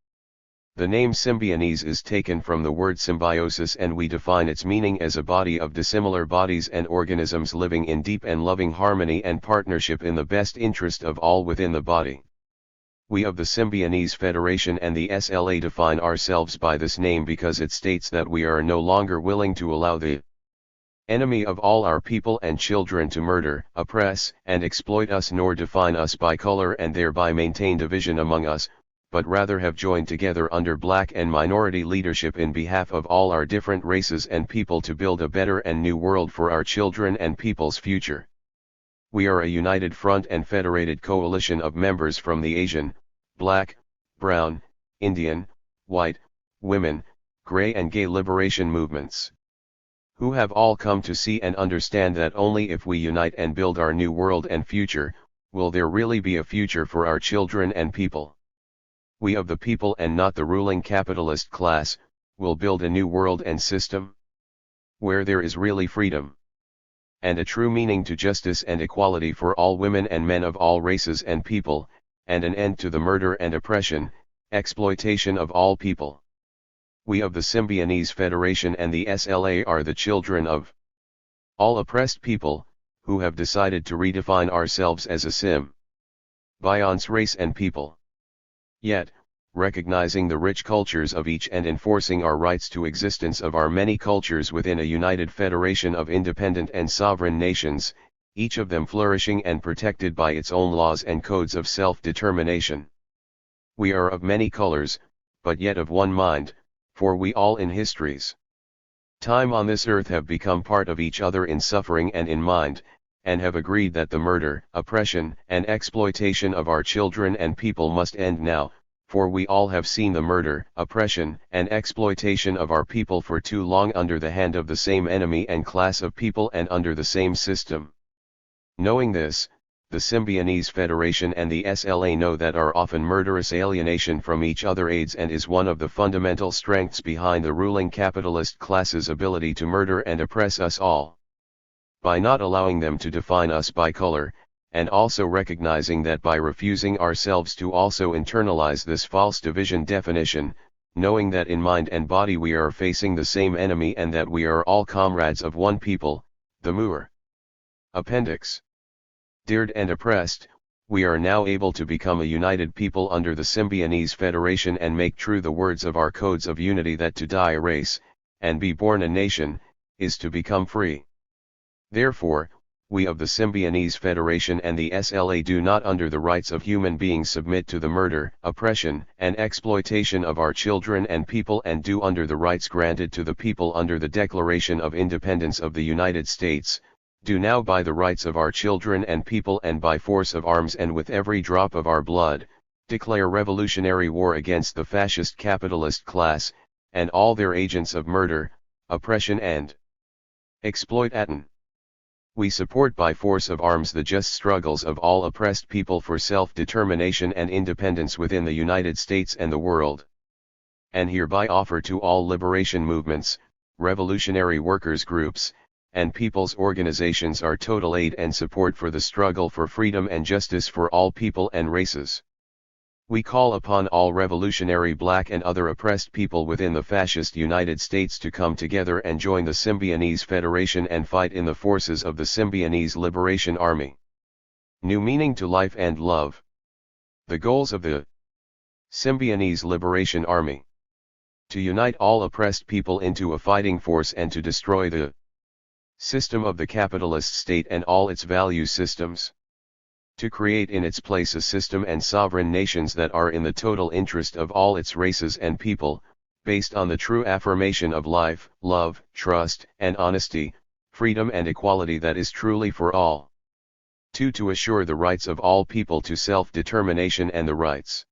Speaker 1: The name Symbionese is taken from the word symbiosis, and we define its meaning as a body of dissimilar bodies and organisms living in deep and loving harmony and partnership in the best interest of all within the body. We of the Symbionese Federation and the SLA define ourselves by this name because it states that we are no longer willing to allow the enemy of all our people and children to murder, oppress, and exploit us, nor define us by color and thereby maintain division among us, but rather have joined together under black and minority leadership in behalf of all our different races and people to build a better and new world for our children and people's future. We are a united front and federated coalition of members from the Asian, Black, Brown, Indian, White, Women, Gray and Gay liberation movements, who have all come to see and understand that only if we unite and build our new world and future, will there really be a future for our children and people. We of the people and not the ruling capitalist class, will build a new world and system, where there is really freedom and a true meaning to justice and equality for all women and men of all races and people, and an end to the murder and oppression, exploitation of all people. We of the Symbionese Federation and the SLA are the children of all oppressed people, who have decided to redefine ourselves as a Symbionese race and people. Yet, recognizing the rich cultures of each and enforcing our rights to existence of our many cultures within a united federation of independent and sovereign nations, each of them flourishing and protected by its own laws and codes of self-determination. We are of many colors, but yet of one mind, for we all in history's time on this earth have become part of each other in suffering and in mind, and have agreed that the murder, oppression, and exploitation of our children and people must end now, for we all have seen the murder, oppression, and exploitation of our people for too long under the hand of the same enemy and class of people and under the same system. Knowing this, the Symbionese Federation and the SLA know that our often murderous alienation from each other aids and is one of the fundamental strengths behind the ruling capitalist class's ability to murder and oppress us all. By not allowing them to define us by color, and also recognizing that by refusing ourselves to also internalize this false division definition, knowing that in mind and body we are facing the same enemy and that we are all comrades of one people, the Moor. Appendix. Dared and oppressed, we are now able to become a united people under the Symbionese Federation and make true the words of our codes of unity that to die a race, and be born a nation, is to become free. Therefore, we of the Symbionese Federation and the SLA do not under the rights of human beings submit to the murder, oppression, and exploitation of our children and people, and do under the rights granted to the people under the Declaration of Independence of the United States, do now by the rights of our children and people and by force of arms and with every drop of our blood, declare revolutionary war against the fascist capitalist class, and all their agents of murder, oppression and exploitation. We support by force of arms the just struggles of all oppressed people for self-determination and independence within the United States and the world. And hereby offer to all liberation movements, revolutionary workers' groups, and people's organizations our total aid and support for the struggle for freedom and justice for all people and races. We call upon all revolutionary black and other oppressed people within the fascist United States to come together and join the Symbionese Federation and fight in the forces of the Symbionese Liberation Army. New meaning to life and love. The goals of the Symbionese Liberation Army: to unite all oppressed people into a fighting force and to destroy the system of the capitalist state and all its value systems. To create in its place a system and sovereign nations that are in the total interest of all its races and people, based on the true affirmation of life, love, trust, and honesty, freedom and equality that is truly for all. 2. To assure the rights of all people to self-determination and the rights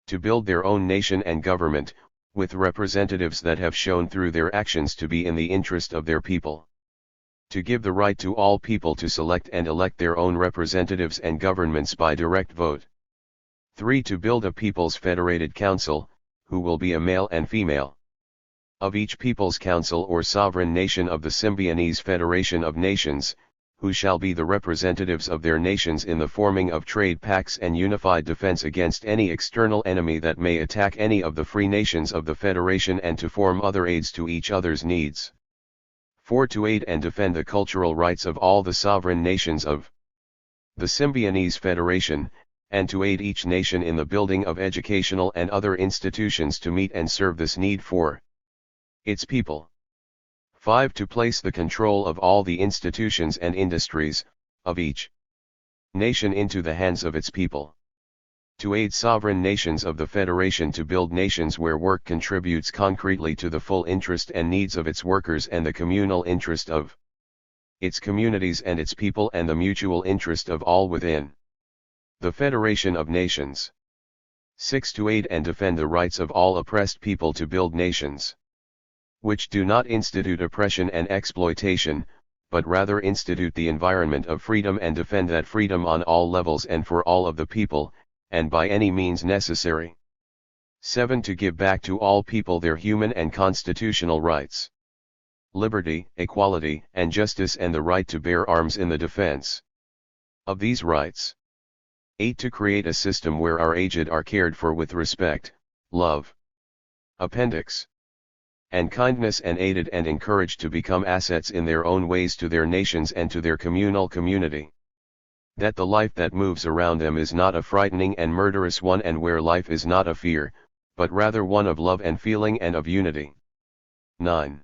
Speaker 1: to build their own nation and government, with representatives that have shown through their actions to be in the interest of their people. To give the right to all people to select and elect their own representatives and governments by direct vote. 3. To build a People's Federated Council, who will be a male and female of each People's Council or sovereign nation of the Symbionese Federation of Nations, who shall be the representatives of their nations in the forming of trade pacts and unified defense against any external enemy that may attack any of the free nations of the Federation, and to form other aids to each other's needs. 4. To aid and defend the cultural rights of all the sovereign nations of the Symbionese Federation, and to aid each nation in the building of educational and other institutions to meet and serve this need for its people. 5. To place the control of all the institutions and industries of each nation into the hands of its people. To aid sovereign nations of the Federation to build nations where work contributes concretely to the full interest and needs of its workers and the communal interest of its communities and its people and the mutual interest of all within the Federation of Nations. 6. To aid and defend the rights of all oppressed people to build nations which do not institute oppression and exploitation, but rather institute the environment of freedom and defend that freedom on all levels and for all of the people, and by any means necessary. 7. To give back to all people their human and constitutional rights, liberty, equality, and justice, and the right to bear arms in the defense of these rights. 8. To create a system where our aged are cared for with respect, love, appendix, and kindness, and aided and encouraged to become assets in their own ways to their nations and to their communal community. That the life that moves around them is not a frightening and murderous one, and where life is not a fear, but rather one of love and feeling and of unity. 9.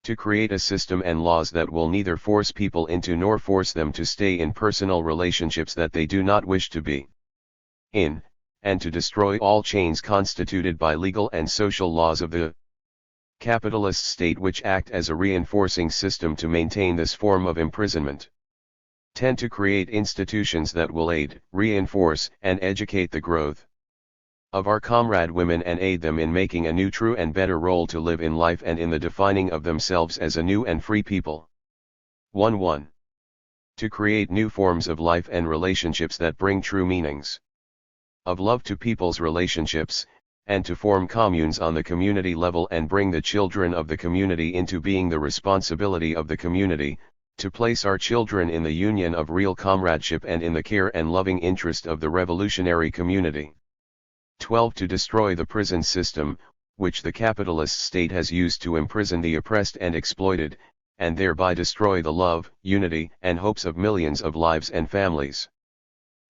Speaker 1: To create a system and laws that will neither force people into nor force them to stay in personal relationships that they do not wish to be in, and to destroy all chains constituted by legal and social laws of the capitalist state which act as a reinforcing system to maintain this form of imprisonment. 10. To create institutions that will aid, reinforce, and educate the growth of our comrade women and aid them in making a new, true, and better role to live in life and in the defining of themselves as a new and free people. 1. To create new forms of life and relationships that bring true meanings of love to people's relationships, and to form communes on the community level and bring the children of the community into being the responsibility of the community, to place our children in the union of real comradeship and in the care and loving interest of the revolutionary community. 12. To destroy the prison system, which the capitalist state has used to imprison the oppressed and exploited, and thereby destroy the love, unity, and hopes of millions of lives and families.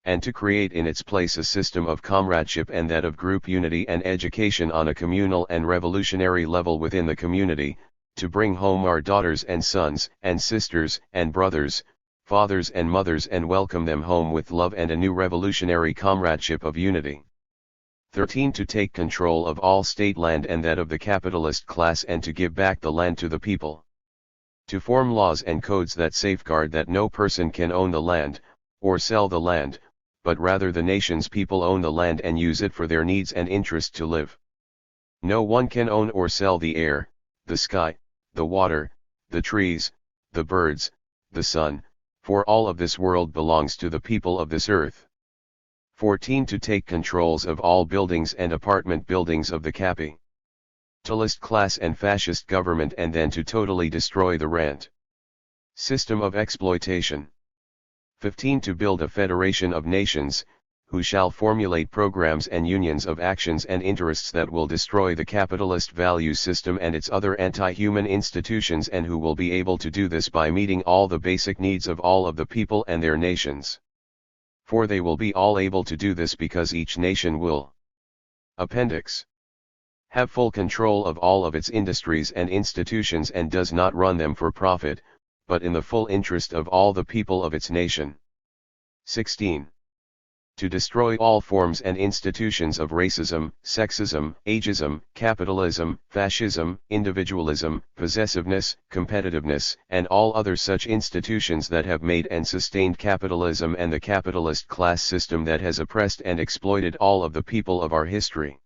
Speaker 1: And to create in its place a system of comradeship and that of group unity and education on a communal and revolutionary level within the community, to bring home our daughters and sons and sisters and brothers, fathers and mothers, and welcome them home with love and a new revolutionary comradeship of unity. 13. To take control of all state land and that of the capitalist class and to give back the land to the people. To form laws and codes that safeguard that no person can own the land, or sell the land, but rather the nation's people own the land and use it for their needs and interest to live. No one can own or sell the air, the sky, the water, the trees, the birds, the sun, for all of this world belongs to the people of this earth. 14. To take controls of all buildings and apartment buildings of the capitalist class and fascist government, and then to totally destroy the rent system of exploitation. 15. To build a federation of nations, who shall formulate programs and unions of actions and interests that will destroy the capitalist value system and its other anti-human institutions, and who will be able to do this by meeting all the basic needs of all of the people and their nations. For they will be all able to do this because each nation will, appendix, have full control of all of its industries and institutions and does not run them for profit, but in the full interest of all the people of its nation. 16. To destroy all forms and institutions of racism, sexism, ageism, capitalism, fascism, individualism, possessiveness, competitiveness, and all other such institutions that have made and sustained capitalism and the capitalist class system that has oppressed and exploited all of the people of our history.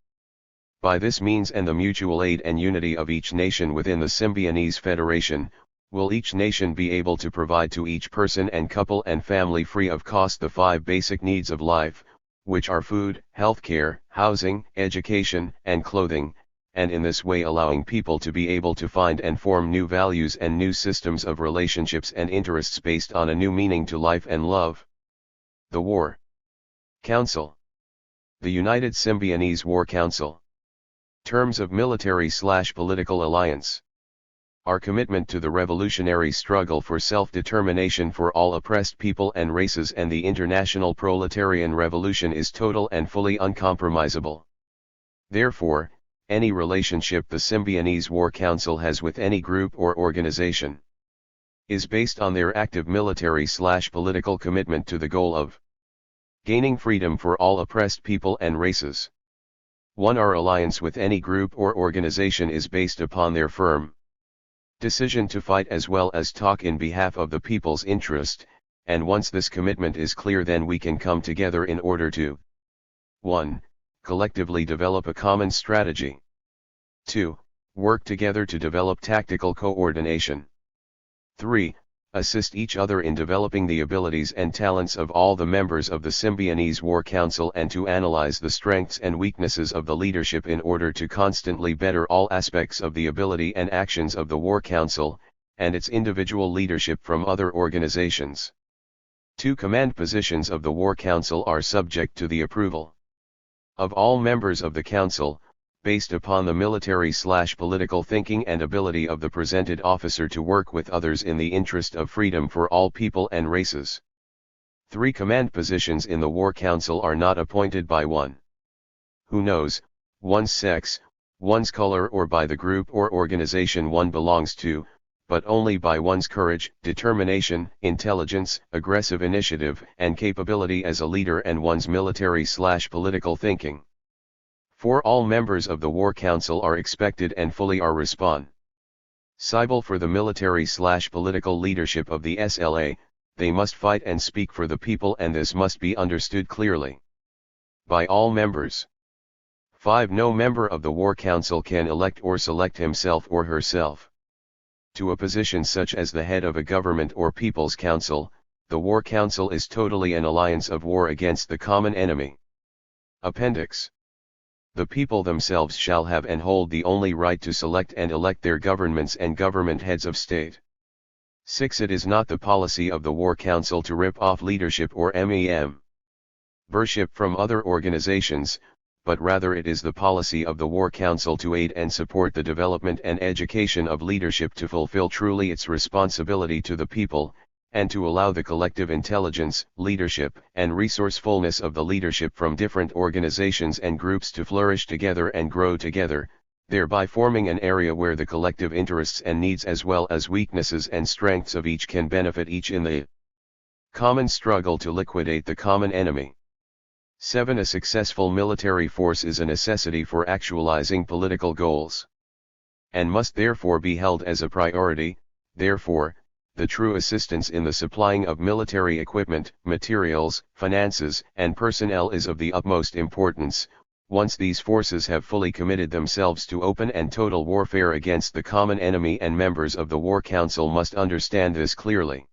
Speaker 1: By this means and the mutual aid and unity of each nation within the Symbionese Federation, will each nation be able to provide to each person and couple and family free of cost the 5 basic needs of life, which are food, healthcare, housing, education, and clothing, and in this way allowing people to be able to find and form new values and new systems of relationships and interests based on a new meaning to life and love. The War Council. The United Symbionese War Council. Terms of military/political alliance. Our commitment to the revolutionary struggle for self-determination for all oppressed people and races and the international proletarian revolution is total and fully uncompromisable. Therefore, any relationship the Symbionese War Council has with any group or organization is based on their active military/political commitment to the goal of gaining freedom for all oppressed people and races. 1. Our alliance with any group or organization is based upon their firm decision to fight as well as talk in behalf of the people's interest, and once this commitment is clear, then we can come together in order to 1. Collectively develop a common strategy. 2. Work together to develop tactical coordination. 3. Assist each other in developing the abilities and talents of all the members of the Symbionese War Council and to analyze the strengths and weaknesses of the leadership in order to constantly better all aspects of the ability and actions of the War Council, and its individual leadership from other organizations. 2. Command positions of the War Council are subject to the approval of all members of the Council, based upon the military/political thinking and ability of the presented officer to work with others in the interest of freedom for all people and races. 3. Command positions in the War Council are not appointed by one who knows, one's sex, one's color, or by the group or organization one belongs to, but only by one's courage, determination, intelligence, aggressive initiative, and capability as a leader and one's military/political thinking. 4. All members of the War Council are expected and fully are responsible for the military/political leadership of the SLA. They must fight and speak for the people, and this must be understood clearly by all members. 5. No member of the War Council can elect or select himself or herself to a position such as the head of a government or people's council. The War Council is totally an alliance of war against the common enemy. Appendix. The people themselves shall have and hold the only right to select and elect their governments and government heads of state. 6. It is not the policy of the War Council to rip off leadership or membership from other organizations, but rather it is the policy of the War Council to aid and support the development and education of leadership to fulfill truly its responsibility to the people, and to allow the collective intelligence, leadership, and resourcefulness of the leadership from different organizations and groups to flourish together and grow together, thereby forming an area where the collective interests and needs as well as weaknesses and strengths of each can benefit each in the common struggle to liquidate the common enemy. 7. A successful military force is a necessity for actualizing political goals, and must therefore be held as a priority. Therefore, the true assistance in the supplying of military equipment, materials, finances, and personnel is of the utmost importance. Once these forces have fully committed themselves to open and total warfare against the common enemy, and members of the War Council must understand this clearly.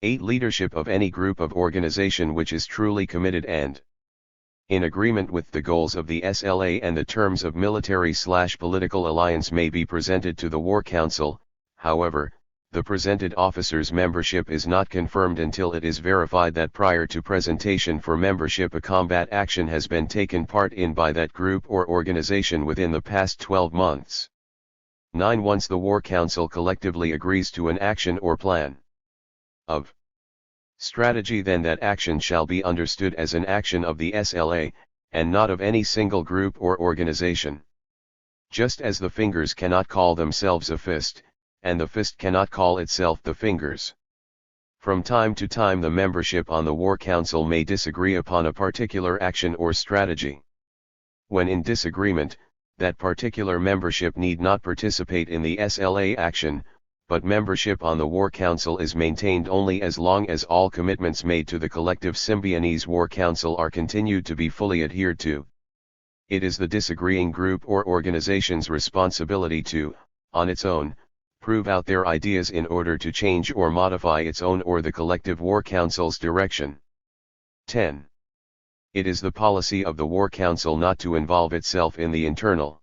Speaker 1: 8. Leadership of any group of organization which is truly committed and in agreement with the goals of the SLA and the terms of military/political alliance may be presented to the War Council. However, the presented officer's membership is not confirmed until it is verified that prior to presentation for membership a combat action has been taken part in by that group or organization within the past 12 months. 9. Once the War Council collectively agrees to an action or plan of strategy, then that action shall be understood as an action of the SLA, and not of any single group or organization. Just as the fingers cannot call themselves a fist, and the fist cannot call itself the fingers. From time to time the membership on the War Council may disagree upon a particular action or strategy. When in disagreement, that particular membership need not participate in the SLA action, but membership on the War Council is maintained only as long as all commitments made to the collective Symbionese War Council are continued to be fully adhered to. It is the disagreeing group or organization's responsibility to, on its own, prove out their ideas in order to change or modify its own or the collective War Council's direction. 10. It is the policy of the War Council not to involve itself in the internal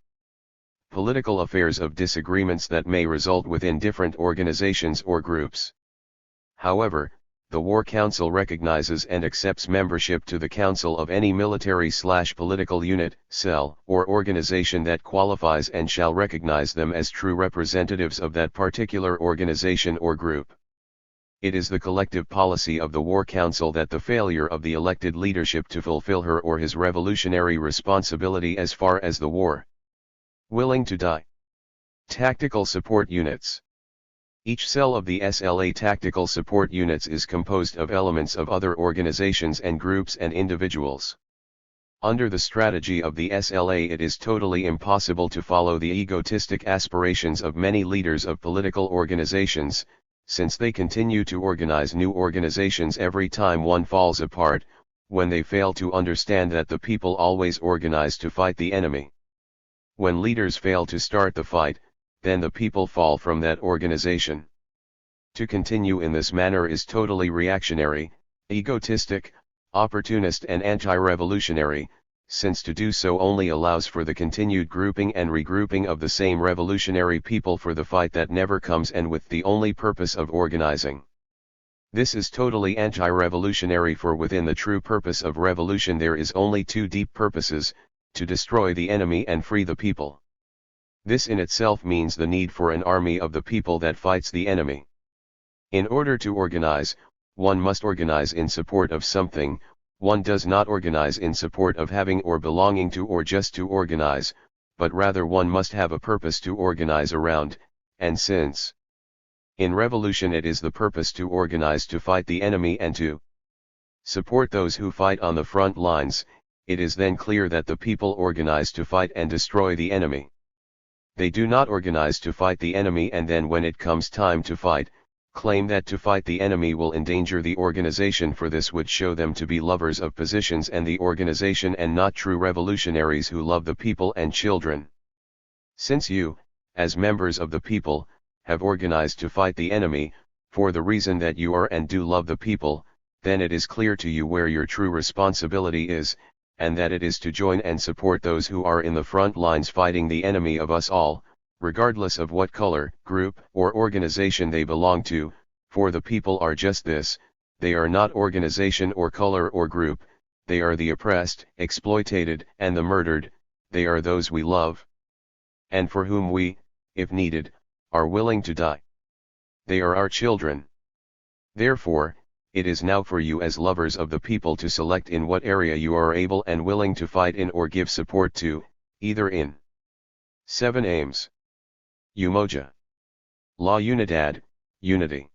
Speaker 1: political affairs of disagreements that may result within different organizations or groups. However, the War Council recognizes and accepts membership to the Council of any military/political unit, cell, or organization that qualifies and shall recognize them as true representatives of that particular organization or group. It is the collective policy of the War Council that the failure of the elected leadership to fulfill her or his revolutionary responsibility as far as the war willing to die. Tactical Support Units. Each cell of the SLA Tactical Support Units is composed of elements of other organizations and groups and individuals. Under the strategy of the SLA, it is totally impossible to follow the egotistic aspirations of many leaders of political organizations, since they continue to organize new organizations every time one falls apart, when they fail to understand that the people always organize to fight the enemy. When leaders fail to start the fight, then the people fall from that organization. To continue in this manner is totally reactionary, egotistic, opportunist and anti-revolutionary, since to do so only allows for the continued grouping and regrouping of the same revolutionary people for the fight that never comes and with the only purpose of organizing. This is totally anti-revolutionary, for within the true purpose of revolution there is only two deep purposes: to destroy the enemy and free the people. This in itself means the need for an army of the people that fights the enemy. In order to organize, one must organize in support of something. One does not organize in support of having or belonging to or just to organize, but rather one must have a purpose to organize around, and since in revolution it is the purpose to organize to fight the enemy and to support those who fight on the front lines, it is then clear that the people organize to fight and destroy the enemy. They do not organize to fight the enemy and then, when it comes time to fight, claim that to fight the enemy will endanger the organization, for this would show them to be lovers of positions and the organization and not true revolutionaries who love the people and children. Since you, as members of the people, have organized to fight the enemy, for the reason that you are and do love the people, then it is clear to you where your true responsibility is, and that it is to join and support those who are in the front lines fighting the enemy of us all, regardless of what color, group, or organization they belong to, for the people are just this: they are not organization or color or group, they are the oppressed, exploited, and the murdered, they are those we love, and for whom we, if needed, are willing to die. They are our children. Therefore, it is now for you as lovers of the people to select in what area you are able and willing to fight in or give support to, either in 7 aims. Umoja. La Unidad, unity.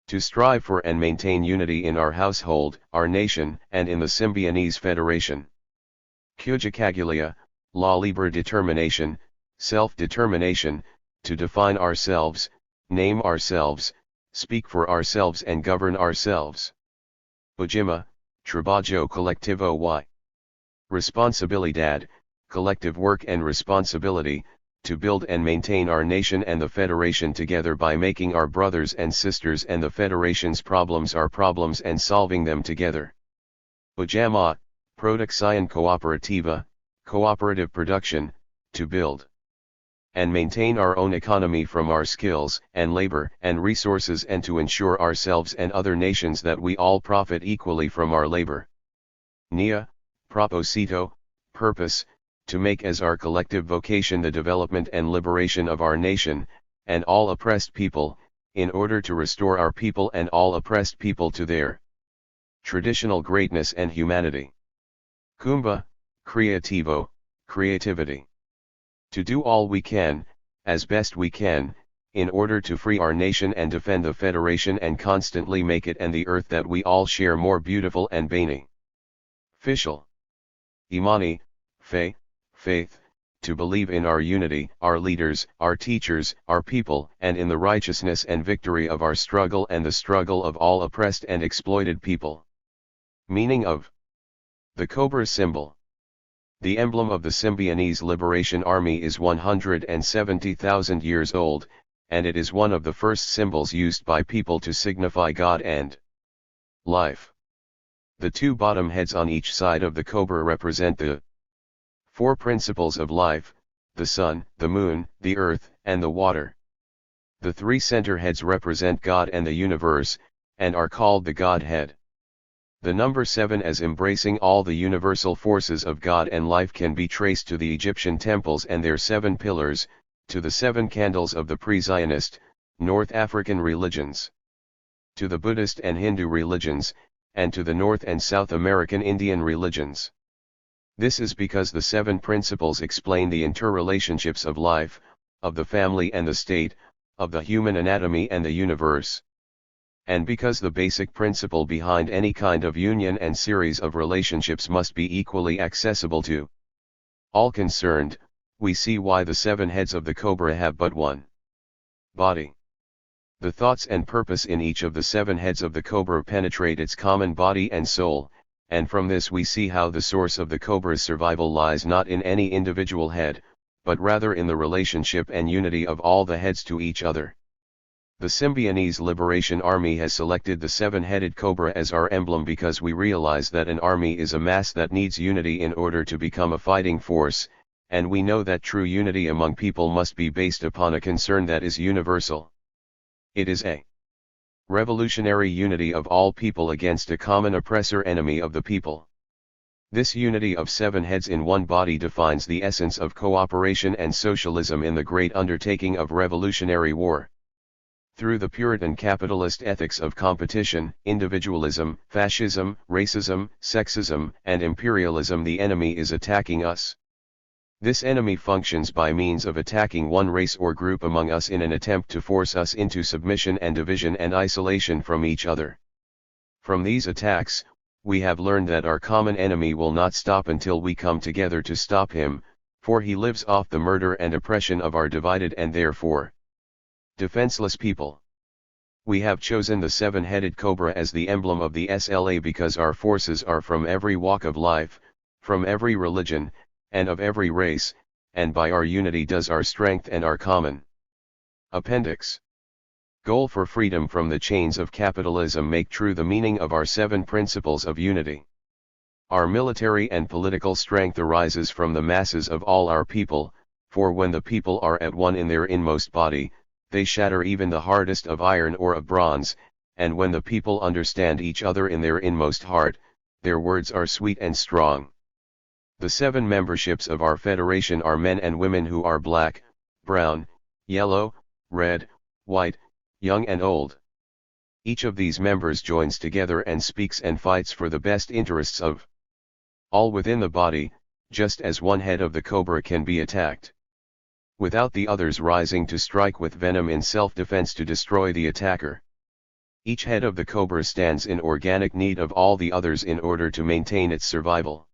Speaker 1: To strive for and maintain unity in our household, our nation, and in the Symbionese Federation. Cujacagulia, la libre determination, self-determination, to define ourselves, name ourselves, speak for ourselves and govern ourselves. Ujima, trabajo colectivo y responsabilidad, collective work and responsibility, to build and maintain our nation and the Federation together by making our brothers and sisters and the Federation's problems our problems and solving them together. Ujama, producción cooperativa, cooperative production, to build and maintain our own economy from our skills and labor and resources, and to ensure ourselves and other nations that we all profit equally from our labor. Nia, propósito, purpose, to make as our collective vocation the development and liberation of our nation, and all oppressed people, in order to restore our people and all oppressed people to their traditional greatness and humanity. Kumba, creativo, creativity. To do all we can, as best we can, in order to free our nation and defend the Federation and constantly make it and the earth that we all share more beautiful and bani. Official. Imani, faith, to believe in our unity, our leaders, our teachers, our people, and in the righteousness and victory of our struggle and the struggle of all oppressed and exploited people. Meaning of the Cobra symbol. The emblem of the Symbionese Liberation Army is 170,000 years old, and it is one of the first symbols used by people to signify God and life. The two bottom heads on each side of the cobra represent the 4 principles of life, the sun, the moon, the earth, and the water. The three center heads represent God and the universe, and are called the Godhead. The number 7 as embracing all the universal forces of God and life can be traced to the Egyptian temples and their 7 pillars, to the 7 candles of the pre-Zionist, North African religions, to the Buddhist and Hindu religions, and to the North and South American Indian religions. This is because the 7 principles explain the interrelationships of life, of the family and the state, of the human anatomy and the universe. And because the basic principle behind any kind of union and series of relationships must be equally accessible to all concerned, we see why the 7 heads of the cobra have but one body. The thoughts and purpose in each of the 7 heads of the cobra penetrate its common body and soul, and from this we see how the source of the cobra's survival lies not in any individual head, but rather in the relationship and unity of all the heads to each other. The Symbionese Liberation Army has selected the 7-headed cobra as our emblem because we realize that an army is a mass that needs unity in order to become a fighting force, and we know that true unity among people must be based upon a concern that is universal. It is a revolutionary unity of all people against a common oppressor enemy of the people. This unity of 7 heads in one body defines the essence of cooperation and socialism in the great undertaking of revolutionary war. Through the Puritan capitalist ethics of competition, individualism, fascism, racism, sexism, and imperialism, the enemy is attacking us. This enemy functions by means of attacking one race or group among us in an attempt to force us into submission and division and isolation from each other. From these attacks, we have learned that our common enemy will not stop until we come together to stop him, for he lives off the murder and oppression of our divided and therefore defenseless people. We have chosen the 7-headed cobra as the emblem of the SLA because our forces are from every walk of life, from every religion, and of every race, and by our unity does our strength and our common appendix goal for freedom from the chains of capitalism make true the meaning of our 7 principles of unity. Our military and political strength arises from the masses of all our people, for when the people are at one in their inmost body, they shatter even the hardest of iron or of bronze, and when the people understand each other in their inmost heart, their words are sweet and strong. The 7 memberships of our federation are men and women who are black, brown, yellow, red, white, young and old. Each of these members joins together and speaks and fights for the best interests of all within the body, just as one head of the cobra can be attacked without the others rising to strike with venom in self-defense to destroy the attacker. Each head of the cobra stands in organic need of all the others in order to maintain its survival.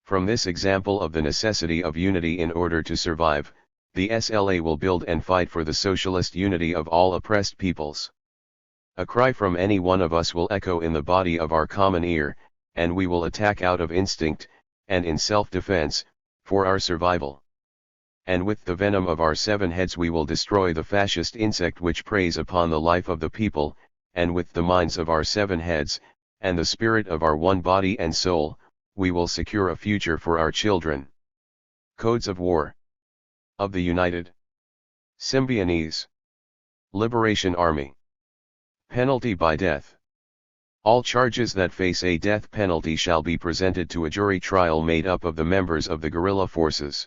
Speaker 1: From this example of the necessity of unity in order to survive, the SLA will build and fight for the socialist unity of all oppressed peoples. A cry from any one of us will echo in the body of our common ear, and we will attack out of instinct, and in self-defense, for our survival. And with the venom of our 7 heads we will destroy the fascist insect which preys upon the life of the people, and with the minds of our 7 heads, and the spirit of our one body and soul, we will secure a future for our children. Codes of War of the United Symbionese Liberation Army. Penalty by death. All charges that face a death penalty shall be presented to a jury trial made up of the members of the guerrilla forces.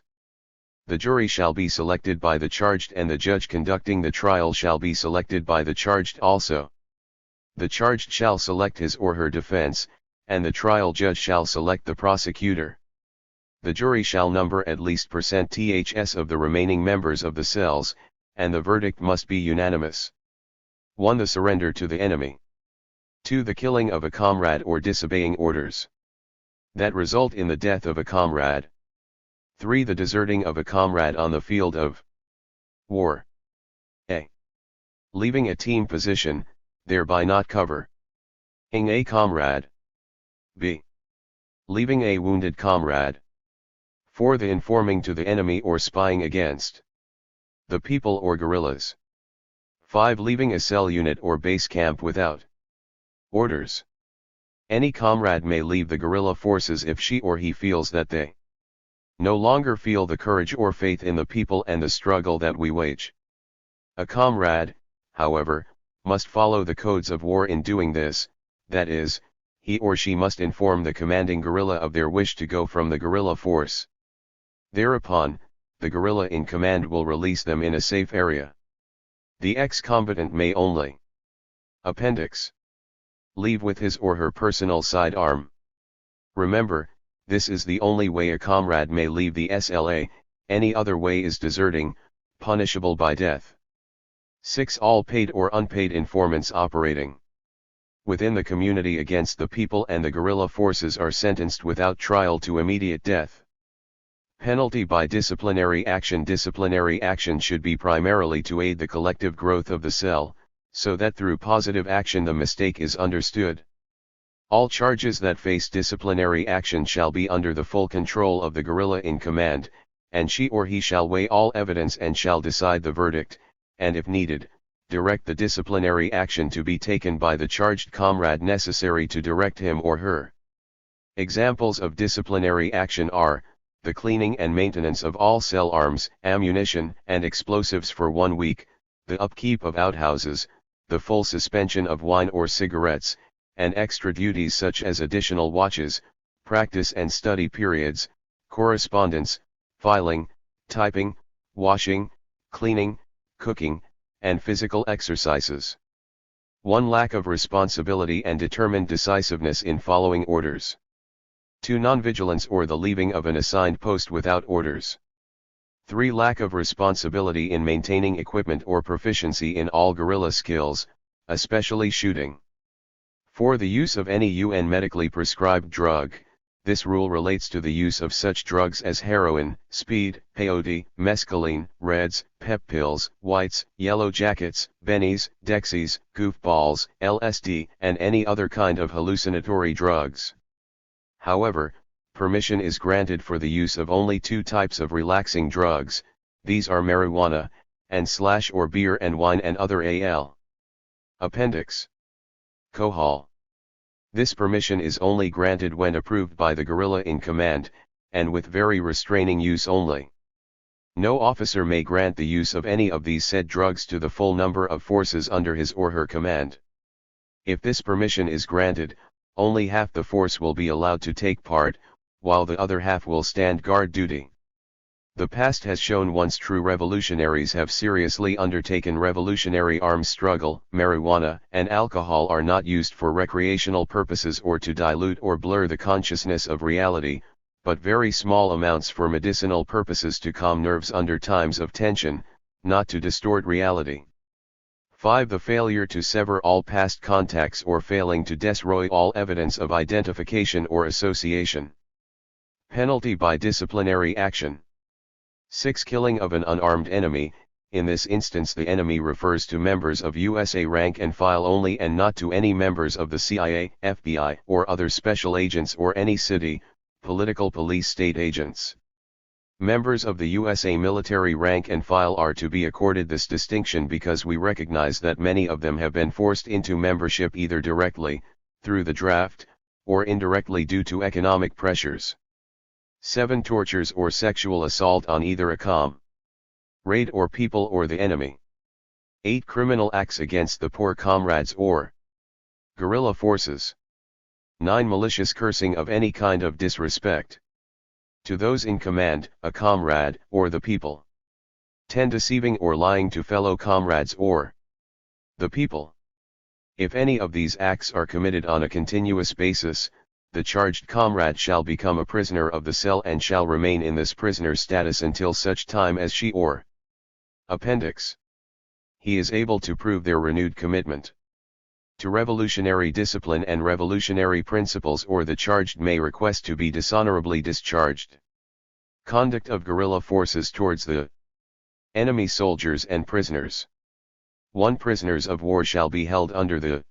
Speaker 1: The jury shall be selected by the charged and the judge conducting the trial shall be selected by the charged also. The charged shall select his or her defense, and the trial judge shall select the prosecutor. The jury shall number at least %ths of the remaining members of the cells, and the verdict must be unanimous. 1. The surrender to the enemy. 2. The killing of a comrade or disobeying orders that result in the death of a comrade. 3. The deserting of a comrade on the field of war. A. Leaving a team position, thereby not covering a comrade. B. Leaving a wounded comrade. 4. The informing to the enemy or spying against the people or guerrillas. 5. Leaving a cell unit or base camp without orders. Any comrade may leave the guerrilla forces if she or he feels that they no longer feel the courage or faith in the people and the struggle that we wage. A comrade, however, must follow the codes of war in doing this, that is, he or she must inform the commanding guerrilla of their wish to go from the guerrilla force. Thereupon, the guerrilla in command will release them in a safe area. The ex-combatant may only Appendix. Leave with his or her personal sidearm. Remember, this is the only way a comrade may leave the SLA, any other way is deserting, punishable by death. 6. All paid or unpaid informants operating within the community against the people and the guerrilla forces are sentenced without trial to immediate death. Penalty by disciplinary action. Disciplinary action should be primarily to aid the collective growth of the cell, so that through positive action the mistake is understood. All charges that face disciplinary action shall be under the full control of the guerrilla in command, and she or he shall weigh all evidence and shall decide the verdict, and if needed, direct the disciplinary action to be taken by the charged comrade necessary to direct him or her. Examples of disciplinary action are, the cleaning and maintenance of all cell arms, ammunition, and explosives for 1 week, the upkeep of outhouses, the full suspension of wine or cigarettes, and extra duties such as additional watches, practice and study periods, correspondence, filing, typing, washing, cleaning, cooking, and physical exercises. 1. Lack of responsibility and determined decisiveness in following orders. 2. Nonvigilance or the leaving of an assigned post without orders. 3. Lack of responsibility in maintaining equipment or proficiency in all guerrilla skills, especially shooting. 4. The use of any UN medically prescribed drug. This rule relates to the use of such drugs as heroin, speed, peyote, mescaline, reds, pep pills, whites, yellow jackets, bennies, dexies, goofballs, LSD, and any other kind of hallucinatory drugs. However, permission is granted for the use of only 2 types of relaxing drugs, these are marijuana, and/or beer and wine and other AL. Appendix. Alcohol. This permission is only granted when approved by the guerrilla in command, and with very restraining use only. No officer may grant the use of any of these said drugs to the full number of forces under his or her command. If this permission is granted, only half the force will be allowed to take part, while the other half will stand guard duty. The past has shown once true revolutionaries have seriously undertaken revolutionary arms struggle, marijuana and alcohol are not used for recreational purposes or to dilute or blur the consciousness of reality, but very small amounts for medicinal purposes to calm nerves under times of tension, not to distort reality. 5. The failure to sever all past contacts or failing to destroy all evidence of identification or association. Penalty by disciplinary action. 6. Killing of an unarmed enemy. In this instance the enemy refers to members of USA rank and file only and not to any members of the CIA, FBI, or other special agents or any city, political police state agents. Members of the USA military rank and file are to be accorded this distinction because we recognize that many of them have been forced into membership either directly, through the draft, or indirectly due to economic pressures. 7. Tortures or sexual assault on either a comrade or people or the enemy. 8. Criminal acts against the poor comrades or guerrilla forces. 9. Malicious cursing of any kind of disrespect to those in command, a comrade, or the people. 10. Deceiving or lying to fellow comrades or the people. If any of these acts are committed on a continuous basis, the charged comrade shall become a prisoner of the cell and shall remain in this prisoner status until such time as she or Appendix. He is able to prove their renewed commitment to revolutionary discipline and revolutionary principles, or the charged may request to be dishonorably discharged. Conduct of guerrilla forces towards the enemy soldiers and prisoners. 1. Prisoners of war shall be held under the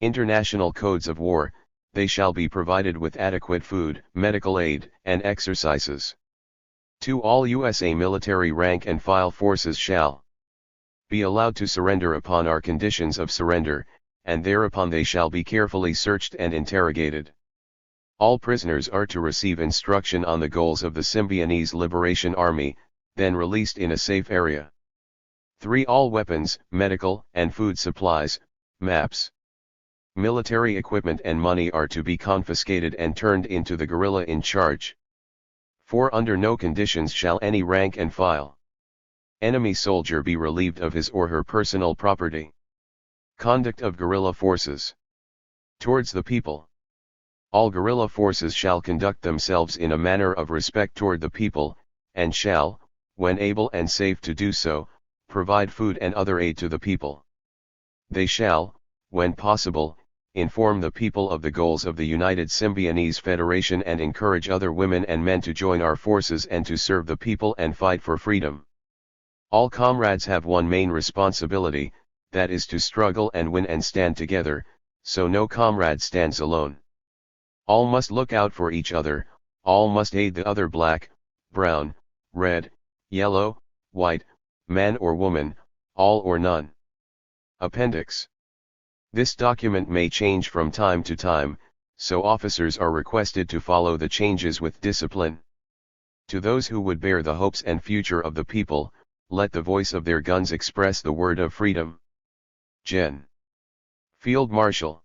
Speaker 1: international codes of war. They shall be provided with adequate food, medical aid, and exercises. 2. All USA military rank and file forces shall be allowed to surrender upon our conditions of surrender, and thereupon they shall be carefully searched and interrogated. All prisoners are to receive instruction on the goals of the Symbionese Liberation Army, then released in a safe area. 3. All weapons, medical, and food supplies, maps, military equipment and money are to be confiscated and turned into the guerrilla in charge. 4. Under no conditions shall any rank and file enemy soldier be relieved of his or her personal property. Conduct of guerrilla forces towards the people. All guerrilla forces shall conduct themselves in a manner of respect toward the people, and shall, when able and safe to do so, provide food and other aid to the people. They shall, when possible, inform the people of the goals of the United Symbionese Federation and encourage other women and men to join our forces and to serve the people and fight for freedom. All comrades have one main responsibility, that is to struggle and win and stand together, so no comrade stands alone. All must look out for each other, all must aid the other black, brown, red, yellow, white, man or woman, all or none. Appendix. This document may change from time to time, so officers are requested to follow the changes with discipline. To those who would bear the hopes and future of the people, let the voice of their guns express the word of freedom. Gen. Field Marshal.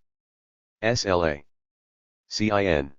Speaker 1: SLA. CIN.